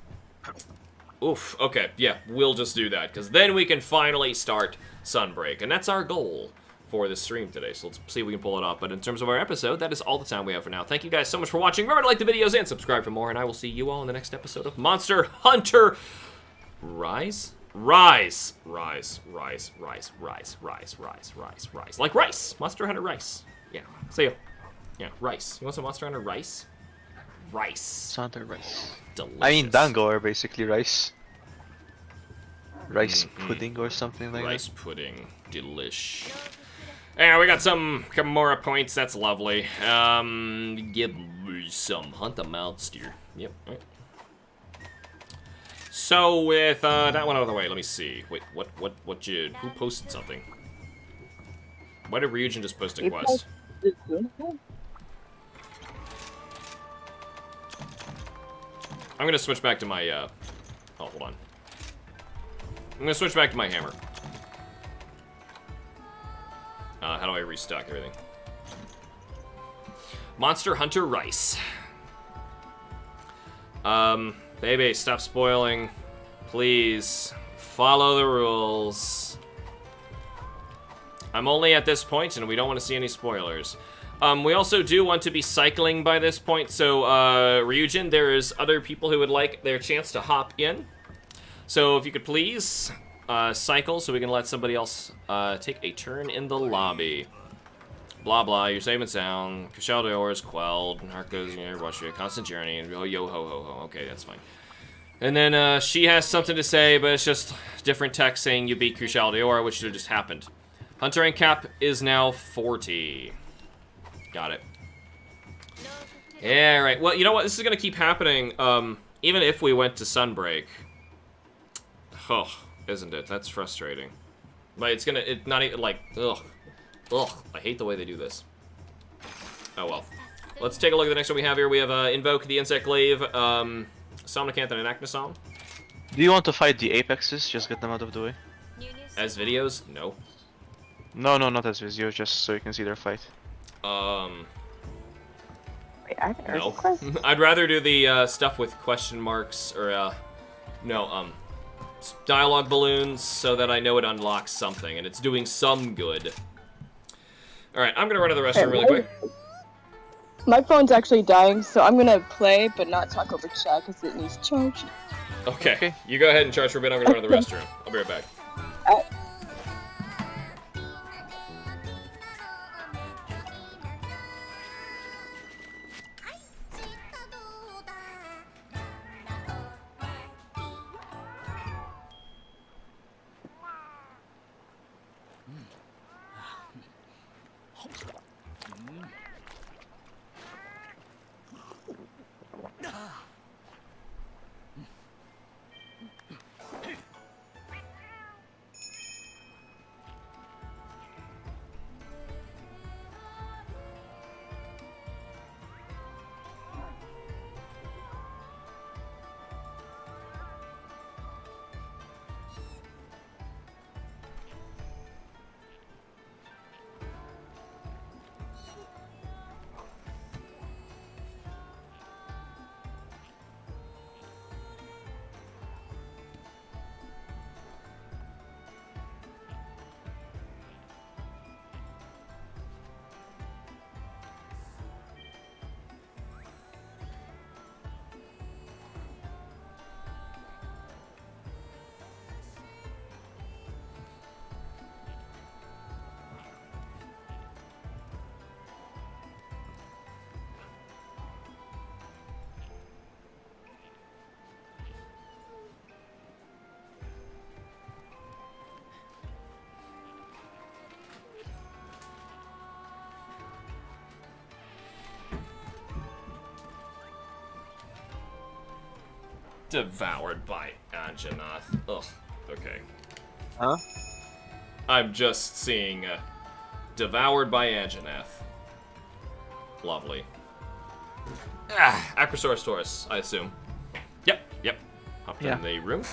Oof, okay, yeah, we'll just do that, because then we can finally start Sunbreak, and that's our goal for this stream today, so let's see if we can pull it off. But in terms of our episode, that is all the time we have for now. Thank you guys so much for watching. Remember to like the videos and subscribe for more, and I will see you all in the next episode of Monster Hunter Rise? Rise. Rise. Rise. Rise. Rise. Rise. Rise. Rise. Rise. Like rice. Monster Hunter rice. Yeah. See ya. Yeah, rice. You want some Monster Hunter rice? Rice. Santa rice. Delicious. I mean, dango are basically rice. Rice pudding or something like rice pudding. Delish. Yeah, we got some Kimura points. That's lovely. Give me some Hunt the Monster. Yep. Right. So with that one out of the way, let me see. Wait, who posted something? Why did Ryujin just post a quest? I'm gonna switch back to my, oh, hold on. I'm gonna switch back to my hammer. How do I restock everything? Monster Hunter Rice. Baby, stop spoiling. Please. Follow the rules. I'm only at this point, and we don't want to see any spoilers. We also do want to be cycling by this point, so, Ryujin, there's other people who would like their chance to hop in. So, if you could please, cycle so we can let somebody else, take a turn in the lobby. Blah, blah, you're safe and sound. Crucial Dior is quelled. Narcos, you know, watch your constant journey. And yo, ho, ho, ho. Okay, that's fine. And then, she has something to say, but it's just different text saying you beat Crucial Dior, which should have just happened. Hunter rank cap is now 40. Got it. Yeah, right. Well, you know what? This is gonna keep happening, even if we went to Sunbreak. Oh, isn't it? That's frustrating. But it's gonna, not even, like, ugh. Ugh, I hate the way they do this. Oh, well. Let's take a look at the next one we have here. We have, Invoke the Insect Glaive, Somnicanth, and Anachnosom. Do you want to fight the Apexes? Just get them out of the way. As videos? No. No, not as videos, just so you can see their fight. Wait, I have an No. quest? I'd rather do the, stuff with question marks, or, dialogue balloons, so that I know it unlocks something, and it's doing some good. Alright, I'm gonna run to the restroom really quick. My phone's actually dying, so I'm gonna play, but not talk over chat, because it needs charge. Okay, you go ahead and charge for a bit, I'm gonna run to the restroom. I'll be right back. Devoured by Anjanath. Ugh, okay. Huh? I'm just seeing, Devoured by Anjanath. Lovely. Acrosaurus Taurus, I assume. Yep. Hopped in the room.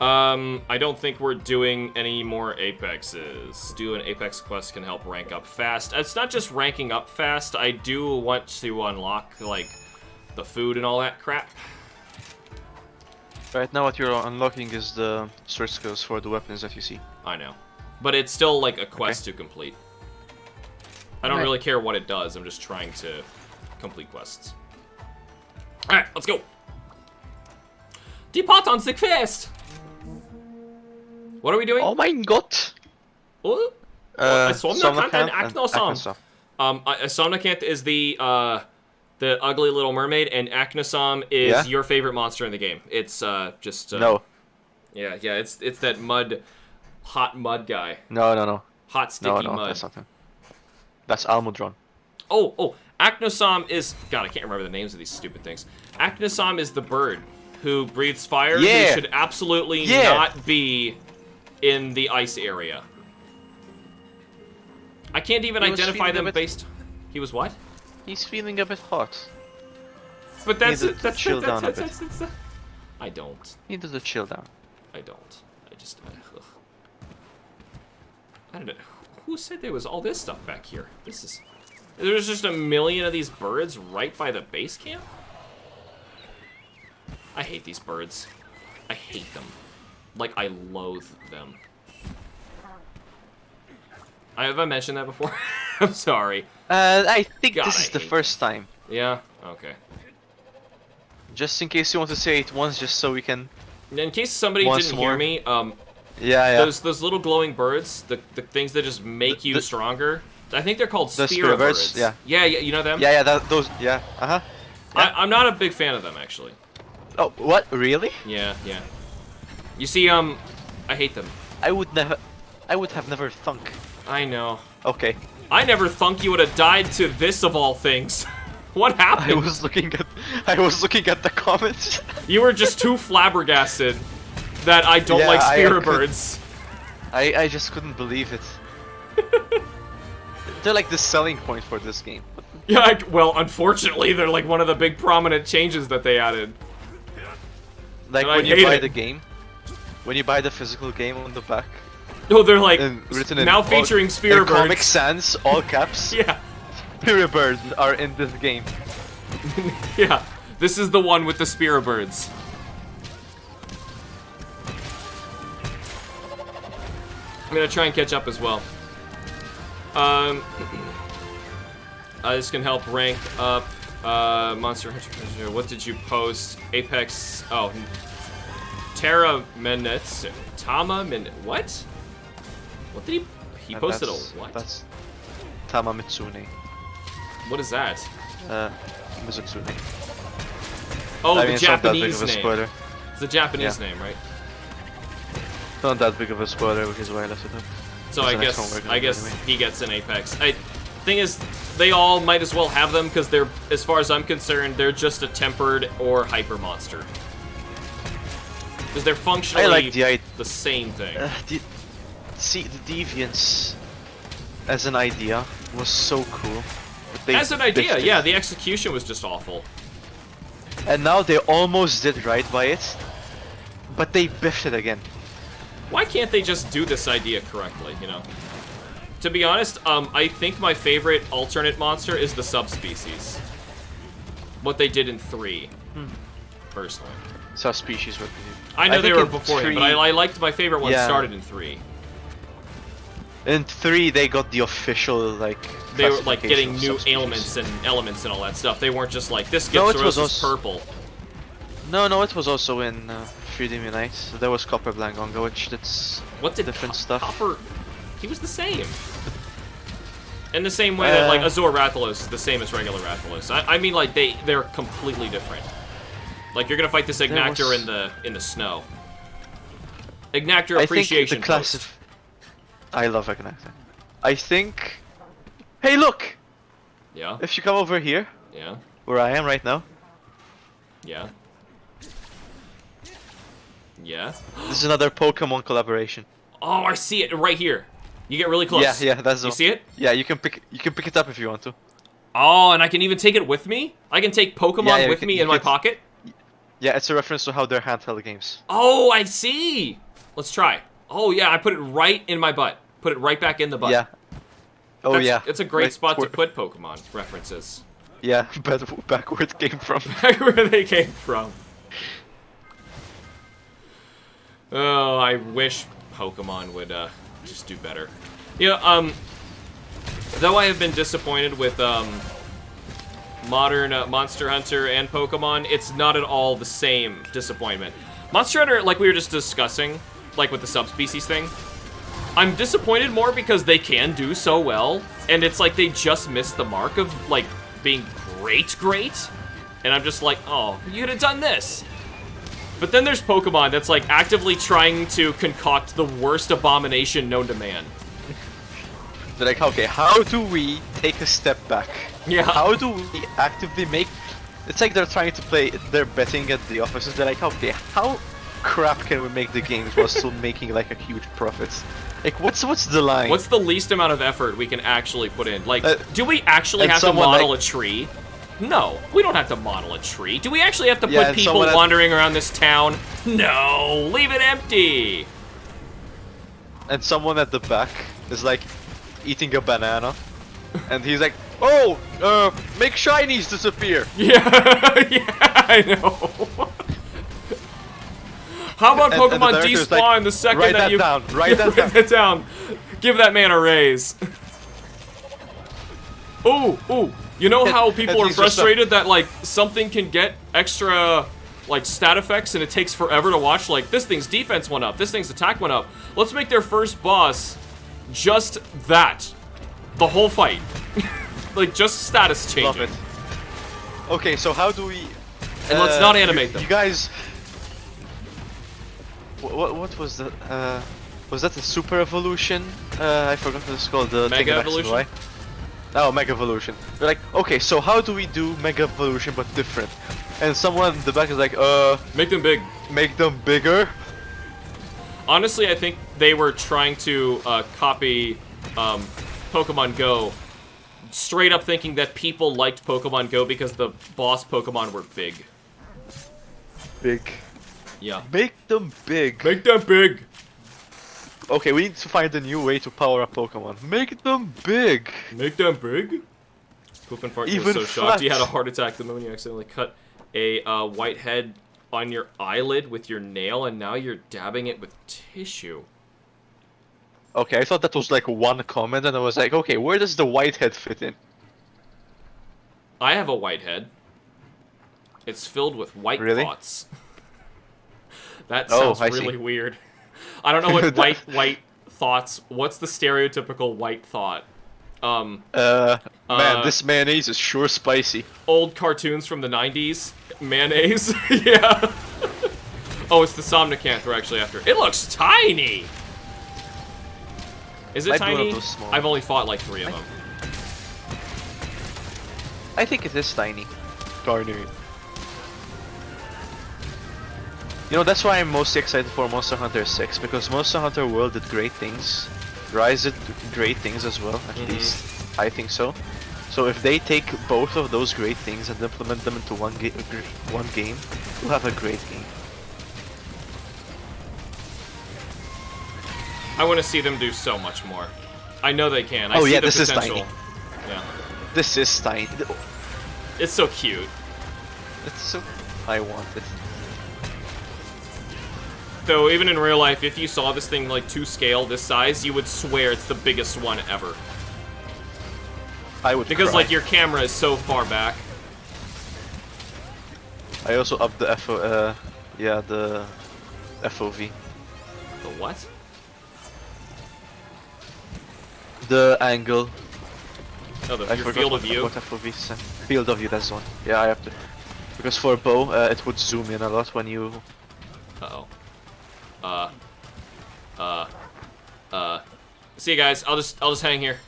I don't think we're doing any more Apexes. Do an Apex quest can help rank up fast. It's not just ranking up fast, I do want to unlock, like, the food and all that crap. Right now what you're unlocking is the sword skills for the weapons that you see. I know. But it's still, like, a quest to complete. I don't really care what it does, I'm just trying to complete quests. Alright, let's go! Depart on the quest! What are we doing? Oh my god! Oh, Somnacant and Acnosom. Somnacant is the ugly little mermaid, and Acnosom is your favorite monster in the game. It's just no. Yeah, it's that hot mud guy. No. Hot sticky No, mud. that's not him. That's Almudron. Oh, Acnosom is... God, I can't remember the names of these stupid things. Acnosom is the bird who breathes fire. Yeah. Who should absolutely not be in the ice area. I can't even identify them based... He was what? He's feeling a bit hot. But that's He needed to chill down a bit. I don't. He needs to chill down. I don't. I just... ugh. I don't know. Who said there was all this stuff back here? This is... There's just a million of these birds right by the base camp? I hate these birds. I hate them. Like, I loathe them. Have I mentioned that before? I'm sorry. I think God, this is the first time. Yeah? Okay. Just in case you want to say it once, just so we can... In case somebody Once didn't more. hear me, Yeah. those little glowing birds, the things that just make you stronger, I think they're called The spear birds, birds. yeah. Yeah, you know them? Yeah, those, yeah, uh-huh. I'm not a big fan of them, actually. Oh, what? Really? Yeah. You see, I hate them. I would have never thunk. I know. Okay. I never thunk you would have died to this of all things. What happened? I was looking at the comments. You were just too flabbergasted that I don't Yeah, like I spear could- birds. I just couldn't believe it. They're like the selling point for this game. Yeah, well, unfortunately, they're like one of the big prominent changes that they added. Like And I when you hate buy it. the game, when you buy the physical game on the back, Oh, they're like, and written in now all- featuring spear in birds. Comic Sans, all caps. Yeah, Spear birds are in this game. yeah. This is the one with the spear birds. I'm gonna try and catch up as well. This can help rank up Monster Hunter. What did you post? Apex. Oh, Terra Minutes. Tama Minute. What? What did he posted a what? That's Tama Mitsune. What is that? Mizutsune. Oh, I the mean, it's not that big Japanese of a name. spoiler. It's the Japanese name, right? It's not that big of a spoiler, which is why I left it up. So It's I the next guess one we're gonna do anyway. he gets an Apex. Thing is, they all might as well have them because they're, as far as I'm concerned, they're just a tempered or hyper monster. Because they're functionally I like the same thing. See, the Deviants as an idea was so cool. but they As an idea, biffed it. yeah, the execution was just awful. And now they almost did right by it, but they biffed it again. Why can't they just do this idea correctly, you know? To be honest, I think my favorite alternate monster is the subspecies. What they did in 3, personally. Subspecies were. I know they think were in before him, 3 but I liked my favorite one Yeah. started in 3. In 3, they got the official like. They were like classification getting of new subspecies. ailments and elements and all that stuff. They weren't just like, this No, gives it was cirrhosis also- purple. No, it was also in Freedom Unite. So there was Copper Blangonga, which that's What did different stuff. Copper... He was the same. In the same way that like Azor Rathalos is the same as regular Rathalos. I mean like they're completely different. Like you're gonna fight this Ignactor was- in the snow. Ignactor I appreciation think the class post. of. I love Ignactor. I think. Hey, look! Yeah, If you come over here, yeah, where I am right now, yeah. Yeah. this is another Pokemon collaboration. Oh, I see it right here. You get really close. Yeah, that's. You see it? Yeah, you can pick it up if you want to. Oh, and I can even take it with me? I can take Pokemon Yeah, you with can- me you in my can- pocket? Yeah, it's a reference to how they're handheld games. Oh, I see. Let's try. Oh, yeah, I put it right in my butt. Put it right back in the butt. Yeah. Oh yeah. It's a great Right spot to where- put Pokemon references. Yeah, but back where it came from. Where they came from. Oh, I wish Pokemon would just do better. You know, though I have been disappointed with modern Monster Hunter and Pokemon, it's not at all the same disappointment. Monster Hunter, like we were just discussing, like with the subspecies thing. I'm disappointed more because they can do so well, and it's like they just missed the mark of, like, being great. And I'm just like, oh, you could have done this. But then there's Pokemon that's, like, actively trying to concoct the worst abomination known to man. They're like, okay, how do we take a step back? Yeah. How do we actively make... It's like they're trying to play, they're betting at the offices. They're like, okay, how crap can we make the games while still making, like, a huge profit? Like, what's the line? What's the least amount of effort we can actually put in? Like, do we actually have to someone, model like- a tree? No, we don't have to model a tree. Do we actually have to Yeah, put and people someone wandering around this town? No, leave it empty. And someone at the back is like eating a banana, and he's like, "Oh, make shinies disappear." Yeah, yeah, I know. How about And the Pokemon director's despawn like, the second "Write that that you down, write that down." that down? Give that man a raise. Ooh. You know how people are he's just frustrated that, like, something can get extra, like, stat effects and it takes forever to watch? Like, this thing's defense went up, this thing's attack went up. Let's make their first boss just that. The whole fight. Like, just status Love changing. it. Okay, so how do we? And let's not animate them. You guys. What was the? Was that the Super Evolution? I forgot what it's called. The Mega thing in X and Evolution? Y. Oh, Mega Evolution. They're like, okay, so how do we do Mega Evolution but different? And someone in the back is like, Make them big. make them bigger. Honestly, I think they were trying to copy Pokemon Go, straight up thinking that people liked Pokemon Go because the boss Pokemon were big. Big. Yeah. Make them big. Make them big! Okay, we need to find a new way to power up Pokemon. Make them big. Make them big? Poop and Fart was Even so shocked he flat. had a heart attack the moment you accidentally cut a white head on your eyelid with your nail, and now you're dabbing it with tissue. Okay, I thought that was like one comment, and I was like, okay, where does the whitehead fit in? I have a white head. It's filled with white Really? thoughts. That Oh, sounds I really see. weird. I don't know what white thoughts. What's the stereotypical white thought? Man, this mayonnaise is sure spicy. Old cartoons from the 90s. Mayonnaise. Yeah. Oh, it's the Somnicant we're actually after. It looks tiny! Is it Might be one of tiny? those small- I've only fought like 3 of them. I think it is tiny. Tiny. You know, that's why I'm most excited for Monster Hunter 6, because Monster Hunter World did great things. Rise did great things as well, at least I think so. So if they take both of those great things and implement them into one game, we'll have a great game. I want to see them do so much more. I know they can. I Oh, see yeah, the this is potential. tiny. Yeah. This is tiny. It's so cute. It's so... I want it. Though, even in real life, if you saw this thing, like, to scale, this size, you would swear it's the biggest one ever. I would Because, cry. like, your camera is so far back. I also upped the the FOV. The what? The angle. Oh, I your forgot field of view? what FOV is. Field of view, that's the one. Yeah, I have to. Because for bow, it would zoom in a lot when you... Uh-oh. See you guys. I'll just hang here.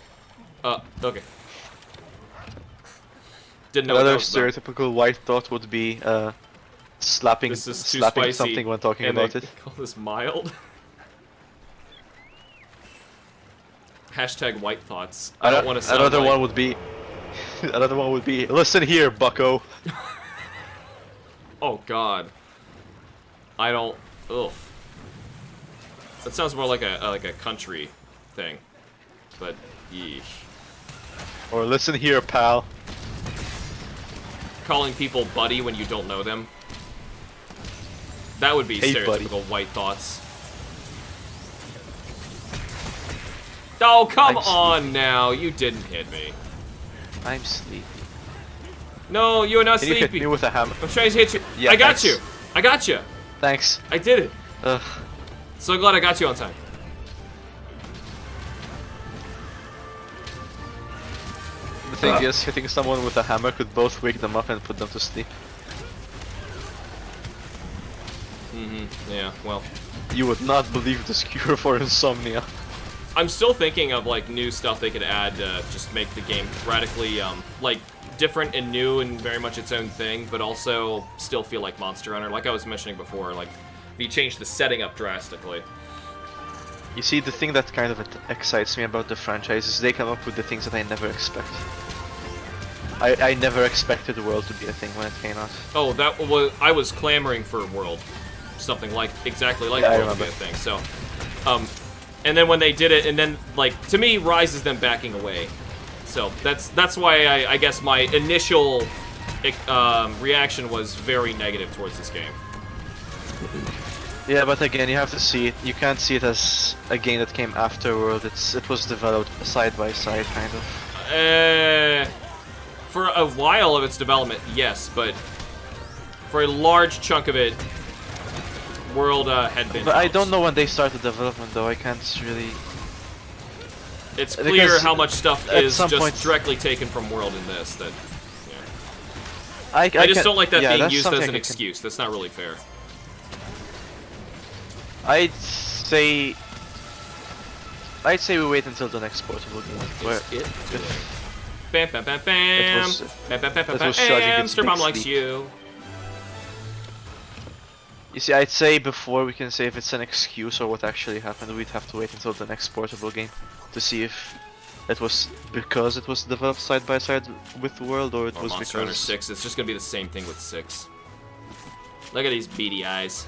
Okay. Didn't know what that Another was about. stereotypical white thought would be slapping This is too slapping spicy. something when talking and about they it. call this mild. Hashtag white thoughts. I don't want to sound Another like... one would be another one would be listen here, bucko. Oh God. I don't. Ugh. That sounds more like a country thing. But yeesh. Or listen here, pal. Calling people buddy when you don't know them. That would be Hey, stereotypical buddy. white thoughts. Oh, come I'm on now. You didn't hit me. I'm sleepy. No, you are not Can you hit sleepy. me with a hammer? I'm trying to hit you. Yeah, I got thanks. you. I got you. Thanks. I did it. Ugh. So glad I got you on time. The thing is, hitting someone with a hammer could both wake them up and put them to sleep. Yeah, well. You would not believe this cure for insomnia. I'm still thinking of like new stuff they could add to just make the game radically like different and new and very much its own thing, but also still feel like Monster Hunter. Like I was mentioning before, like if you change the setting up drastically. You see, the thing that kind of excites me about the franchise is they come up with the things that I never expect. I never expected the world to be a thing when it came out. Oh, that was I was clamoring for World, something like exactly like Yeah, World to be a thing. So, and then when they did it, and then like to me, Rise is them backing away. So that's why I guess my initial reaction was very negative towards this game. Yeah, but again, you have to see it. You can't see it as a game that came after World. It was developed side by side, kind of. For a while of its development, yes, but for a large chunk of it, World had been. But I out. don't know when they started development, though. I can't really. It's clear Because how much stuff at is some just point- directly taken from World in this. That yeah. I I just can't- don't like that yeah, being that's used something as I an can- excuse. That's not really fair. I'd say we wait until the next portable game. Where Is it? Bam, bam, bam, bam. was- Bam, bam, bam, bam, it bam. was charging its big HamsterBomb likes sleep. you. You see, I'd say before we can say if it's an excuse or what actually happened, we'd have to wait until the next portable game to see if it was because it was developed side by side with World, or it Or was Monster Hunter because 6. It's just gonna be the same thing with 6. Look at these beady eyes.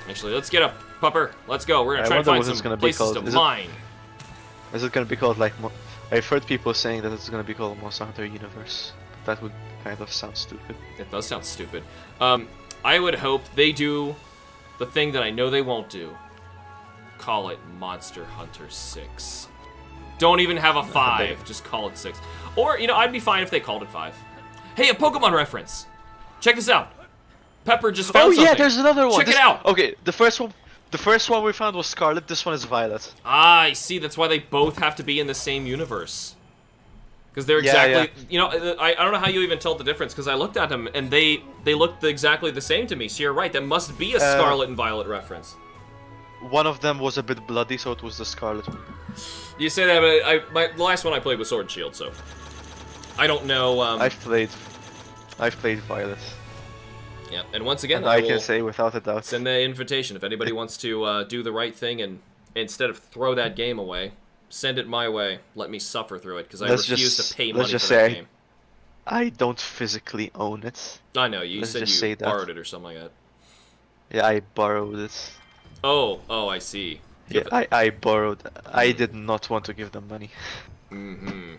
Actually, let's get up, Pupper. Let's go. We're gonna I try to wonder find what it's some gonna be places called. to Is it- mine. Is it gonna be called like? I've heard people saying that it's gonna be called Monster Hunter Universe. That would kind of sound stupid. It does sound stupid. I would hope they do the thing that I know they won't do. Call it Monster Hunter 6. Don't even have a 5. Just call it 6. Or, you know, I'd be fine if they called it 5. Hey, a Pokemon reference. Check this out. Pepper just found Oh something. yeah, there's another one. Check it out. Okay, the first one we found was Scarlet. This one is Violet. Ah, I see. That's why they both have to be in the same universe. Because they're Yeah, exactly, you know, I don't know how you even told the difference, because I looked at them, and they looked exactly the same to me, so you're right, that must be a Scarlet and Violet reference. One of them was a bit bloody, so it was the Scarlet one. You say that, but the last one I played was Sword and Shield, so I don't know, I've played Violet. yeah, and once again, And I I will can say without a doubt. send the invitation if anybody wants to do the right thing, and instead of throw that game away, send it my way, let me suffer through it, because I refuse to pay money for that game. I don't physically own it. I know, you let's said just you say that. borrowed it or something like that. Yeah, I borrowed it. Oh, I see. Yeah, I borrowed. I did not want to give them money. Mm-hmm.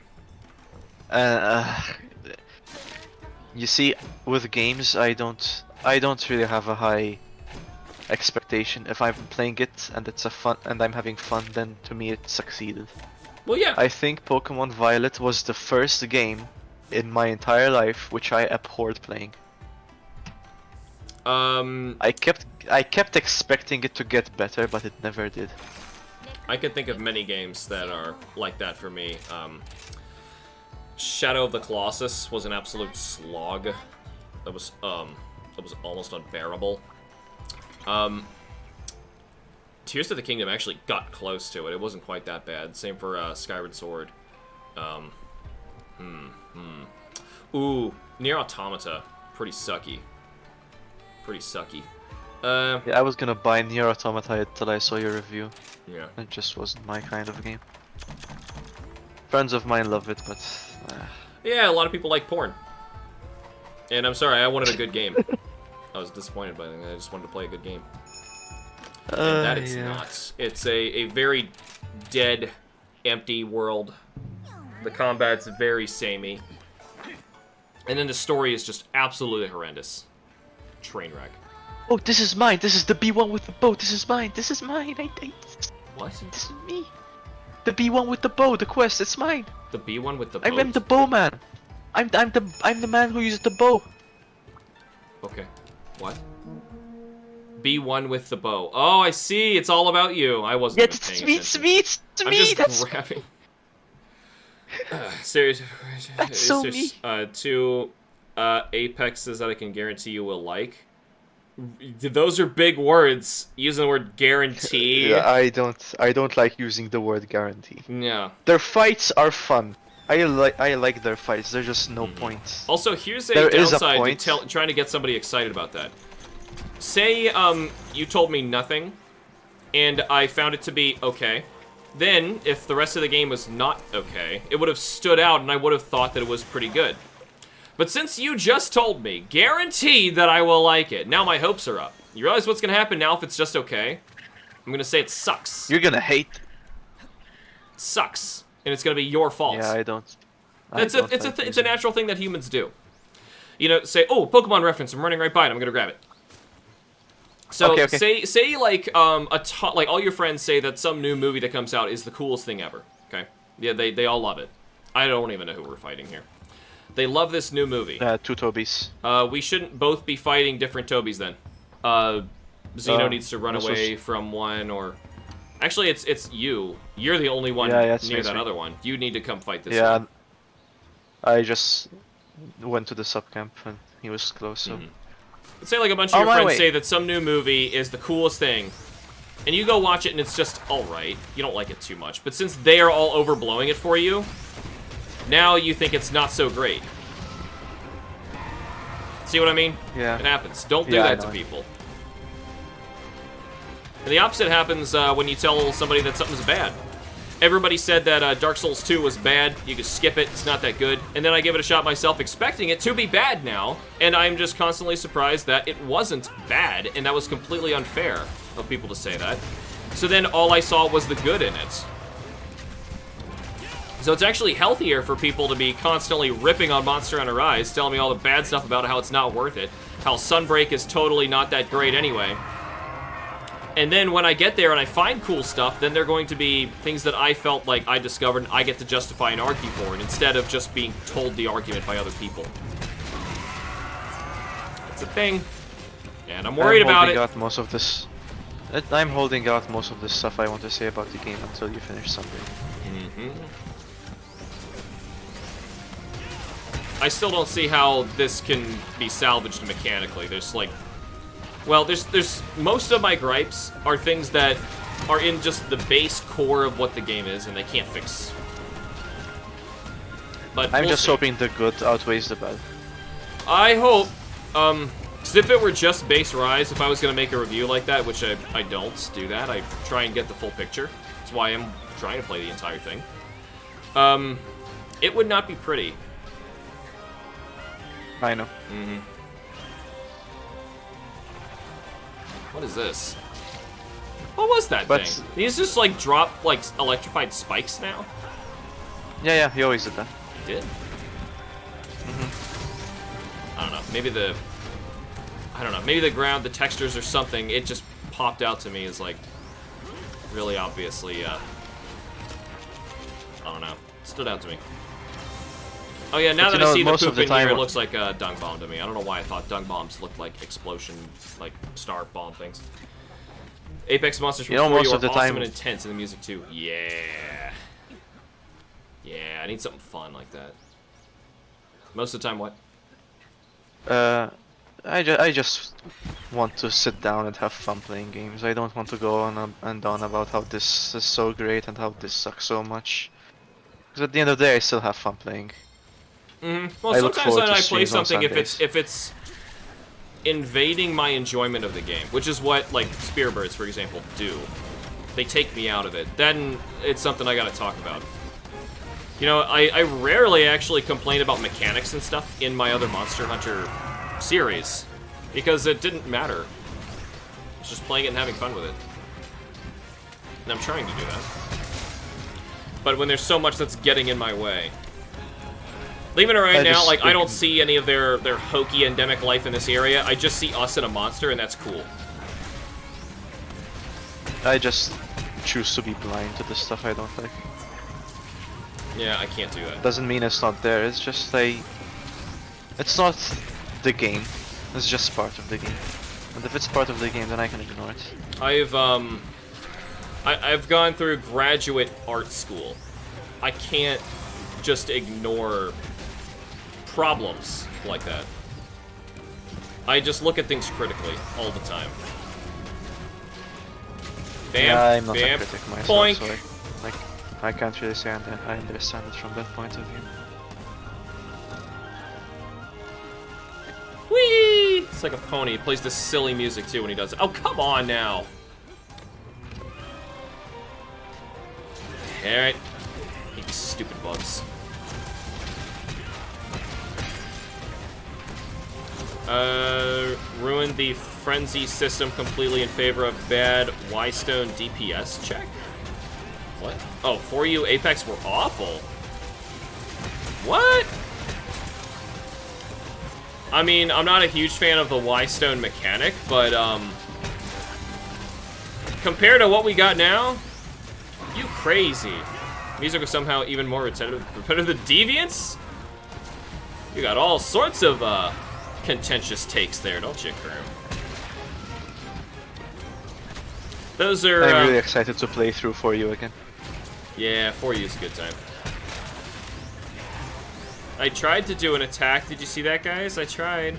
You see, with games, I don't really have a high expectation. If I'm playing it and I'm having fun, then to me it succeeded. Well, yeah. I think Pokemon Violet was the first game in my entire life which I abhorred playing. I kept expecting it to get better, but it never did. I can think of many games that are like that for me. Shadow of the Colossus was an absolute slog. That was almost unbearable. Tears of the Kingdom actually got close to it. It wasn't quite that bad. Same for Skyward Sword. Ooh, Nier Automata. Pretty sucky. Yeah, I was gonna buy Nier Automata until I saw your review. Yeah. It just wasn't my kind of game. Friends of mine love it, but... Yeah, a lot of people like porn. And I'm sorry, I wanted a good game. I was disappointed by it. I just wanted to play a good game. And that it's not. It's a very dead, empty world. The combat's very samey. And then the story is just absolutely horrendous. Train wreck. Oh, this is mine! This is the B1 with the bow! This is mine! This is mine! What? This is me! The B1 with the bow, the quest, it's mine! The B1 with the boat? I'm the bowman! I'm the man who uses the bow! Okay. What? Be one with the bow. Oh, I see. It's all about you. I wasn't Yeah, even it's paying me, attention. it's I'm me, just that's... grabbing. Serious. That's so me. Two apexes that I can guarantee you will like. Those are big words. Using the word guarantee. Yeah, I don't like using the word guarantee. Yeah. Their fights are fun. I like their fights. There's just no point. Also, here's a There is a downside point. to trying to get somebody excited about that. Say, you told me nothing, and I found it to be okay. Then, if the rest of the game was not okay, it would have stood out, and I would have thought that it was pretty good. But since you just told me, guaranteed that I will like it, now my hopes are up. You realize what's gonna happen now if it's just okay? I'm gonna say it sucks. You're gonna hate. Sucks. And it's gonna be your fault. Yeah, I don't. It's a natural thing that humans do. You know, say, oh, Pokemon reference, I'm running right by it, I'm gonna grab it. So, Okay. say like, like all your friends say that some new movie that comes out is the coolest thing ever, okay? Yeah, they all love it. I don't even know who we're fighting here. They love this new movie. Two Tobis. We shouldn't both be fighting different Tobis then. Zeno needs to run away from one, or... Actually, it's you. You're the only one near that other one. You need to come fight this one. I just went to the sub camp and he was close, so... Let's say like a bunch of your friends say that some new movie is the coolest thing, and you go watch it and it's just alright. You don't like it too much. But since they are all overblowing it for you, now you think it's not so great. See what I mean? Yeah. It happens. Don't do that to people. And the opposite happens when you tell somebody that something's bad. Everybody said that Dark Souls 2 was bad. You could skip it. It's not that good. And then I give it a shot myself, expecting it to be bad now. And I'm just constantly surprised that it wasn't bad. And that was completely unfair of people to say that. So then all I saw was the good in it. So it's actually healthier for people to be constantly ripping on Monster Hunter Rise, telling me all the bad stuff about how it's not worth it, how Sunbreak is totally not that great anyway. And then when I get there and I find cool stuff, then they're going to be things that I felt like I discovered and I get to justify and argue for it, instead of just being told the argument by other people. It's a thing. And I'm worried about it. I'm holding out most of the stuff I want to say about the game until you finish Sunbreak. I still don't see how this can be salvaged mechanically. There's like... Well, there's most of my gripes are things that are in just the base core of what the game is, and they can't fix. But I'm just hoping the good outweighs the bad. I hope. 'Cause if it were just base Rise, if I was gonna make a review like that, which I don't do that, I try and get the full picture. That's why I'm trying to play the entire thing. It would not be pretty. I know. What is this? What was that thing? He's just like drop like electrified spikes now? Yeah, he always did that. He did? I don't know. Maybe the... I don't know. Maybe the ground, the textures or something, it just popped out to me as like really obviously, I don't know. Stood out to me. Oh yeah, now that I see the poop in here, it looks like a dung bomb to me. I don't know why I thought dung bombs looked like explosion, like star bomb things. Apex monsters from 4 are awesome and intense in the music too. Yeah. Yeah, I need something fun like that. Most of the time, what? I just want to sit down and have fun playing games. I don't want to go on and on about how this is so great and how this sucks so much. Because at the end of the day, I still have fun playing. Well, sometimes when I play something, if it's invading my enjoyment of the game, which is what like Spearbirds, for example, do. They take me out of it. Then it's something I gotta talk about. You know, I rarely actually complain about mechanics and stuff in my other Monster Hunter series, because it didn't matter. It's just playing it and having fun with it. And I'm trying to do that. But when there's so much that's getting in my way. Leaving it right now, like, I don't see any of their hokey endemic life in this area. I just see us and a monster, and that's cool. I just choose to be blind to the stuff I don't like. Yeah, I can't do that. Doesn't mean it's not there, it's just it's not the game. It's just part of the game. And if it's part of the game, then I can ignore it. I've gone through graduate art school. I can't just ignore problems like that. I just look at things critically all the time. Bam, Yeah, I'm not bam, a critic myself, boink. so I can't really say I understand it from that point of view. Whee! It's like a pony. He plays this silly music too when he does it. Oh, come on now. Alright. You stupid bugs. Ruined the frenzy system completely in favor of bad Y-Stone DPS check? What? Oh, for you, Apex were awful. What? I mean, I'm not a huge fan of the Y-Stone mechanic, but, compared to what we got now, you crazy. Music was somehow even more repetitive than Deviants? You got all sorts of, contentious takes there, don't you, Kerm? Those are, I'm really excited to play through For You again. Yeah, For You is a good time. I tried to do an attack. Did you see that, guys? I tried.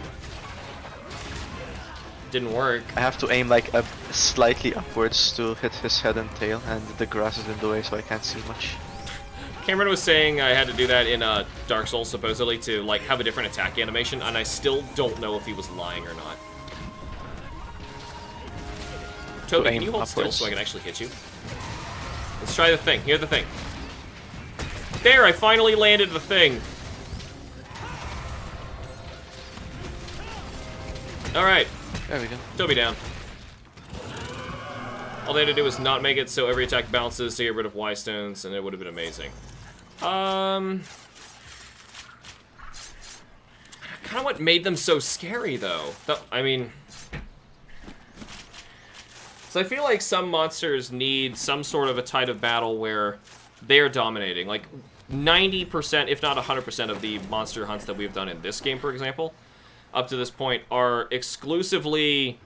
Didn't work. I have to aim like slightly upwards to hit his head and tail, and the grass is in the way, so I can't see much. Cameron was saying I had to do that in Dark Souls, supposedly, to like have a different attack animation, and I still don't know if he was lying or not. Toby, can you hold still so I can actually hit you? Let's try the thing. Here's the thing. There, I finally landed the thing. Alright. There we go. Toby down. All they had to do was not make it so every attack bounces to get rid of Y-stones, and it would have been amazing. Kind of what made them so scary, though. I mean... So I feel like some monsters need some sort of a type of battle where they're dominating. Like, 90%, if not 100% of the monster hunts that we've done in this game, for example, up to this point, are exclusively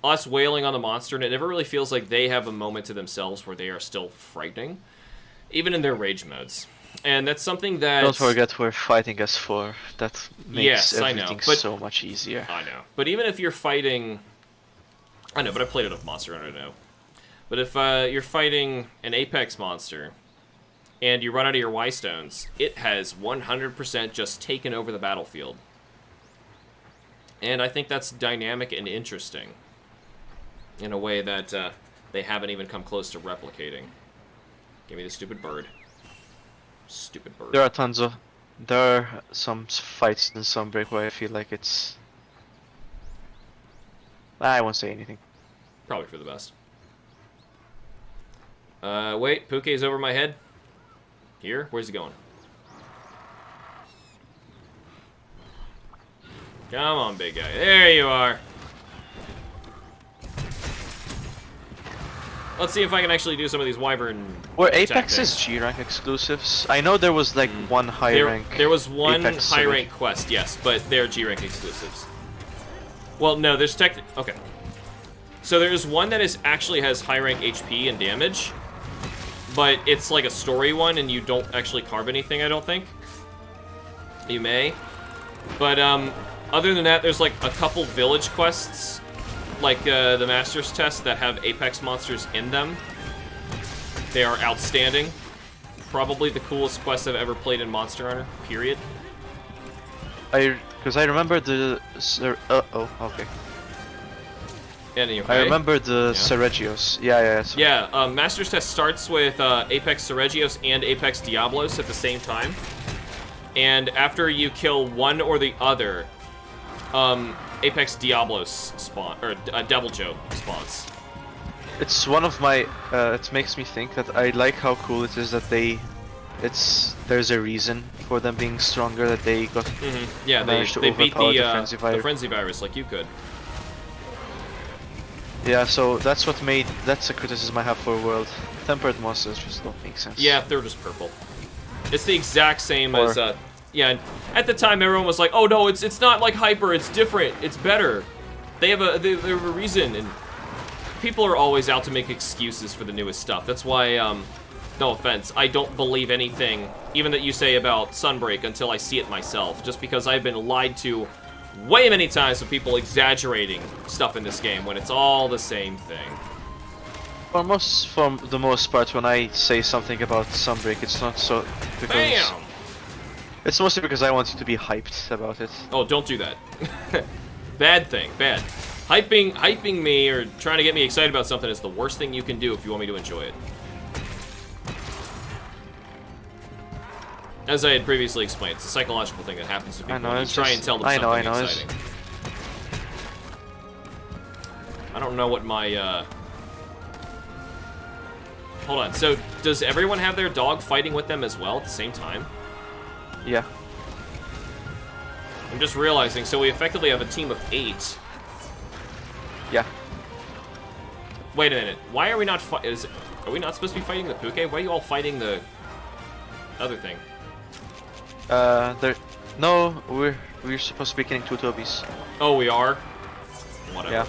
us wailing on the monster, and it never really feels like they have a moment to themselves where they are still frightening, even in their rage modes. And that's something that... Don't forget we're fighting as 4. That makes everything I know, but so much easier. I know. But even if you're fighting... I know, but I played enough Monster Hunter to know. But if you're fighting an Apex monster, and you run out of your Y-stones, it has 100% just taken over the battlefield. And I think that's dynamic and interesting, in a way that they haven't even come close to replicating. Give me the stupid bird. Stupid bird. There are some fights in Sunbreak where I feel like it's... I won't say anything. Probably for the best. Wait, Puke's over my head. Here? Where's he going? Come on, big guy. There you are. Let's see if I can actually do some of these wyvern. Were Apex's G rank exclusives? I know there was like one high rank. There was one Apex high rank quest, yes, but they're G rank exclusives. Well, no, there's okay. So there's one that actually has high rank HP and damage, but it's like a story one, and you don't actually carve anything. I don't think. You may, but other than that, there's like a couple village quests, like the Master's Test, that have Apex monsters in them. They are outstanding. Probably the coolest quest I've ever played in Monster Hunter, period. Because I remember the... okay. Anyway, I remember the Seregios. Yeah. Yeah, Master's Test starts with Apex Seregios and Apex Diablos at the same time. And after you kill one or the other, Apex Diablos spawn, or Devil Joe spawns. It's one of my... it makes me think that I like how cool it is that there's a reason for them being stronger, that they got... Yeah, they beat the Frenzy Virus like you could. Yeah, so that's a criticism I have for World. Tempered monsters just don't make sense. Yeah, they're just purple. It's the exact same as, yeah, at the time everyone was like, oh no, it's not like Hyper, it's different, it's better. They have a reason, and people are always out to make excuses for the newest stuff. That's why, no offense, I don't believe anything, even that you say about Sunbreak, until I see it myself, just because I've been lied to way many times with people exaggerating stuff in this game when it's all the same thing. For the most part, when I say something about Sunbreak, it's not so because Bam! it's mostly because I want you to be hyped about it. Oh, don't do that. Bad thing, bad. Hyping me or trying to get me excited about something is the worst thing you can do if you want me to enjoy it. As I had previously explained, it's a psychological thing that happens to people. I know, when you try and tell them something exciting. I don't know what my, Hold on, so does everyone have their dog fighting with them as well at the same time? Yeah. I'm just realizing, so we effectively have a team of 8. Yeah. Wait a minute, why are we not are we not supposed to be fighting the Puke? Why are you all fighting the other thing? No, we're supposed to be killing 2 Tobis. Oh, we are? Whatever. Yeah.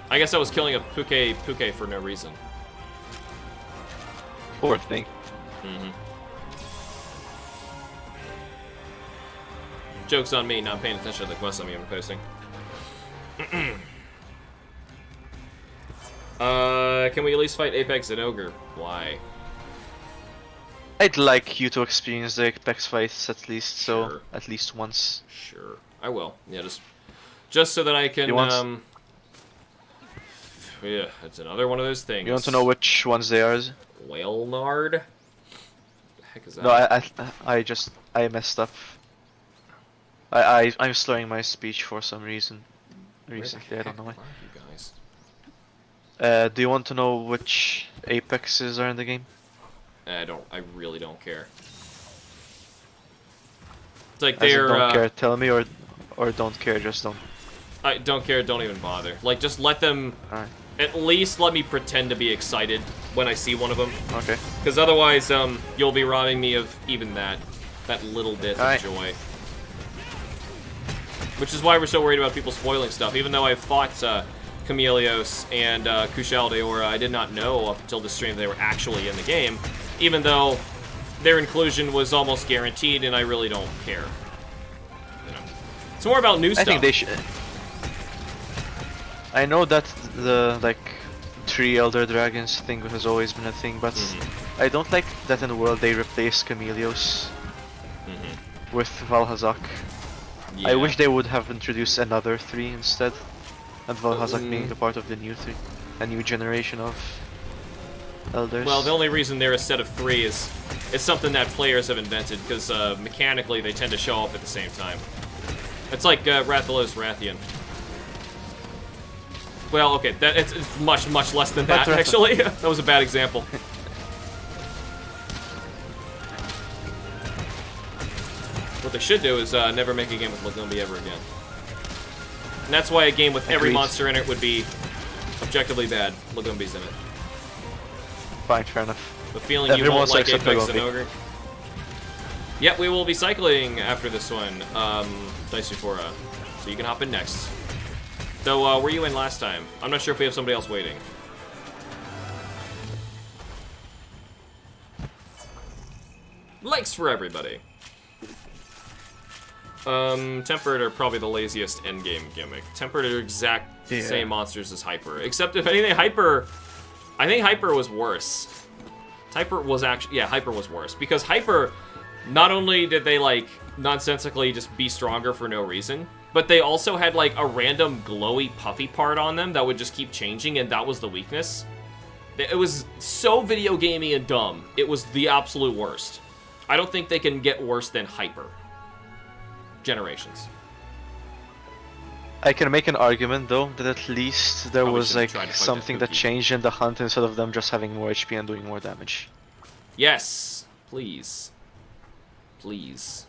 I guess I was killing a Puke for no reason. Poor thing. Joke's on me, not paying attention to the quest I'm even posting. Can we at least fight Apex and Ogre? Why? I'd like you to experience the Apex fights at least, so Sure. at least once. Sure, I will. Yeah, just so that I can. Yeah, it's another one of those things. You want to know which ones they are? Whalnard? The heck is that? No, I messed up. I'm slurring my speech for some reason. Recently, I don't know why. You guys? Do you want to know which Apexes are in the game? I really don't care. It's like As in they're. don't care, tell me, or don't care, just don't. I don't care. Don't even bother. Like, just let them. Alright. At least let me pretend to be excited when I see one of them. Okay. Because otherwise, you'll be robbing me of even that little bit of joy. Which is why we're so worried about people spoiling stuff. Even though I've fought Camelios and Kushal Deora, I did not know up until this stream they were actually in the game. Even though their inclusion was almost guaranteed, and I really don't care. You know. It's more about new stuff. I think they should. I know that the 3 Elder Dragons thing has always been a thing, but I don't like that in the world they replace Camelios with Valhazak. Yeah. I wish they would have introduced another 3 instead, and Valhazak being a part of the new 3, a new generation of Elders. Well, the only reason they're a set of 3 is something that players have invented, because mechanically they tend to show up at the same time. It's like Rathalos Rathian. Well, okay, it's much less than that, actually. That was a bad example. What they should do is never make a game with Lagumbi ever again. And that's why a game with every monster in it would be objectively bad. Lagumbi's in it. Fine, fair enough. The feeling you won't like Apex and Ogre. Yep, we will be cycling after this one, Dice Euphora. So you can hop in next. Though, were you in last time? I'm not sure if we have somebody else waiting. Likes for everybody. Tempered are probably the laziest endgame gimmick. Tempered are exact same monsters as Hyper. Except if anything, Hyper... I think Hyper was worse. Hyper was actually... Yeah, Hyper was worse. Because Hyper, not only did they, nonsensically just be stronger for no reason, but they also had, a random glowy, puffy part on them that would just keep changing, and that was the weakness. It was so video gamey and dumb. It was the absolute worst. I don't think they can get worse than Hyper. Generations. I can make an argument, though, that at least there was, something that Cookie. changed in the hunt instead of them just having more HP and doing more damage. Yes, please. Please.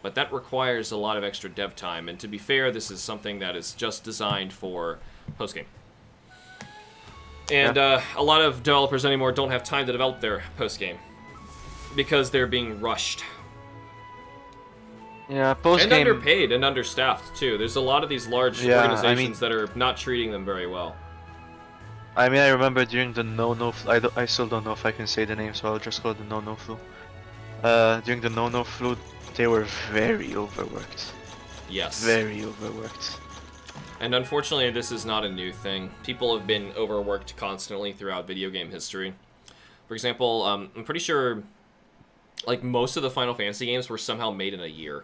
But that requires a lot of extra dev time, and to be fair, this is something that is just designed for post-game. And a lot of developers anymore don't have time to develop their post-game, because they're being rushed. Yeah, post And game. underpaid and understaffed too. There's a lot of these large Yeah, I organizations mean- that are not treating them very well. I mean, I remember during the no flu. I still don't know if I can say the name, so I'll just call it the no flu. During the no flu, they were very overworked. Yes. Very overworked. And unfortunately, this is not a new thing. People have been overworked constantly throughout video game history. For example, I'm pretty sure, like, most of the Final Fantasy games were somehow made in a year.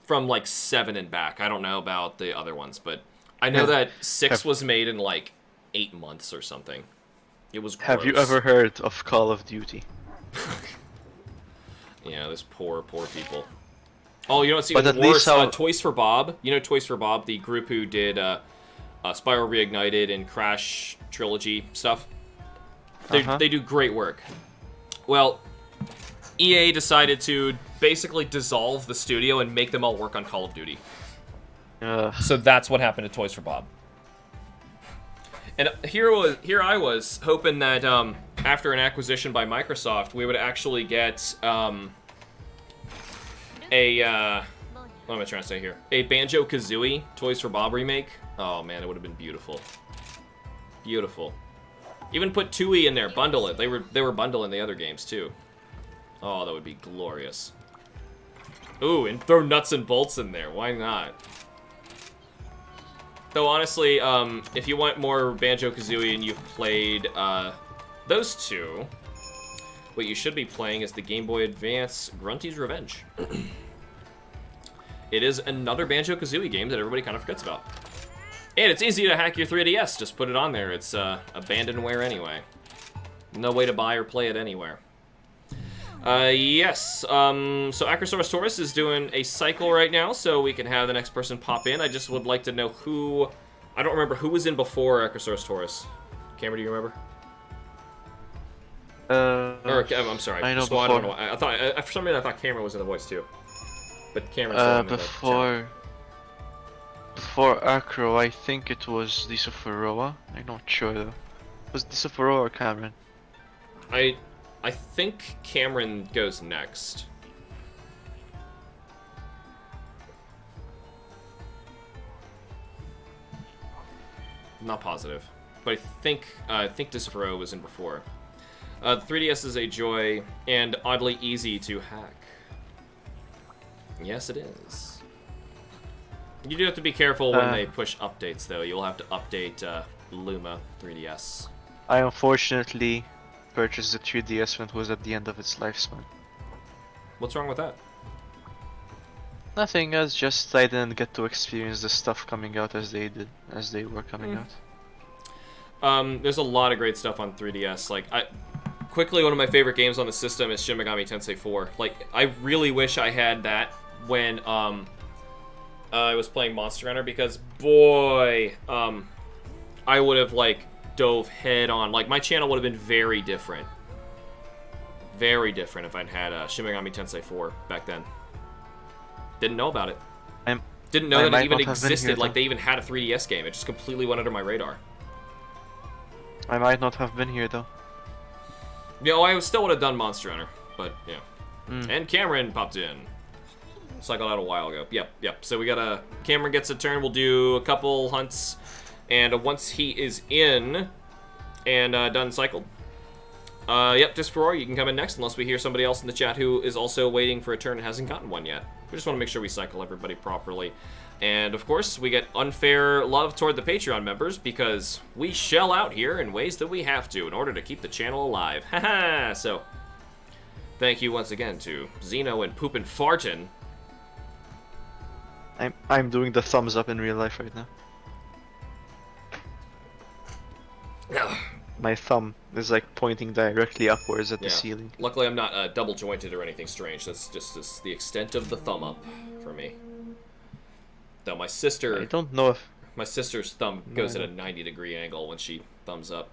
From, like, 7 and back. I don't know about the other ones, but I know that 6 was made in, like, 8 months or something. It was gross. Have you ever heard of Call of Duty? Yeah, those poor people. Oh, you know what's But even at least worse? how- Toys for Bob. You know Toys for Bob, the group who did Spiral Reignited and Crash Trilogy stuff? They do great work. Well, EA decided to basically dissolve the studio and make them all work on Call of Duty. So that's what happened to Toys for Bob. And here I was hoping that after an acquisition by Microsoft, we would actually get what am I trying to say here? A Banjo-Kazooie Toys for Bob remake. Oh man, it would have been beautiful. Beautiful. Even put Tui in there, bundle it. They were bundling the other games too. Oh, that would be glorious. Ooh, and throw Nuts and Bolts in there. Why not? Though honestly, if you want more Banjo-Kazooie and you've played those two, what you should be playing is the Game Boy Advance Grunty's Revenge. It is another Banjo-Kazooie game that everybody kind of forgets about. And it's easy to hack your 3DS. Just put it on there. It's abandonware anyway. No way to buy or play it anywhere. Yes. So Acrosaurus Taurus is doing a cycle right now, so we can have the next person pop in. I just would like to know who... I don't remember who was in before Acrosaurus Taurus. Cameron, do you remember? I'm sorry. I know Squad, before. I don't know. I thought for some reason I thought Cameron was in the voice too. But Cameron's before Acro, I think it was Disophoroa. I'm not sure though. Was it Disophoroa or Cameron? I think Cameron goes next. I'm not positive, but I think Disophoroa was in before. The 3DS is a joy and oddly easy to hack. Yes, it is. You do have to be careful when they push updates, though. You'll have to update Luma 3DS. I unfortunately purchased the 3DS when it was at the end of its lifespan. What's wrong with that? Nothing else, just I didn't get to experience the stuff coming out as they were coming out. There's a lot of great stuff on 3DS. Like, quickly, one of my favorite games on the system is Shin Megami Tensei 4. Like, I really wish I had that when I was playing Monster Hunter, because boy, I would have like dove head on. Like, my channel would have been very different if I'd had Shin Megami Tensei 4 back then. Didn't know about it. Didn't know that it even existed. Like, they even had a 3DS game. It just completely went under my radar. I might not have been here though. You know, I still would have done Monster Hunter, but yeah. And Cameron popped in. Cycled out a while ago. Yep. So we got Cameron gets a turn. We'll do a couple hunts, and once he is in and done cycled, yep, Disferor, you can come in next, unless we hear somebody else in the chat who is also waiting for a turn and hasn't gotten one yet. We just want to make sure we cycle everybody properly. And of course, we get unfair love toward the Patreon members because we shell out here in ways that we have to in order to keep the channel alive. Haha! So, thank you once again to Xeno and Poopin' Fartin. I'm doing the thumbs up in real life right now. My thumb is like pointing directly upwards at the ceiling. Luckily, I'm not double jointed or anything strange. That's just the extent of the thumb up for me. Though my sister, I don't know if my sister's thumb goes at a 90-degree angle when she thumbs up.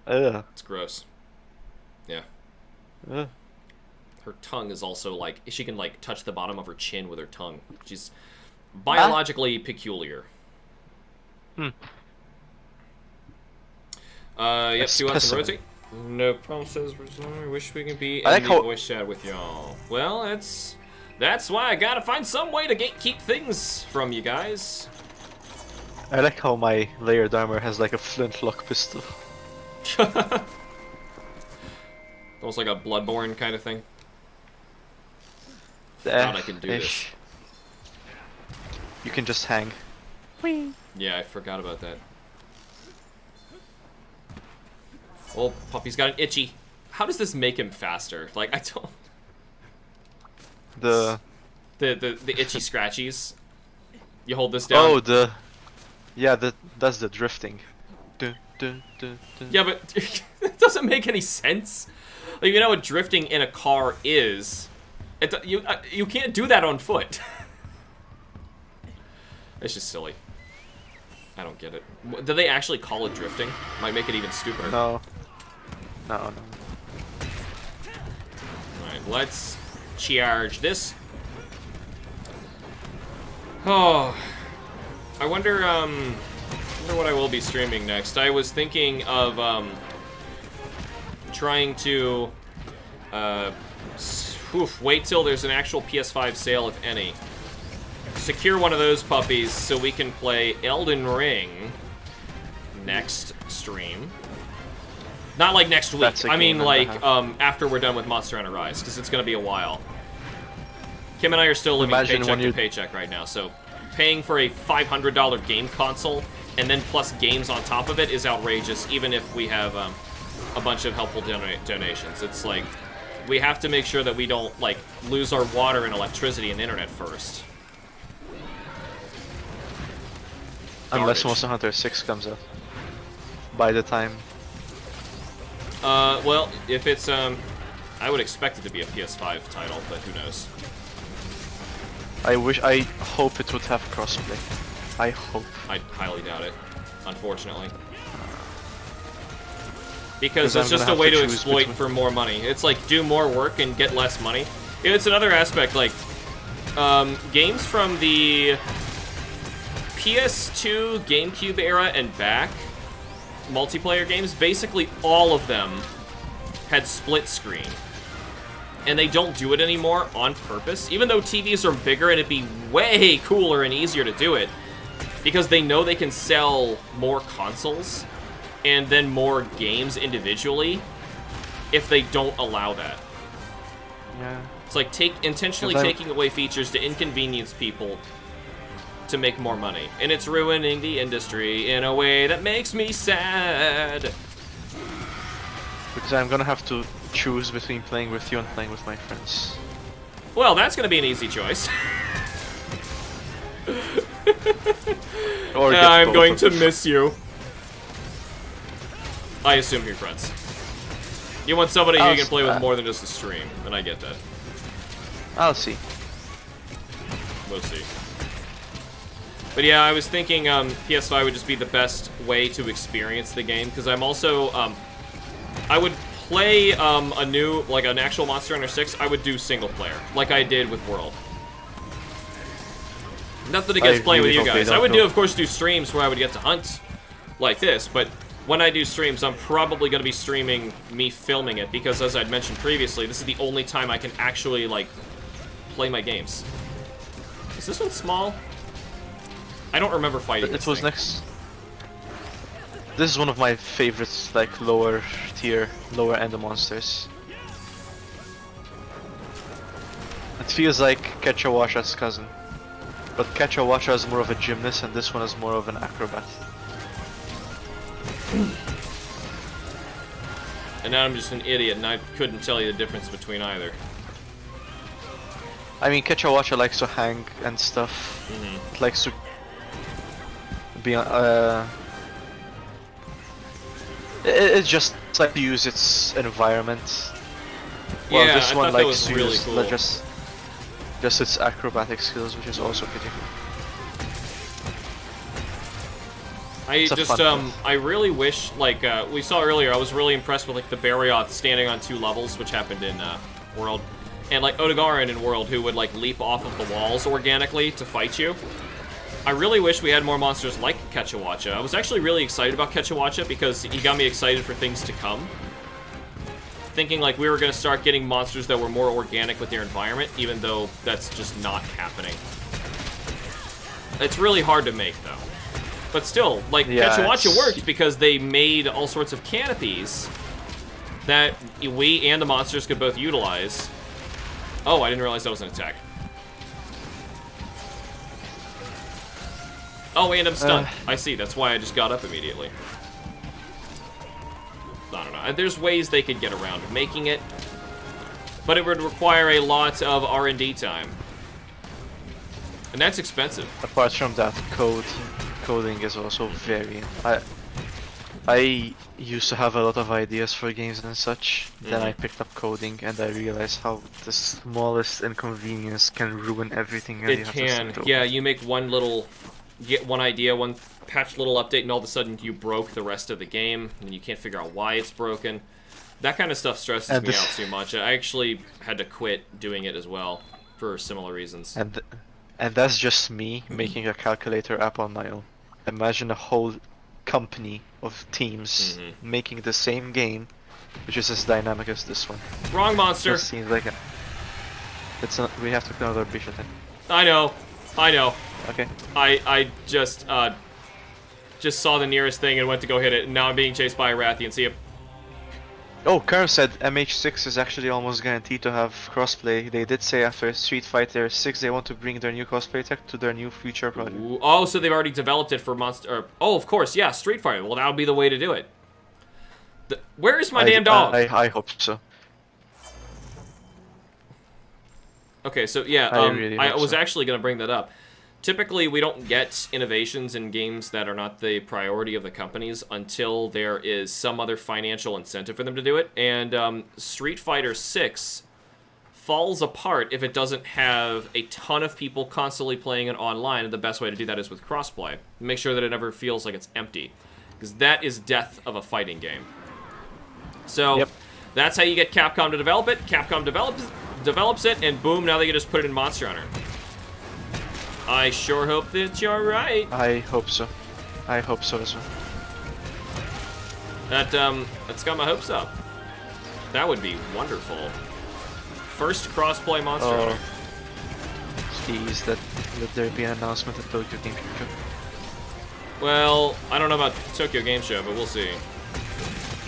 It's gross. Yeah. Her tongue is also like, she can like touch the bottom of her chin with her tongue. She's biologically peculiar. Yep, 2 hours and rotate. No problem, says I wish we could be in the voice chat with y'all. Well, That's why I gotta find some way to keep things from you guys. I like how my layered armor has like a flintlock pistol. Almost like a Bloodborne kind of thing. Forgot I can do this. You can just hang. Yeah, I forgot about that. Oh, puppy's got an itchy. How does this make him faster? Like, I don't... The itchy scratchies. You hold this down. Oh, yeah, that's the drifting. Dun, dun, dun, dun. Yeah, but it doesn't make any sense. Like, you know what drifting in a car is. You can't do that on foot. It's just silly. I don't get it. Do they actually call it drifting? Might make it even stupider. No. No. Alright, let's charge this. Oh. I wonder what I will be streaming next. I was thinking of trying to wait till there's an actual PS5 sale, if any. Secure one of those puppies so we can play Elden Ring next stream. Not like next week. I mean like after we're done with Monster Hunter Rise, because it's going to be a while. Kim and I are still living paycheck to paycheck right now, so paying for a $500 game console and then plus games on top of it is outrageous, even if we have a bunch of helpful donations. It's like, we have to make sure that we don't like lose our water and electricity and internet first. Unless Monster Hunter 6 comes out. By the time. Well, if it's, I would expect it to be a PS5 title, but who knows. I hope it would have crossplay. I hope. I highly doubt it, unfortunately. Because it's just a way to exploit for more money. It's like, do more work and get less money. It's another aspect, like, games from the PS2, GameCube era and back, multiplayer games, basically all of them had split screen. And they don't do it anymore on purpose, even though TVs are bigger and it'd be way cooler and easier to do it, because they know they can sell more consoles and then more games individually if they don't allow that. Yeah. It's like intentionally taking away features to inconvenience people to make more money. And it's ruining the industry in a way that makes me sad. Because I'm gonna have to choose between playing with you and playing with my friends. Well, that's gonna be an easy choice. Or I'm going to miss you. I assume you're friends. You want somebody you can play with more than just a stream, and I get that. I'll see. We'll see. But yeah, I was thinking PS5 would just be the best way to experience the game, because I'm also, I would play an actual Monster Hunter 6, I would do single player, like I did with World. Nothing against playing with you guys. I would of course, do streams where I would get to hunt like this, but when I do streams, I'm probably going to be streaming me filming it, because as I'd mentioned previously, this is the only time I can actually, like, play my games. Is this one small? I don't remember fighting this thing. Next. This is one of my favorites, like, lower tier, lower end of monsters. It feels like Ketchawasha's cousin. But Ketchawasha is more of a gymnast, and this one is more of an acrobat. And now I'm just an idiot, and I couldn't tell you the difference between either. I mean, Ketchawasha likes to hang and stuff. It likes to be it's just like to use its environment. Well, yeah, this one that likes was to really use cool. just its acrobatic skills, which is also pretty cool. I really wish, like, we saw earlier, I was really impressed with, like, the Barioth standing on 2 levels, which happened in, World. And, like, Odogaron in World, who would, like, leap off of the walls organically to fight you. I really wish we had more monsters like Ketchawatcha. I was actually really excited about Ketchawatcha because he got me excited for things to come. thinking like we were going to start getting monsters that were more organic with their environment, even though that's just not happening. It's really hard to make, though. But still, like, Petuacha worked because they made all sorts of canopies that we and the monsters could both utilize. Oh, I didn't realize that was an attack. Oh, and I'm stunned. I see. That's why I just got up immediately. I don't know. There's ways they could get around making it, but it would require a lot of R&D time. And that's expensive. Apart from that, coding is also very... I used to have a lot of ideas for games and such. Then I picked up coding and I realized how the smallest inconvenience can ruin everything. And It can. Yeah, you make one little... Get one idea, one patch little update, and all of a sudden you broke the rest of the game, and you can't figure out why it's broken. That kind of stuff stresses me out too much. I actually had to quit doing it as well, for similar reasons. And that's just me making a calculator app on my own. Imagine a whole company of teams making the same game, which is as dynamic as this one. Wrong monster! It seems like it's not, we have to kill another bishop then. I know. Okay. I just saw the nearest thing and went to go hit it, and now I'm being chased by a Rathian. See ya. Oh, Kerr said MH6 is actually almost guaranteed to have crossplay. They did say after Street Fighter 6 they want to bring their new crossplay tech to their new future project. Ooh, oh, so they've already developed it for Monster... oh, of course, yeah, Street Fighter. Well, that would be the way to do it. Where is my damn dog? I hope so. Okay, so yeah, I was actually going to bring that up. Typically, we don't get innovations in games that are not the priority of the companies until there is some other financial incentive for them to do it. And Street Fighter 6 falls apart if it doesn't have a ton of people constantly playing it online. And the best way to do that is with crossplay. Make sure that it never feels like it's empty, because that is death of a fighting game. So that's how you get Capcom to develop it. Capcom develops it, and boom, now they can just put it in Monster Hunter. I sure hope that you're right. I hope so. I hope so as well. That's got my hopes up. That would be wonderful. First crossplay Monster Hunter. Please, let there be an announcement at Tokyo Game Show. Well, I don't know about Tokyo Game Show, but we'll see.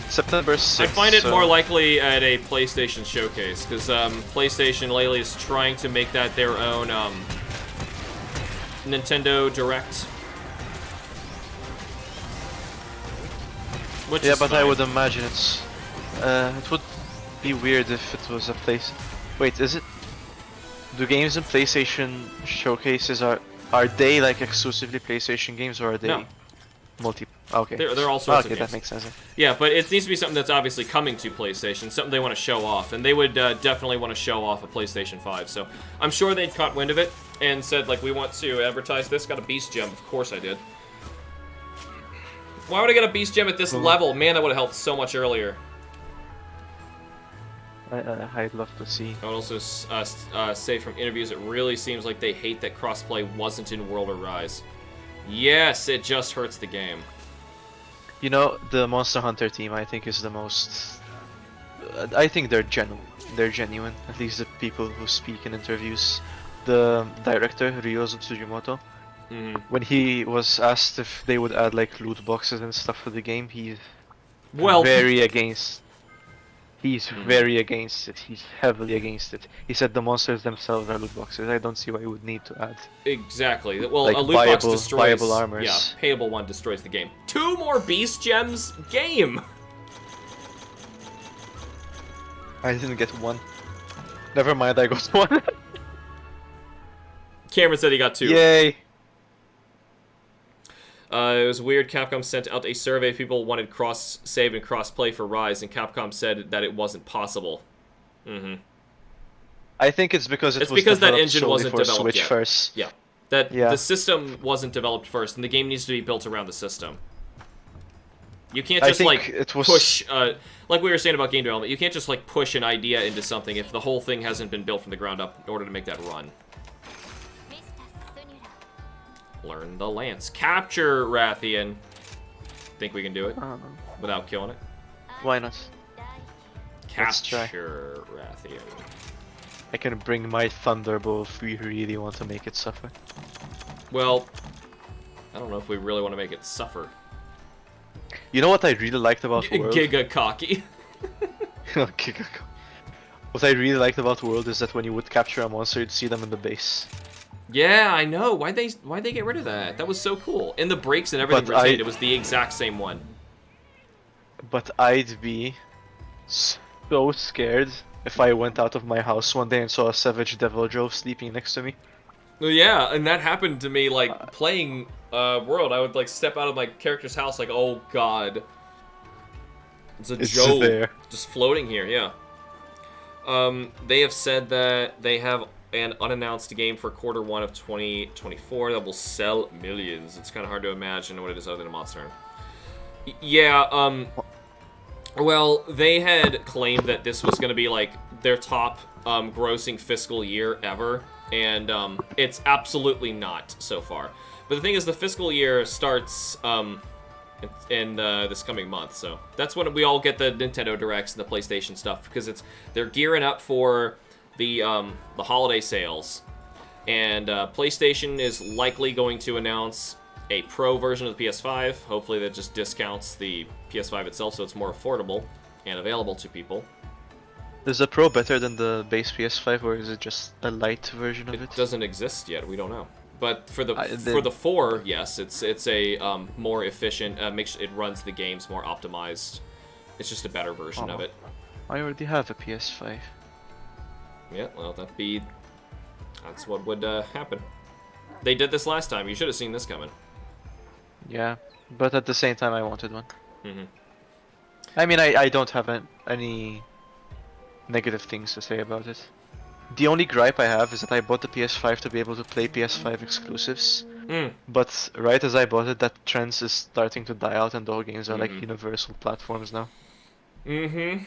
September 6th. I find it more likely at a PlayStation showcase, because PlayStation lately is trying to make that their own Nintendo Direct. Which is but fine. I would imagine it's it would be weird if it was a place. Wait, is it? Do games in PlayStation showcases are they like exclusively PlayStation games, or are they multi? Okay, they're all sorts of games. That makes sense. Yeah, but it needs to be something that's obviously coming to PlayStation, something they want to show off, and they would definitely want to show off a PlayStation 5. So I'm sure they'd caught wind of it and said, like, we want to advertise this. Got a Beast Gem. Of course I did. Why would I get a Beast Gem at this level? Man, that would have helped so much earlier. I'd love to see. I would also say from interviews, it really seems like they hate that crossplay wasn't in World or Rise. Yes, it just hurts the game. You know, the Monster Hunter team, I think, is the most... I think they're genuine, at least the people who speak in interviews. The director, Ryozo Tsujimoto, when he was asked if they would add like loot boxes and stuff for the game, he's very against. He's very against it. He's heavily against it. He said the monsters themselves are loot boxes. I don't see why he would need to add. Exactly. Well, like a loot box destroys... viable armors. Yeah, payable one destroys the game. 2 more Beast Gems? Game! I didn't get one. Never mind, I got one. Cameron said he got 2. Yay! It was weird. Capcom sent out a survey. People wanted cross-save and cross-play for Rise, and Capcom said that it wasn't possible. I think it's because it's because that engine wasn't developed Switch yet. First. Yeah. The system wasn't developed first, and the game needs to be built around the system. You can't just push, like we were saying about game development, you can't just like push an idea into something if the whole thing hasn't been built from the ground up in order to make that run. Learn the lance. Capture Rathian. Think we can do it without killing it? Why not? Let's try. Capture Rathian. I can bring my Thunderbolt if we really want to make it suffer. Well, I don't know if we really want to make it suffer. You know what I really liked about World? Giga cocky. What I really liked about World is that when you would capture a monster, you'd see them in the base. Yeah, I know. Why'd they get rid of that? That was so cool. In the breaks and everything retained, it was the exact same one. But I'd be so scared if I went out of my house one day and saw a Savage Devil Drove sleeping next to me. Well, yeah, and that happened to me, like, playing World. I would, like, step out of my character's house like, oh, God. It's Joe there. just floating here, yeah. They have said that they have an unannounced game for Q1 of 2024 that will sell millions. It's kind of hard to imagine what it is other than a Monster Hunter. Yeah, well, they had claimed that this was going to be, like, their top grossing fiscal year ever, and it's absolutely not so far. But the thing is, the fiscal year starts in this coming month, so that's when we all get the Nintendo Directs and the PlayStation stuff, because they're gearing up for the holiday sales, and PlayStation is likely going to announce a Pro version of the PS5. Hopefully that just discounts the PS5 itself so it's more affordable and available to people. Is the Pro better than the base PS5, or is it just a light version of it? It doesn't exist yet. We don't know. But for the 4, yes, it's a more efficient. It runs the games more optimized. It's just a better version of it. I already have a PS5. Yeah, well, that's what would happen. They did this last time. You should have seen this coming. Yeah, but at the same time, I wanted one. Mm-hmm. I mean, I don't have any negative things to say about it. The only gripe I have is that I bought the PS5 to be able to play PS5 exclusives. But right as I bought it, that trend is starting to die out, and all games are like universal platforms now. Mm-hmm.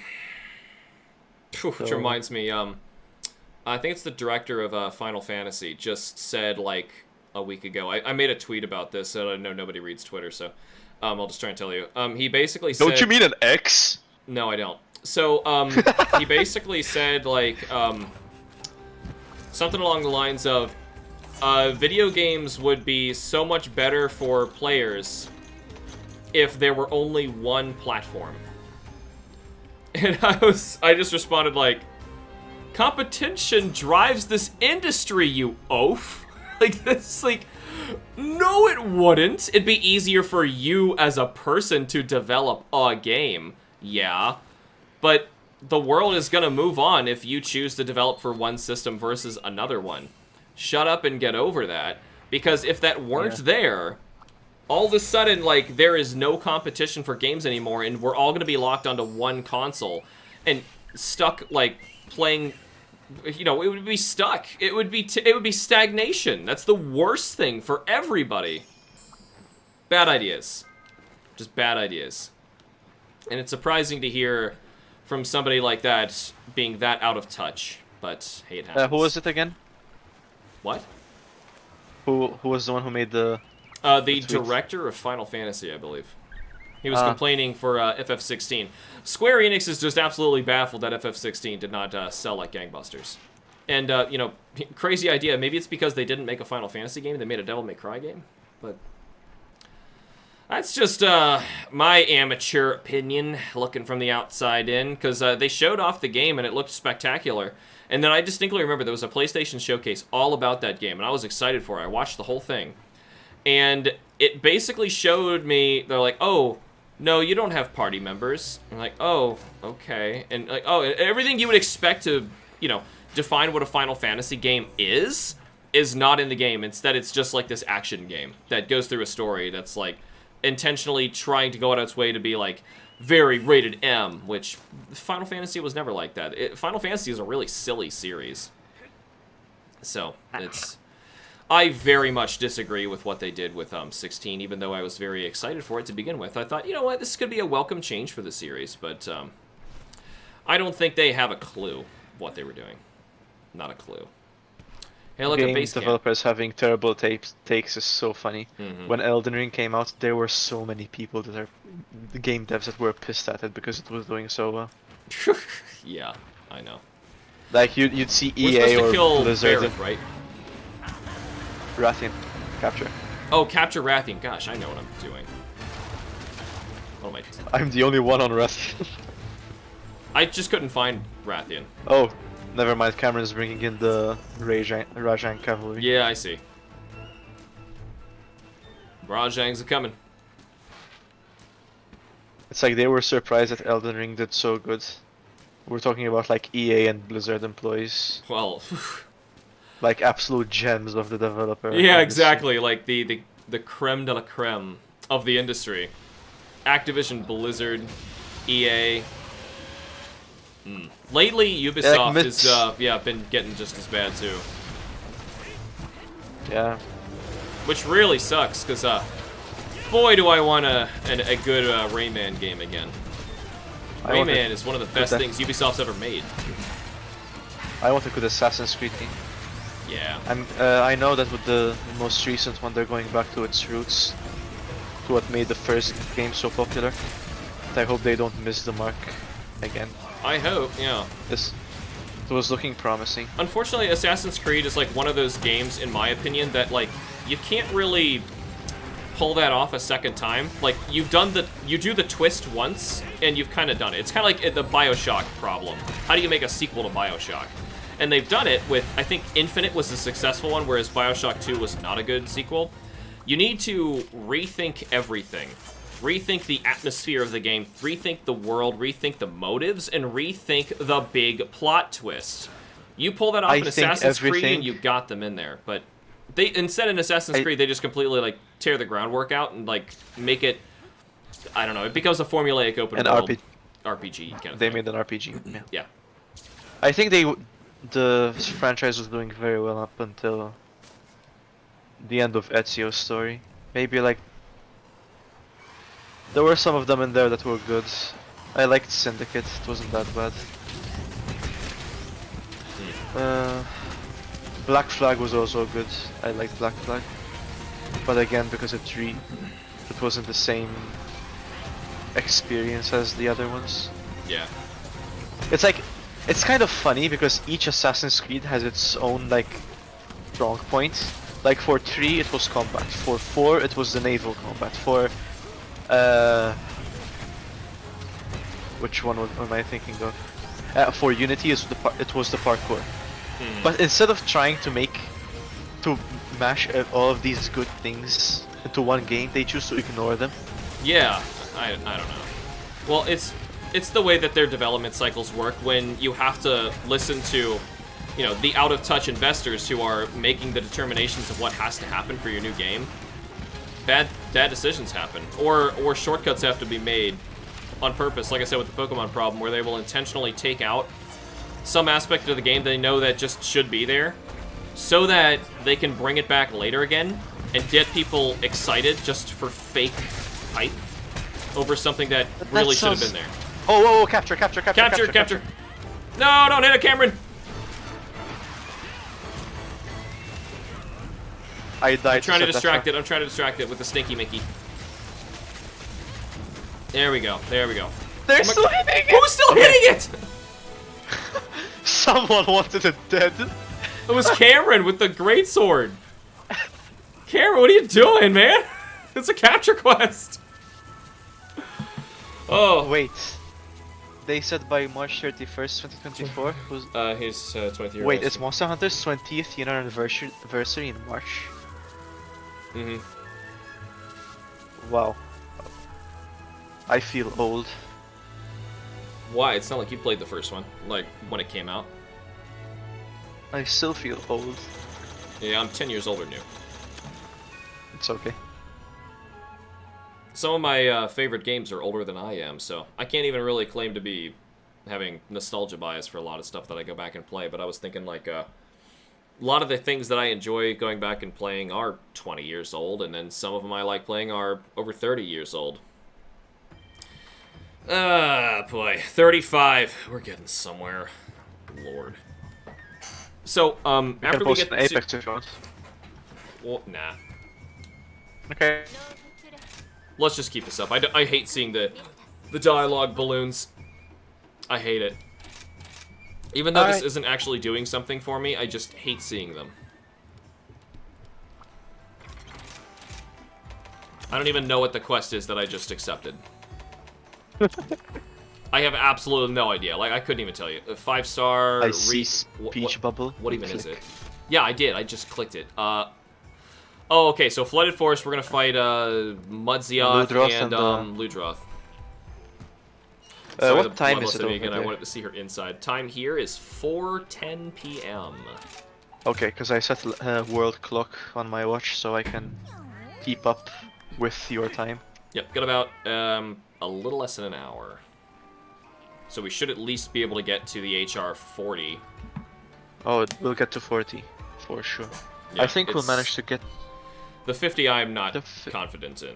Which reminds me, I think it's the director of Final Fantasy just said, like, a week ago. I made a tweet about this, and I know nobody reads Twitter, so I'll just try and tell you. He basically said... Don't you mean an X? No, I don't. So, he basically said, like, something along the lines of, video games would be so much better for players if there were only one platform. And I just responded, like, competition drives this industry, you oaf. Like, this, like, no it wouldn't. It'd be easier for you as a person to develop a game, yeah. But the world is gonna move on if you choose to develop for one system versus another one. Shut up and get over that. Because if that weren't there, all of a sudden, like, there is no competition for games anymore, and we're all gonna be locked onto one console and stuck, like, playing. You know, it would be stuck. It would be stagnation. That's the worst thing for everybody. Bad ideas. Just bad ideas. And it's surprising to hear from somebody like that being that out of touch. But hey, it happens. Who was it again? What? Who was the one who made the director of Final Fantasy, I believe. He was complaining for FF16. Square Enix is just absolutely baffled that FF16 did not sell like gangbusters. And, you know, crazy idea. Maybe it's because they didn't make a Final Fantasy game. They made a Devil May Cry game. But that's just my amateur opinion, looking from the outside in. Because they showed off the game, and it looked spectacular. And then I distinctly remember there was a PlayStation showcase all about that game. And I was excited for it. I watched the whole thing. And it basically showed me, they're like, oh, no, you don't have party members. I'm like, oh, okay. And like, oh, everything you would expect to, you know, define what a Final Fantasy game is not in the game. Instead, it's just like this action game that goes through a story that's like intentionally trying to go out of its way to be like very rated M, which Final Fantasy was never like that. Final Fantasy is a really silly series. So, I very much disagree with what they did with 16, even though I was very excited for it to begin with. I thought, you know what, this could be a welcome change for the series, but I don't think they have a clue what they were doing. Not a clue. Hey, look at Base Camp. Developers having terrible takes is so funny. When Elden Ring came out, there were so many people that are game devs that were pissed at it because it was doing so well. Yeah, I know. Like you'd see We're EA supposed to or kill Blizzard. Barrett, right? Rathian, capture. Oh, capture Rathian. Gosh, I know what I'm doing. What am I? I'm the only one on Rathian. I just couldn't find Rathian. Oh, never mind. Cameron's bringing in the Rajang cavalry. Yeah, I see. Rajang's coming. It's like they were surprised that Elden Ring did so good. We're talking about like EA and Blizzard employees, Well, like absolute gems of the developer. yeah, industry. exactly. Like the creme de la creme of the industry. Activision, Blizzard, EA. Lately, Ubisoft has been getting just as bad too. Yeah. Which really sucks, because boy, do I want a good Rayman game again. I want Rayman a is one of the best things Ubisoft's ever made. I want a good Assassin's Creed game. Yeah. I know that with the most recent one, they're going back to its roots, to what made the first game so popular. But I hope they don't miss the mark again. I hope, yeah. It was looking promising. Unfortunately, Assassin's Creed is like one of those games, in my opinion, that like you can't really pull that off a second time. Like you do the twist once, and you've kind of done it. It's kind of like the BioShock problem. How do you make a sequel to BioShock? And they've done it with, I think Infinite was a successful one, whereas BioShock 2 was not a good sequel. You need to rethink everything. Rethink the atmosphere of the game, rethink the world, rethink the motives, and rethink the big plot twist. You pull that off in Assassin's Creed and you got them in there, but instead in Assassin's Creed they just completely like tear the groundwork out and like make it, I don't know, it becomes a formulaic open world RPG kind of They thing. made an RPG. Yeah. Yeah. I think the franchise was doing very well up until the end of Ezio's story. Maybe like there were some of them in there that were good. I liked Syndicate, it wasn't that bad. Black Flag was also good. I liked Black Flag. But again, because it wasn't the same experience as the other ones. Yeah. It's like, it's kind of funny because each Assassin's Creed has its own like strong points. Like for 3 it was combat, for 4 it was the naval combat, for which one am I thinking of? For Unity it was the parkour. But instead of trying to mash all of these good things into one game, they choose to ignore them. Yeah, I don't know. Well, it's the way that their development cycles work when you have to listen to, you know, the out-of-touch investors who are making the determinations of what has to happen for your new game. Bad decisions happen, or shortcuts have to be made on purpose, like I said with the Pokemon problem, where they will intentionally take out some aspect of the game they know that just should be there, so that they can bring it back later again and get people excited just for fake hype over something that really should have been there. Oh, capture! No, don't hit it, Cameron! I died. I'm trying to distract it with the Stinky Mickey. There we go. They're still hitting it! Who's still hitting it? Someone wanted it dead. It was Cameron with the greatsword. Cameron, what are you doing, man? It's a capture quest. Oh. Wait. They said by March 31st, 2024? His 20th year. Wait, it's Monster Hunter's 20th year anniversary in March? Mm-hmm. Wow. I feel old. Why? It's not like you played the first one, like, when it came out. I still feel old. Yeah, I'm 10 years older than you. It's okay. Some of my favorite games are older than I am, so I can't even really claim to be having nostalgia bias for a lot of stuff that I go back and play, but I was thinking, like, a lot of the things that I enjoy going back and playing are 20 years old, and then some of them I like playing are over 30 years old. Ah, boy. 35. We're getting somewhere. Lord. So, after we get an Apex if you want. Well, nah. Okay. Let's just keep this up. I hate seeing the dialogue balloons. I hate it. Even though this Alright. isn't actually doing something for me, I just hate seeing them. I don't even know what the quest is that I just accepted. I have absolutely no idea. Like, I couldn't even tell you. A 5-star... I see speech bubble. What even is Click. it? Yeah, I did. I just clicked it. Oh, okay. So, Flooded Forest, we're going to fight Mudzioth Ludroth and and, Ludroth. Sorry, what the time bloodlust is it of me over again. I there? wanted to see her inside. Time here is 4:10 p.m. Okay, because I set world clock on my watch so I can keep up with your time. Yep, got about a little less than an hour. So we should at least be able to get to the HR 40. Oh, we'll get to 40 for sure. Yeah, I think we'll it's- manage to get. The 50 I'm not The fi- confident in.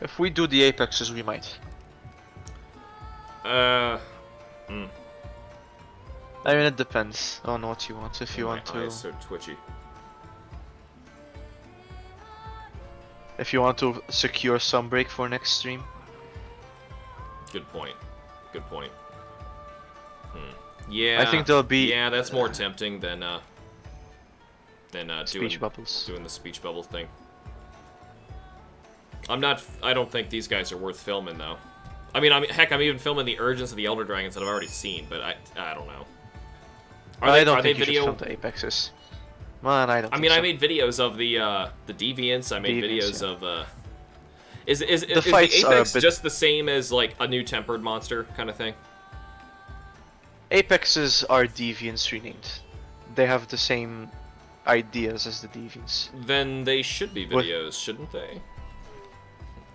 If we do the apexes, we might. Hmm. I mean, it depends on what you want. If you want My to, eyes so twitchy. if you want to secure Sunbreak for next stream. Good point. Good point. Yeah. I think there'll be Yeah, that's more tempting than speech bubbles. doing the speech bubble thing. I don't think these guys are worth filming though. I mean, heck, I'm even filming the Urgence of the Elder Dragons that I've already seen, but I don't know. I don't are they think you should video? film the apexes. Man, I don't. I think mean, so. I made videos of the Deviants. I made Deviants, videos yeah. of Is the fights are a Apex bit- just the same as like a new tempered monster kind of thing? Apexes are deviants renamed. They have the same ideas as the deviants. Then they should be What- videos, shouldn't they?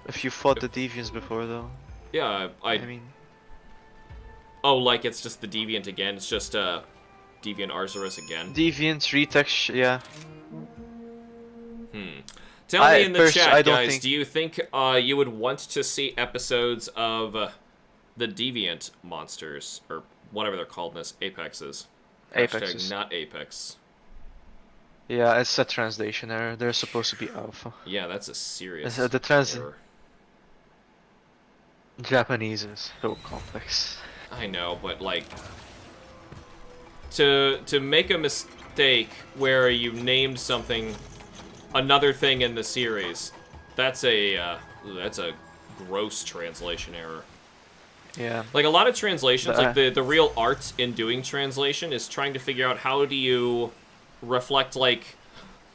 If you fought the deviants before, though, Yeah, I mean, Oh, like it's just the Deviant again. It's just Deviant Arzuros again. deviants, retext, yeah. Tell me in the I chat, don't guys. think- Do you think you would want to see episodes of the Deviant monsters or whatever they're called in this Apexes? Apexes. Hashtag not Apex. Yeah, it's a translation error. They're supposed to be alpha. Yeah, that's a serious. The error. Japanese is so complex. I know, but like to make a mistake where you named something another thing in the series, that's a gross translation error. Yeah. Like a lot of translations, But, like the real art in doing translation is trying to figure out how do you reflect like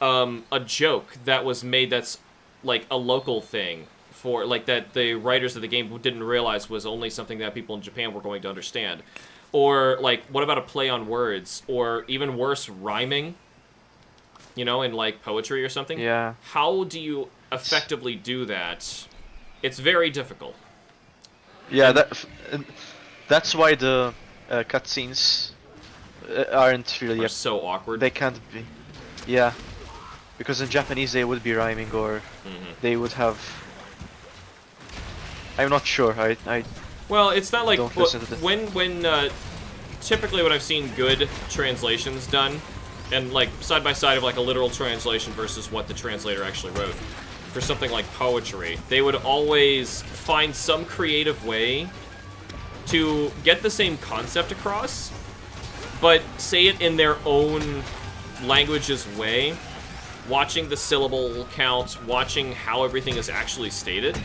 a joke that was made that's like a local thing for like that the writers of the game didn't realize was only something that people in Japan were going to understand. Or like what about a play on words or even worse rhyming? You know, in like poetry or something? Yeah. How do you effectively do that? It's very difficult. Yeah, that's why the cutscenes aren't really. They're so awkward. They can't be. Yeah, because in Japanese they would be rhyming or they would have. I'm not sure. I Well, it's not like Don't listen to the- when typically when I've seen good translations done, and like side by side of like a literal translation versus what the translator actually wrote for something like poetry, they would always find some creative way to get the same concept across, but say it in their own language's way, watching the syllable count, watching how everything is actually stated.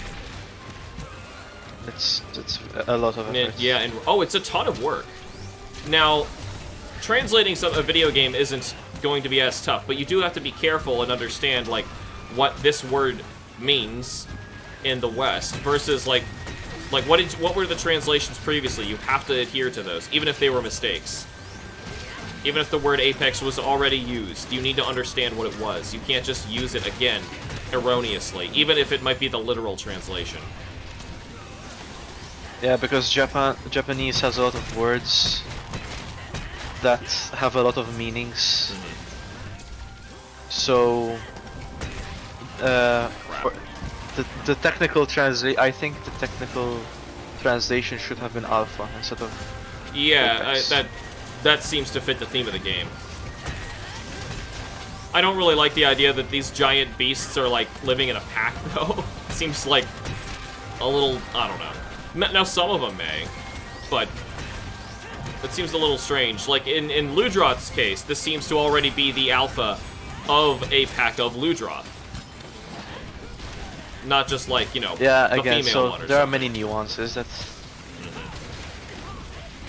it's a lot of effort. Yeah, and oh, it's a ton of work. Now, translating a video game isn't going to be as tough, but you do have to be careful and understand like what this word means in the West versus like what were the translations previously? You have to adhere to those, even if they were mistakes. Even if the word Apex was already used, you need to understand what it was. You can't just use it again erroneously, even if it might be the literal translation. Yeah, because Japanese has a lot of words that have a lot of meanings. So, for the technical I think the technical translation should have been alpha instead of. Yeah, Apex. that seems to fit the theme of the game. I don't really like the idea that these giant beasts are like living in a pack, though. Seems like a little, I don't know. Now, some of them may, but it seems a little strange. Like, in Ludroth's case, this seems to already be the alpha of a pack of Ludroth. Not just, like, you know, Yeah, the again, female so one or there are something. many nuances. That's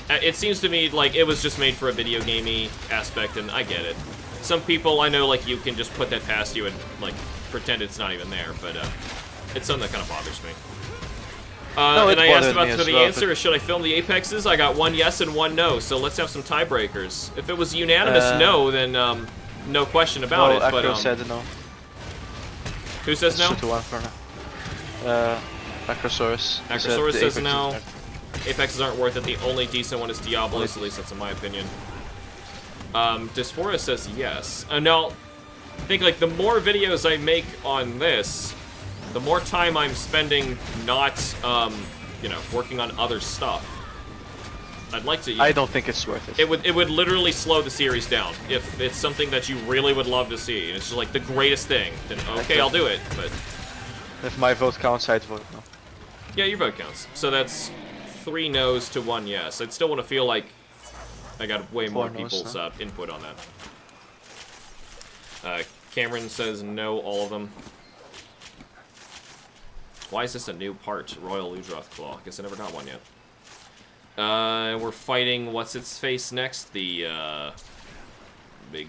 It seems to me like it was just made for a video gamey aspect, and I get it. Some people I know, like you, can just put that past you and like pretend it's not even there, but it's something that kind of bothers me. No, it and I asked bothered about me for as the well, answer, should I film the Apexes? I got 1 yes and 1 no, so let's have some tiebreakers. If it was unanimous no, then no question about it. Acro But said no. who says no? 2-1 for now. Acrosaurus. He said Acrosaurus the says Apexes no. aren't- Apexes aren't worth it. The only decent one is Diablos, at least that's in my opinion. Dysphora says yes. Now, I think like the more videos I make on this, the more time I'm spending not, you know, working on other stuff. I'd like to. I don't think it's worth it. It would literally slow the series down if it's something that you really would love to see, and it's just like the greatest thing. Then okay, I'll do it. But If my vote counts, I'd vote no. yeah, your vote counts. So that's 3 no's to 1 yes. I'd still want to feel like I got way more 4 no's, people's huh? input on that. Cameron says no, all of them. Why is this a new part? Royal Ludroth Claw. I guess I never got one yet. We're fighting what's its face next? The big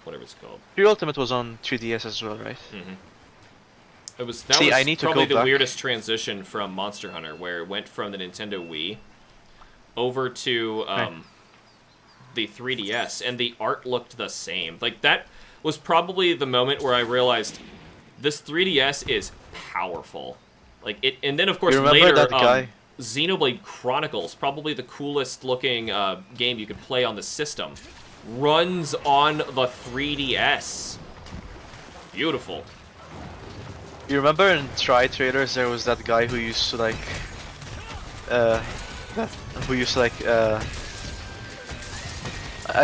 whatever it's called. Your Ultimate was on 3DS as well, right? That was I need to probably go the back. weirdest transition from Monster Hunter, where it went from the Nintendo Wii over to the 3DS, and the art looked the same. Like, that was probably the moment where I realized this 3DS is powerful. Like, it, and then of course You remember later, that guy? Xenoblade Chronicles, probably the coolest looking game you could play on the system, runs on the 3DS. Beautiful. You remember in Try Trailers there was that guy who used to like, I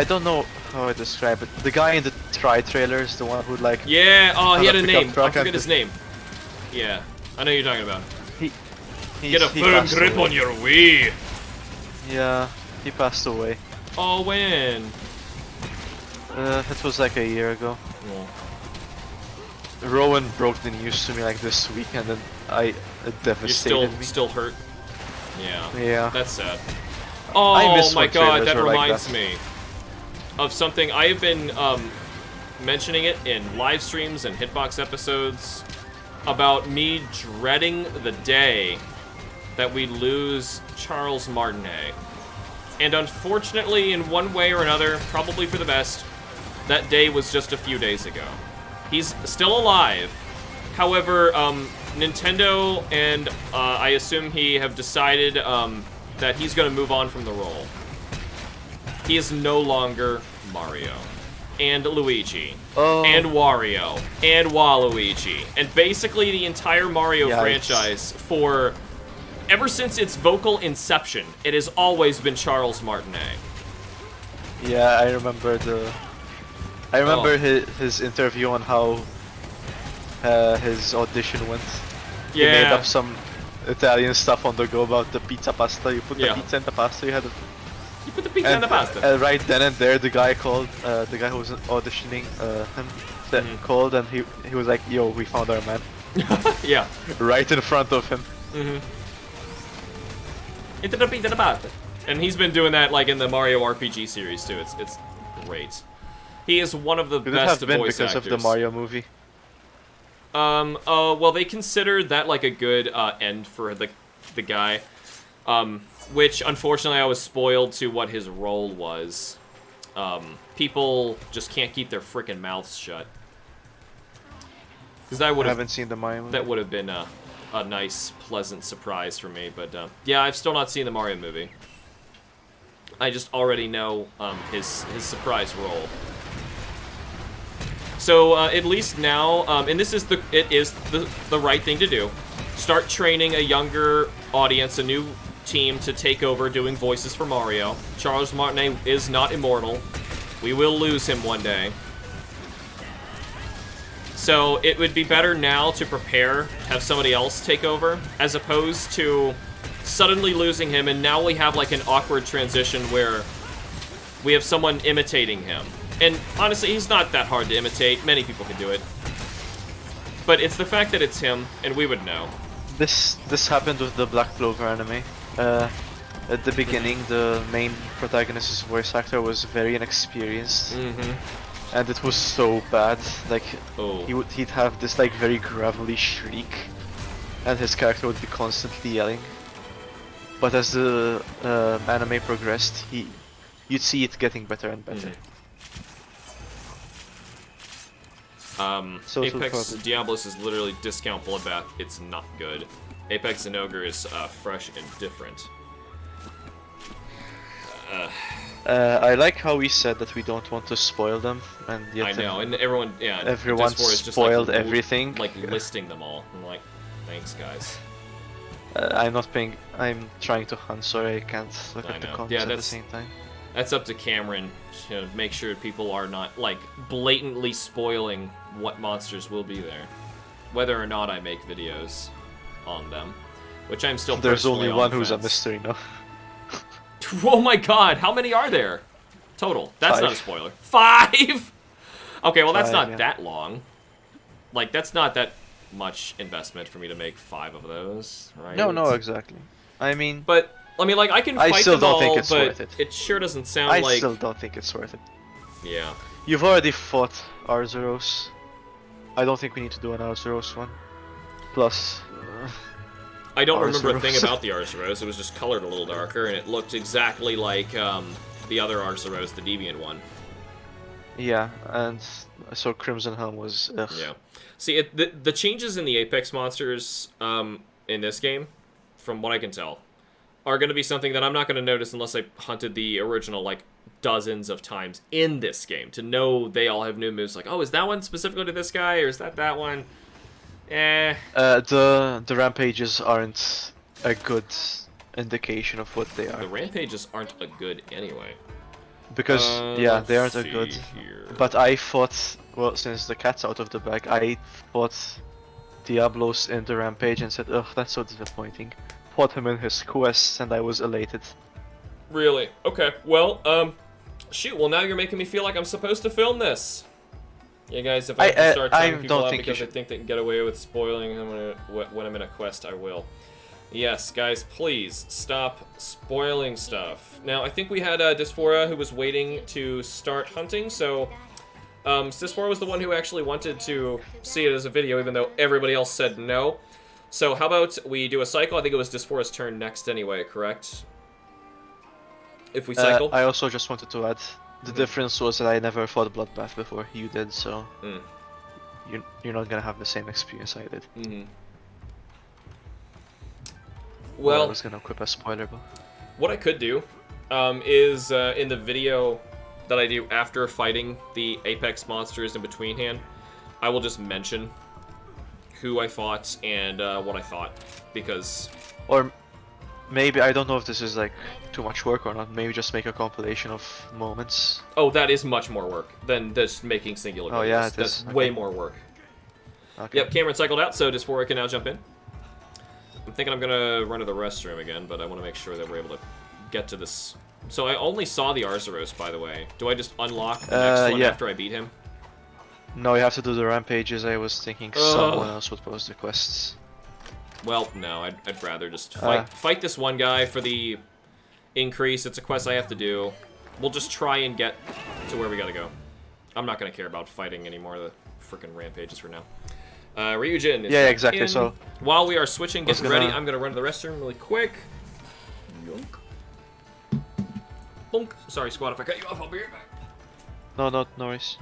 don't know how I describe it. The guy in the Try Trailers, the one who like. Yeah, oh, he had a Pick up name. I truck forget and- his name. Yeah, I know who you're talking about. He Get a firm passed grip away. on your Wii. Yeah, he passed away. Oh, when? It was like a year ago. Well, Rowan broke the news to me like this week, and then it you're devastated me. still hurt. Yeah. Yeah. That's sad. I Oh miss my when god, trailers that were like reminds that. me of something. I have been mentioning it in live streams and Hitbox episodes about me dreading the day that we lose Charles Martinet. And unfortunately, in one way or another, probably for the best, that day was just a few days ago. He's still alive. However, Nintendo and I assume he have decided that he's going to move on from the role. He is no longer Mario. And Luigi. Oh. And Wario. And Waluigi. And basically the entire Mario Yikes. franchise for... Ever since its vocal inception, it has always been Charles Martinet. Yeah, I remember Oh. his interview on how his audition went. He made Yeah. up some Italian stuff on the go about the pizza pasta. You put Yeah. the pizza in the pasta. You had You put the pizza in the pasta. right then and there, the guy called the guy who was auditioning him called, and he was like, "Yo, we found our man," Yeah. right in front of him. Into the pizza in the pasta. And he's been doing that like in the Mario RPG series too. It's great. He is one of the Could it best have been voice because actors. of the Mario movie? Well, they considered that like a good end for the guy, which unfortunately I was spoiled to what his role was. People just can't keep their frickin' mouths shut. Because I would have haven't seen the Mario movie. that would have been a nice, pleasant surprise for me. But yeah, I've still not seen the Mario movie. I just already know his surprise role. So at least now, and this is the right thing to do. Start training a younger audience, a new team to take over doing voices for Mario. Charles Martinet is not immortal. We will lose him one day. So it would be better now to prepare, have somebody else take over, as opposed to suddenly losing him, and now we have like an awkward transition where we have someone imitating him. And honestly, he's not that hard to imitate. Many people can do it. But it's the fact that it's him, and we would know. This happened with the Black Clover anime. At the beginning, the main protagonist's voice actor was very inexperienced, and it was so bad. Like he'd have this like very gravelly shriek, and his character would be constantly yelling. But as the anime progressed, you'd see it getting better and better. Apex Diablos is literally discount Bloodbath. It's not good. Apex and Ogre is fresh and different. I like how we said that we don't want to spoil them, and yet I know, and everyone, everyone spoiled everything. Like listing them all. I'm like, thanks, guys. I'm trying to hunt, so I can't look at the comments at the same time. That's up to Cameron to make sure people are not, like, blatantly spoiling what monsters will be there. Whether or not I make videos on them. Which I'm still There's personally only one on who's a fence. mystery, no? Oh my god, how many are there? Total. That's 5. not a spoiler. 5?! Okay, well that's 5, not that long. Like, that's not that much investment for me to make 5 of those, right? No, exactly. I mean... But, I mean, like, I can fight still them don't all, think it's but worth it. it sure doesn't sound like... I still don't think it's worth it. Yeah. You've already fought Arzuros. I don't think we need to do an Arzuros one. Plus... I don't remember a thing Arzuros. about the Arzuros. It was just colored a little darker, and it looked exactly like the other Arzuros, the Deviant one. Yeah, and so Crimson Helm was... Ugh. Yeah. See, the changes in the Apex monsters in this game, from what I can tell, are going to be something that I'm not going to notice unless I hunted the original, like, dozens of times in this game, to know they all have new moves. Like, oh, is that one specifically to this guy, or is that one? The rampages aren't a good indication of what they are. The rampages aren't a good anyway. Because, yeah, they aren't a let's good. see here. But I fought, well, since the cat's out of the bag, I fought Diablos in the rampage and said, ugh, that's so disappointing. Fought him in his quests and I was elated. Really? Okay. Well, shoot. Well, now you're making me feel like I'm supposed to film this. Yeah, guys, if I have to start telling people out because I think they can get away with spoiling them when I'm in a quest, I will. Yes, guys, please stop spoiling stuff. Now, I think we had Dysphora who was waiting to start hunting, so Dysphora was the one who actually wanted to see it as a video, even though everybody else said no. So how about we do a cycle? I think it was Dysphora's turn next anyway, correct? If we cycle? I also just wanted to add, the difference was that I never fought Bloodbath before, you did, so you're not gonna have the same experience I did. Well, I was gonna equip a spoiler, but... What I could do is in the video that I do after fighting the Apex monsters in between hand, I will just mention who I fought and what I thought, because... Or maybe, I don't know if this is like too much work or not, maybe just make a compilation of moments. Oh, that is much more work than just making singular videos. Oh yeah, it That's is. way more work. Okay. Yep, Cameron cycled out, so Dysphora can now jump in. I'm thinking I'm gonna run to the restroom again, but I want to make sure that we're able to get to this. So I only saw the Arzuros, by the way. Do I just unlock the next one after I beat him? No, you have to do the rampages. I was thinking someone else would post the quests. Well, no, I'd rather just fight this one guy for the increase. It's a quest I have to do. We'll just try and get to where we gotta go. I'm not gonna care about fighting anymore the frickin' rampages for now. Ryujin is yeah, exactly. in. So while we are switching, getting ready, I'm gonna run to the restroom really quick. Yonk. Bonk. Sorry, squad, if I cut you off, I'll be right back. no worries.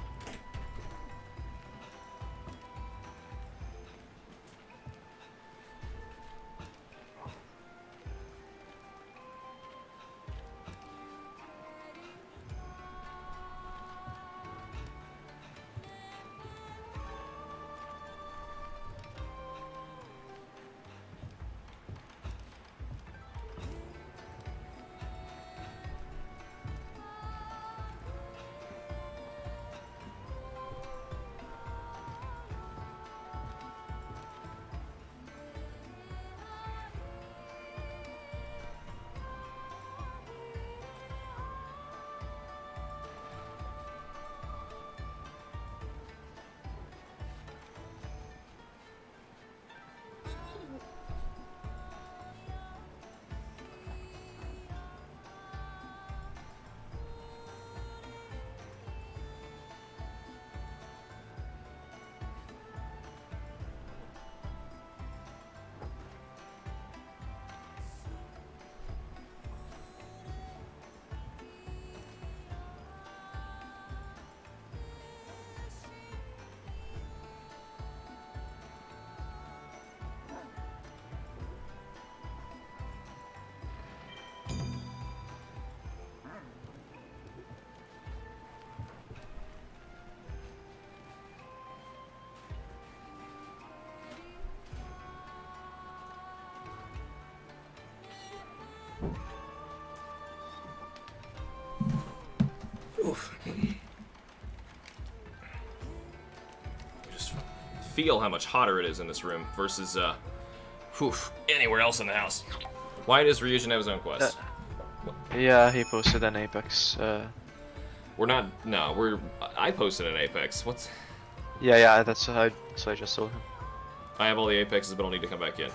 feel how much hotter it is in this room versus anywhere else in the house. Why does Ryujin have his own quest? Yeah, he posted an Apex. We're not. No, I posted an Apex. What's? Yeah, so I just saw him. I have all the Apexes, but I'll need to come back in.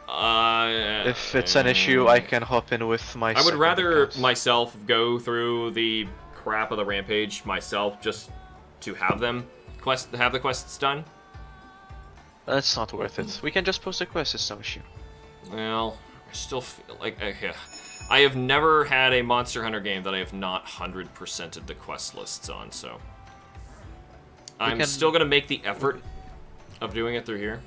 If it's an issue, I can hop in with my. I would second rather account. myself go through the crap of the rampage myself, just to have the quests done. That's not worth it. We can just post a quest. It's no issue. Well, I still feel like I have never had a Monster Hunter game that I have not 100%ed the quest lists on, so I'm still gonna make the effort of doing it through here.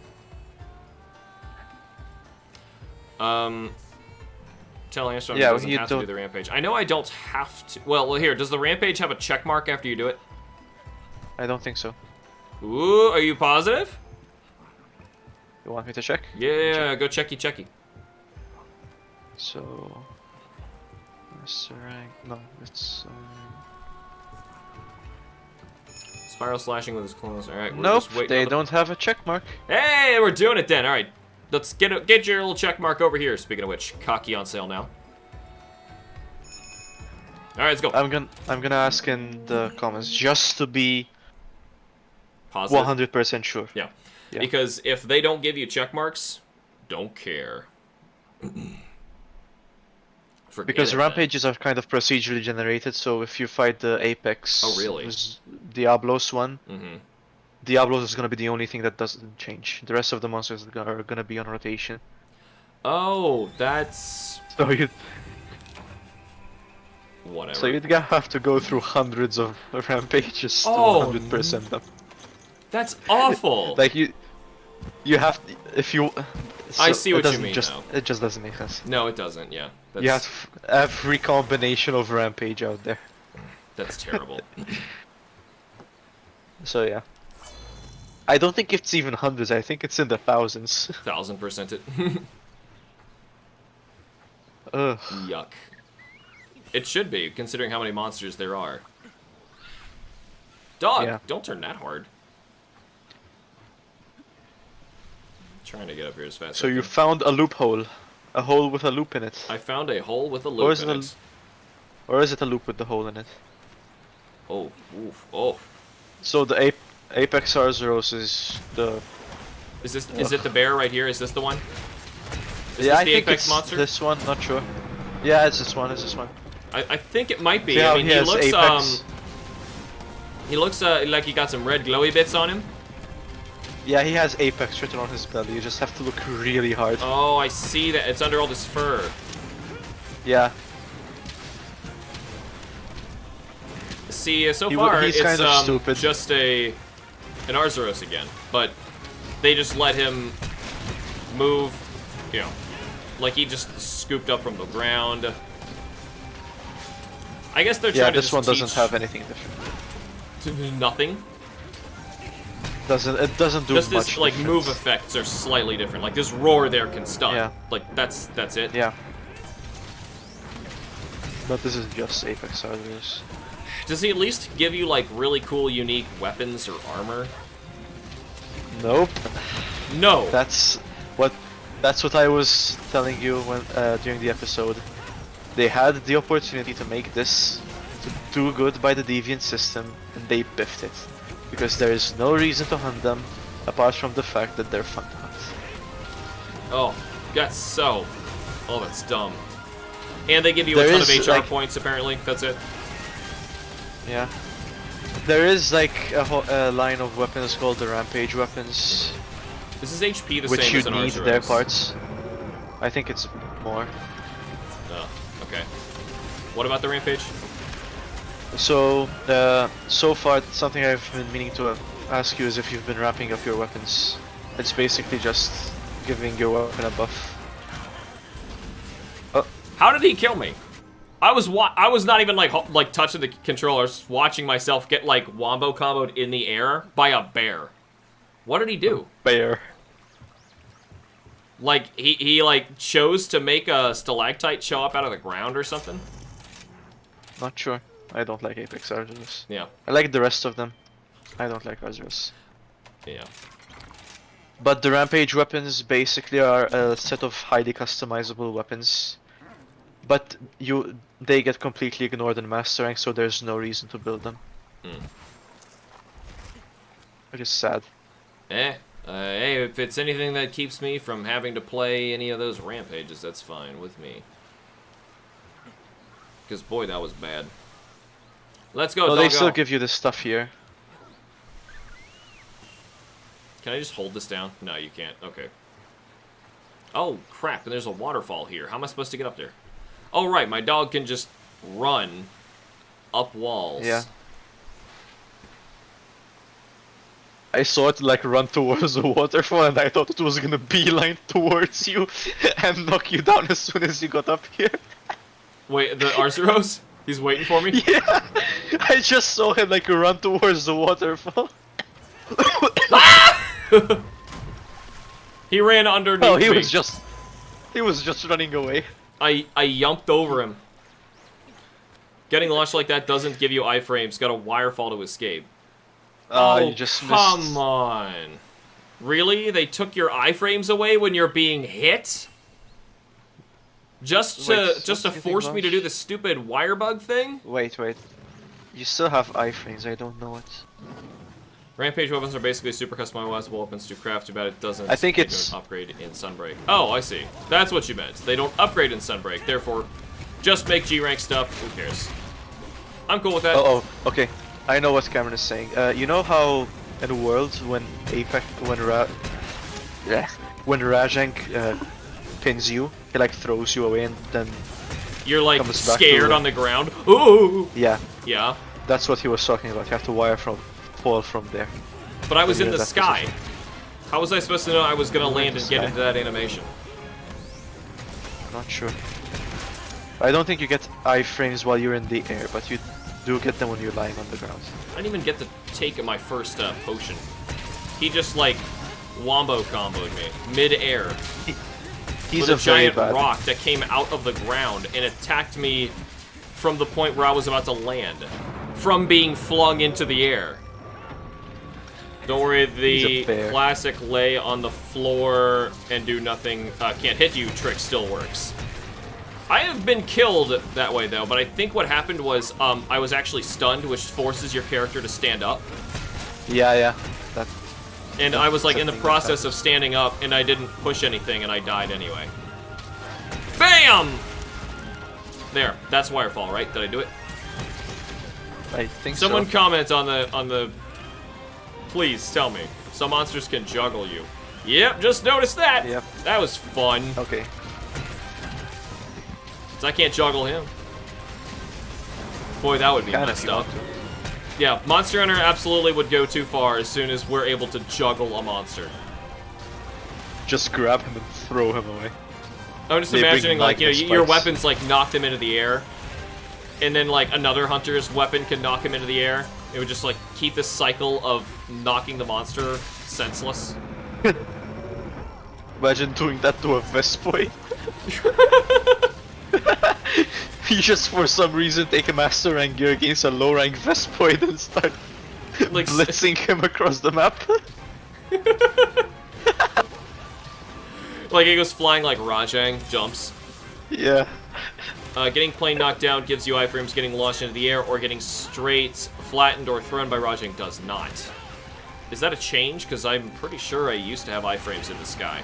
Telling us he doesn't have to do the rampage. I know I don't have to. Well, here, does the rampage have a check mark after you do it? I don't think so. Ooh, are you positive? You want me to check? Yeah, go checky. So, Master rank. No, it's. Spiral slashing with his clones. All right. Nope, they don't have a check mark. Hey, we're doing it then. All right, let's get your little check mark over here. Speaking of which, cocky on sale now. All right, let's go. I'm gonna ask in the comments just to be Positive. 100% sure. Yeah. Yeah. Because if they don't give you check marks, don't care. Because rampages are kind of procedurally generated, so if you fight the Apex, Diablos one, Diablos is gonna be the only thing that doesn't change. The rest of the monsters are gonna be on rotation. Oh, that's so you. Whatever. So you'd have to go through hundreds of rampages to 100% them. That's awful. Like you have if you. So I see what you mean. It just doesn't make sense. No, it doesn't. Yeah. That's... You have every combination of rampage out there. That's terrible. So yeah. I don't think it's even hundreds. I think it's in the thousands. 1000% it. Ugh. Yuck. It should be, considering how many monsters there are. Dog, don't turn that hard. Trying to get up here as fast as I can. You found a loophole. A hole with a loop in it. I found a hole with a loop in it. Or is it a loop with the hole in it? Oh, oof, oh. So the Apex Arzuros is the... Is it the bear right here? Is this the one? Is yeah, this I the think Apex it's monster? this one, not sure. Yeah, it's this one, I think it might be. See I mean, he looks Apex. He looks like he got some red glowy bits on him. Yeah, he has Apex written on his belly. You just have to look really hard. Oh, I see that. It's under all this fur. Yeah. See, so far he's it's kind of stupid. just an Arzuros again, but they just let him move, you know, like he just scooped up from the ground. I guess they're trying to this one doesn't have anything different. Nothing. It doesn't do just much. This like difference. move effects are slightly different. Like this roar there can stun. Yeah. Like that's it. Yeah. But this is just Apex Arzuros. Does he at least give you like really cool, unique weapons or armor? Nope. No. That's what I was telling you when during the episode. They had the opportunity to make this to do good by the Deviant system, and they biffed it. Because there is no reason to hunt them, apart from the fact that they're fun to hunt. Oh, that's dumb. And they give you a ton of HR points, apparently. That's it. Yeah. There is like a line of weapons called the Rampage weapons. This is HP the which same you as an need Arzuros. their parts. I think it's more. Oh, okay. What about the Rampage? So, so far, something I've been meaning to ask you is if you've been wrapping up your weapons. It's basically just giving your weapon a buff. Oh. How did he kill me? I was not even like touching the controller, just watching myself get like wombo comboed in the air by a bear. What did he do? Bear. Like he like chose to make a stalactite show up out of the ground or something? Not sure. I don't like Apex Arzuros. Yeah. I like the rest of them. I don't like Arzuros. Yeah. But the Rampage weapons basically are a set of highly customizable weapons. But they get completely ignored in Master Rank, so there's no reason to build them. Which is sad. Hey, if it's anything that keeps me from having to play any of those Rampages, that's fine with me. Because, boy, that was bad. Let's go, No, doggo. they still give you this stuff here. Can I just hold this down? No, you can't. Okay. Oh, crap, and there's a waterfall here. How am I supposed to get up there? Oh, right, my dog can just run up walls. Yeah. I saw it like run towards the waterfall and I thought it was gonna beeline towards you and knock you down as soon as you got up here. Wait, the Arceros? He's waiting for me? Yeah! I just saw him like run towards the waterfall. He ran underneath Oh, me. he was just running away. I yumped over him. Getting launched like that doesn't give you iframes. Got a wirefall to escape. You just come missed. on. Really? They took your iframes away when you're being hit? Just to force me to do the stupid wire bug thing? Wait. You still have iframes, I don't know it. Rampage weapons are basically super customizable weapons to craft, too bad it doesn't I think it's- upgrade in Sunbreak. Oh, I see. That's what you meant. They don't upgrade in Sunbreak, therefore, just make G-rank stuff, who cares? I'm cool with that. Oh, okay. I know what Cameron is saying. You know how in Worlds when Rajang pins you, he like throws you away and then You're like comes back scared to- on the ground. Ooh! yeah, Yeah, that's what he was talking about. You have to fall from there. but I was When in you're the that sky. position. How was I supposed to know I was gonna You were in land the and get sky. into that animation? Not sure. I don't think you get iframes while you're in the air, but you do get them when you're lying on the ground. I didn't even get to take my first potion. He just like wombo comboed me mid-air He's with a very giant bad. rock that came out of the ground and attacked me from the point where I was about to land, from being flung into the air. Don't worry, He's the a bear. classic lay on the floor and do nothing, can't hit you trick still works. I have been killed that way though, but I think what happened was I was actually stunned, which forces your character to stand up. Yeah. That. And I was like in the Something like process of standing up and I didn't push anything and I died anyway. BAM! There, that's Wirefall, right? Did I do it? I think Someone so. comment on the... Please, tell me. Some monsters can juggle you. Yep, just noticed that! Yep. That was fun. Okay. 'Cause I can't juggle him. Boy, that would be Can if messed you up. want to. Yeah, Monster Hunter absolutely would go too far as soon as we're able to juggle a monster. Just grab him and throw him away. I'm just They bring imagining, like, you know, magnet your spikes. weapons, like, knock them into the air. And then, like, another hunter's weapon can knock him into the air. It would just, like, keep this cycle of knocking the monster senseless. Imagine doing that to a Vespoid. You just, for some reason, take a Master Rank gear against a low rank Vespoid and start Like, blitzing him across the map. like, it goes flying like Rajang, jumps. Yeah. Getting plane knocked down gives you iframes, getting launched into the air, or getting straight, flattened, or thrown by Rajang does not. Is that a change? Because I'm pretty sure I used to have iframes in the sky.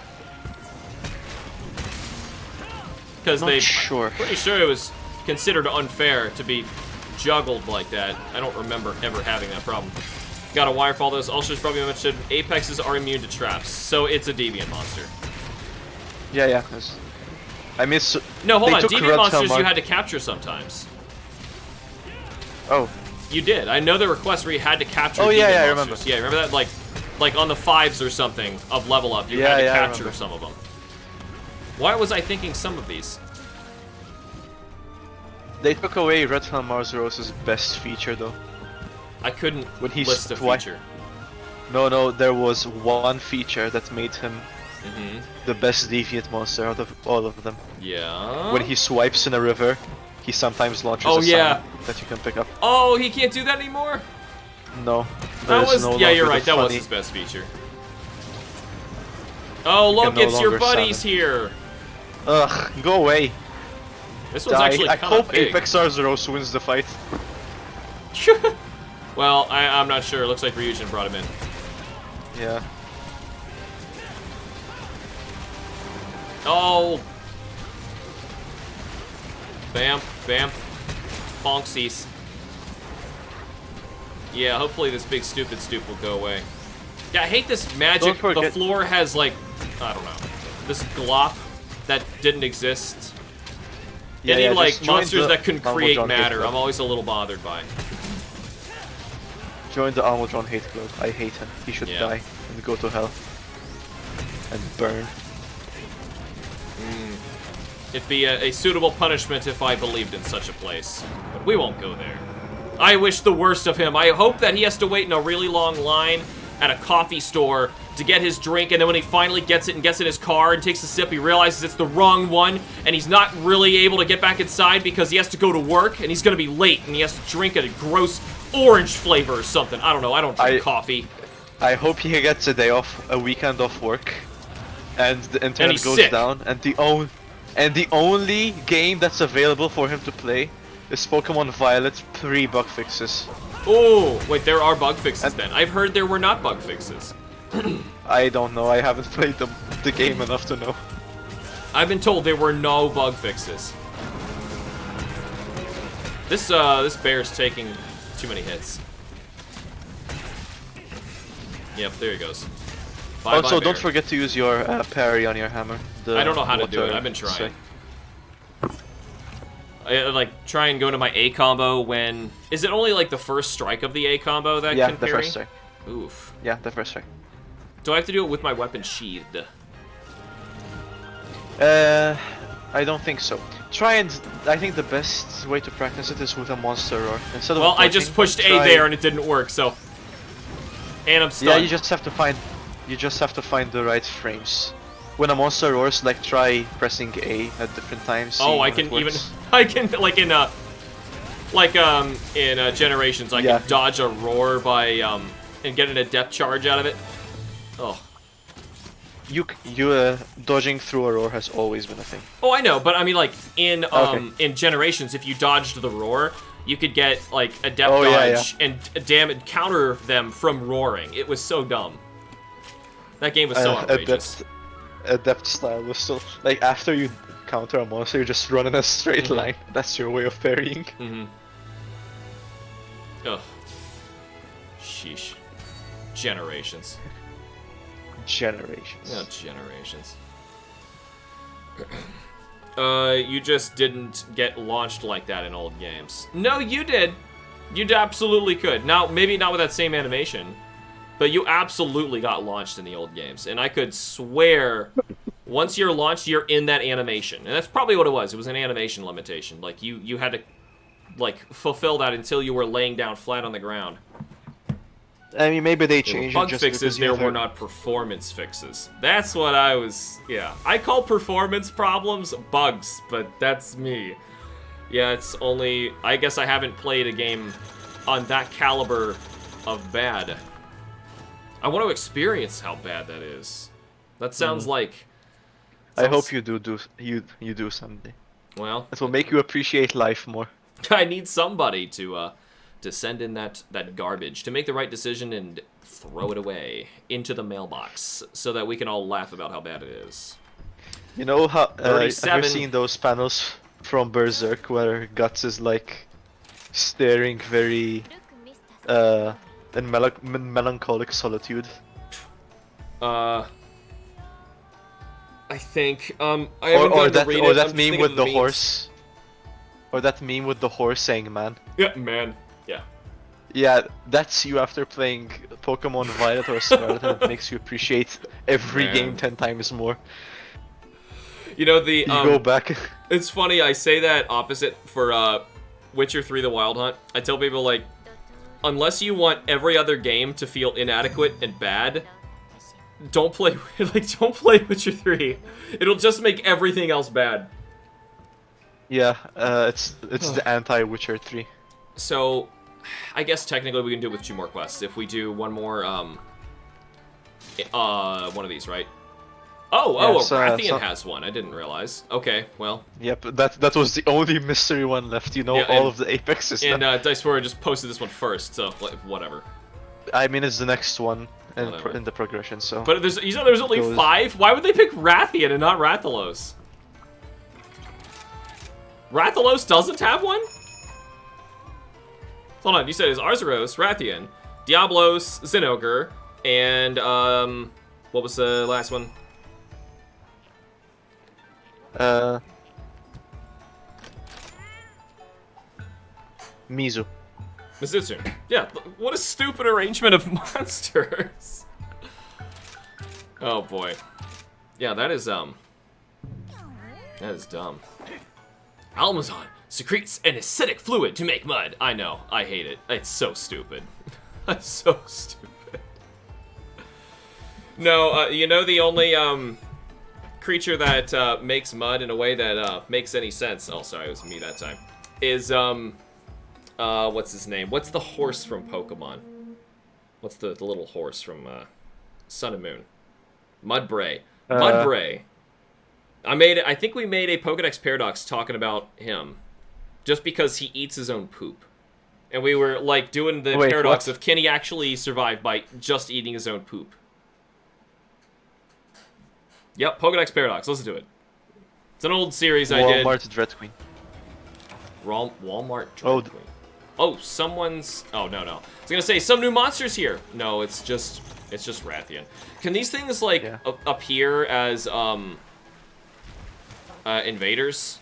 Because Not sure. pretty sure it was considered unfair to be juggled like that. I don't remember ever having that problem. Got a Wirefall. Those ulcers probably mentioned. Apexes are immune to traps, so it's a deviant monster. Yeah. I miss. No, hold they on. took Deviant Red monsters Helm you out- had to capture sometimes. Oh. You did. I know there were quests where you had to capture. Oh, yeah, deviant yeah, I monsters. remember. Yeah, remember that? Like on the 5s or something of level up, you Yeah, had to yeah, I capture remember. some of them. Why was I thinking some of these? They took away Red Helm Marzeros' best feature though. I couldn't When he's list a twi- feature. No, there was one feature that made him Mm-hmm. the best deviant monster out of all of them. Yeah. When he swipes in a river, he sometimes launches Oh, a yeah. summon that you can pick up. Oh, he can't do that anymore? No. That there's was no yeah, you're longer right. the That was funny- his best feature. Oh, You look, can no it's your longer buddies summon. here. Ugh, go away. This one's Die. actually I kind of hope big. Apex Arzuros wins the fight. Well, I'm not sure. It looks like Ryujin brought him in. Yeah. Oh. Bam, bam. Bonksies. Yeah, hopefully this big stupid stoop will go away. Yeah, I hate this magic. Don't forget- The floor has, like, I don't know, this glop that didn't exist. Any, yeah, like, just join monsters the that can Almodron create hate matter, club. I'm always a little bothered by. Join the Almodron hate club. I hate him. He should Yeah. die and go to hell. And burn. It'd be a suitable punishment if I believed in such a place. But we won't go there. I wish the worst of him. I hope that he has to wait in a really long line at a coffee store to get his drink, and then when he finally gets it and gets in his car and takes a sip, he realizes it's the wrong one, and he's not really able to get back inside because he has to go to work, and he's gonna be late, and he has to drink a gross orange flavor or something. I don't know, I don't drink coffee. I hope he gets a day off, a weekend off work, and the internet he's goes sick. down, and the only game that's available for him to play is Pokemon Violet pre-bug fixes. Oh, wait, there are bug fixes then. I've heard there were not bug fixes. I don't know, I haven't played the game enough to know. I've been told there were no bug fixes. This bear's taking too many hits. Yep, there he goes. Bye, Also, bye, don't bear. forget to use your parry on your hammer. I don't know how to do it. water I've been trying. strike. I like try and go to my A combo when is it only like the first strike of the A combo that Yeah, can the parry? first strike. Oof. Yeah, the first strike. Do I have to do it with my weapon sheathed? I don't think so. Try and I think the best way to practice it is with a monster roar. Instead of Well, I just dodging, pushed A try- there and it didn't work, so and I'm stunned. Yeah, you just have to find the right frames. When a monster roars, like try pressing A at different times. Oh, see I when can it even works. I can like in Generations I Yeah. can dodge a roar by and get an adept charge out of it. Oh. You dodging through a roar has always been a thing. Oh, I know, but I mean, like in Okay. in Generations, if you dodged the roar, you could get like adept Oh, yeah, dodge and counter them from roaring. It was so dumb. That game was so outrageous. Adept style was still like after you counter a monster, you just run in a straight line. That's your way of parrying. Ugh. Sheesh. Generations. Generations. No, Generations. You just didn't get launched like that in old games. No, you did. You absolutely could. Now, maybe not with that same animation, but you absolutely got launched in the old games. And I could swear, once you're launched, you're in that animation. And that's probably what it was. It was an animation limitation. Like, you had to, like, fulfill that until you were laying down flat on the ground. I mean, maybe they They were changed bug it just fixes, because there you were not performance fixes. That's what I was, yeah. I call performance problems bugs, but that's me. Yeah, it's only, I guess I haven't played a game on that caliber of bad. I want to experience how bad that is. That sounds like... I hope you do someday. Well, It will make you appreciate life more. I need somebody to send in that garbage, to make the right decision and throw it away into the mailbox so that we can all laugh about how bad it is. You know how have 37. you seen those panels from Berserk where Guts is like staring very in melancholic solitude? I think I haven't Or gotten to read it. or I'm that just meme thinking with of the memes. horse. Or that meme with the horse saying man. Yeah, man. Yeah. Yeah, that's you after playing Pokemon Violet or Scarlet, and it makes you appreciate every Man. game 10 times more. You know the You go back. It's funny, I say that opposite for Witcher 3 The Wild Hunt. I tell people like unless you want every other game to feel inadequate and bad, don't play Witcher 3. It'll just make everything else bad. Yeah, it's the anti-Witcher 3. So, I guess technically we can do it with 2 more quests. If we do one more, one of these, right? Yes, Rathian has one. I didn't realize. Okay, well. Yep, that was the only mystery one left. You know, Yeah, all and- of the Apexes. And now. Dicebora just posted this one first, so whatever. I mean, it's the next one Whatever. in the progression. So. But you said there's only Those- 5? Why would they pick Rathian and not Rathalos? Rathalos doesn't have one? Hold on, you said it's Arzuros, Rathian, Diablos, Zinogre, and what was the last one? Mizu. Mizutsu. Yeah, what a stupid arrangement of monsters. Oh boy. Yeah, that is dumb. Almazan secretes an acidic fluid to make mud. I know, I hate it. It's so stupid. That's so stupid. No, you know the only creature that makes mud in a way that makes any sense. Oh, sorry, it was me that time. Is what's his name? What's the horse from Pokemon? What's the little horse from Sun and Moon? Mudbray. Mudbray. I think we made a Pokedex Paradox talking about him, just because he eats his own poop, and we were like doing the Wait, paradox what? of can he actually survive by just eating his own poop? Yep, Pokedex Paradox. Listen to it. It's an old series I did. Walmart Dread Queen. Walmart. Oh, Dread Queen. Oh, someone's. Oh no. I was gonna say some new monsters here. No, it's just Rathian. Can these things like Yeah. appear as invaders?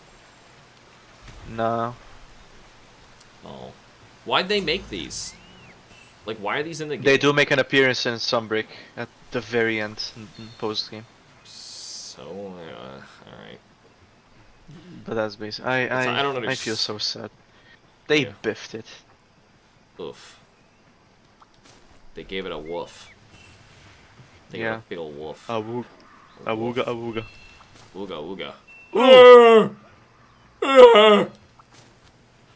No. Oh, why'd they make these? Like, why are these in the game? They do make an appearance in Sunbreak at the very end, post game. So, all right. But that's basically. I don't I feel understand. so sad. They Yeah. biffed it. Oof. They gave it a woof. They gave Yeah. it a big ol' woof. Awooga, awooga, awooga. Ooga ooga.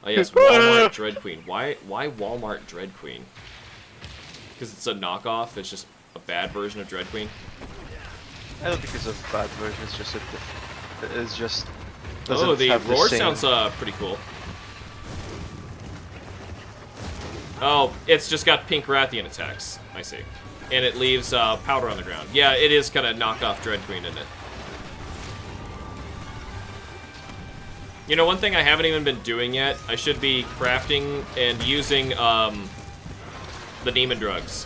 Oh yes, Walmart Dread Queen. Why Walmart Dread Queen? Because it's a knockoff. It's just a bad version of Dread Queen. I don't think it's a bad version. It's just it's just. Oh, doesn't the have roar same- sounds pretty cool. Oh, it's just got pink Rathian attacks. I see. And it leaves powder on the ground. Yeah, it is kind of knockoff Dread Queen, isn't it? You know, one thing I haven't even been doing yet, I should be crafting and using the demon drugs.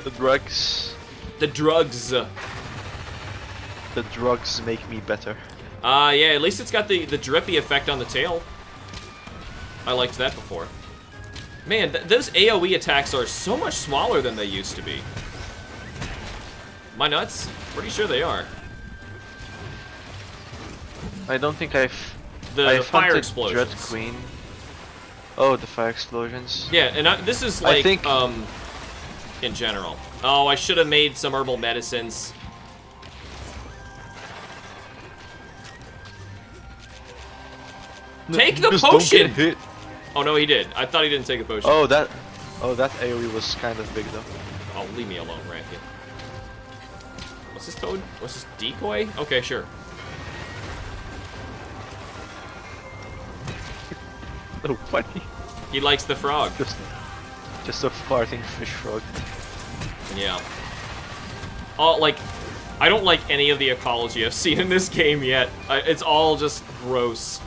The drugs. The drugs. The drugs make me better. Yeah, at least it's got the drippy effect on the tail. I liked that before. Man, those AoE attacks are so much smaller than they used to be. My nuts? Pretty sure they are. I don't think I've The fire hunted explosions. Dread Queen. Oh, the fire explosions. Yeah, and this is I like, think- in general. Oh, I should have made some herbal medicines. Take the Just don't get potion! hit. Oh, no, he did. I thought he didn't take a potion. Oh, that AoE was kind of big though. Oh, leave me alone, Rathian. What's this toad? What's this decoy? Okay, sure. Oh, funny. He likes the frog. Just a farting fish frog. Yeah. Oh, like, I don't like any of the ecology I've seen in this game yet. It's all just gross.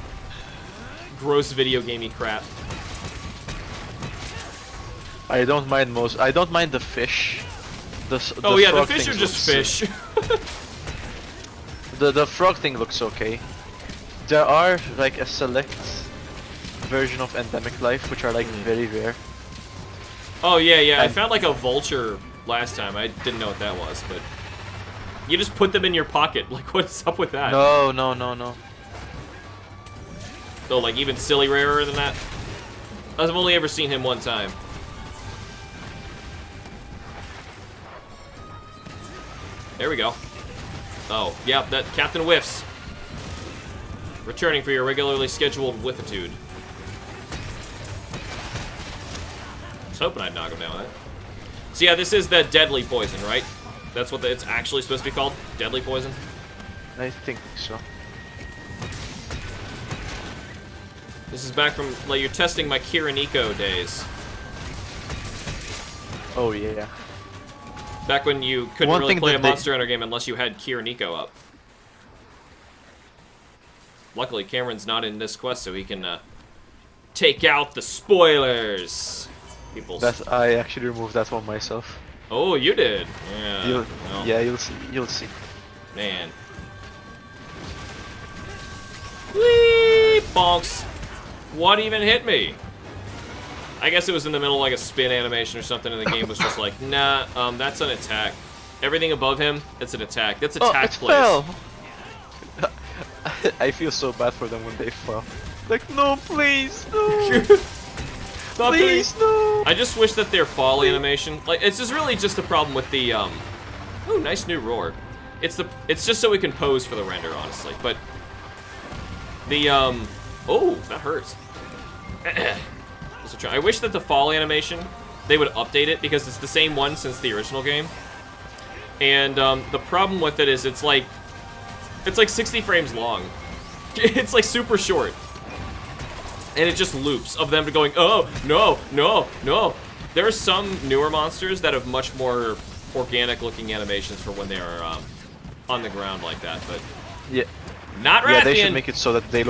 Gross video gamey crap. I don't mind the fish. Oh yeah, the frog fish are thing just looks- fish. The frog thing looks okay. There are like a select version of endemic life which are like very rare. Oh yeah, I And- found like a vulture last time. I didn't know what that was, but you just put them in your pocket. Like, what's up with that? No. Oh, like even silly rarer than that? I've only ever seen him one time. There we go. Oh, yeah, that Captain Whiffs. Returning for your regularly scheduled whiffitude. I was hoping I'd knock him down with that. So yeah, this is the deadly poison, right? That's what it's actually supposed to be called? Deadly poison? I think so. This is back from, like, you're testing my Kiriniko days. Oh yeah. Back when you couldn't One really thing play a that they- Monster Hunter game unless you had Kiriniko up. Luckily, Cameron's not in this quest, so he can take out the spoilers. People. I actually removed that one myself. Oh, you did. Yeah. You'll, well, yeah, you'll see. You'll see. Man. Whee! Bonks. What even hit me? I guess it was in the middle of like a spin animation or something, and the game was just like, nah, that's an attack. Everything above him, it's an attack. That's attack it place. fell. I feel so bad for them when they fall. Like, no, please, no. Stop Please, no. I just wish that their fall animation, like, it's just really just a problem with the, oh, nice new roar. It's just so we can pose for the render, honestly, but the, oh, that hurts. I wish that the fall animation, they would update it, because it's the same one since the original game. And, the problem with it is it's like 60 frames long. It's like super short. And it just loops of them going, oh, no, no, no. There are some newer monsters that have much more organic looking animations for when they are on the ground like that, but Yeah. not Rathian. Yeah, they should make it so that they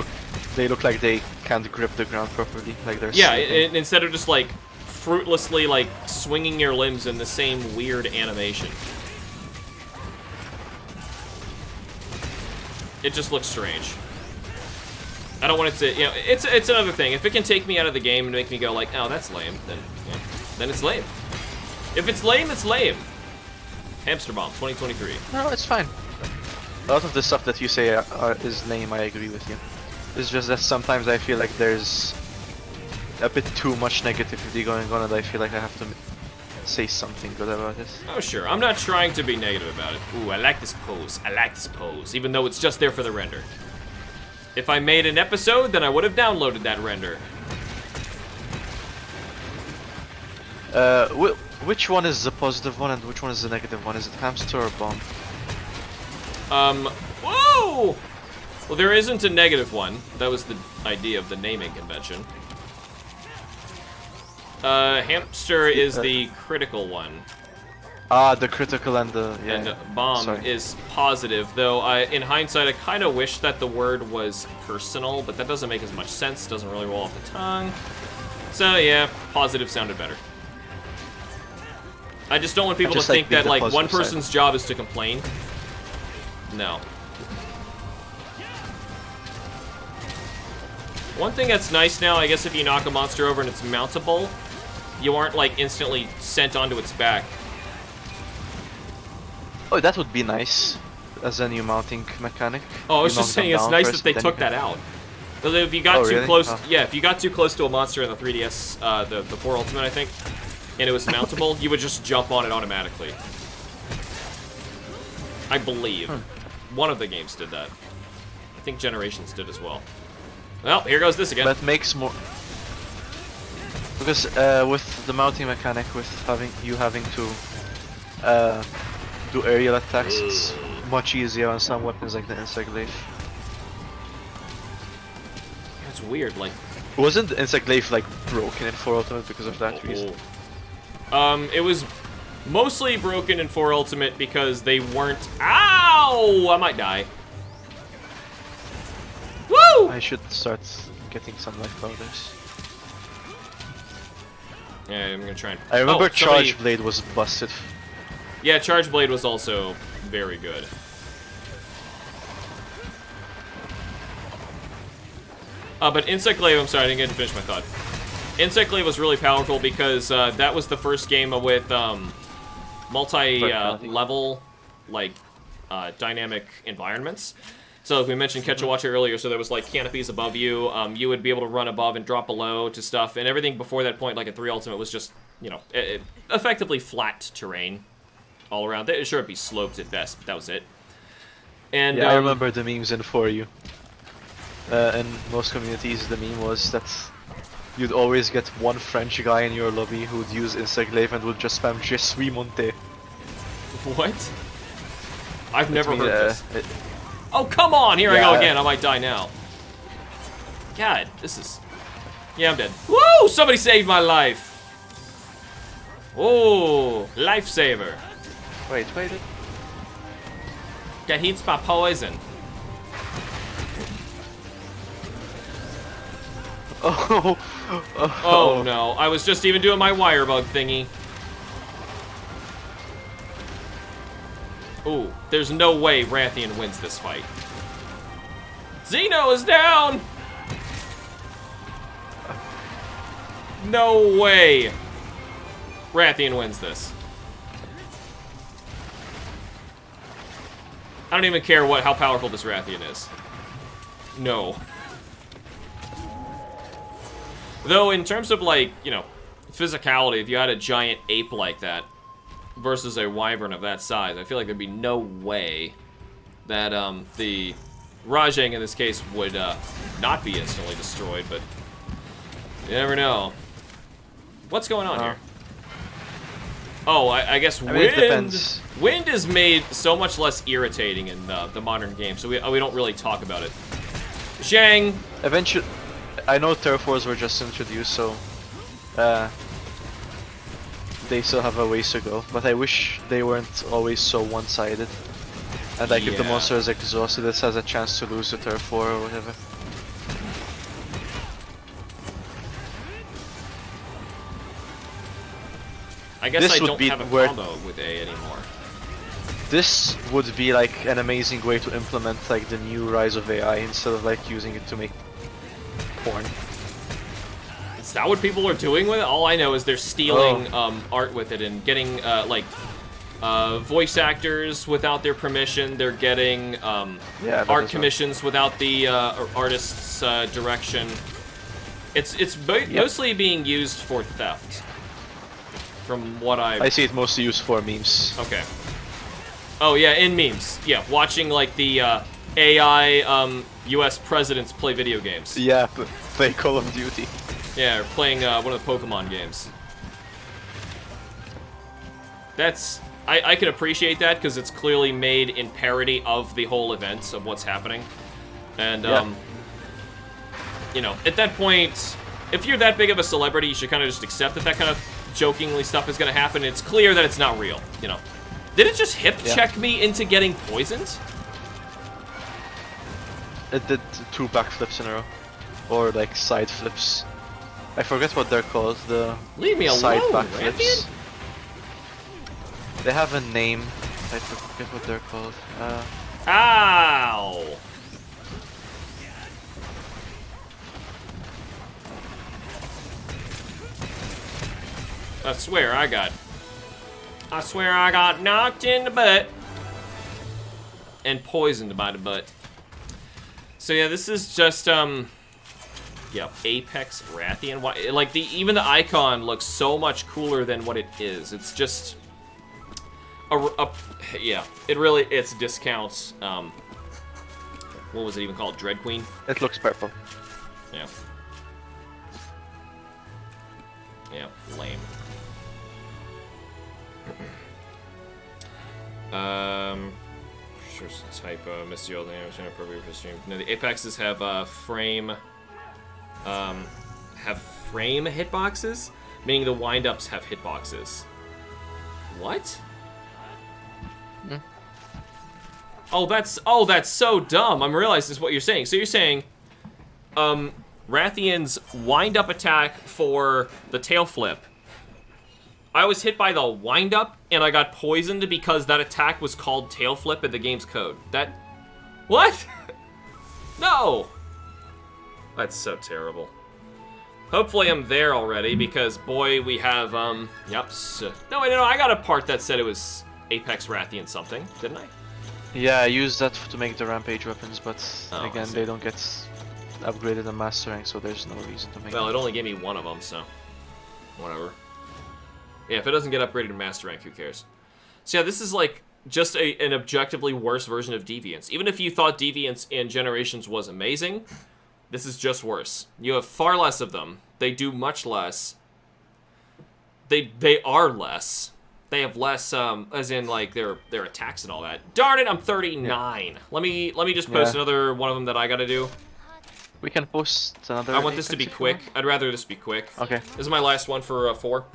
look like they can't grip the ground properly, like they're Yeah, slipping. instead of just like fruitlessly like swinging your limbs in the same weird animation. It just looks strange. I don't want it to, you know, it's another thing. If it can take me out of the game and make me go like, oh, that's lame, then, yeah, then it's lame. If it's lame, it's lame. HamsterBomb 2023. No, it's fine. A lot of the stuff that you say is lame, I agree with you. It's just that sometimes I feel like there's a bit too much negativity going on, and I feel like I have to say something good about it. Oh, sure. I'm not trying to be negative about it. Ooh, I like this pose. I like this pose, even though it's just there for the render. If I made an episode, then I would have downloaded that render. Which one is the positive one and which one is the negative one? Is it hamster or bomb? Whoa! Well, there isn't a negative one. That was the idea of the naming convention. Hamster is the critical one. Ah, the critical and the... yeah. And bomb Sorry. is positive, though in hindsight I kind of wish that the word was personal, but that doesn't make as much sense, doesn't really roll off the tongue. So yeah, positive sounded better. I just don't want people to just like think that the like one positive side. person's job is to complain. No. One thing that's nice now, I guess if you knock a monster over and it's mountable, you aren't like instantly sent onto its back. Oh, that would be nice as a new mounting mechanic. Oh, I was You just knock them saying it's down nice first, that they then took you that can- out. Because if you got Oh, too really? close, Oh. yeah, if you got too close to a monster in the 3DS, the 4 Ultimate, I think, and it was mountable, you would just jump on it automatically. I believe. One of the games did that. I think Generations did as well. Well, here goes this again. That makes more... Because with the mounting mechanic, with having to do aerial attacks, it's much easier on some weapons like the insect glaive. That's weird, like... Wasn't the insect glaive like broken in 4 Ultimate because of that reason? It was mostly broken in 4 Ultimate because they weren't... Ow! I might die. Woo! I should start getting some life powders. Yeah, I'm gonna try and... I remember Oh, somebody- Charge Blade was busted. Yeah, Charge Blade was also very good. But Insect Glaive, I'm sorry, I didn't get to finish my thought. Insect Glaive was really powerful because that was the first game with multi-level, like, dynamic environments. So we mentioned Catch a Watcher earlier, so there was like canopies above you. You would be able to run above and drop below to stuff, and everything before that point, like at 3 Ultimate, was just, you know, effectively flat terrain all around. Sure, it'd be sloped at best, but that was it. And Yeah, I remember the memes in For You. In most communities, the meme was that you'd always get one French guy in your lobby who would use Insect Glaive and would just spam Je suis monté. What? I've never mean, heard this. Oh, come on! Here I go again. I might die now. God, this is... Yeah, I'm dead. Woo! Somebody saved my life. Oh, lifesaver. Wait. Get hit by poison. Oh no, I was just even doing my wire bug thingy. Ooh, there's no way Rathian wins this fight. Xeno is down! No way Rathian wins this. I don't even care how powerful this Rathian is. No. Though, in terms of, like, you know, physicality, if you had a giant ape like that versus a wyvern of that size, I feel like there'd be no way that, the Rajang, in this case, would, not be instantly destroyed, but you never know. What's going on here? Oh, I guess wind. It depends. Wind is made so much less irritating in the modern game, so we don't really talk about it. Zhang! Eventually... I know turf wars were just introduced, so they still have a ways to go. But I wish they weren't always so one-sided. And like if the monster is exhausted, this has a chance to lose the turf war or whatever. I guess I don't have a combo with A anymore. This would be like an amazing way to implement like the new rise of AI instead of like using it to make porn. Is that what people are doing with it? All I know is they're stealing art with it and getting voice actors without their permission. They're getting art commissions without the artist's direction. It's mostly being used for theft. From what I see it mostly used for memes. Okay. Oh yeah, in memes. Yeah, watching like the AI U.S. presidents play video games. Yeah, play Call of Duty. Yeah, or playing one of the Pokemon games. That's... I can appreciate that, because it's clearly made in parody of the whole events of what's happening. And, you know, at that point, if you're that big of a celebrity, you should kind of just accept that kind of jokingly stuff is going to happen. It's clear that it's not real, you know. Did it just hip check me into getting poisoned? It did 2 backflips in a row. Or like side flips. I forget what they're called, the Leave me side alone, backflips. Rathian? They have a name. I forget what they're called. Ow! I swear I got knocked in the butt and poisoned by the butt. So yeah, this is just yeah, Apex Rathian. Why, like even the icon looks so much cooler than what it is. It's just yeah, it's discounts. What was it even called? Dread Queen? It looks purple. Yeah. Yeah, lame. Sure, typo. Missed the old name. I'm trying to appropriate for stream. No, the Apexes have frame hitboxes, meaning the wind-ups have hitboxes. What? Oh, that's so dumb. I'm realizing this is what you're saying. So you're saying, Rathian's wind-up attack for the tail flip. I was hit by the wind-up, and I got poisoned because that attack was called tail flip in the game's code. That... What? No! That's so terrible. Hopefully I'm there already, because, boy, we have, yep. No, I got a part that said it was Apex Rathian something, didn't I? Yeah, I used that to make the Rampage weapons, but again, I they don't get upgraded in Master Rank, so there's no reason to make them. Well, it only gave me one of them, so... Whatever. Yeah, if it doesn't get upgraded in Master Rank, who cares? So yeah, this is like just an objectively worse version of Deviants. Even if you thought Deviants in Generations was amazing, this is just worse. You have far less of them. They do much less. They are less. They have less, as in like their attacks and all that. Darn it, I'm 39. Yeah. Let me just post another one of them that I gotta do. We can post another. I want this to be quick. I'd rather this be quick. Okay. This is my last one for 4.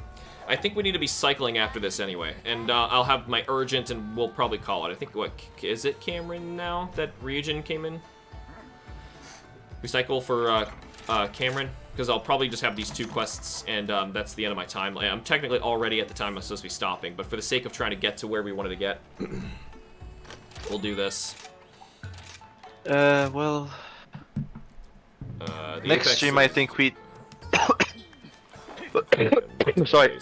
I think we need to be cycling after this anyway, and I'll have my urgent, and we'll probably call it. I think, what, is it Cameron now that Ryujin came in? We cycle for Cameron, because I'll probably just have these 2 quests, and that's the end of my time. I'm technically already at the time I'm supposed to be stopping, but for the sake of trying to get to where we wanted to get, we'll do this. Well... next stream, I think we... Sorry.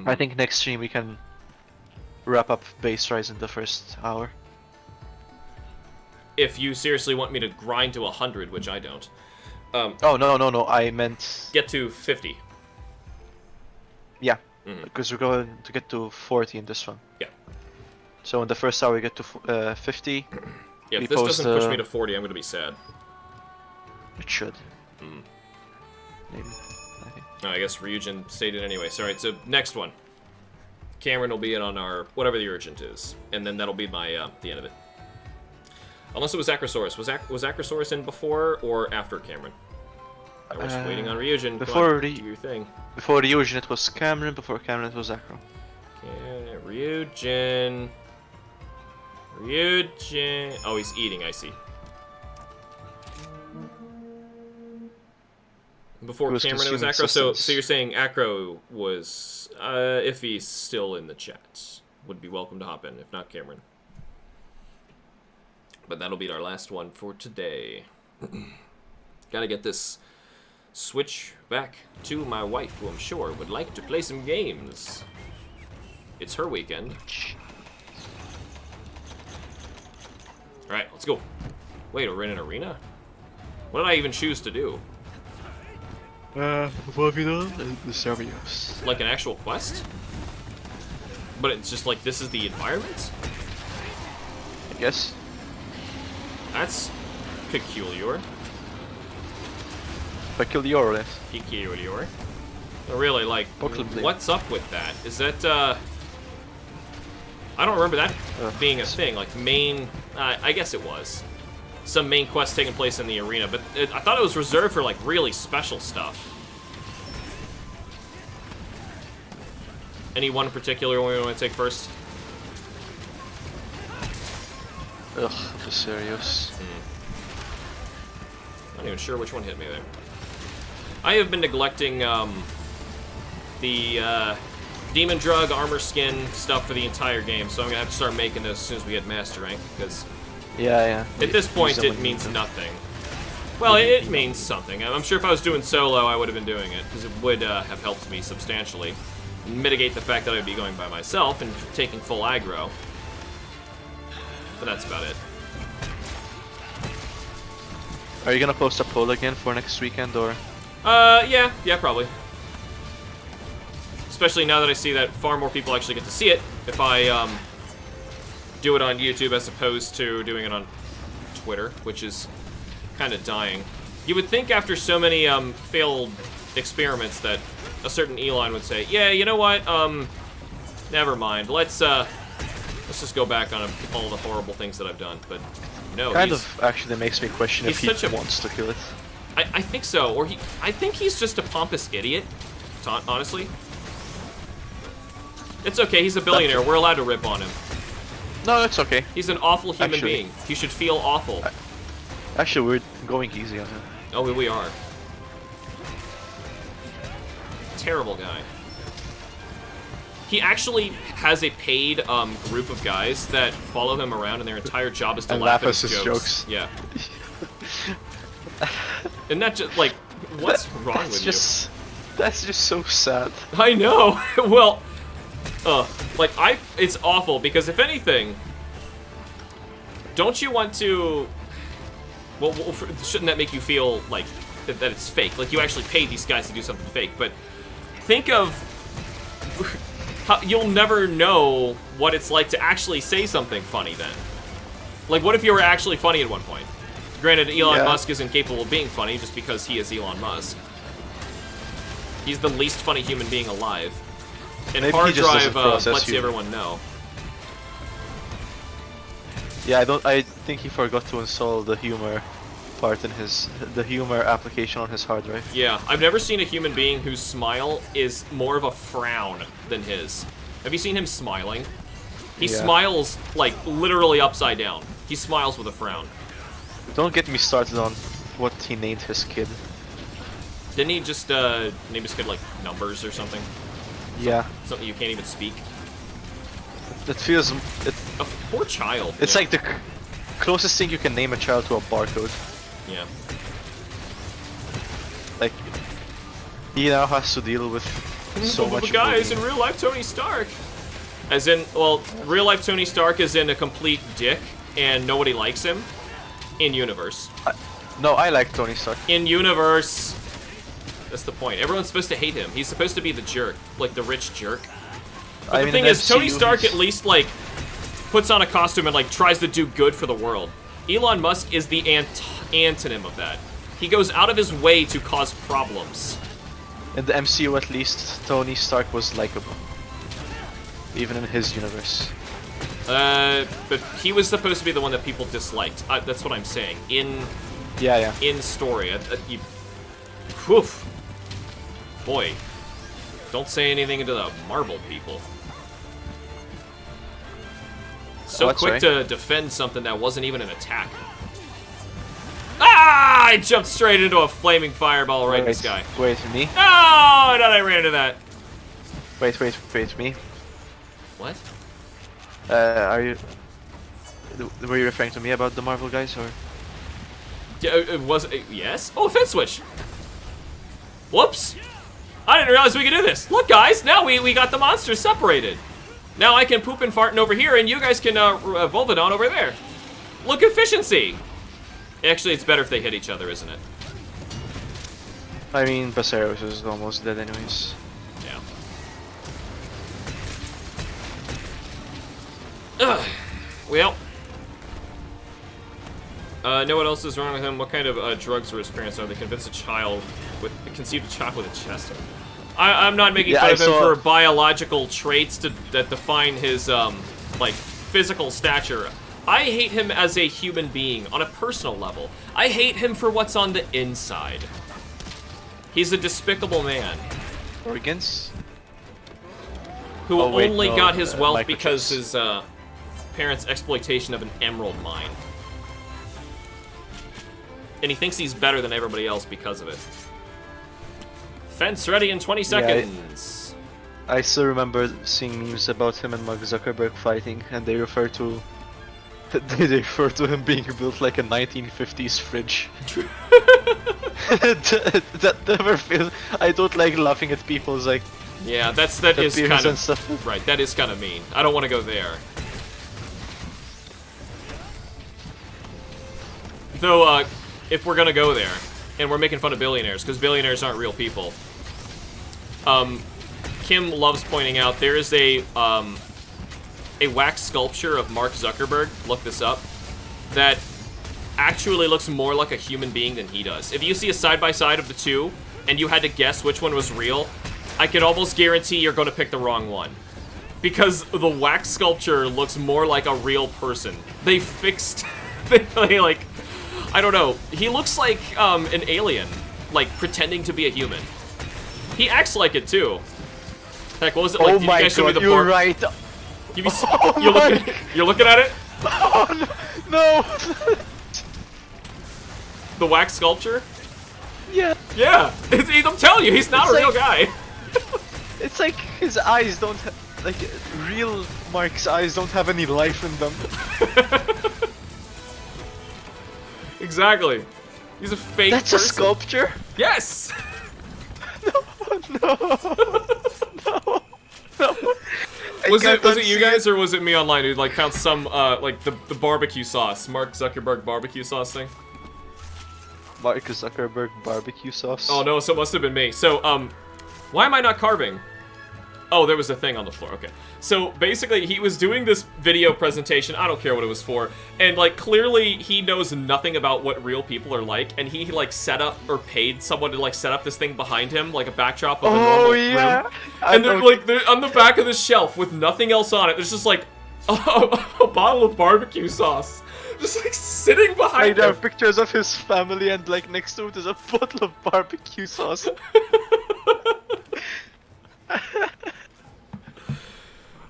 I think next stream we can wrap up Base Rise in the first hour. If you seriously want me to grind to 100, which I don't. Oh, no, I meant... Get to 50. Yeah, because we're going to get to 40 in this one. Yeah. So in the first hour we get to 50. Yeah, if this doesn't push me to 40, I'm going to be sad. It should. Maybe. I guess Ryujin stayed in anyway. So, alright, so next one. Cameron will be in on our, whatever the urgent is. And then that'll be my, the end of it. Unless it was Acrosaurus. Was Acrosaurus in before or after Cameron? I was waiting on Ryujin. Before do your thing. Before Ryujin it was Cameron, before Cameron it was Acro. Okay, Ryujin. Ryujin. Oh, he's eating, I see. Before Cameron, it was Acro. So you're saying Acro was, if he's still in the chat, would be welcome to hop in. If not, Cameron. But that'll be our last one for today. Gotta get this Switch back to my wife, who I'm sure would like to play some games. It's her weekend. Alright, let's go. Wait, we're in an arena? What did I even choose to do? What have you done? The Cerberus. Like an actual quest? But it's just like, this is the environment? I guess. That's peculiar. Peculiar. Peculiar. But really, like, what's up with that? Is that, I don't remember that being a thing. Like, main... I guess it was. Some main quest taking place in the arena, but I thought it was reserved for, like, really special stuff. Any one in particular we want to take first? Ugh, for serious. Not even sure which one hit me there. I have been neglecting the demon drug armor skin stuff for the entire game, so I'm gonna have to start making those as soon as we hit master rank, because yeah. At this point it means nothing. Well, it means something. I'm sure if I was doing solo, I would have been doing it, because it would have helped me substantially mitigate the fact that I'd be going by myself and taking full aggro. But that's about it. Are you gonna post a poll again for next weekend, or? Yeah, probably. Especially now that I see that far more people actually get to see it if I do it on YouTube as opposed to doing it on Twitter, which is kind of dying. You would think after so many failed experiments that a certain Elon would say, yeah, you know what, never mind, let's just go back on all the horrible things that I've done, but no. Kind of actually makes me question if he wants to kill it. I think so, or I think he's just a pompous idiot, honestly. It's okay, he's a billionaire, we're allowed to rip on him. No, it's okay. He's an awful human being. He should feel awful. Actually, we're going easy on him. Oh, we are. Terrible guy. He actually has a paid group of guys that follow him around, and their entire job is to laugh at his jokes. Yeah. And that just, like, what's wrong with you? That's just so sad. I know. Well, like, it's awful, because if anything, don't you want to, well, shouldn't that make you feel like that it's fake? Like, you actually paid these guys to do something fake, but think of how you'll never know what it's like to actually say something funny then. Like, what if you were actually funny at one point? Granted, Elon Musk isn't capable of being funny just because he is Elon Musk. He's the least funny human being alive. And Maybe he hard just doesn't drive process lets humor. everyone know. Yeah, I think he forgot to install the humor part in the humor application on his hard drive. Yeah, I've never seen a human being whose smile is more of a frown than his. Have you seen him smiling? He Yeah. smiles, like, literally upside down. He smiles with a frown. Don't get me started on what he named his kid. Didn't he just name his kid, like, Numbers or something? Yeah, Something you can't even speak? it feels A poor child. it's yeah. like the closest thing you can name a child to a barcode. Yeah. Like he now has to deal with so much Guys, in bullying. real life, Tony Stark. As in, well, real life Tony Stark is in a complete dick, and nobody likes him. In universe. No, I like Tony Stark. In universe. That's the point. Everyone's supposed to hate him. He's supposed to be the jerk, like the rich jerk. But the thing in is, Tony MCU, Stark he's- at least, like, puts on a costume and, like, tries to do good for the world. Elon Musk is the antonym of that. He goes out of his way to cause problems. In the MCU at least, Tony Stark was likable. Even in his universe. But he was supposed to be the one that people disliked. That's what I'm saying. Yeah. In story. Whew. Boy. Don't say anything to the Marvel people. So That's quick right. to defend something that wasn't even an attack. Ah! I jumped straight into a flaming fireball right in the sky. Wait, me? No! I thought I ran into that. Wait, me? What? Are you... Were you referring to me about the Marvel guys, or...? Yeah, it was... yes? Oh, fence switch! Whoops! I didn't realize we could do this. Look, guys, now we got the monsters separated. Now I can poop and farting over here, and you guys can Volvidon over there. Look, efficiency! Actually, it's better if they hit each other, isn't it? I mean, Baseros is almost dead anyways. Yeah. Ugh. Well. Know what else is wrong with him? What kind of drugs were his parents on? They convinced conceived a child with a chest. I'm not making fun of him for biological traits that define his like physical stature. I hate him as a human being on a personal level. I hate him for what's on the inside. He's a despicable man Organs? who Oh, wait, only no, got his wealth microchips. because his parents' exploitation of an emerald mine. And he thinks he's better than everybody else because of it. Fence ready in 20 seconds. I still remember seeing memes about him and Mark Zuckerberg fighting, and they refer to him being built like a 1950s fridge. that never feels. I don't like laughing at people's like. Yeah, that is appearance kind and of stuff. right. That is kind of mean. I don't want to go there. Though, if we're gonna go there, and we're making fun of billionaires, because billionaires aren't real people. Kim loves pointing out there is a wax sculpture of Mark Zuckerberg. Look this up. That actually looks more like a human being than he does. If you see a side-by-side of the two, and you had to guess which one was real, I can almost guarantee you're going to pick the wrong one. Because the wax sculpture looks more like a real person. They fixed... they like... I don't know. He looks like an alien, like pretending to be a human. He acts like it too. Heck, what was it like? Oh Did my you guys show me god, the you're bar- right. You're looking at it? Oh no! The wax sculpture? Yeah, Yeah, I'm telling you, he's not It's a real like- guy. it's like his eyes don't like real Mark's eyes don't have any life in them. Exactly. He's a fake That's person. a sculpture? Yes! No. Was it you guys or was it me online who like found some like the barbecue sauce, Mark Zuckerberg barbecue sauce thing? Mark Zuckerberg barbecue sauce? Oh no, so it must have been me. So why am I not carving? Oh, there was a thing on the floor. Okay. So basically, he was doing this video presentation. I don't care what it was for. And like, clearly he knows nothing about what real people are like. And he like set up or paid someone to like set up this thing behind him, like a backdrop of a normal room. And they're on the back of the shelf with nothing else on it. There's just like a bottle of barbecue sauce. Just like sitting behind There are him. pictures of his family, and like next to it is a bottle of barbecue sauce.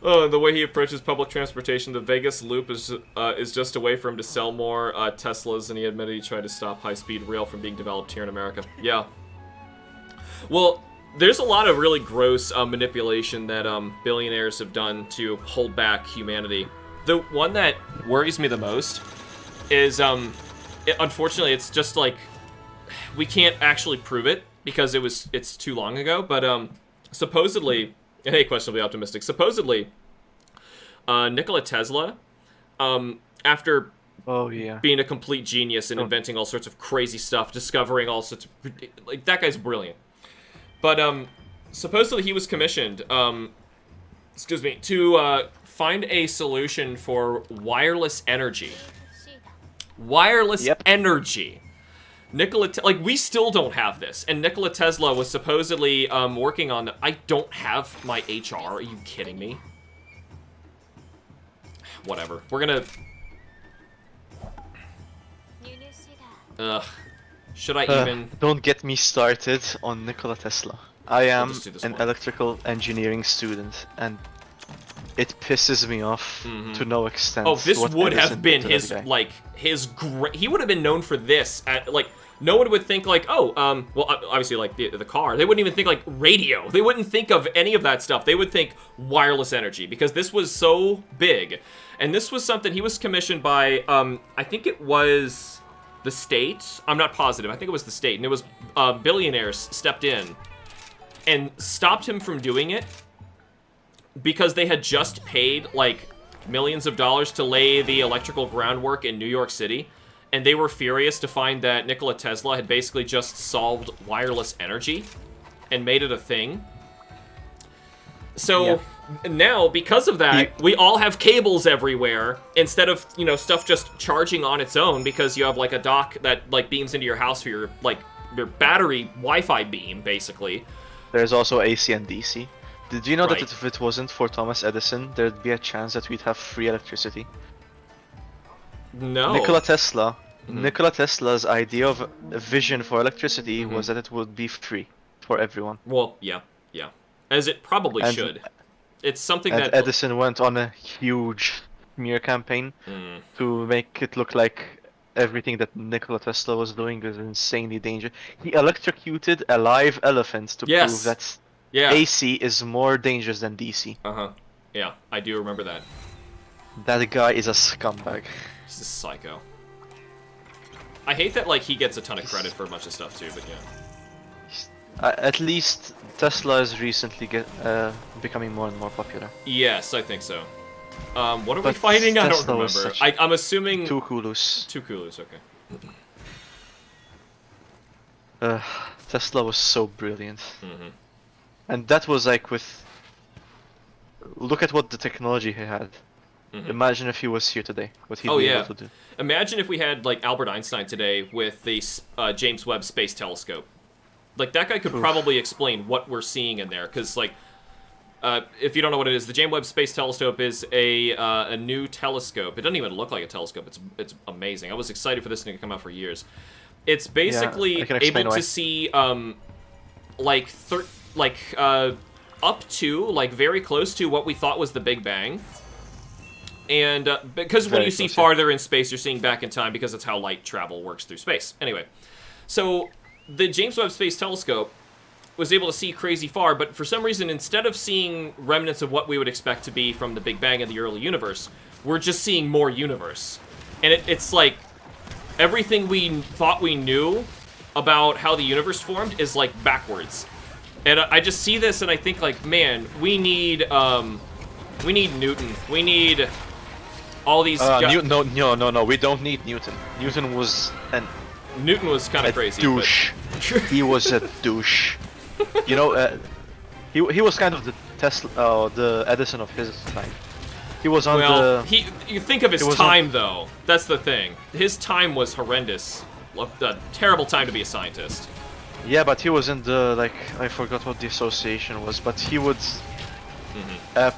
Oh, and the way he approaches public transportation, the Vegas Loop is just a way for him to sell more Teslas, and he admitted he tried to stop high-speed rail from being developed here in America. Yeah. Well, there's a lot of really gross manipulation that billionaires have done to hold back humanity. The one that worries me the most is, unfortunately, it's just like, we can't actually prove it because it's too long ago, but supposedly, and hey, questionably optimistic, supposedly, Nikola Tesla, after being a complete genius and inventing all sorts of crazy stuff, discovering all sorts of, like, that guy's brilliant. But supposedly he was commissioned, to find a solution for wireless energy. Wireless energy. Like, we still don't have this, and Nikola Tesla was supposedly working on. I don't have my HR. Are you kidding me? Whatever. We're gonna. Ugh. Should I even? Don't get me started on Nikola Tesla. I am just do this an one. electrical engineering student, and it pisses me off to no extent. Oh, this what would Edison have been did to that his, guy. like, his great. He would have been known for this. Like, no one would think, like, oh, well, obviously, like, the car. They wouldn't even think, like, radio. They wouldn't think of any of that stuff. They would think wireless energy, because this was so big. And this was something he was commissioned by, I think it was the state. I'm not positive. I think it was the state. And it was billionaires stepped in and stopped him from doing it because they had just paid, like, millions of dollars to lay the electrical groundwork in New York City, and they were furious to find that Nikola Tesla had basically just solved wireless energy and made it a thing. So now, because of that, we all have cables everywhere instead of, you know, stuff just charging on its own because you have, like, a dock that, like, beams into your house for your, like, your battery Wi-Fi beam, basically. There's also AC and DC. Did you know Right. that if it wasn't for Thomas Edison, there'd be a chance that we'd have free electricity? No. Nikola Tesla's idea of a vision for electricity was that it would be free for everyone. Well, yeah. As it probably And- should. It's something And that... Edison went on a huge smear campaign to make it look like everything that Nikola Tesla was doing was insanely dangerous. He electrocuted a live elephant to prove that AC is more dangerous than DC. Yeah, I do remember that. That guy is a scumbag. He's a psycho. I hate that, like, he gets a ton of credit for a bunch of stuff, too, but yeah. At least Tesla is recently becoming more and more popular. Yes, I think so. What are we But fighting? I don't Tesla was remember. such I'm assuming... Two Kulus. Two Kulus, okay. Tesla was so brilliant. And that was like with... Look at what the technology he had. Imagine if he was here today, what he'd be able to do. Imagine if we had, like, Albert Einstein today with the James Webb Space Telescope. Like, that guy could probably explain what we're seeing in there, because, like, if you don't know what it is, the James Webb Space Telescope is a new telescope. It doesn't even look like a telescope. It's amazing. I was excited for this thing to come out for years. It's basically able to see, up to, like, very close to what we thought was the Big Bang. And because when you see farther in space, you're seeing back in time, because that's how light travel works through space. Anyway, so the James Webb Space Telescope was able to see crazy far, but for some reason, instead of seeing remnants of what we would expect to be from the Big Bang and the early universe, we're just seeing more universe. And it's like, everything we thought we knew about how the universe formed is, like, backwards. And I just see this and I think, like, man, we need Newton. We need all these guys. No, we don't need Newton. Newton was kind of crazy. Douche. He was a douche. You know, he was kind of the the Edison of his time. He was on Well, the. you think of his It was time though. That's the thing. His time was horrendous. A terrible time to be a scientist. Yeah, but he was in the like I forgot what the association was, but he would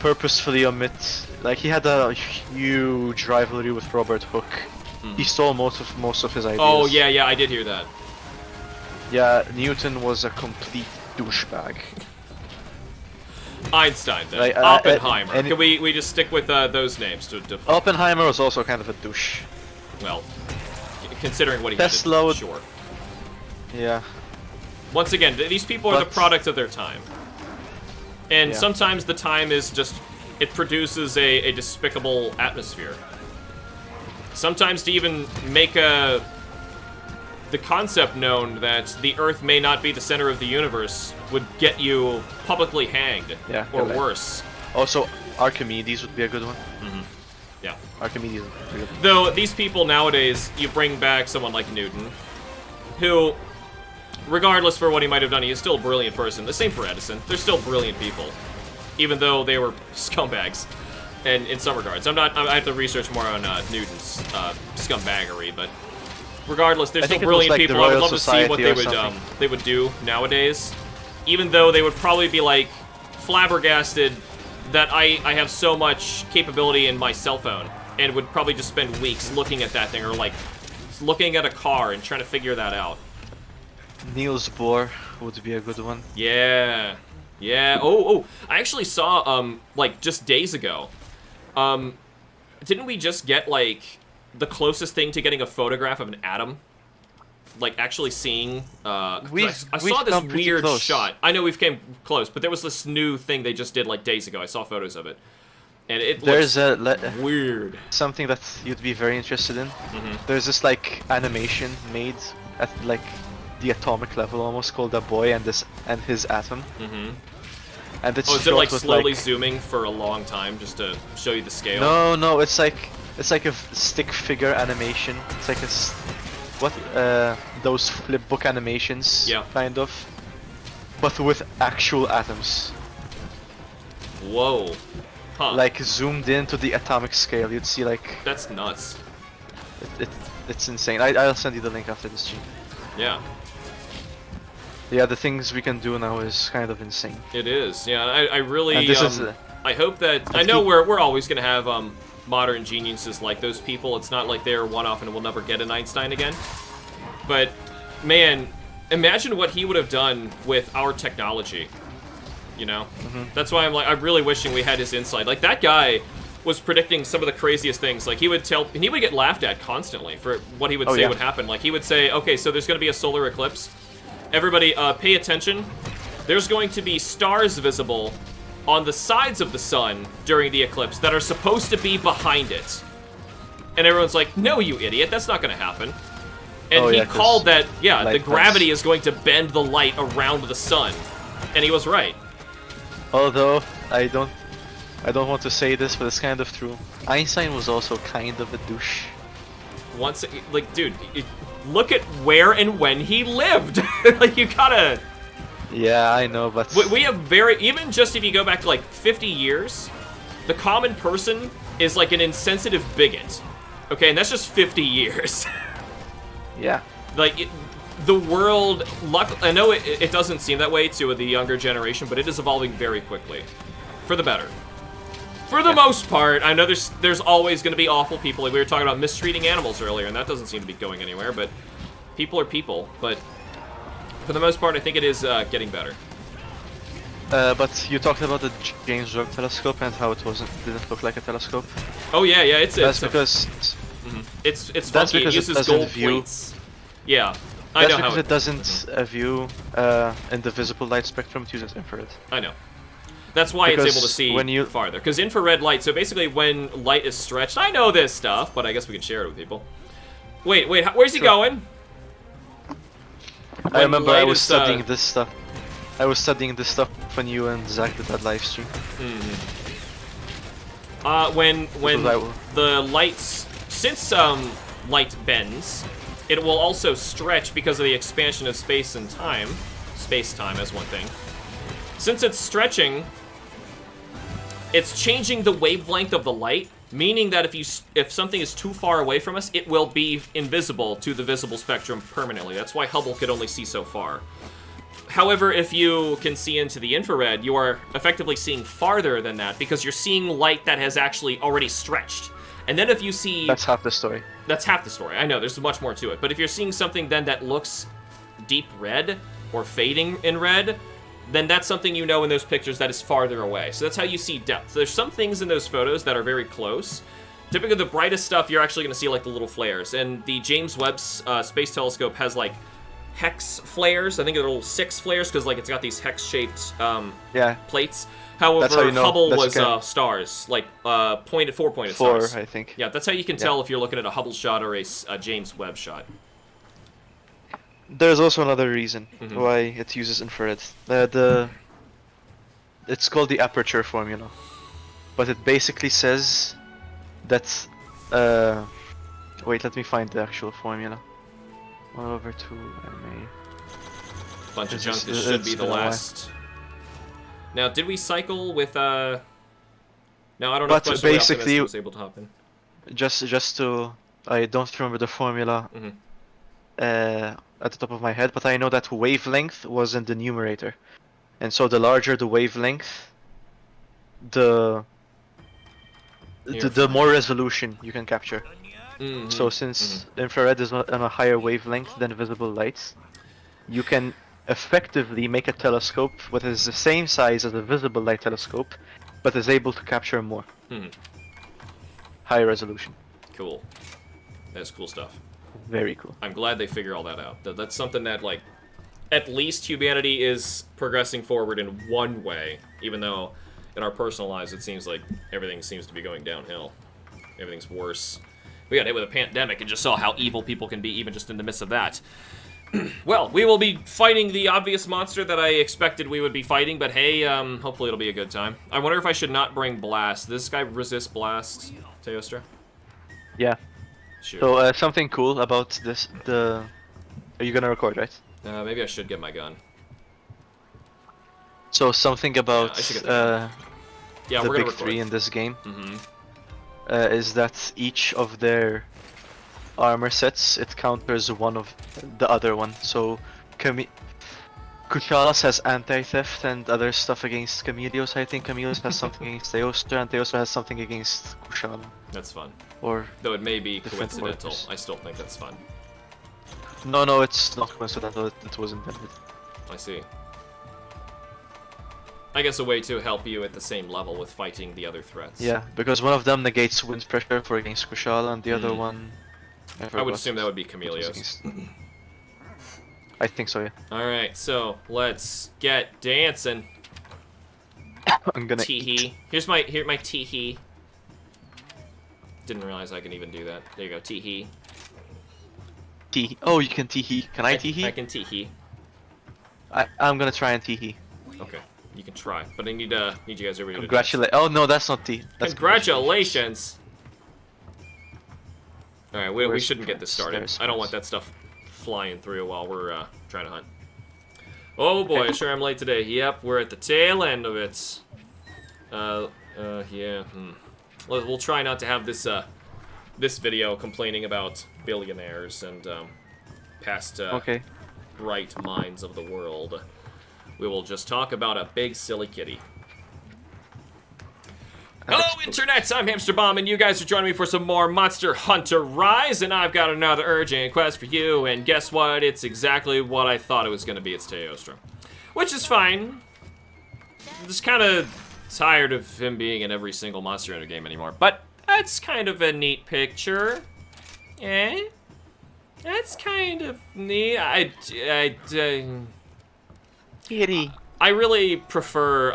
purposefully omit. Like he had a huge rivalry with Robert Hooke. He stole most of his ideas. Oh yeah, I did hear that. Yeah, Newton was a complete douchebag. Einstein then. Like, Oppenheimer. and Can we just stick with those names to Oppenheimer was also kind of a douche. well, considering what he Tesla did, would- sure. Yeah. Once again, these people are the But- product of their time. And Yeah. sometimes the time is just, it produces a despicable atmosphere. Sometimes to even make the concept known that the Earth may not be the center of the universe would get you publicly hanged, Yeah, or you're right. worse. Also, Archimedes would be a good one. Yeah. Archimedes would be a good one. Though these people nowadays, you bring back someone like Newton, who, regardless for what he might have done, he is still a brilliant person. The same for Edison. They're still brilliant people, even though they were scumbags. And in some regards, I have to research more on Newton's scumbaggery, but regardless, they're I still think it was brilliant like the people. I would Royal love to see what Society they or would something. they would do nowadays, even though they would probably be like flabbergasted that I have so much capability in my cell phone, and would probably just spend weeks looking at that thing, or like looking at a car and trying to figure that out. Niels Bohr would be a good one. Yeah. Yeah. Oh, I actually saw, like, just days ago, didn't we just get, like, the closest thing to getting a photograph of an atom? Like, actually seeing, I We've saw this come pretty weird close. shot. I know we've came close, but there was this new thing they just did, like, days ago. I saw photos of it. And it There's looks weird. something that you'd be very interested in. There's this like animation made at like the atomic level, almost, called A Boy and His Atom. And it's Oh, is it, shot like, with, slowly like, zooming for a long time just to show you the scale? No, it's like a stick figure animation. It's like those flip book animations, Yeah. kind of, but with actual atoms. Whoa. Huh. Like zoomed into the atomic scale, you'd see like That's nuts. it's insane. I'll send you the link after this stream. Yeah. Yeah, the things we can do now is kind of insane. It is, yeah. I really, And this is, I hope that, I know we're always gonna have modern geniuses like those people. It's not like they're one-off and we'll never get an Einstein again. But man, imagine what he would have done with our technology. You know, that's why I'm really wishing we had his insight. Like that guy was predicting some of the craziest things. Like he would get laughed at constantly for what he would say would happen. Like he would say, okay, so there's gonna be a solar eclipse. Everybody, pay attention. There's going to be stars visible on the sides of the sun during the eclipse that are supposed to be behind it. And everyone's like, no, you idiot, that's not going to happen. And he called that, the gravity is going to bend the light around the sun. And he was right. although I don't want to say this, but it's kind of true. Einstein was also kind of a douche. Once, like, dude, look at where and when he lived. Like, you gotta... Yeah, I know, but We have even just if you go back to like 50 years, the common person is like an insensitive bigot. Okay, and that's just 50 years. yeah. Like, the world, I know it doesn't seem that way to the younger generation, but it is evolving very quickly. For the better. For the most part, I know there's always going to be awful people. Like we were talking about mistreating animals earlier, and that doesn't seem to be going anywhere, but people are people. But for the most part, I think it is getting better. But you talked about the James Webb telescope and how it didn't look like a telescope. Oh yeah, it's That's because it's that's funky. It because it uses doesn't gold view- plates. Yeah, I know that's how because it doesn't view in the visible light spectrum. It uses infrared. I know. That's why it's Because able to see when you- farther. Because infrared light, so basically when light is stretched, I know this stuff, but I guess we can share it with people. Wait, where's he going? I remember I light was is, studying this stuff. I was studying this stuff when you and Zach did that live stream. When Because the lights, since light bends, it will also stretch because of the expansion of space and time. Space-time is one thing. Since it's stretching, it's changing the wavelength of the light, meaning that if something is too far away from us, it will be invisible to the visible spectrum permanently. That's why Hubble could only see so far. However, if you can see into the infrared, you are effectively seeing farther than that because you're seeing light that has actually already stretched. And then if you see... That's half the story. That's half the story. I know, there's much more to it. But if you're seeing something then that looks deep red or fading in red, then that's something you know in those pictures that is farther away. So that's how you see depth. There's some things in those photos that are very close. Typically, the brightest stuff, you're actually going to see, like, the little flares. And the James Webb Space Telescope has, like, hex flares. I think they're little 6 flares, because, like, it's got these hex-shaped plates. However, Hubble was stars, like, four-pointed stars. 4, I think. Yeah, that's how you can tell if you're looking at a Hubble shot or a James Webb shot. There's also another reason why it uses infrared. It's called the aperture formula, but it basically says that. Wait, let me find the actual formula. 1/2 MA. Bunch of junk. This should be the last. Now, did we cycle with No, I don't know. But if basically, was able to hop in. Just to, I don't remember the formula. At the top of my head, but I know that wavelength was in the numerator, and so the larger the wavelength, the more resolution you can capture. So since infrared is on a higher wavelength than visible light, you can effectively make a telescope that is the same size as a visible light telescope, but is able to capture more. Higher resolution. Cool. That's cool stuff. Very cool. I'm glad they figure all that out. That's something that, like, at least humanity is progressing forward in one way, even though in our personal lives it seems like everything seems to be going downhill. Everything's worse. We got hit with a pandemic and just saw how evil people can be even just in the midst of that. Well, we will be fighting the obvious monster that I expected we would be fighting, but hey, hopefully it'll be a good time. I wonder if I should not bring Blast. Does this guy resist Blast, Teostra? Yeah. Sure. So something cool about this, are you gonna record, right? Maybe I should get my gun. So something about the big 3 in this game is that each of their armor sets, it counters one of the other one. So Kushalas has anti-theft and other stuff against Chameleos. I think Chameleos has something against Teostra, and Teostra has something against Kushala. That's fun. Or though it may be coincidental, workers. I still think that's fun. No, it's not coincidental. It was intended. I see. I guess a way to help you at the same level with fighting the other threats. Yeah, because one of them negates wind pressure for against Kushala, and the other one... I would assume that would be Chameleos. I think so, yeah. Alright, so let's get dancing. I'm gonna Teehee. Here's my teehee. Didn't realize I can even do that. There you go, teehee. Teehee. Oh, you can teehee. Can I teehee? I can teehee. I'm gonna try and teehee. Okay, you can try, but I need you guys over here to Congratulate. Oh no, that's not tee. That's congratulations. All right, we shouldn't get this started. I don't want that stuff flying through while we're trying to hunt. Oh boy, sure I'm late today. Yep, we're at the tail end of it. Yeah. We'll try not to have this this video complaining about billionaires and past bright minds of the world. We will just talk about a big silly kitty. Hello, internets! I'm HamsterBomb, and you guys are joining me for some more Monster Hunter Rise, and I've got another urgent quest for you, and guess what? It's exactly what I thought it was going to be. It's Teostra. Which is fine. I'm just kind of tired of him being in every single Monster Hunter game anymore, but that's kind of a neat picture. Eh? That's kind of neat. Kitty. I really prefer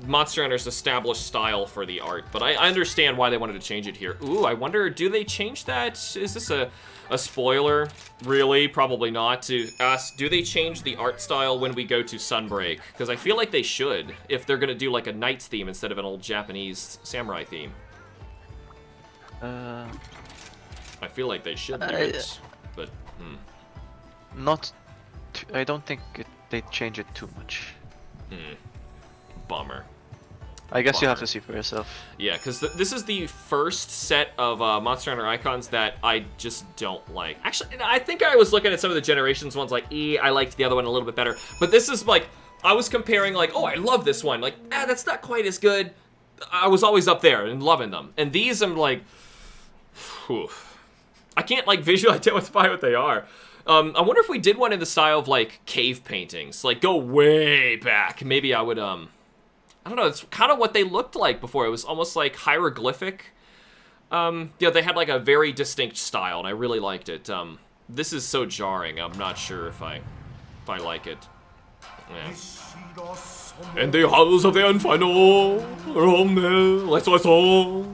Monster Hunter's established style for the art, but I understand why they wanted to change it here. Ooh, I wonder, do they change that? Is this a spoiler? Really? Probably not. To ask, do they change the art style when we go to Sunbreak? Because I feel like they should, if they're going to do like a knight's theme instead of an old Japanese samurai theme. I feel like they should do it, but Not... I don't think they change it too much. Bummer. I guess you have Bummer. to see for yourself. Yeah, because this is the first set of Monster Hunter icons that I just don't like. Actually, I think I was looking at some of the Generations ones, like, I liked the other one a little bit better. But this is, like, I was comparing, like, oh, I love this one. Like, that's not quite as good. I was always up there and loving them. And these, I'm like, whew. I can't, like, visually identify what they are. I wonder if we did one in the style of, like, cave paintings. Like, go way back. Maybe I would, I don't know, it's kind of what they looked like before. It was almost like hieroglyphic. They had like a very distinct style, and I really liked it. This is so jarring, I'm not sure if I like it. Yeah. And the halls of the inferno, let's Oh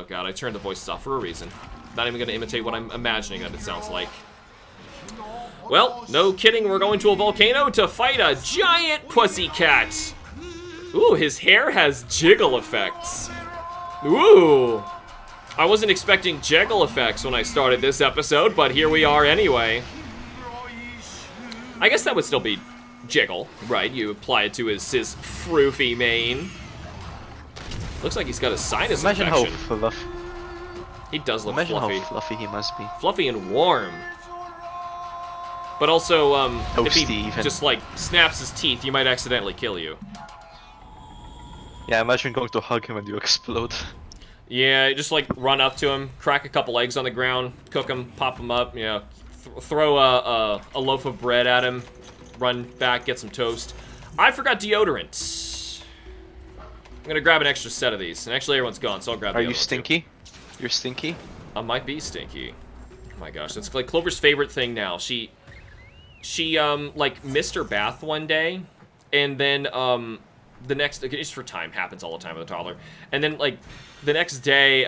god, I turned the voices off for a reason. Not even gonna imitate what I'm imagining that it sounds like. Well, no kidding, we're going to a volcano to fight a giant pussycat. Ooh, his hair has jiggle effects. Ooh. I wasn't expecting jiggle effects when I started this episode, but here we are anyway. I guess that would still be jiggle, right? You apply it to his froofy mane. Looks like he's got a sinus Imagine infection. how fluffy. He does look Imagine fluffy. how fluffy he must be. Fluffy and warm. But also, if he Toasty even. just, like, snaps his teeth, he might accidentally kill you. Yeah, imagine going to hug him and you explode. Yeah, just like run up to him, crack a couple eggs on the ground, cook them, pop them up, you know, throw a loaf of bread at him, run back, get some toast. I forgot deodorant. I'm gonna grab an extra set of these, and actually everyone's gone, so I'll grab the Are other you one, too. stinky? You're stinky? I might be stinky. Oh my gosh, that's like Clover's favorite thing now. She like missed her bath one day, and then the next, it's for time, happens all the time with a toddler. And then, like, the next day,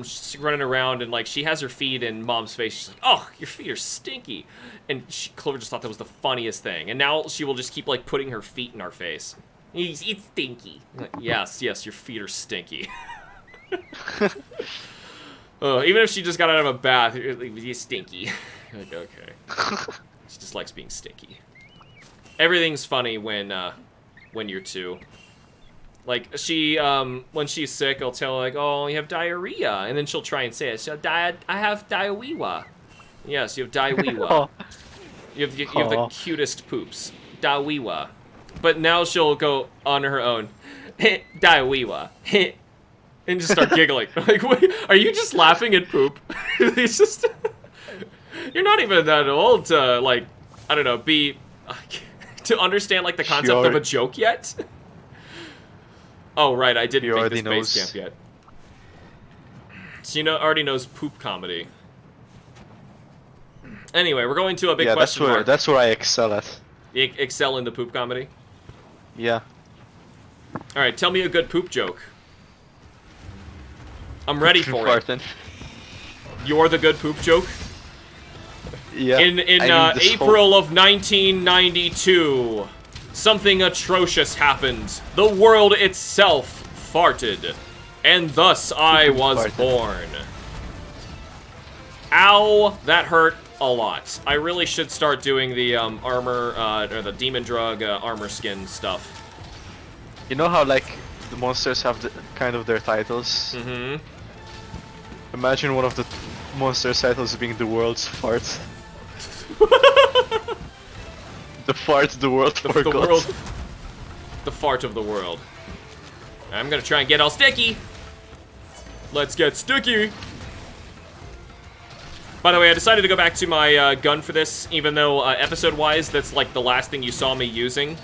she's running around and, like, she has her feet in Mom's face. She's like, oh, your feet are stinky. And Clover just thought that was the funniest thing. And now she will just keep, like, putting her feet in our face. It's stinky. Like, yes, your feet are stinky. Even if she just got out of a bath, it's stinky. Like, okay. She just likes being stinky. Everything's funny when you're two. Like, she, when she's sick, I'll tell her, like, oh, you have diarrhea. And then she'll try and say it. She'll, I have diarrhea. Yes, you have diarrhea. Oh. You have the cutest poops. Diarrhea. But now she'll go on her own. Diarrhea. And just start giggling. Like, wait, are you just laughing at poop? It's just... You're not even that old to, like, I don't know, to understand, like, the concept of a joke yet? Oh, right, I didn't make this base camp yet. So already knows poop comedy. Anyway, we're going to a big question mark. That's where I excel at. You excel in the poop comedy? Yeah. Alright, tell me a good poop joke. I'm ready for it. You're the good poop joke? Yeah. In April of 1992, something atrocious happened. The world itself farted, and thus I was born. Ow, that hurt a lot. I really should start doing the armor, or the demon drug armor skin stuff. You know how, like, the monsters have kind of their titles? Mm-hmm. Imagine one of the monsters' titles being the world's fart. The fart the world forgot. The fart of the world. I'm gonna try and get all sticky. Let's get sticky. By the way, I decided to go back to my gun for this, even though episode-wise, that's like the last thing you saw me using.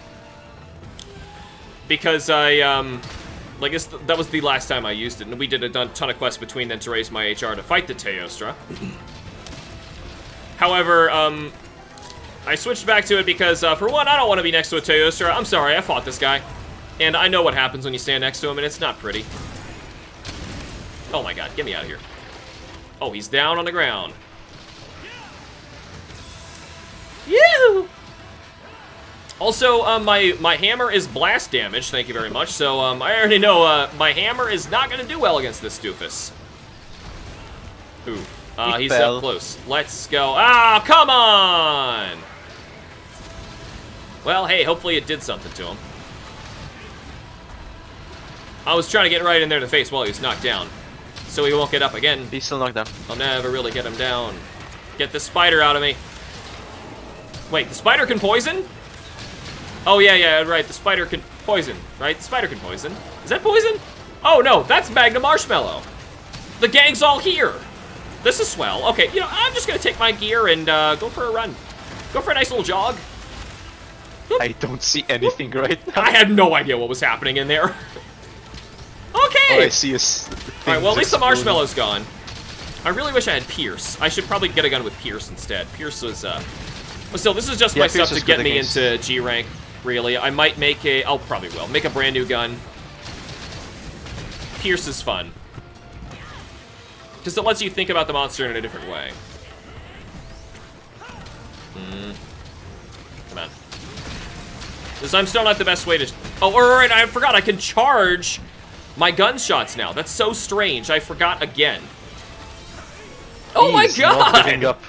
Because that was the last time I used it, and we did a ton of quests between then to raise my HR to fight the Teostra. However, I switched back to it because, for one, I don't want to be next to a Teostra. I'm sorry, I fought this guy. And I know what happens when you stand next to him, and it's not pretty. Oh my god, get me out of here. Oh, he's down on the ground. Yoo! Also, my hammer is blast damage, thank you very much. So, I already know, my hammer is not gonna do well against this doofus. Ooh. He's up close. Let's go. Ah, come on! Well, hey, hopefully it did something to him. I was trying to get right in there in the face while he was knocked down. So he won't get up again. He's still knocked down. I'll never really get him down. Get the spider out of me. Wait, the spider can poison? Oh, yeah, right. The spider can poison, right? The spider can poison. Is that poison? Oh, no, that's Magna Marshmallow. The gang's all here. This is swell. Okay, you know, I'm just going to take my gear and go for a run. Go for a nice little jog. I don't see anything right now. I had no idea what was happening in there. All Okay. I see is... All right, well, at least the exploding. marshmallow's gone. I really wish I had Pierce. I should probably get a gun with Pierce instead. Pierce was, but still, this is just my stuff Pierce to is get good me against- into G rank, really. I might make a, I'll probably will, make a brand new gun. Pierce is fun. Because it lets you think about the monster in a different way. Come on. Because I'm still not the best way to... Oh, alright, I forgot I can charge my gunshots now. That's so strange. I forgot again. Oh my He's not giving god! up.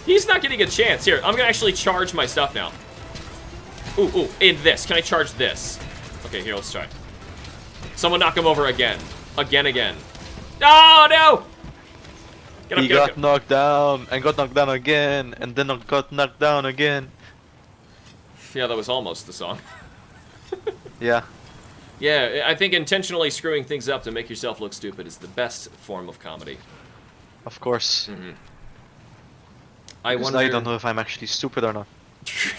He's not getting a chance. Here, I'm gonna actually charge my stuff now. Ooh, in this. Can I charge this? Okay, here, let's try. Someone knock him over again. Again. Oh, no! Get up, He get up, got knocked down, and got knocked down again, and then got knocked down again. Yeah, that was almost the song. Yeah. Yeah, I think intentionally screwing things up to make yourself look stupid is the best form of comedy. Of course. I Because wonder... I don't know if I'm actually stupid or not.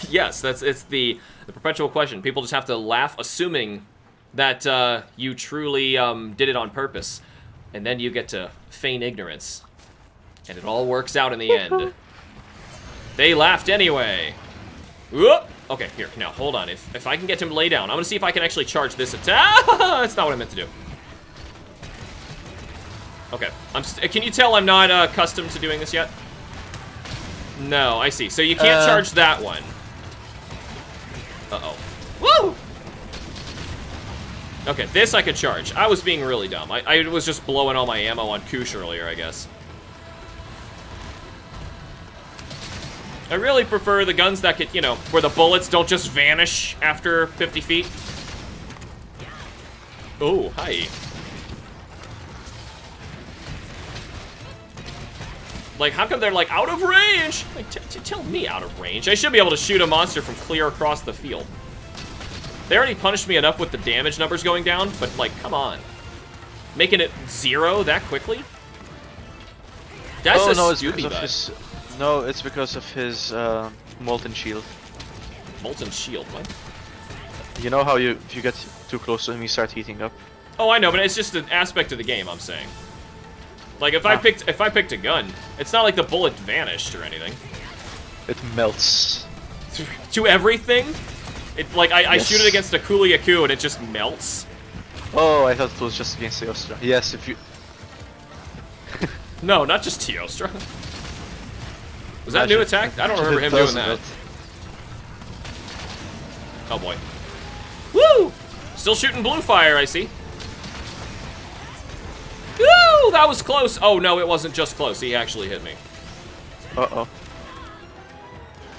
Yes, it's the perpetual question. People just have to laugh, assuming that you truly did it on purpose, and then you get to feign ignorance, and it all works out in the end. They laughed anyway. Whoop! Okay, here, now, hold on. If I can get him to lay down, I'm gonna see if I can actually charge this attack. That's not what I meant to do. Okay, can you tell I'm not accustomed to doing this yet? No, I see. So you can't charge that one. Uh-oh. Woo! Okay, this I could charge. I was being really dumb. I was just blowing all my ammo on Koosh earlier, I guess. I really prefer the guns that could, you know, where the bullets don't just vanish after 50 feet. Oh, hi. Like, how come they're, like, out of range? Like, tell me out of range. I should be able to shoot a monster from clear across the field. They already punished me enough with the damage numbers going down, but, like, come on. Making it 0 that quickly? That's Oh a no, it's Scooby because of Bud. his... No, it's because of his molten shield. Molten shield, what? You know how if you get too close to him, you start heating up. Oh, I know, but it's just an aspect of the game, I'm saying. Like, if I picked a gun, it's not like the bullet vanished or anything. It melts. To everything? It, like, I Yes. shoot it against a Kuliaku and it just melts? Oh, I thought it was just against the Ostra. Yes, if you... No, not just Teostra. Was that a new Imagine- attack? I don't imagine remember it him doing does that. melt. Oh boy. Woo! Still shooting blue fire, I see. Woo! That was close. Oh no, it wasn't just close. He actually hit me. Uh-oh.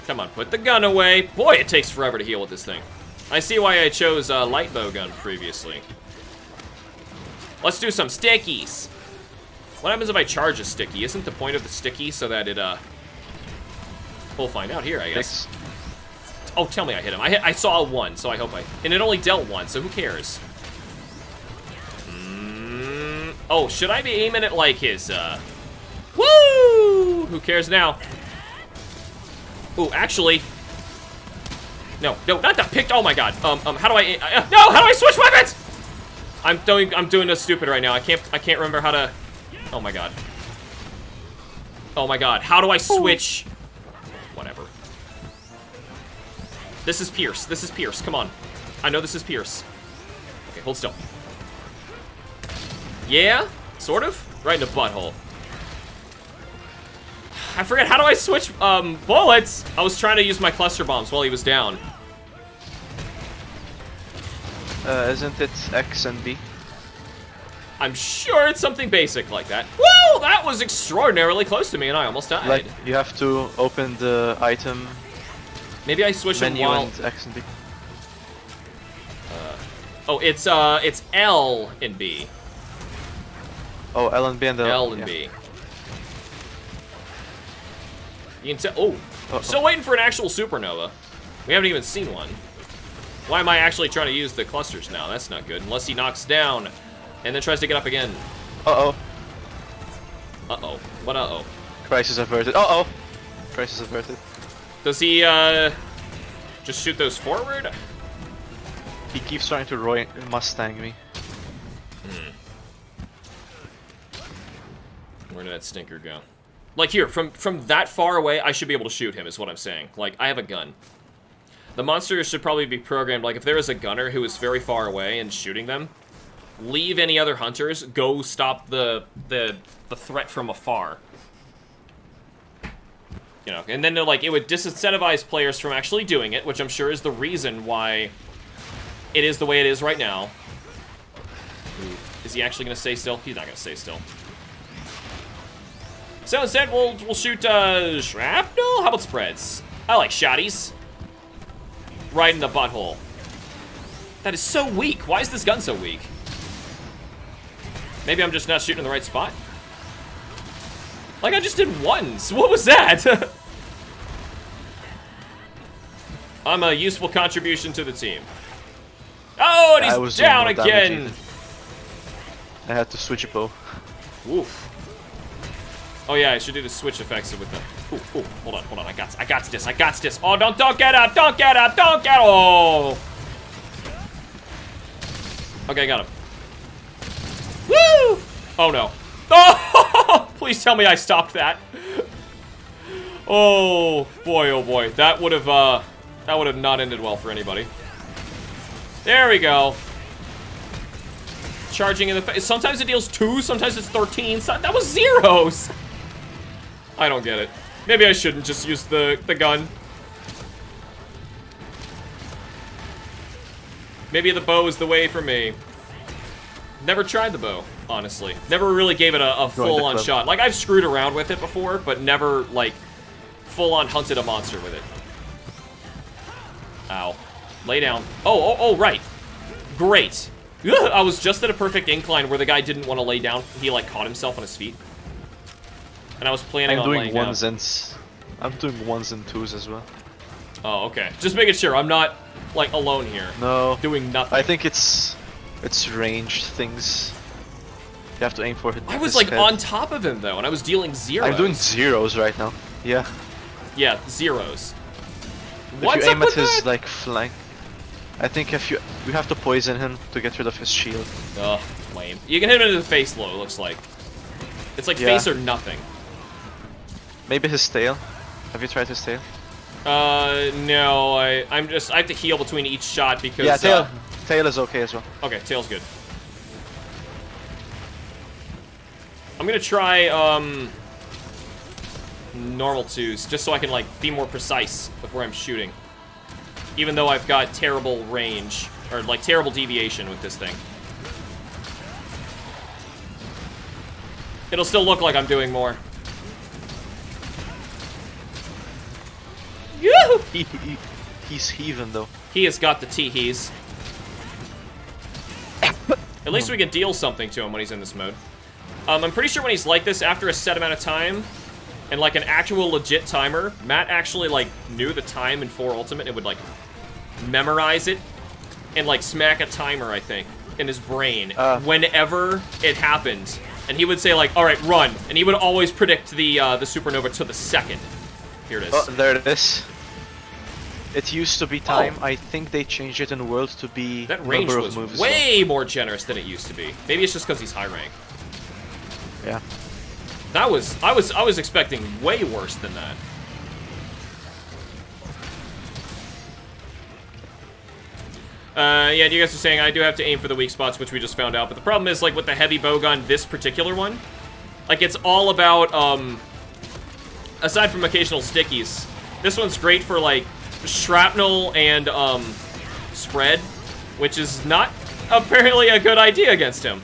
Come on, put the gun away. Boy, it takes forever to heal with this thing. I see why I chose a light bow gun previously. Let's do some stickies. What happens if I charge a sticky? Isn't the point of the sticky so that it, we'll find out here, I guess. Oh, tell me I hit him. I saw a 1, so I hope and it only dealt 1, so who cares? Oh, should I be aiming at, like, his, Woo! Who cares now? Ooh, actually... No, not the picked. Oh my god. How do I... no, how do I switch weapons? I'm doing this stupid right now. I can't remember how to... Oh my god. Oh my god. How do I switch... Whatever. This is Pierce. This is Pierce. Come on. I know this is Pierce. Okay, hold still. Yeah? Sort of? Right in the butthole. I forget, how do I switch bullets? I was trying to use my cluster bombs while he was down. Isn't it X and B? I'm sure it's something basic like that. Woo! That was extraordinarily close to me and I almost died. Like, you have to open the item Maybe I switch them menu while... and X and B. Oh, it's L and B. Oh, L and B and the... L and yeah. B. You can tell. Oh, still waiting for an actual supernova. We haven't even seen one. Why am I actually trying to use the clusters now? That's not good. Unless he knocks down and then tries to get up again. Uh-oh. Uh-oh. What uh-oh? Crisis averted. Uh-oh. Crisis averted. Does he, just shoot those forward? He keeps trying to Roy Mustang me. Where did that stinker go? Like here, from that far away, I should be able to shoot him, is what I'm saying. Like, I have a gun. The monsters should probably be programmed, like, if there is a gunner who is very far away and shooting them, leave any other hunters, go stop the threat from afar. You know, and then, like, it would disincentivize players from actually doing it, which I'm sure is the reason why it is the way it is right now. Ooh. Is he actually going to stay still? He's not going to stay still. So instead, we'll shoot shrapnel? How about spreads? I like shotties. Right in the butthole. That is so weak. Why is this gun so weak? Maybe I'm just not shooting in the right spot? Like, I just did ones. What was that? I'm a useful contribution to the team. Oh, and he's down again. I had to switch a bow. Oof. Oh yeah, I should do the switch effects with the. Ooh, hold on, I got this. Oh, don't get up, don't get up. Oh. Okay, got him. Woo! Oh no. Oh, please tell me I stopped that. Oh boy, that would have not ended well for anybody. There we go. Charging in the face. Sometimes it deals 2, sometimes it's 13. That was zeros. I don't get it. Maybe I shouldn't just use the gun. Maybe the bow is the way for me. Never tried the bow, honestly. Never really gave it a full-on shot. Like, I've screwed around with it before, but never, like, full-on hunted a monster with it. Ow. Lay down. Oh, right. Great. Ugh, I was just at a perfect incline where the guy didn't want to lay down. He, like, caught himself on his feet. And I was planning on laying down. I'm doing ones and twos as well. Oh, okay. Just making sure I'm not, like, alone here. No. Doing nothing. I think it's ranged things. You have to aim for it. I was, like, on top of him, though, and I was dealing zeros. I'm doing zeros right now. Yeah. Yeah, zeros. If you aim at his, like, flank, I think if you have to poison him to get rid of his shield. Ugh, lame. You can hit him in the face, though, it looks like. It's like face or nothing. Maybe his tail. Have you tried his tail? No. I have to heal between each shot because. Yeah, tail is okay as well. Okay, tail's good. I'm gonna try normal 2s just so I can like be more precise with where I'm shooting. Even though I've got terrible range or like terrible deviation with this thing. It'll still look like I'm doing more. Yoo! He's heaving though. He has got the tee-hees. At least we can deal something to him when he's in this mode. I'm pretty sure when he's like this, after a set amount of time, and like an actual legit timer, Matt actually like knew the time in 4 Ultimate and would like memorize it and like smack a timer, I think, in his brain whenever it happened. And he would say like, all right, run. And he would always predict the supernova to the second. Here it is. Oh, there it is. It used to be time. I think they changed it in World to be that range was moves way more generous than it used to be. Maybe it's just because he's high rank. Yeah. That was I was expecting way worse than that. Yeah, you guys are saying I do have to aim for the weak spots, which we just found out. But the problem is, like, with the heavy bowgun, this particular one, like, it's all about, aside from occasional stickies, this one's great for, like, shrapnel and, spread, which is not apparently a good idea against him.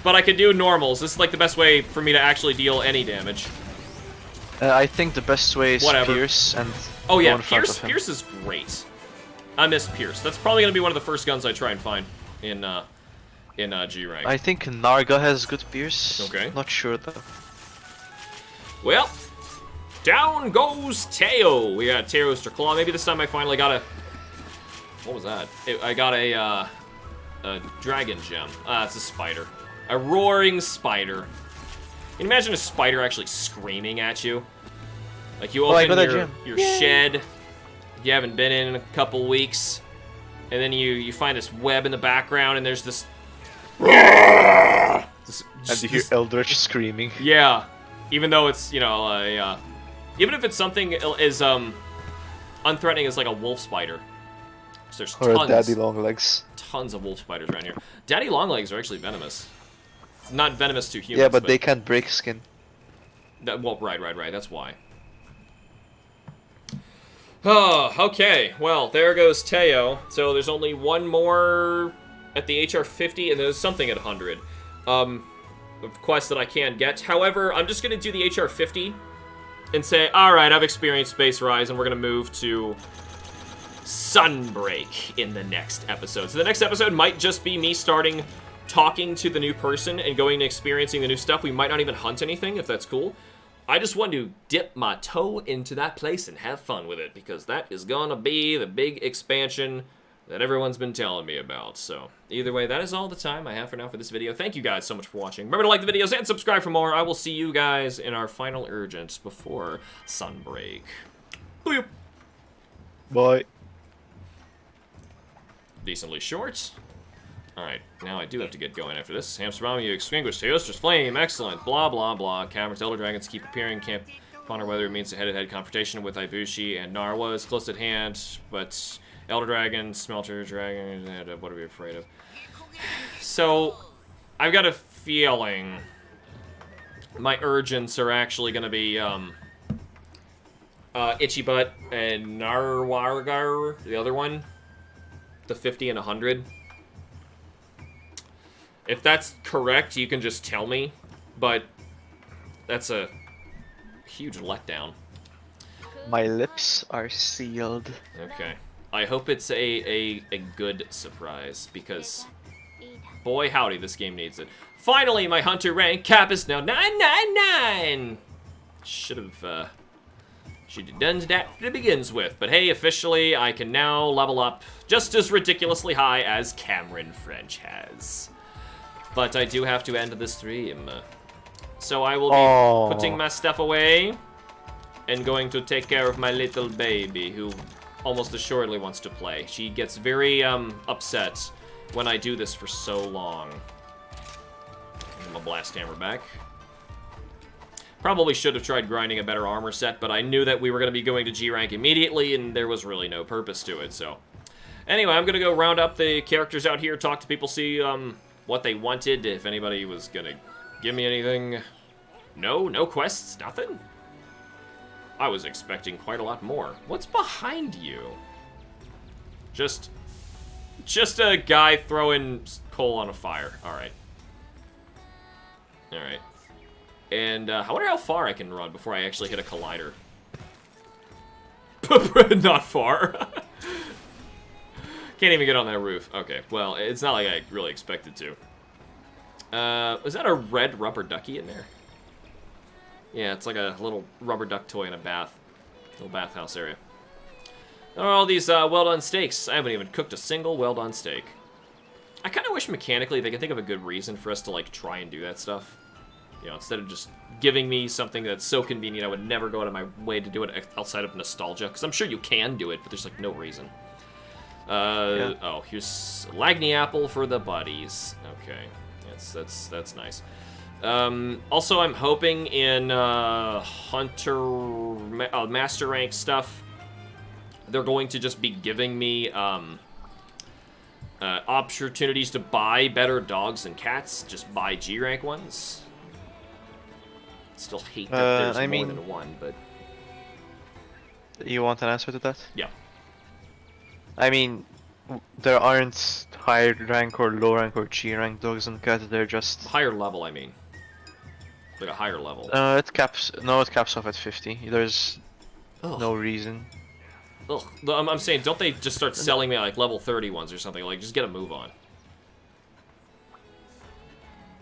But I could do normals. This is, like, the best way for me to actually deal any damage. I think the best way is Pierce and oh, yeah, Pierce is great. I miss Pierce. That's probably gonna be one of the first guns I try and find in G rank. I think Narga has good Pierce. Okay. Not sure though. Well, down goes Teo. We got Teoster Claw. Maybe this time I finally got a... What was that? I got a dragon gem. It's a spider. A roaring spider. Can you imagine a spider actually screaming at you? Like you open your shed you haven't been in a couple weeks, and then you find this web in the background, and there's this... And you hear Eldritch screaming. Yeah. Even though it's, you know, even if it's something as unthreatening as like a wolf spider. So there's Or tons, a daddy long legs. tons of wolf spiders around here. Daddy long legs are actually venomous. Not venomous to humans. Yeah, but they can't break skin. Well, right. That's why. Oh, okay. Well, there goes Teo. So there's only one more at the HR 50, and there's something at 100. Quest that I can get. However, I'm just gonna do the HR 50 and say, alright, I've experienced Space Rise, and we're gonna move to Sunbreak in the next episode. So the next episode might just be me talking to the new person and going and experiencing the new stuff. We might not even hunt anything, if that's cool. I just want to dip my toe into that place and have fun with it, because that is gonna be the big expansion that everyone's been telling me about. So, either way, that is all the time I have for now for this video. Thank you guys so much for watching. Remember to like the videos and subscribe for more. I will see you guys in our final Urgent before Sunbreak. Booyah! Bye. Decently short. Alright, now I do have to get going after this. HamsterBomb, you extinguished Teoster's flame. Excellent. Blah, blah, blah. Caverns, Elder Dragons keep appearing. Can't ponder whether it means a head-to-head confrontation with Ibushi and Narwa is close at hand, but... Elder Dragon, Smelter Dragon, what are we afraid of? So, I've got a feeling my urgents are actually going to be Itchy Butt and Narwargar, the other one, the 50 and 100. If that's correct, you can just tell me, but that's a huge letdown. My lips are sealed. Okay. I hope it's a good surprise, because boy howdy, this game needs it. Finally, my hunter rank cap is now 999! Should have done that to begins with. But hey, officially, I can now level up just as ridiculously high as Cameron French has. But I do have to end the stream. So I will be putting my stuff away and going to take care of my little baby, who almost assuredly wants to play. She gets very upset when I do this for so long. Get my blast hammer back. Probably should have tried grinding a better armor set, but I knew that we were going to be going to G rank immediately, and there was really no purpose to it. So anyway, I'm going to go round up the characters out here, talk to people, see what they wanted, if anybody was going to give me anything. No quests, nothing? I was expecting quite a lot more. What's behind you? Just a guy throwing coal on a fire. Alright. Alright. And I wonder how far I can run before I actually hit a collider. Not far. Can't even get on that roof. Okay, well, it's not like I really expected to. Was that a red rubber ducky in there? Yeah, it's like a little rubber duck toy in a little bathhouse area. There are all these well-done steaks. I haven't even cooked a single well-done steak. I kind of wish mechanically they could think of a good reason for us to, like, try and do that stuff. You know, instead of just giving me something that's so convenient, I would never go out of my way to do it outside of nostalgia. Because I'm sure you can do it, but there's, like, no reason. Yeah. Oh, here's Lagny Apple for the buddies. Okay, that's nice. Also, I'm hoping in Hunter Master Rank stuff, they're going to just be giving me opportunities to buy better dogs and cats. Just buy G rank ones. Still hate that there's more than one, but you want an answer to that? Yeah. I mean, there aren't higher rank or low rank or G rank dogs and cats. They're just higher level. I mean. Like a higher level. It caps off at 50. There's no reason. Ugh. I'm saying, don't they just start selling me like level 30 ones or something? Like, just get a move on.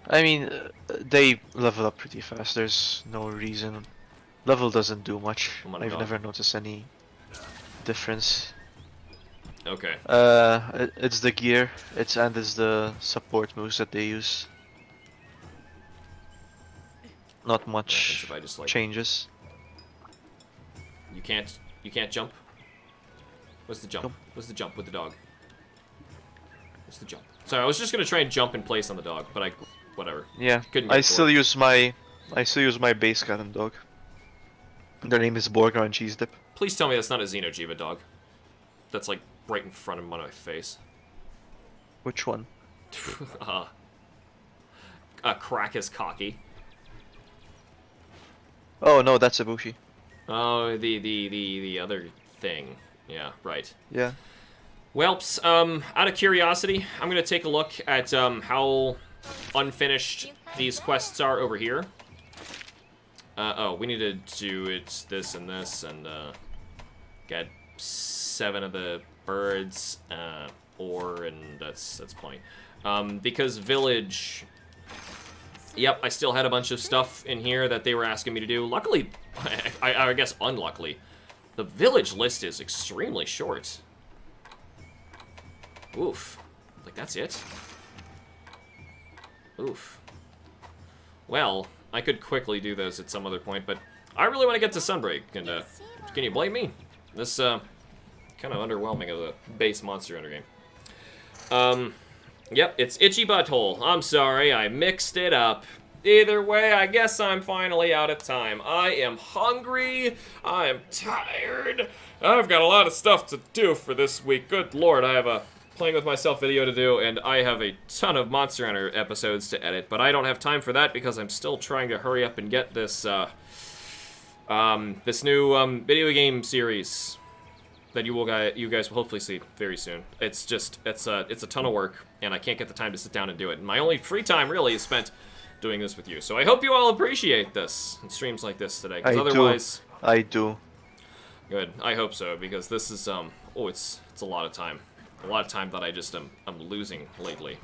I mean, they level up pretty fast. There's no reason. Level doesn't do much. Oh my I've God. never noticed any difference. Okay. It's the gear. And it's the support moves that they use. Not much If I just, like, changes. You can't jump. What's the jump? What's the jump with the dog? What's the jump? Sorry, I was just gonna try and jump in place on the dog, but whatever. Yeah, Couldn't get I it to still work. use my base cat and dog. Their name is Borgar and Cheese Dip. Please tell me that's not a Xenojiva dog. That's like right in front of my face. Which one? Crack is cocky. Oh no, that's Ibushi. Oh, the other thing. Yeah, right. Yeah. Welps, out of curiosity, I'm gonna take a look at how unfinished these quests are over here. Oh, we need to do this and get 7 of the birds, ore, and that's plenty. Because village. Yep, I still had a bunch of stuff in here that they were asking me to do. Luckily, I guess unluckily, the village list is extremely short. Oof. Like, that's it? Oof. Well, I could quickly do those at some other point, but I really want to get to Sunbreak, and can you blame me? This, kind of underwhelming of a base Monster Hunter game. Yep, it's Itchy Butthole. I'm sorry, I mixed it up. Either way, I guess I'm finally out of time. I am hungry, I am tired, I've got a lot of stuff to do for this week. Good lord, I have a playing with myself video to do, and I have a ton of Monster Hunter episodes to edit, but I don't have time for that because I'm still trying to hurry up and get this, this new, video game series that you guys will hopefully see very soon. It's just, it's a ton of work, and I can't get the time to sit down and do it. And my only free time really is spent doing this with you. So I hope you all appreciate this and streams like this today, because otherwise... I do. Good. I hope so, because this is, oh, it's a lot of time. A lot of time that I just I'm losing lately.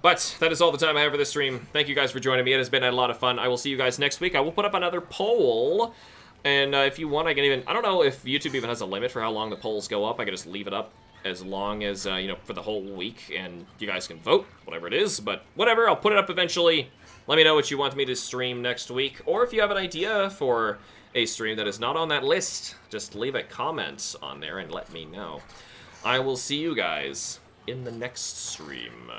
But that is all the time I have for this stream. Thank you guys for joining me. It has been a lot of fun. I will see you guys next week. I will put up another poll. And if you want, I can even... I don't know if YouTube even has a limit for how long the polls go up. I can just leave it up as long as, you know, for the whole week. And you guys can vote, whatever it is. But whatever, I'll put it up eventually. Let me know what you want me to stream next week. Or if you have an idea for a stream that is not on that list, just leave a comment on there and let me know. I will see you guys in the next stream.